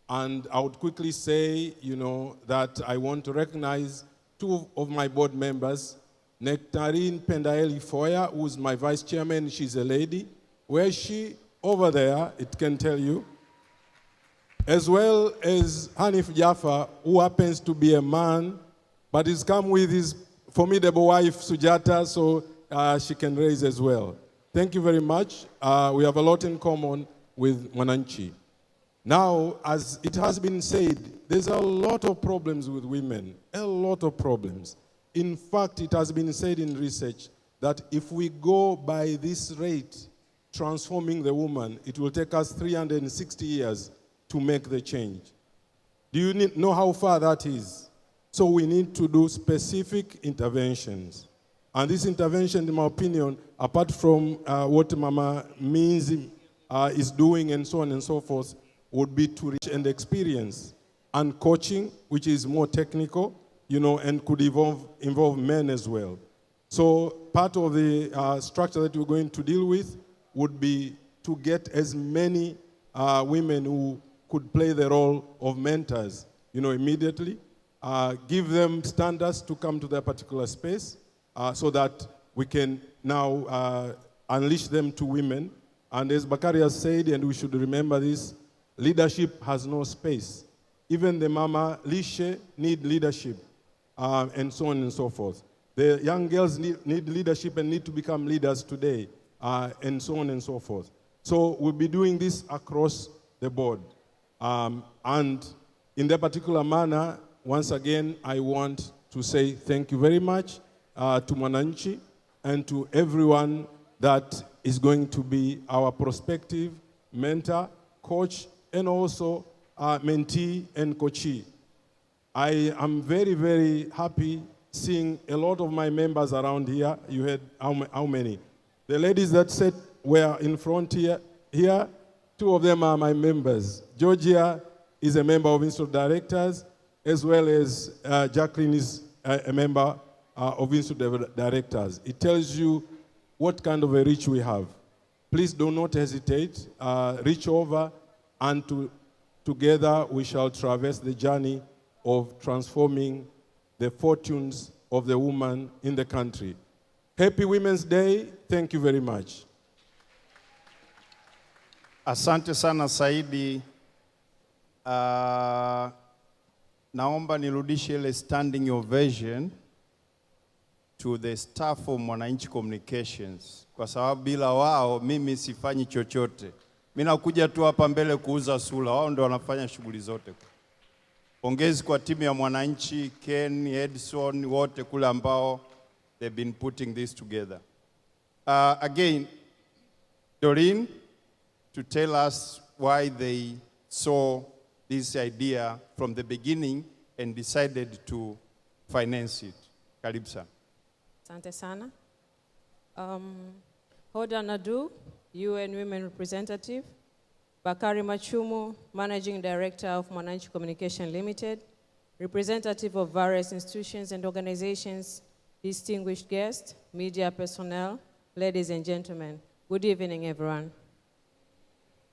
And I would quickly say, you know, that I want to recognize two of my board members, Nectarine Pendaeli Foya, who's my vice chairman. She's a lady. Where is she? Over there, it can tell you. As well as Hanif Jaffa, who happens to be a man, but he's come with his formidable wife, Sujata, so she can raise as well. Thank you very much. We have a lot in common with Mwananchi. Now, as it has been said, there's a lot of problems with women, a lot of problems. In fact, it has been said in research that if we go by this rate, transforming the woman, it will take us 360 years to make the change. Do you know how far that is? So we need to do specific interventions. And this intervention, in my opinion, apart from what Mama Means is doing and so on and so forth, would be to reach and experience. And coaching, which is more technical, you know, and could involve men as well. So part of the structure that we're going to deal with would be to get as many women who could play the role of mentors, you know, immediately. Give them standards to come to their particular space so that we can now unleash them to women. And as Bakari has said, and we should remember this, leadership has no space. Even the mama lishe need leadership, and so on and so forth. The young girls need leadership and need to become leaders today, and so on and so forth. So we'll be doing this across the board. And in that particular manner, once again, I want to say thank you very much to Mwananchi and to everyone that is going to be our prospective mentor, coach, and also mentee and coachee. I am very, very happy seeing a lot of my members around here. You had how many? The ladies that were in front here, two of them are my members. Georgia is a member of Institute of Directors, as well as Jacqueline is a member of Institute of Directors. It tells you what kind of a reach we have. Please do not hesitate. Reach over, and together we shall traverse the journey of transforming the fortunes of the woman in the country. Happy Women's Day. Thank you very much. Asante sana Saidi. Naomba nirudishe ile standing ovation to the staff of Mwananchi Communications, kwa sababu bila wao mimi sifanyi chochote. Mimi nakuja tu hapa mbele kuuza sura, wao ndio wanafanya shughuli zote. Pongezi kwa timu ya Mwananchi, Ken, Edson, wote kule ambao they've been putting this together. Again, Doreen, to tell us why they saw this idea from the beginning and decided to finance it. Karibu sana. Asante sana. Hoda Nadu, UN Women Representative. Bakari Machumu, Managing Director of Mwananchi Communication Limited. Representative of various institutions and organizations, distinguished guests, media personnel, ladies and gentlemen. Good evening, everyone.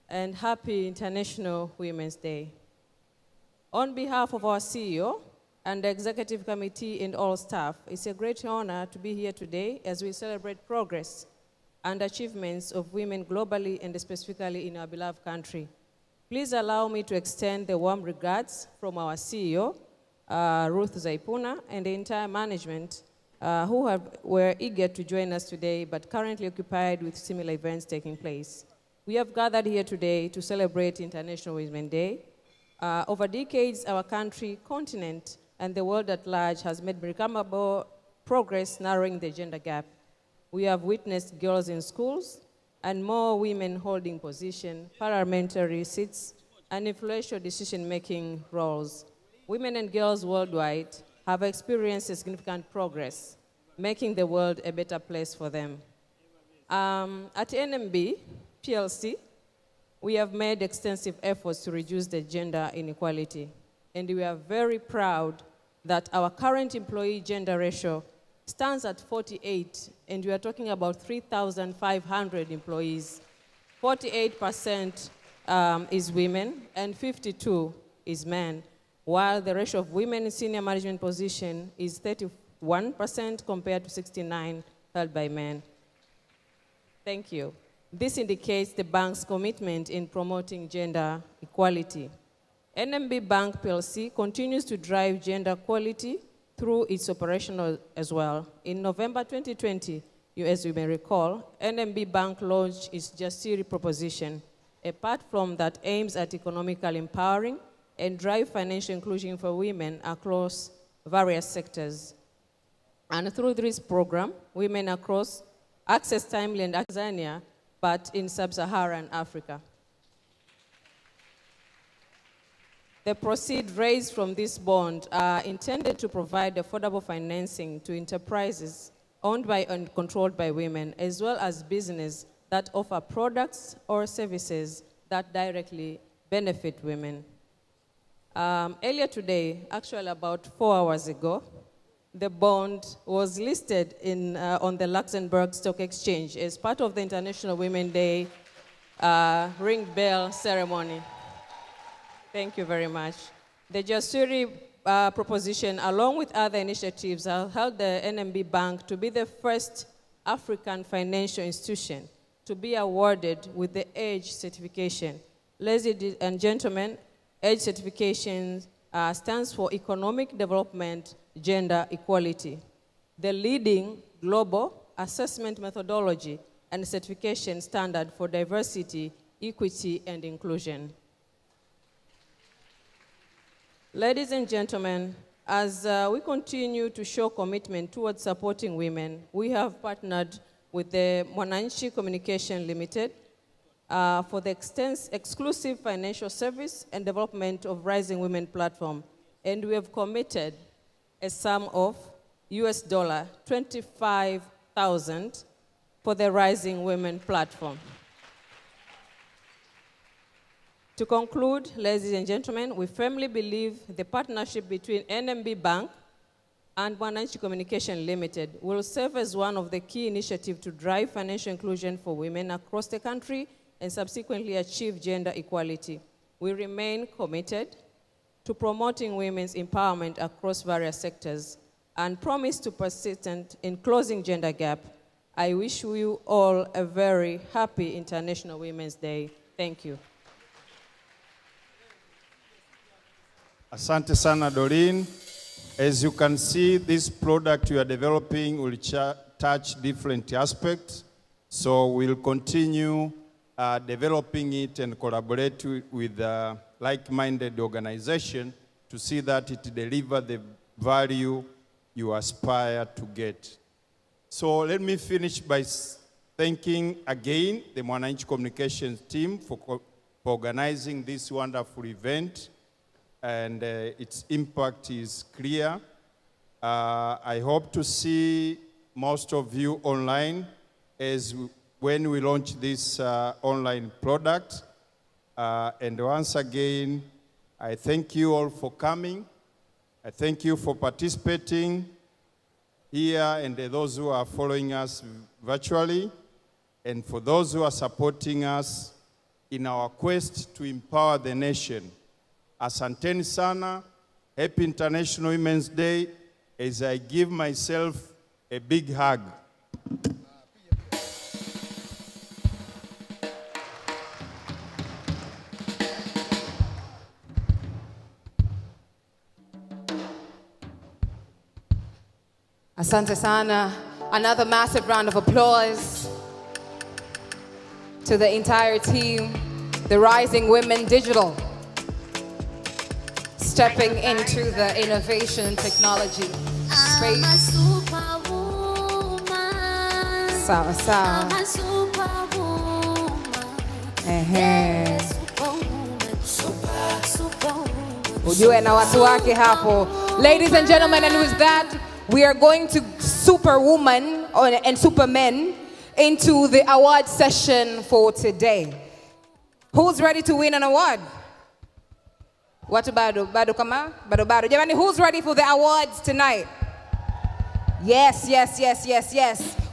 And happy International Women's Day. On behalf of our CEO and the Executive Committee and all staff, it's a great honor to be here today as we celebrate progress and achievements of women globally and specifically in our beloved country. Please allow me to extend the warm regards from our CEO, Ruth Zaipuna, and the entire management who were eager to join us today but currently occupied with similar events taking place. We have gathered here today to celebrate International Women's Day. Over decades, our country, continent, and the world at large has made remarkable progress narrowing the gender gap. We have witnessed girls in schools and more women holding positions, parliamentary seats, and influential decision-making roles. Women and girls worldwide have experienced significant progress, making the world a better place for them. At NMB PLC, we have made extensive efforts to reduce the gender inequality, and we are very proud that our current employee gender ratio stands at 48, and we are talking about 3,500 employees. 48% is women, and 52% is men, while the ratio of women in senior management position is 31% compared to 69% held by men. Thank you. This indicates the bank's commitment in promoting gender equality. NMB Bank PLC continues to drive gender equality through its operational as well. In November 2020, as you may recall, NMB Bank launched its Jasiri proposition, a platform that aims at economically empowering and drive financial inclusion for women across various sectors. And through this program, women across access timely and Tanzania, but in sub-Saharan Africa. The proceeds raised from this bond are intended to provide affordable financing to enterprises owned by and controlled by women, as well as businesses that offer products or services that directly benefit women. Earlier today, actually about 4 hours ago, the bond was listed on the Luxembourg Stock Exchange as part of the International Women's Day ring bell ceremony. Thank you very much. The Jasiri proposition, along with other initiatives, have helped the NMB Bank to be the first African financial institution to be awarded with the EDGE certification. Ladies and gentlemen, EDGE certification stands for Economic Development Gender Equality, the leading global assessment methodology and certification standard for diversity, equity, and inclusion. Ladies and gentlemen, as we continue to show commitment towards supporting women, we have partnered with the Mwananchi Communication Limited for the exclusive financial service and development of Rising Women platform. and we have committed a sum of US $25,000 for the Rising Women platform. To conclude, ladies and gentlemen, we firmly believe the partnership between NMB Bank and Mwananchi Communication Limited will serve as one of the key initiatives to drive financial inclusion for women across the country and subsequently achieve gender equality. We remain committed to promoting women's empowerment across various sectors and promise to persist in closing gender gap. I wish you all a very happy International Women's Day. Thank you. Asante sana, Doreen. As you can see, this product you are developing will touch different aspects. So we'll continue developing it and collaborate with like-minded organization to see that it delivers the value you aspire to get. So let me finish by thanking again the Mwananchi Communications team for organizing this wonderful event. And its impact is clear. I hope to see most of you online when we launch this online product. And once again, I thank you all for coming. I thank you for participating here and those who are following us virtually, and for those who are supporting us in our quest to empower the nation. Asanteni sana. Happy International Women's Day as I give myself a big hug. Asante sana. Another massive round of applause to the entire team, the Rising Women Digital, stepping into the innovation technology space. Sawa sawa. Ujue na watu wake hapo. Ladies and gentlemen, and with that, we are going to Superwoman and Supermen into the award session for today. Who's ready to win an award? What bado? Bado kama? Bado. Jamani, who's ready for the awards tonight? Yes.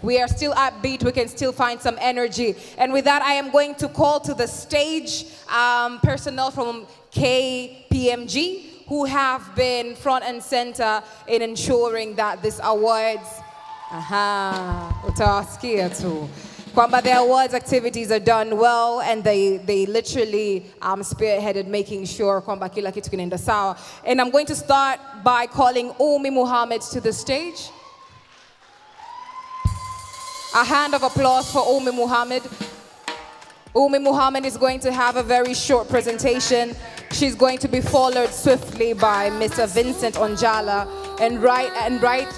We are still upbeat. We can still find some energy. And with that, I am going to call to the stage personnel from KPMG who have been front and center in ensuring that this awards, utawasikia tu, kwamba the awards activities are done well, and they literally spearheaded making sure kwamba kila kitu kinaenda sawa. And I'm going to start by calling Umi Muhammad to the stage. A hand of applause for Umi Muhammad. Umi Muhammad is going to have a very short presentation. She's going to be followed swiftly by Mr. Vincent Onjala. And right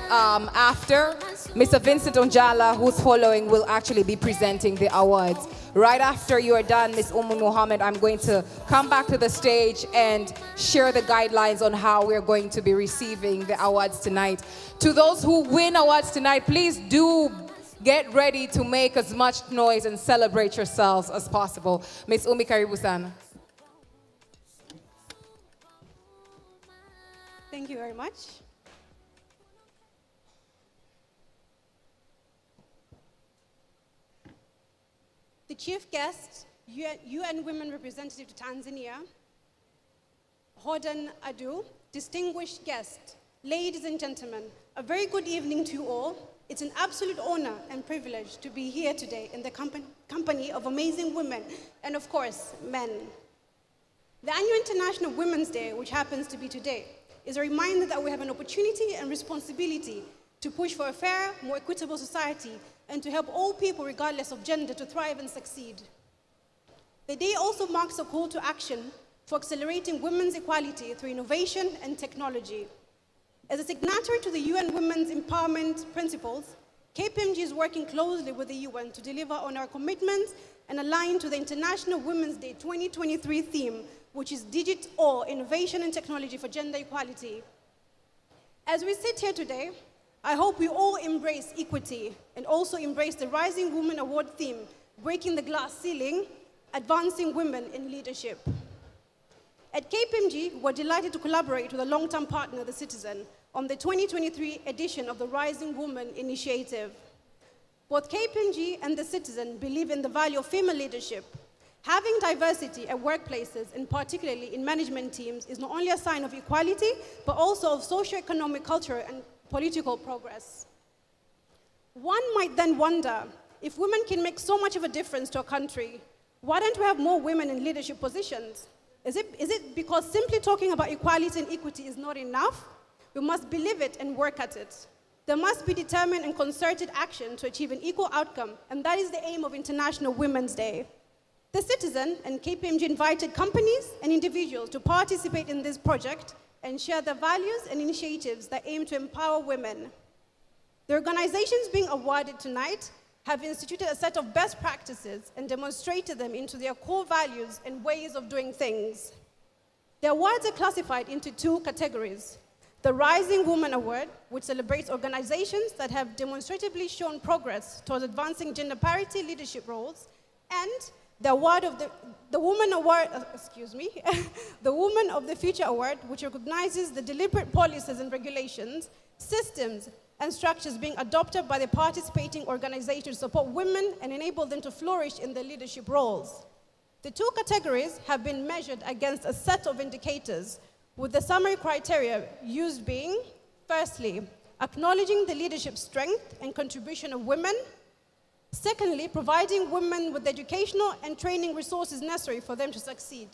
after, Mr. Vincent Onjala, who's following, will actually be presenting the awards. Right after you are done, Ms. Umi Muhammad, I'm going to come back to the stage and share the guidelines on how we're going to be receiving the awards tonight. To those who win awards tonight, please do get ready to make as much noise and celebrate yourselves as possible. Ms. Umi, karibu sana. Thank you very much. The chief guest, UN Women Representative to Tanzania, Hodan Adu, distinguished guest, ladies and gentlemen, a very good evening to you all. It's an absolute honor and privilege to be here today in the company of amazing women and, of course, men. The annual International Women's Day, which happens to be today, is a reminder that we have an opportunity and responsibility to push for a fair, more equitable society and to help all people, regardless of gender, to thrive and succeed. The day also marks a call to action for accelerating women's equality through innovation and technology. As a signatory to the UN Women's Empowerment Principles, KPMG is working closely with the UN to deliver on our commitments and align to the International Women's Day 2023 theme which is Digital Innovation and Technology for Gender Equality. As we sit here today, I hope we all embrace equity and also embrace the Rising Woman Award theme, breaking the glass ceiling, advancing women in leadership. At KPMG, we're delighted to collaborate with a long-term partner, The Citizen, on the 2023 edition of the Rising Woman Initiative. Both KPMG and The Citizen believe in the value of female leadership. Having diversity at workplaces, and particularly in management teams, is not only a sign of equality, but also of socioeconomic, cultural, and political progress. One might then wonder, if women can make so much of a difference to a country, why don't we have more women in leadership positions? Is it because simply talking about equality and equity is not enough? We must believe it and work at it. There must be determined and concerted action to achieve an equal outcome, and that is the aim of International Women's Day. The Citizen and KPMG invited companies and individuals to participate in this project and share the values and initiatives that aim to empower women. The organizations being awarded tonight have instituted a set of best practices and demonstrated them into their core values and ways of doing things. The awards are classified into two categories: the Rising Woman Award, which celebrates organizations that have demonstratively shown progress towards advancing gender parity leadership roles, and the award of the Woman Award, the Woman of the Future Award, which recognizes the deliberate policies and regulations, systems, and structures being adopted by the participating organizations to support women and enable them to flourish in their leadership roles. The two categories have been measured against a set of indicators, with the summary criteria used being, firstly, acknowledging the leadership strength and contribution of women. Secondly, providing women with the educational and training resources necessary for them to succeed.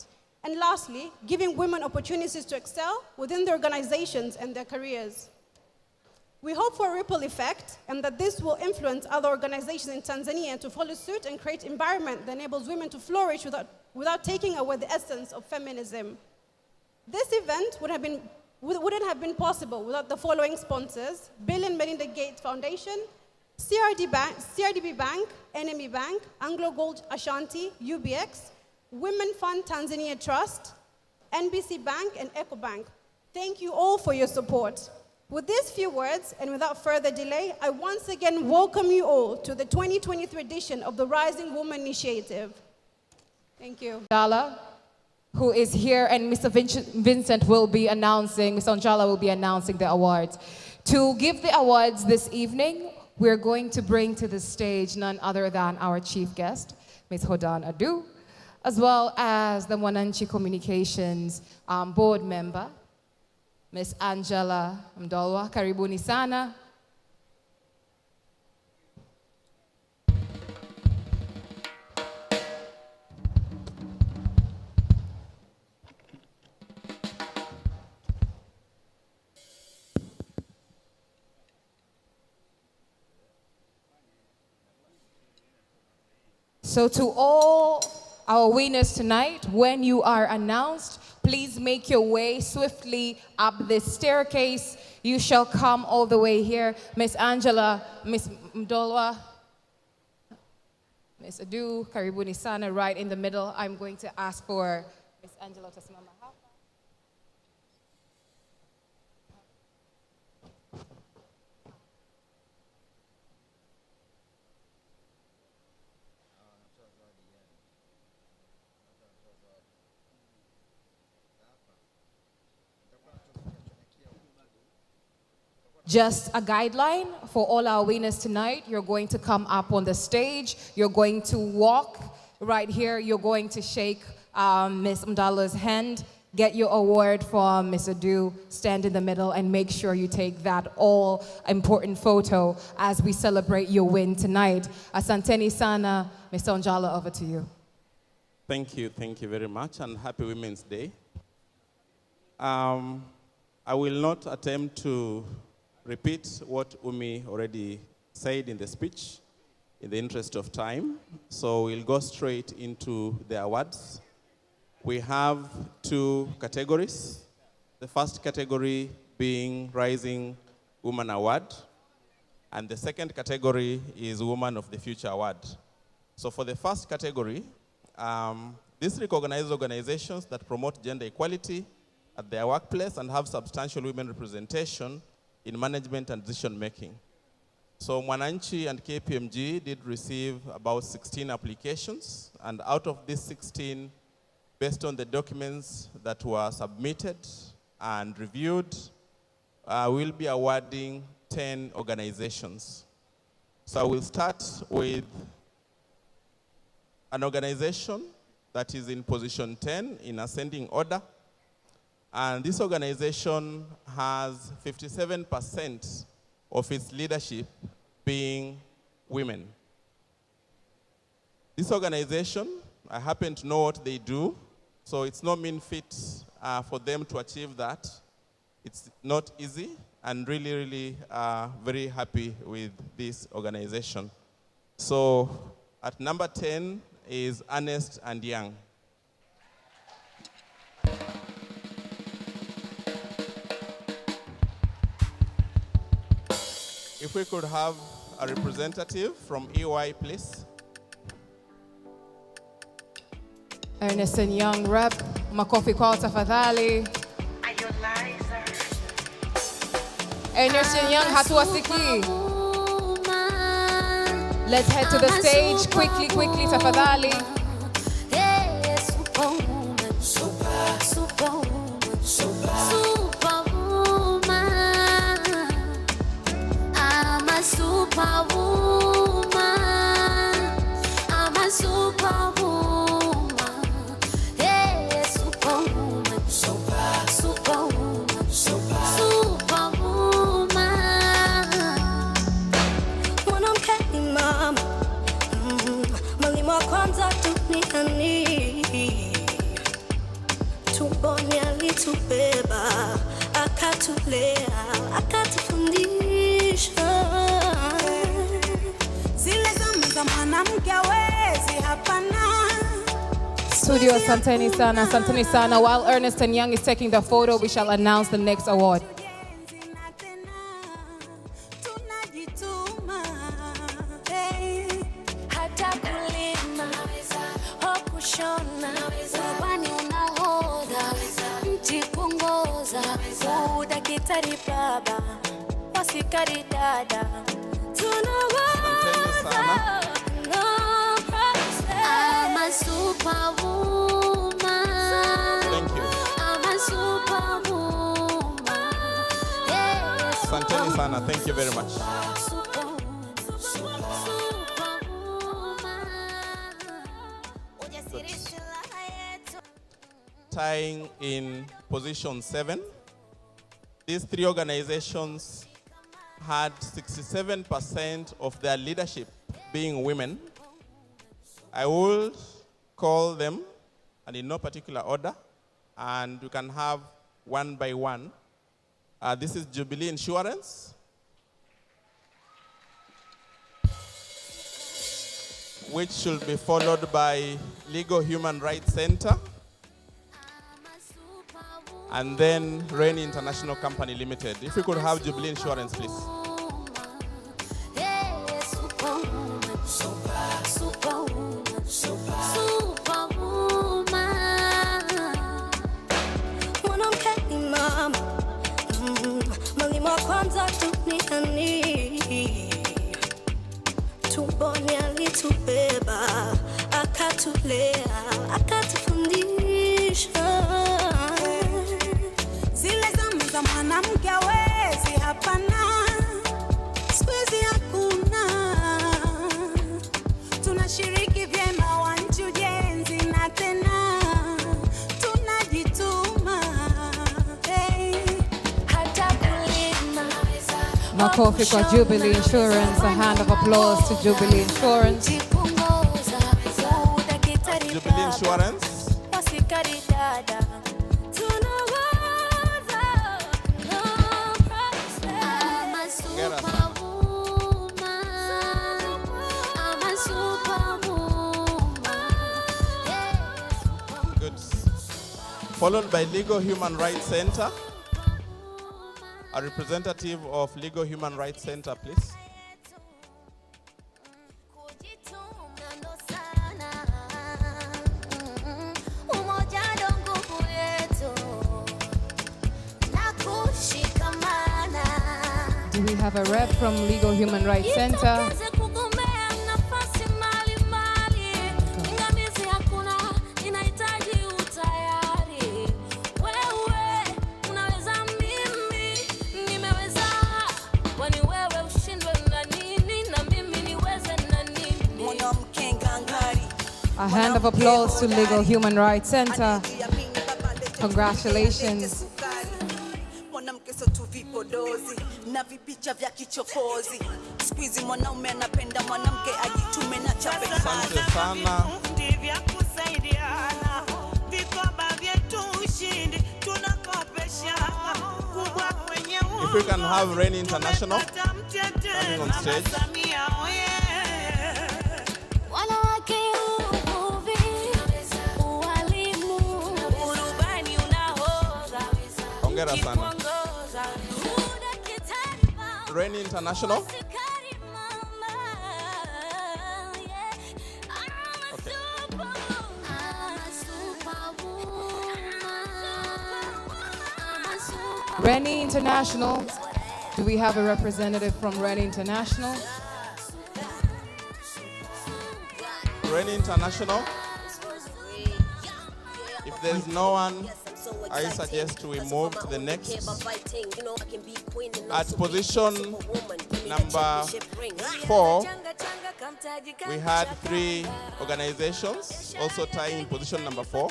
And lastly, giving women opportunities to excel within their organizations and their careers. We hope for a ripple effect and that this will influence other organizations in Tanzania to follow suit and create an environment that enables women to flourish without taking away the essence of feminism. This event wouldn't have been possible without the following sponsors: Bill and Melinda Gates Foundation, CRDB Bank, NME Bank, Anglo Gold Ashanti, UBX, Women Fund Tanzania Trust, NBC Bank, and EcoBank. Thank you all for your support. With these few words, and without further delay, I once again welcome you all to the 2023 edition of the Rising Woman Initiative. Thank you. Dala, who is here, and Mr. Vincent will be announcing, Mr. Onjala will be announcing the awards. To give the awards this evening, we're going to bring to the stage none other than our chief guest, Ms. Hodan Adu, as well as the Mwananchi Communications board member, Ms. Angela Mdolwa. Karibuni sana. So to all our winners tonight, when you are announced, please make your way swiftly up this staircase. You shall come all the way here. Miss Angela, Miss Mdolwa, Miss Adu, Karibuni sana, right in the middle. I'm going to ask for Miss Angela to simama hapa. Just a guideline for all our winners tonight. You're going to come up on the stage. You're going to walk right here. You're going to shake Ms. Mdala's hand. Get your award from Ms. Adu. Stand in the middle and make sure you take that all-important photo as we celebrate your win tonight. Asanteni sana. Mr. Onjala, over to you. Thank you very much, and happy Women's Day. I will not attempt to repeat what Umi already said in the speech in the interest of time. So we'll go straight into the awards. We have two categories. The first category being Rising Woman Award, and the second category is Woman of the Future Award. So for the first category, This recognizes organizations that promote gender equality at their workplace and have substantial women representation in management and decision making. So Mwananchi and KPMG did receive about 16 applications, and out of these 16, based on the documents that were submitted and reviewed, we'll be awarding 10 organizations. So we'll start with an organization that is in position 10 in ascending order. And this organization has 57% of its leadership being women. This organization, I happen to know what they do, so it's no mean feat for them to achieve that. It's not easy, and really very happy with this organization. So at number 10 is Ernst & Young. If we could have a representative from EY, please. Ernst & Young rep, makofi kwao tafadhali. Ernst & Young hatuwasikii. Let's head to the stage quickly tafadhali. Studio, asanteni sana. While Ernst & Young is taking the photo, we shall announce the next award. Asanteni sana. Thank you very much. Good. Tying in position 7, these three organizations had 67% of their leadership being women. I will call them, and in no particular order, and we can have one by one. This is Jubilee Insurance, which should be followed by Legal Human Rights Center, and then Rain International Company Limited. If we could have Jubilee Insurance, please. Makofi kwa Jubilee Insurance. A hand of applause to Jubilee Insurance. Jubilee Insurance. Good. Followed by Legal Human Rights Center. A representative of Legal Human Rights Center, please. have a rep from Legal Human Rights Center. A hand of applause to Legal Human Rights Center. Congratulations. If we can have Rain International coming on stage. Hongera sana. Rain International. Okay. Rennie International. Do we have a representative from Rennie International? Rennie International. If there's no one, I suggest we move to the next. At position number 4, we had 3 organizations also tying in position number 4.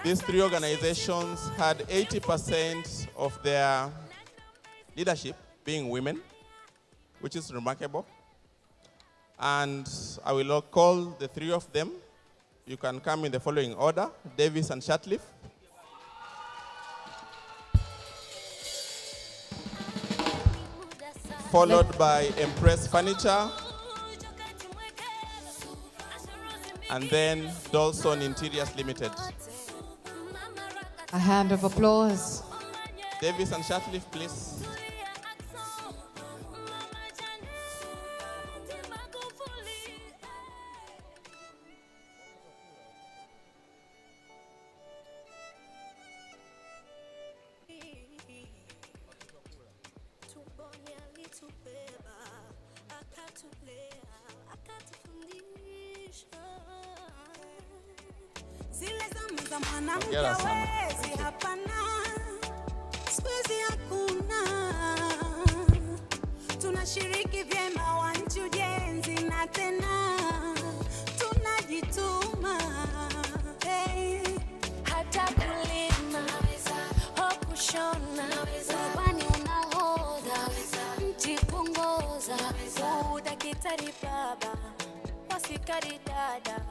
These 3 organizations had 80% of their leadership being women, which is remarkable. And I will call the 3 of them. You can come in the following order: Davis and Shatliff. Followed by Empress Furniture. And then Dolson Interiors Limited. A hand of applause. Davis and Shatliff, please. Hongera sana. Tunashiriki vyema wanchi ujenzi na tena tunajituma. Hata kulima au kushona, kwani unahodha mti kuongoza, udakitari baba, wasikari dada,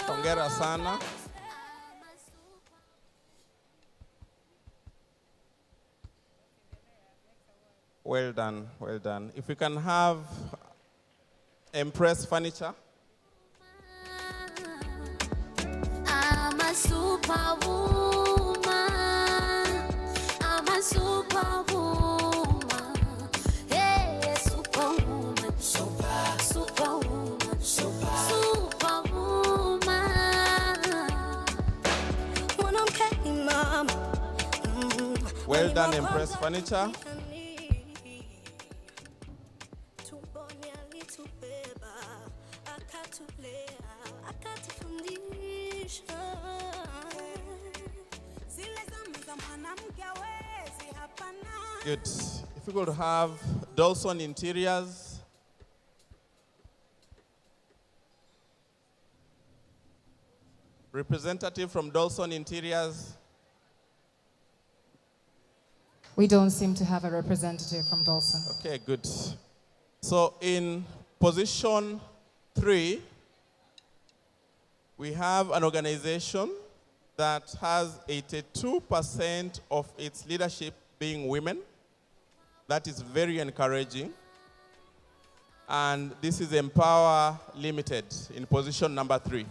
Hongera sana. Well done, well done. If we can have Empress Furniture. I'm a superwoman. I'm a superwoman. Hey, superwoman. Superwoman. Superwoman. When I'm cutting, mama. Well done, Empress Furniture. Good. If we could have Dolson Interiors. Representative from Dolson Interiors. We don't seem to have a representative from Dolson. Okay, good. So in position 3, we have an organization that has 82% of its leadership being women. That is very encouraging. And this is Empower Limited in position number 3.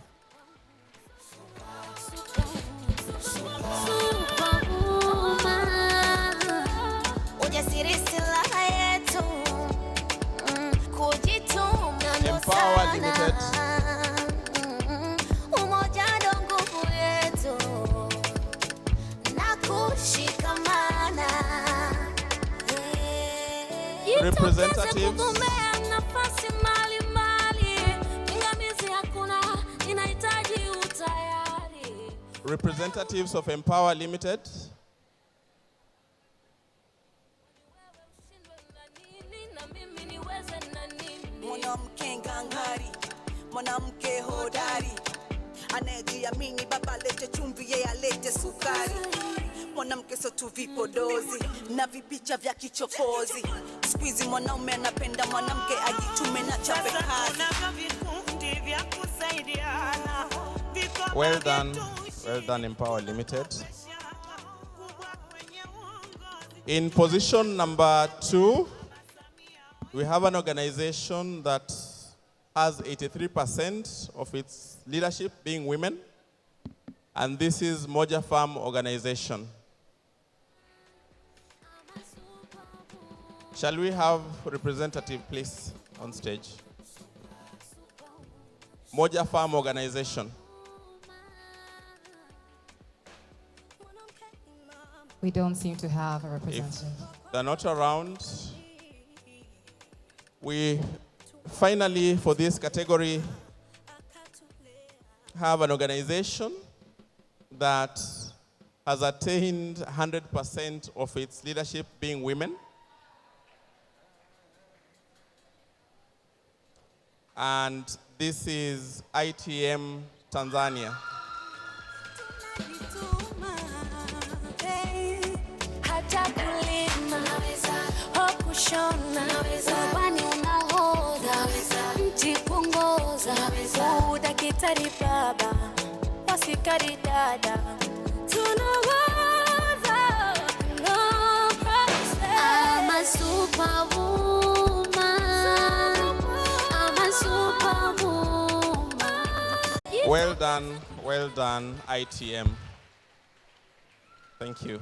Empower Limited. Representatives. Representatives of Empower Limited. Mwanamke ngangari, mwanamke hodari, anayejiamini baba lete chumvi yeye alete sukari. Mwanamke sio tu vipodozi na vipicha vya kichokozi. Squeeze mwanaume anapenda mwanamke ajitume na chape kazi. Well done Empower Limited. In position number 2, we have an organization that has 83% of its leadership being women, and this is Moja Farm Organization. Shall we have a representative, please, on stage? Moja Farm Organization. We don't seem to have a representative. If they're not around, we finally, for this category, have an organization that has attained 100% of its leadership being women. And this is ITM Tanzania. I'm a superwoman. I'm a superwoman. Well done, ITM. Thank you.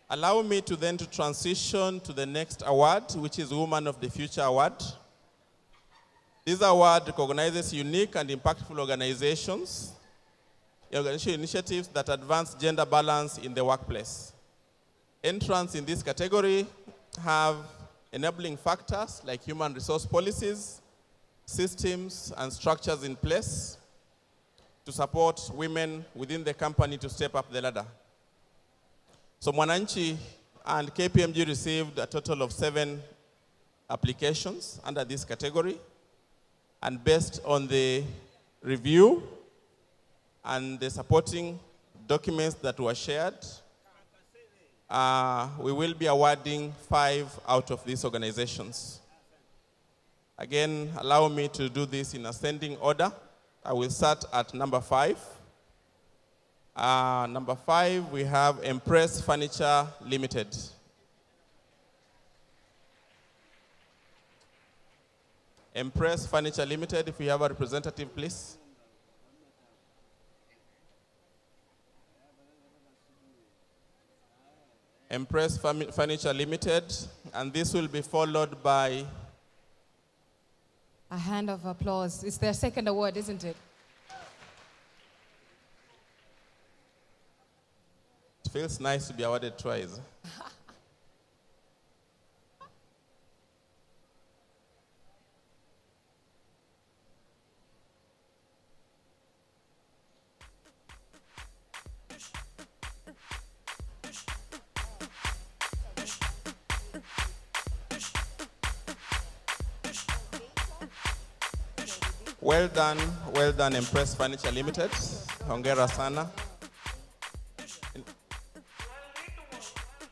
Allow me to then transition to the next award, which is Woman of the Future Award. This award recognizes unique and impactful organizations, initiatives that advance gender balance in the workplace. Entrants in this category have enabling factors like human resource policies, systems, and structures in place to support women within the company to step up the ladder. So Mwananchi and KPMG received a total of 7 applications under this category. And based on the review and the supporting documents that were shared, we will be awarding 5 out of these organizations. Again, allow me to do this in ascending order. I will start at number 5. Number 5, we have Empress Furniture Limited. Empress Furniture Limited, if we have a representative, please. Empress Furniture Limited, and this will be followed by a hand of applause. It's their second award, isn't it? It feels nice to be awarded twice. Well done, Empress Furniture Limited. Hongera sana.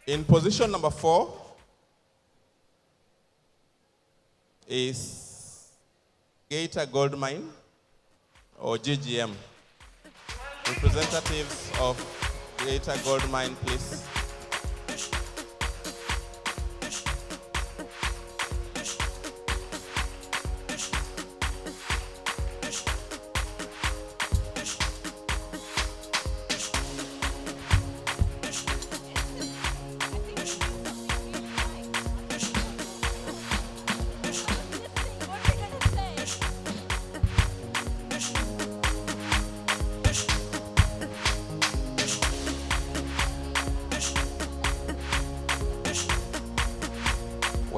In position number 4 is Geita Gold Mine, or GGM. Representatives of Geita Gold Mine, please.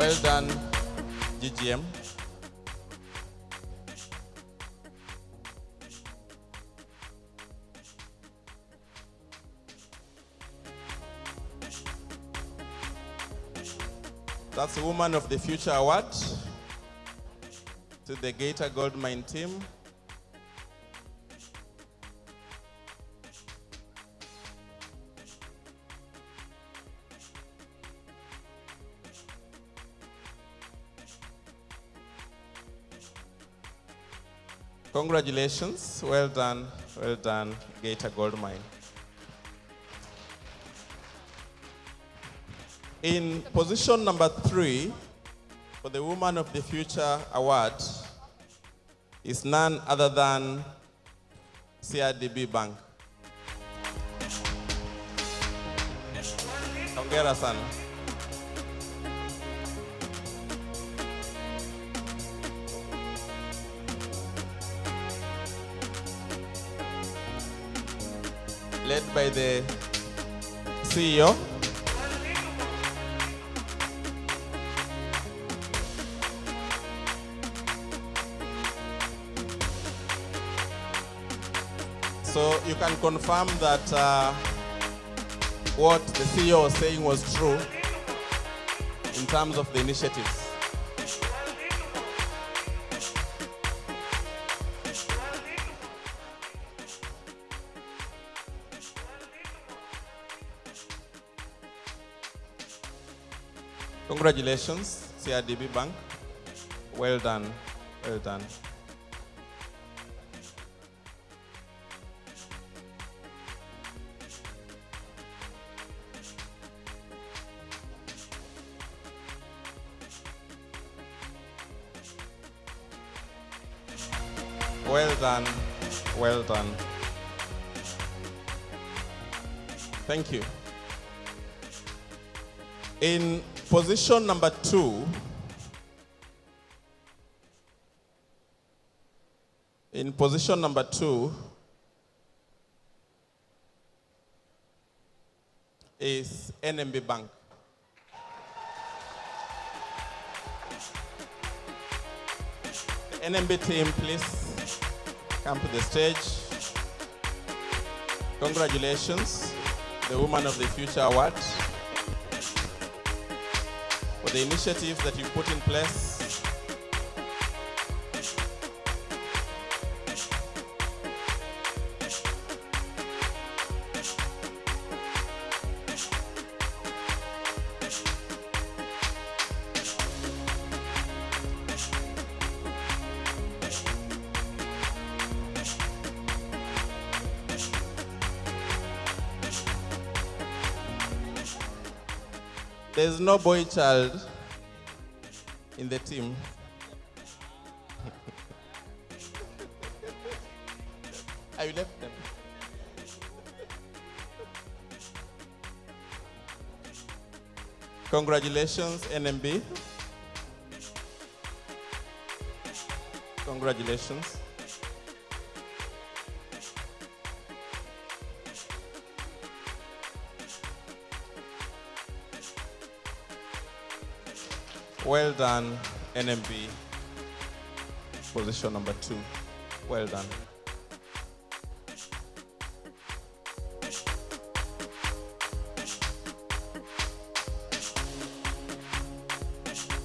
Well done, GGM. That's the Woman of the Future Award to the Gator Gold Mine team. Congratulations, well done, Gator Gold Mine. In position number 3 for the Woman of the Future Award is none other than CRDB Bank. Hongera sana. Led by the CEO. So you can confirm that what the CEO was saying was true in terms of the initiatives. Congratulations, CRDB Bank. Well done, well done. Well done, well done. Thank you. In position number 2, is NMB Bank. The NMB team, please come to the stage. Congratulations, the Woman of the Future Award, for the initiatives that you put in place. There's no boy child in the team. I left them. Congratulations, NMB. Congratulations. Well done, NMB. Position number 2. Well done.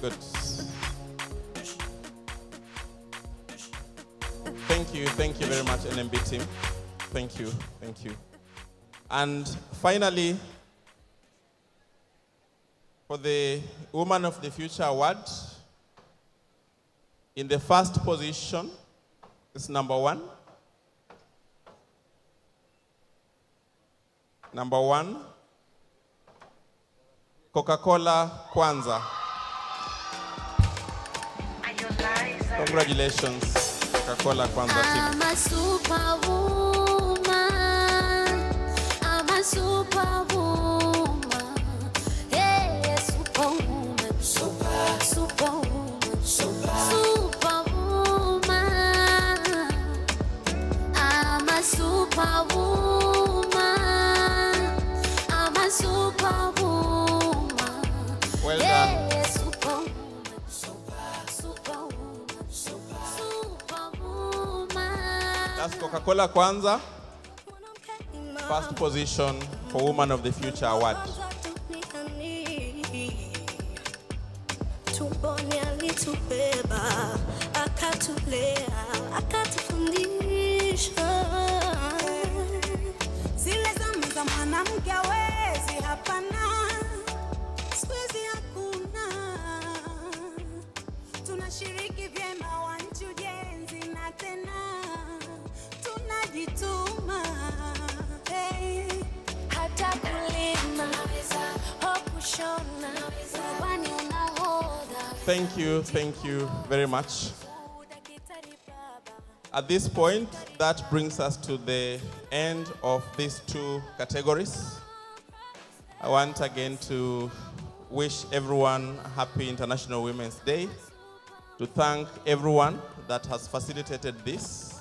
Good. Thank you very much, NMB team. Thank you. And finally, for the Woman of the Future Award, in the first position is number 1. Number 1, Coca-Cola Kwanza. Congratulations, Coca-Cola Kwanza team. I'm a superwoman. I'm a superwoman. Hey, superwoman. Superwoman. Superwoman. I'm a superwoman. I'm a superwoman. Well done. Hey, superwoman. Just Coca-Cola Kwanza. First position for Woman of the Future Award. Tumboni alitubeba, akatulea, akatufundisha. Zile zama za mwanamke hawezi, hapana, siku hizi hakuna. Tunashiriki vyema wananchi ujenzi na tena tunajituma. Hey. Hata kulima, kushona, wani unahodha. Thank you very much. At this point, that brings us to the end of these two categories. I want again to wish everyone a happy International Women's Day, to thank everyone that has facilitated this.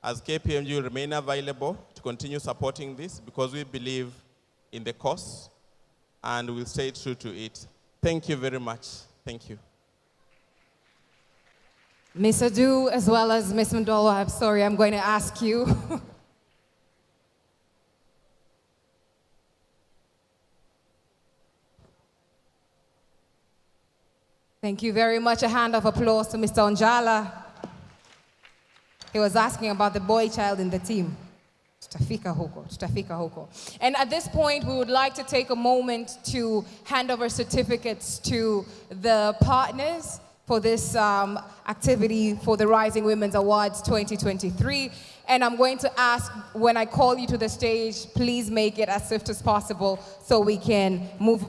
As KPMG will remain available to continue supporting this because we believe in the cause and we'll stay true to it. Thank you very much. Thank you. Ms. Adu, as well as Ms. Mandolo, I'm sorry, I'm going to ask you. Thank you very much. A hand of applause to Mr. Onjala. He was asking about the boy child in the team. Tutafika huko. And at this point, we would like to take a moment to hand over certificates to the partners for this activity for the Rising Women's Awards 2023. And I'm going to ask, when I call you to the stage, please make it as swift as possible so we can move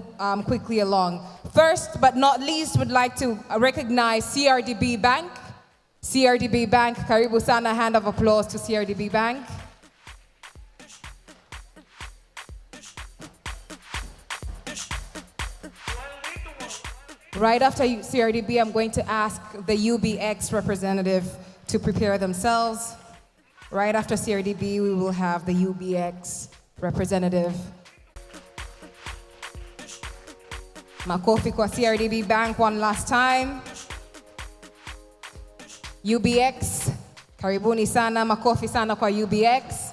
quickly along. First but not least, would like to recognize CRDB Bank. CRDB Bank, karibu sana, hand of applause to CRDB Bank. Right after CRDB, I'm going to ask the UBX representative to prepare themselves. Right after CRDB, we will have the UBX representative. Makofi kwa CRDB Bank one last time. UBX, karibuni sana, makofi sana kwa UBX.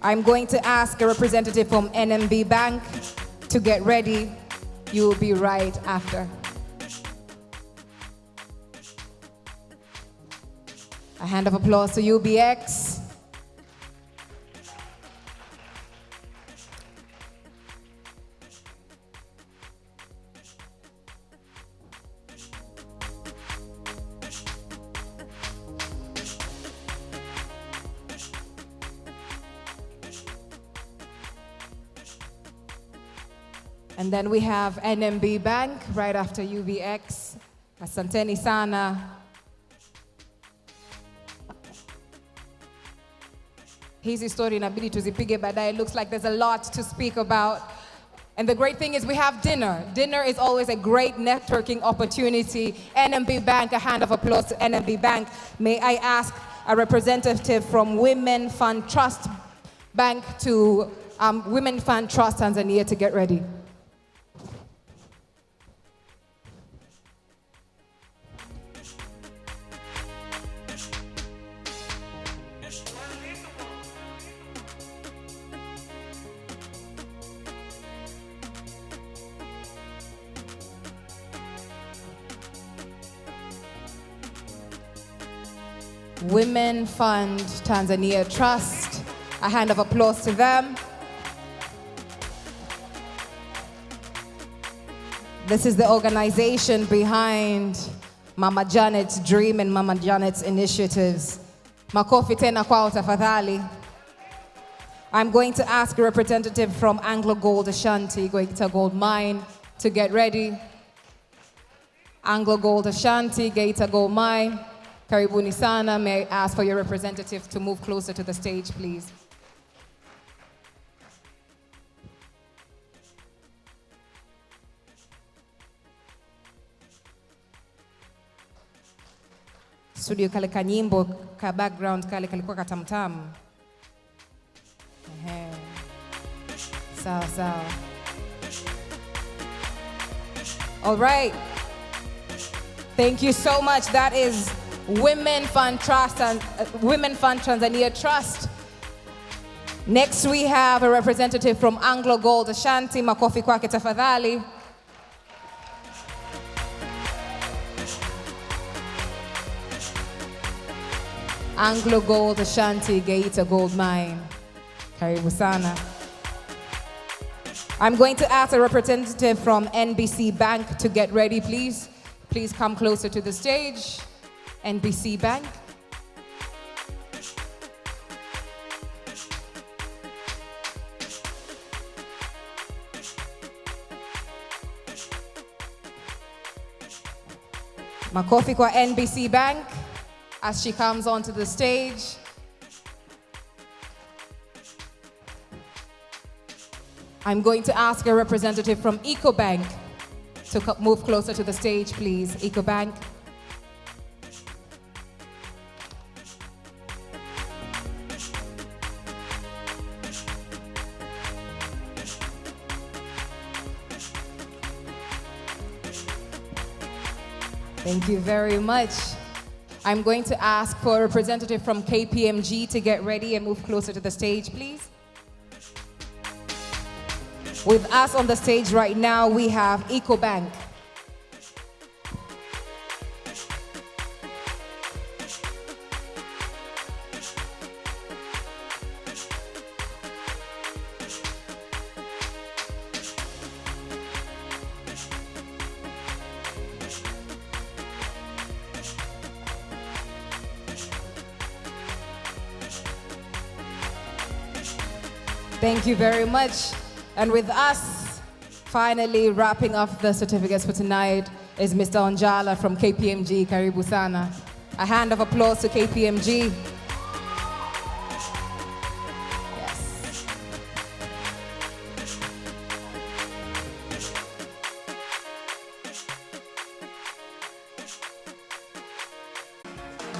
I'm going to ask a representative from NMB Bank to get ready. You will be right after. A hand of applause to UBX. And then we have NMB Bank right after UBX. Asanteni sana. Hizi story inabidi tuzipige baadaye. It looks like there's a lot to speak about. And the great thing is we have dinner. Dinner is always a great networking opportunity. NMB Bank, a hand of applause to NMB Bank. May I ask a representative from Women Fund Trust Bank to Women Fund Trust Tanzania to get ready. Women Fund Tanzania Trust. A hand of applause to them. This is the organization behind Mama Janet's dream and Mama Janet's initiatives. Makofi tena kwao tafadhali. I'm going to ask a representative from Anglo Gold Ashanti, Geita Gold Mine, to get ready. Anglo Gold Ashanti, Geita Gold Mine. Karibuni sana. May I ask for your representative to move closer to the stage, please. Studio kale kanyimbo ka background kale kalikuwa katamtamu. Sawa sawa. All right. Thank you so much. That is Women Fund Trust and Women Fund Tanzania Trust. Next we have a representative from Anglo Gold Ashanti. Makofi kwake tafadhali. Anglo Gold Ashanti Geita Gold Mine. Karibu sana. I'm going to ask a representative from NBC Bank to get ready, please. Please come closer to the stage. NBC Bank. Makofi kwa NBC Bank as she comes onto the stage. I'm going to ask a representative from EcoBank to move closer to the stage, please. EcoBank. Thank you very much. I'm going to ask for a representative from KPMG to get ready and move closer to the stage, please. With us on the stage right now, we have EcoBank. Thank you very much. And with us, finally wrapping up the certificates for tonight is Mr. Onjala from KPMG. Karibu sana. A hand of applause to KPMG.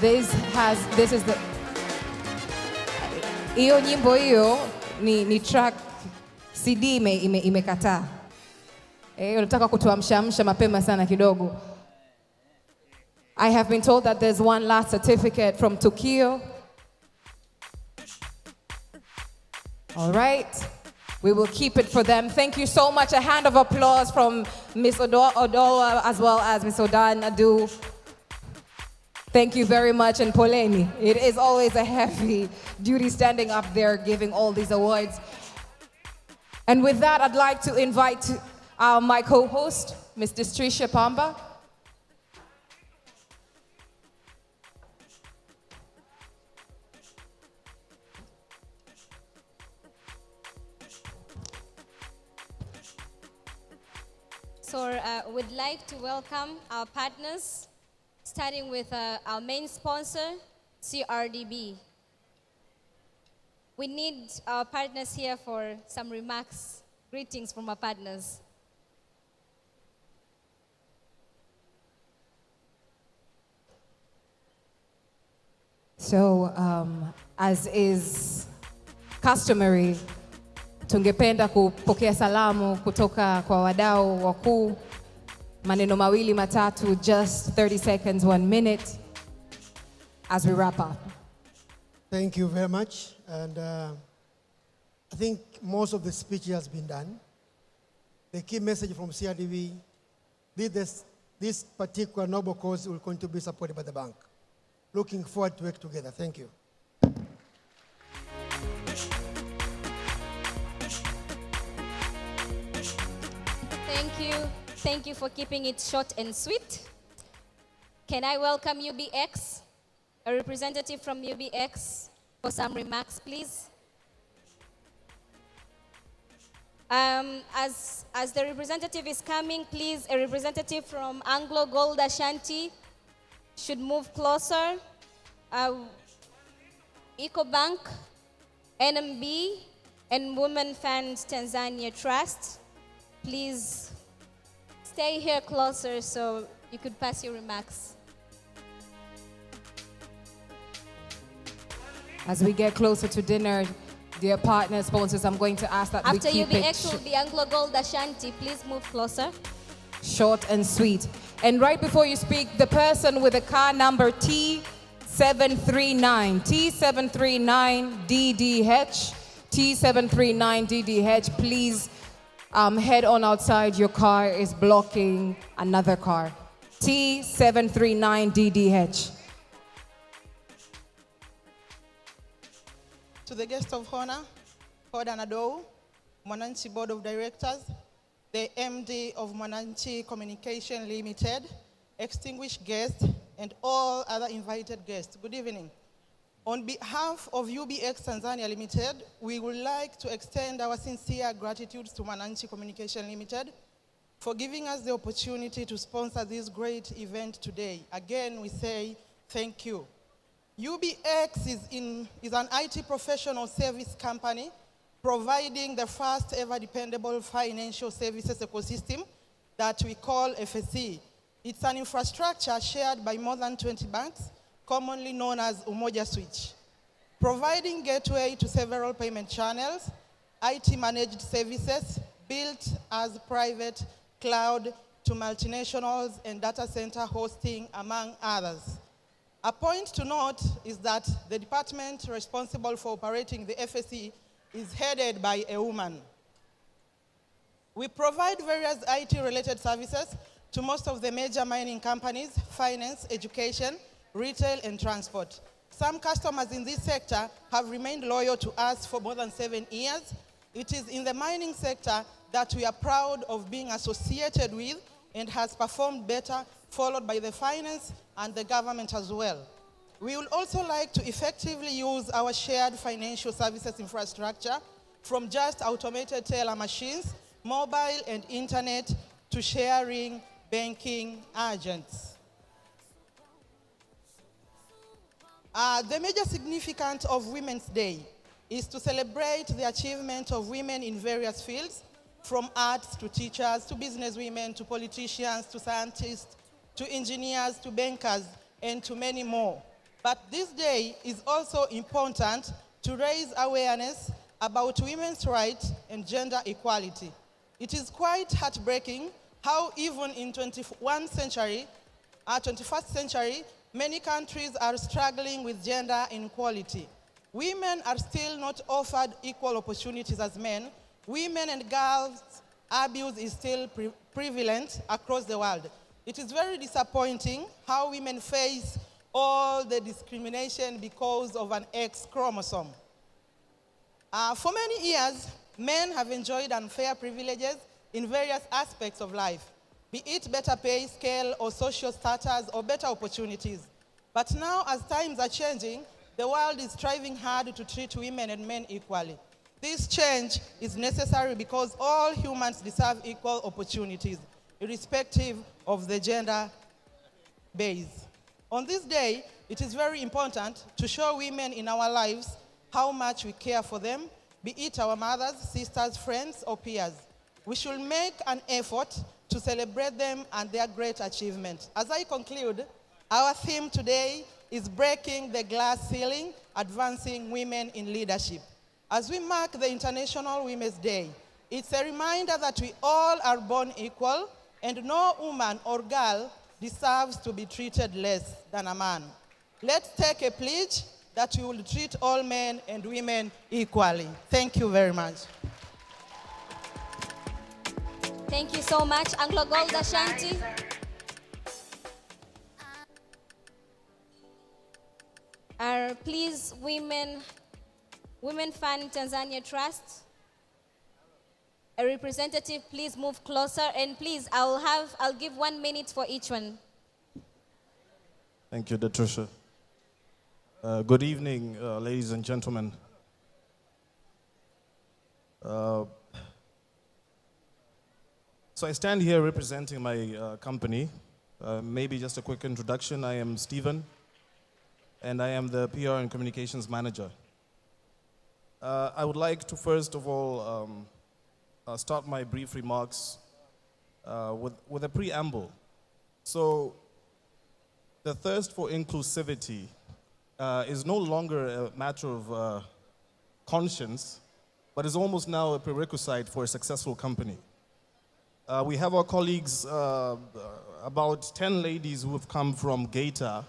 Yes. This is the hiyo nyimbo hiyo ni track CD imekataa. Unataka kutuamshamsha mapema sana kidogo. I have been told that there's one last certificate from Tokyo. All right. We will keep it for them. Thank you so much. A hand of applause from Miss Odola as well as Miss Odan Adu. Thank you very much, and poleni. It is always a heavy duty standing up there giving all these awards. And with that, I'd like to invite my co-host, Ms. Distrisha Pamba. So we'd like to welcome our partners, starting with our main sponsor, CRDB. We need our partners here for some remarks, greetings from our partners. So, as is customary, tungependa kupokea salamu kutoka kwa wadau wakuu. Maneno mawili matatu, just 30 seconds, 1 minute, as we wrap up. Thank you very much. And I think most of the speech has been done. The key message from CRDB, this particular noble cause will continue to be supported by the bank. Looking forward to work together. Thank you. Thank you. Thank you for keeping it short and sweet. Can I welcome UBX? A representative from UBX for some remarks, please. As the representative is coming, please, a representative from Anglo Gold Ashanti should move closer. EcoBank, NMB, and Women Fund Tanzania Trust, please stay here closer so you could pass your remarks. As we get closer to dinner, dear partner sponsors, I'm going to ask that After we keep UBX will be Anglo Gold Ashanti. Please move closer. Short and sweet. And right before you speak, the person with the car number T739DDH, T739DDH, please head on outside. Your car is blocking another car. T739DDH. To the guest of honor, Hodan Adou, Mwananchi Board of Directors, the MD of Mwananchi Communication Limited, extinguished guests, and all other invited guests. Good evening. On behalf of UBX Tanzania Limited, we would like to extend our sincere gratitude to Mwananchi Communication Limited for giving us the opportunity to sponsor this great event today. Again, we say thank you. UBX is an IT professional service company providing the first ever dependable financial services ecosystem that we call FSC. It's an infrastructure shared by more than 20 banks, commonly known as Umoja Switch, providing gateway to several payment channels, IT managed services built as private cloud to multinationals and data center hosting, among others. A point to note is that the department responsible for operating the FSC is headed by a woman. We provide various IT-related services to most of the major mining companies, finance, education, retail, and transport. Some customers in this sector have remained loyal to us for more than 7 years. It is in the mining sector that we are proud of being associated with and has performed better, followed by the finance and the government as well. We would also like to effectively use our shared financial services infrastructure from just automated teller machines, mobile and internet, to sharing banking agents. The major significance of Women's Day is to celebrate the achievement of women in various fields, from arts to teachers, to businesswomen, to politicians, to scientists, to engineers, to bankers, and to many more. But this day is also important to raise awareness about women's rights and gender equality. It is quite heartbreaking how even in 21st century, many countries are struggling with gender inequality. Women are still not offered equal opportunities as men. Women and girls' abuse is still prevalent across the world. It is very disappointing how women face all the discrimination because of an X chromosome. For many years, men have enjoyed unfair privileges in various aspects of life, be it better pay scale or social status or better opportunities. But now, as times are changing, the world is striving hard to treat women and men equally. This change is necessary because all humans deserve equal opportunities, irrespective of the gender base. On this day, it is very important to show women in our lives how much we care for them, be it our mothers, sisters, friends, or peers. We should make an effort to celebrate them and their great achievements. As I conclude, our theme today is breaking the glass ceiling, advancing women in leadership. As we mark the International Women's Day, it's a reminder that we all are born equal and no woman or girl deserves to be treated less than a man. Let's take a pledge that we will treat all men and women equally. Thank you very much. Thank you so much, Anglo Gold Ashanti. Please, Women Fund Tanzania Trust. A representative, please move closer, and please, I'll give 1 minute for each one. Thank you, Datrusha. Good evening, ladies and gentlemen. So I stand here representing my company. Maybe just a quick introduction. I am Stephen, and I am the PR and Communications Manager. I would like to first of all start my brief remarks with a preamble. So the thirst for inclusivity is no longer a matter of conscience, but is almost now a prerequisite for a successful company. We have our colleagues about 10 ladies who have come from Gaeta,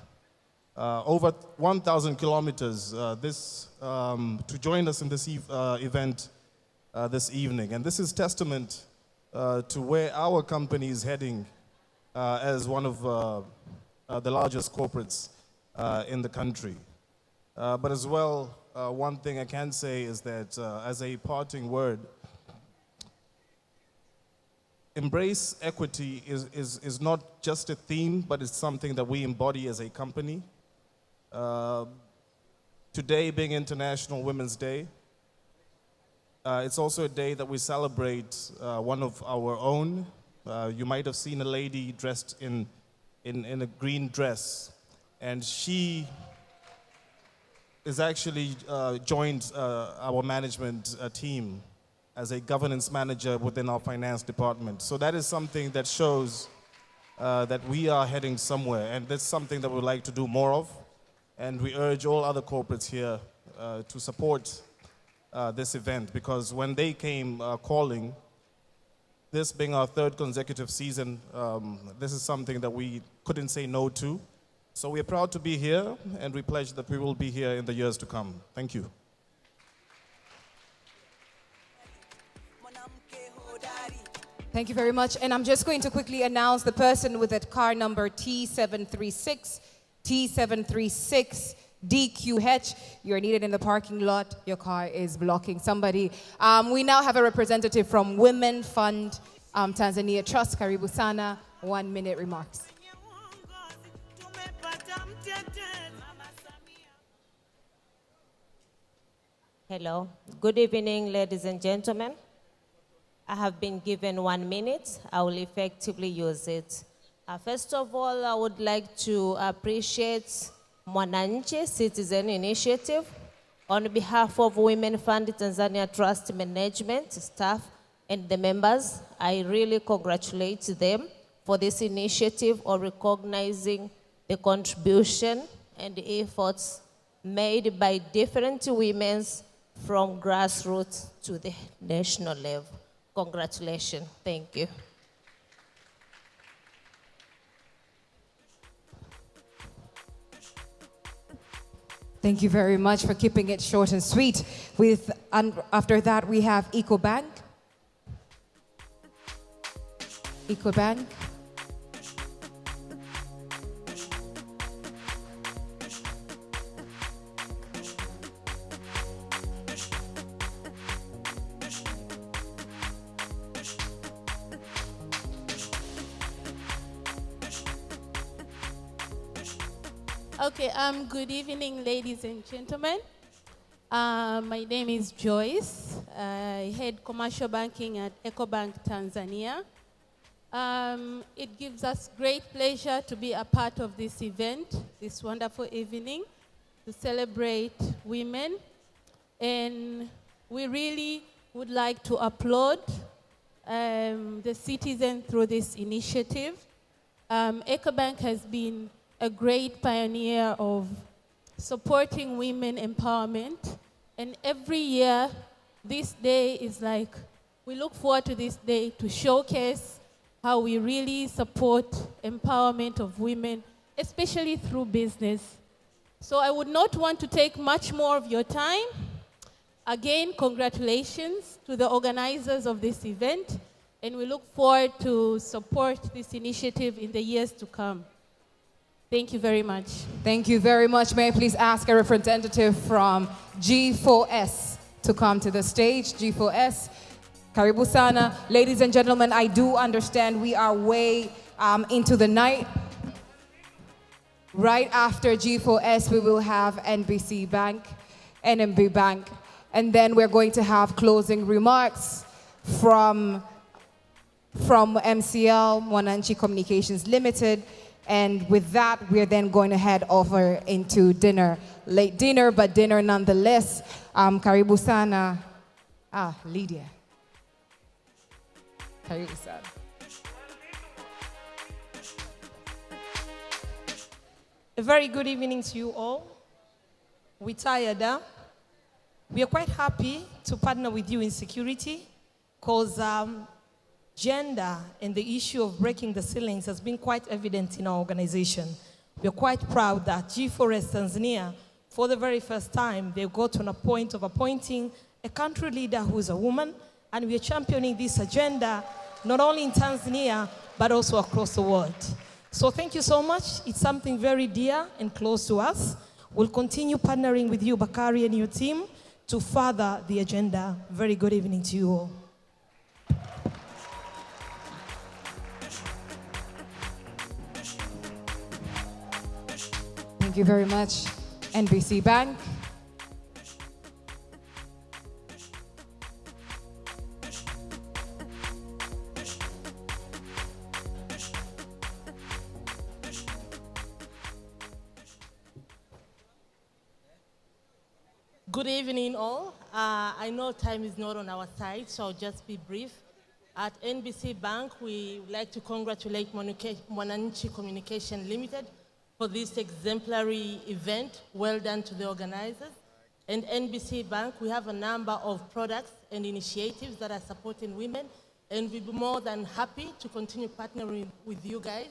over 1,000 kilometers to join us in this event this evening. And this is testament to where our company is heading as one of the largest corporates in the country. But as well, one thing I can say is that as a parting word, embrace equity is not just a theme, but it's something that we embody as a company. Today being International Women's Day, it's also a day that we celebrate one of our own. You might have seen a lady dressed in a green dress, and she is actually joined our management team as a governance manager within our finance department. So that is something that shows that we are heading somewhere, and that's something that we'd like to do more of. And we urge all other corporates here to support this event, because when they came calling, this being our third consecutive season, this is something that we couldn't say no to. So we're proud to be here, and we pledge that we will be here in the years to come. Thank you. Thank you very much. And I'm just going to quickly announce the person with that car number T736, DQH. You're needed in the parking lot. Your car is blocking somebody. We now have a representative from Women Fund Tanzania Trust. Karibu sana. 1 minute remarks. Hello. Good evening, ladies and gentlemen. I have been given 1 minute. I will effectively use it. First of all, I would like to appreciate Mwananchi Citizen Initiative. On behalf of Women Fund Tanzania Trust Management staff and the members, I really congratulate them for this initiative of recognizing the contribution and the efforts made by different women from grassroots to the national level. Congratulations. Thank you. Thank you very much for keeping it short and sweet. After that, we have EcoBank. EcoBank. Okay, good evening, ladies and gentlemen. My name is Joyce. I head commercial banking at EcoBank Tanzania. It gives us great pleasure to be a part of this event, this wonderful evening, to celebrate women. And we really would like to applaud the citizens through this initiative. EcoBank has been a great pioneer of supporting women empowerment. And every year, this day is like, we look forward to this day to showcase how we really support empowerment of women, especially through business. So I would not want to take much more of your time. Again, congratulations to the organizers of this event, and we look forward to support this initiative in the years to come. Thank you very much. Thank you very much. May I please ask a representative from G4S to come to the stage. G4S, karibu sana. Ladies and gentlemen, I do understand we are way into the night. Right after G4S, we will have NBC Bank, NMB Bank, and then we're going to have closing remarks from MCL, Mwananchi Communications Limited. And with that, we're then going to head over into dinner. Late dinner, but dinner nonetheless. Karibu sana. Lydia. Karibu sana. A very good evening to you all. We're tired, huh? We are quite happy to partner with you in security because gender and the issue of breaking the ceilings has been quite evident in our organization. We're quite proud that G4S Tanzania, for the very first time, they got to a point of appointing a country leader who's a woman, and we're championing this agenda not only in Tanzania, but also across the world. So thank you so much. It's something very dear and close to us. We'll continue partnering with you, Bakari, and your team to further the agenda. Very good evening to you all. Thank you very much, NBC Bank. Good evening, all. I know time is not on our side, so I'll just be brief. At NBC Bank, we would like to congratulate Mwananchi Communication Limited for this exemplary event. Well done to the organizers. And NBC Bank, we have a number of products and initiatives that are supporting women, and we'll be more than happy to continue partnering with you guys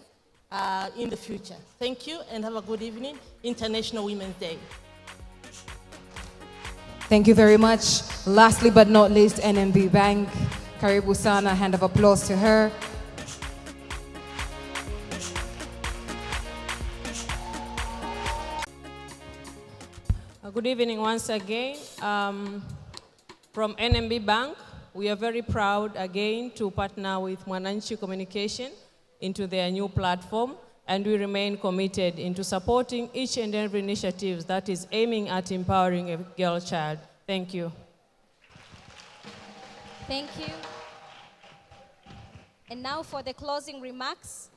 in the future. Thank you, and have a good evening. International Women's Day. Thank you very much. Lastly but not least, NMB Bank. Karibu sana, hand of applause to her. Good evening once again. From NMB Bank, we are very proud again to partner with Mwananchi Communication into their new platform, and we remain committed into supporting each and every initiative that is aiming at empowering a girl child. Thank you. Thank you. And now for the closing remarks,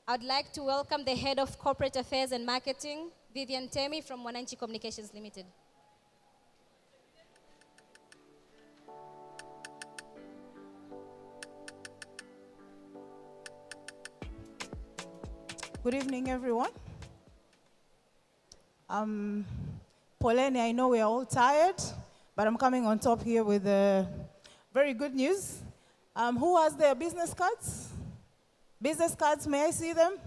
I'd like to welcome the Head of Corporate Affairs and Marketing, Vivian Temi from Mwananchi Communications Limited. Good evening, everyone. Poleni, I know we are all tired, but I'm coming on top here with very good news. Who has their business cards? Business cards, may I see them?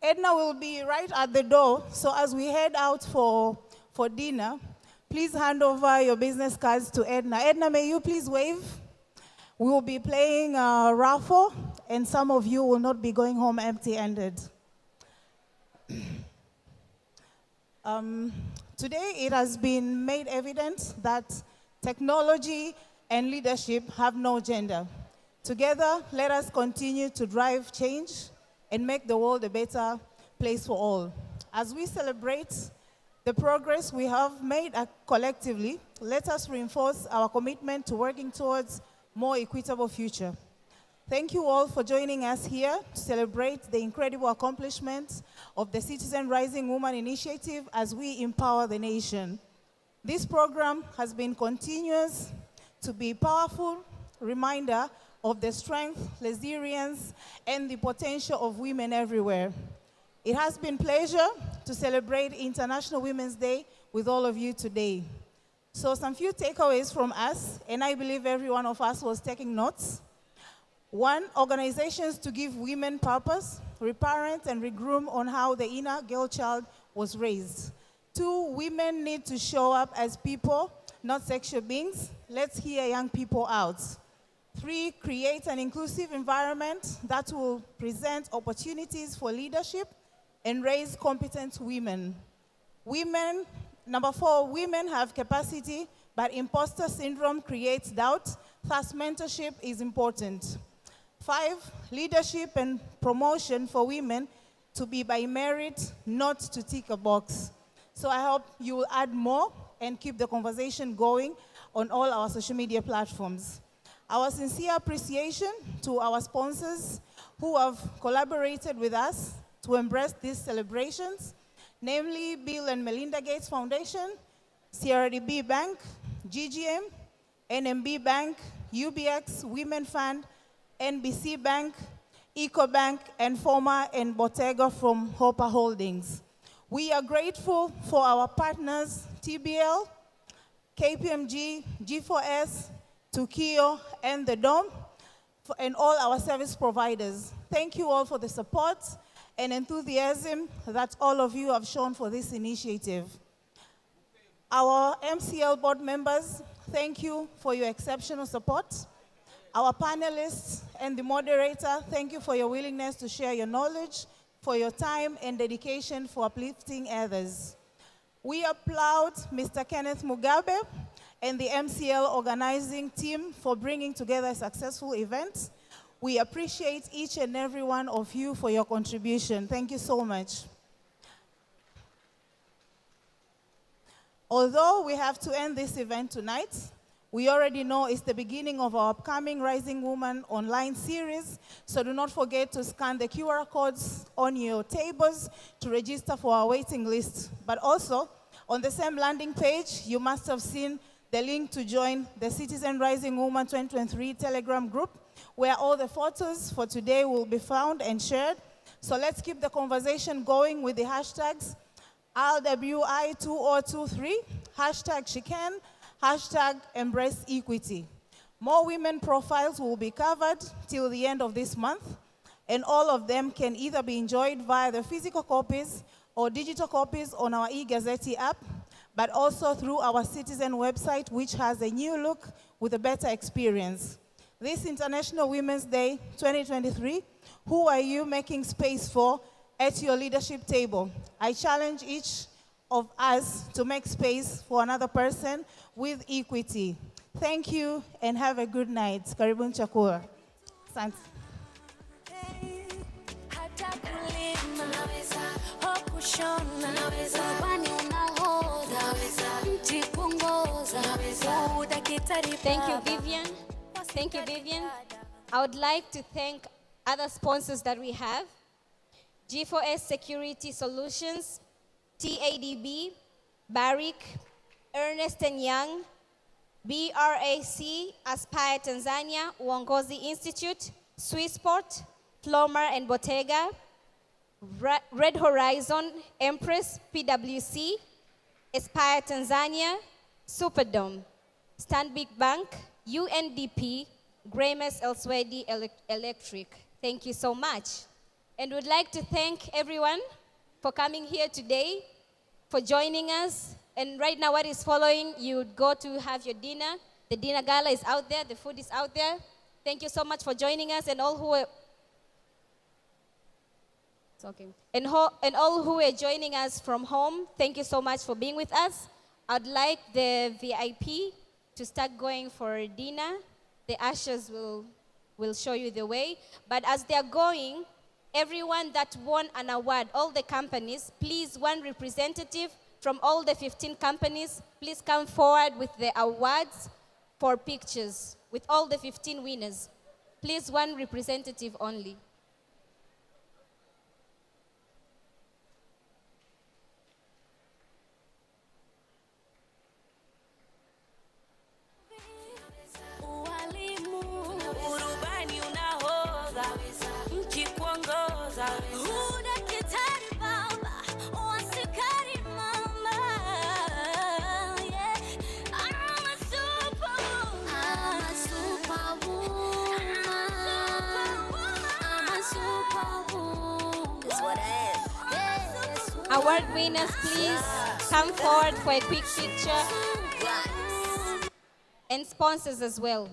Edna will be right at the door, so as we head out for dinner, please hand over your business cards to Edna. Edna, may you please wave? We will be playing a raffle, and some of you will not be going home empty-handed. Today, it has been made evident that technology and leadership have no gender. Together, let us continue to drive change and make the world a better place for all. As we celebrate the progress we have made collectively, let us reinforce our commitment to working towards a more equitable future. Thank you all for joining us here to celebrate the incredible accomplishments of the Citizen Rising Woman Initiative as we empower the nation. This program has been continuous to be a powerful reminder of the strength, resilience, and the potential of women everywhere. It has been a pleasure to celebrate International Women's Day with all of you today. So some few takeaways from us, and I believe every one of us was taking notes. 1, organizations to give women purpose, reparent and regroom on how the inner girl child was raised. 2, women need to show up as people, not sexual beings. Let's hear young people out. 3, create an inclusive environment that will present opportunities for leadership and raise competent women. Number 4, women have capacity, but imposter syndrome creates doubt. Thus, mentorship is important. 5, leadership and promotion for women to be by merit, not to tick a box. So I hope you will add more and keep the conversation going on all our social media platforms. Our sincere appreciation to our sponsors who have collaborated with us to embrace these celebrations, namely Bill and Melinda Gates Foundation, CRDB Bank, GGM, NMB Bank, UBX, Women Fund, NBC Bank, EcoBank, and Forma and Bottega from Hopper Holdings. We are grateful for our partners, TBL, KPMG, G4S, Tukio, and the Dome, and all our service providers. Thank you all for the support and enthusiasm that all of you have shown for this initiative. Our MCL board members, thank you for your exceptional support. Our panelists and the moderator, thank you for your willingness to share your knowledge, for your time and dedication for uplifting others. We applaud Mr. Kenneth Mugabe and the MCL organizing team for bringing together a successful event. We appreciate each and every one of you for your contribution. Thank you so much. Although we have to end this event tonight, we already know it's the beginning of our upcoming Rising Woman online series, so do not forget to scan the QR codes on your tables to register for our waiting list. But also, on the same landing page, you must have seen the link to join the Citizen Rising Woman 2023 Telegram group, where all the photos for today will be found and shared. So let's keep the conversation going with the hashtags RWI2023, hashtag Shiken, hashtag Embrace Equity. More women profiles will be covered till the end of this month, and all of them can either be enjoyed via the physical copies or digital copies on our eGazette app, but also through our Citizen website, which has a new look with a better experience. This International Women's Day 2023, who are you making space for at your leadership table? I challenge each of us to make space for another person with equity. Thank you and have a good night. Karibuni chakula. Asante. Thank you, Vivian. Thank you, Vivian. I would like to thank other sponsors that we have: G4S Security Solutions, TADB, Barrick, Ernest & Young, BRAC, Aspire Tanzania, Uongozi Institute, Swissport, Flomar and Bottega, Red Horizon, Empress, PwC, Aspire Tanzania, Superdome, Stanbic Bank, UNDP, Grames Elsewedi Electric. Thank you so much. And we'd like to thank everyone for coming here today, for joining us. And right now what is following, you would go to have your dinner. The dinner gala is out there, the food is out there. Thank you so much for joining us, and all who are all who are joining us from home, thank you so much for being with us. I'd like the VIP to start going for dinner. The ushers will show you the way. But as they're going, everyone that won an award, all the companies, please, one representative from all the 15 companies, please come forward with the awards for pictures with all the 15 winners. Please, one representative only. Award winners, please come forward for a quick picture. And sponsors as well.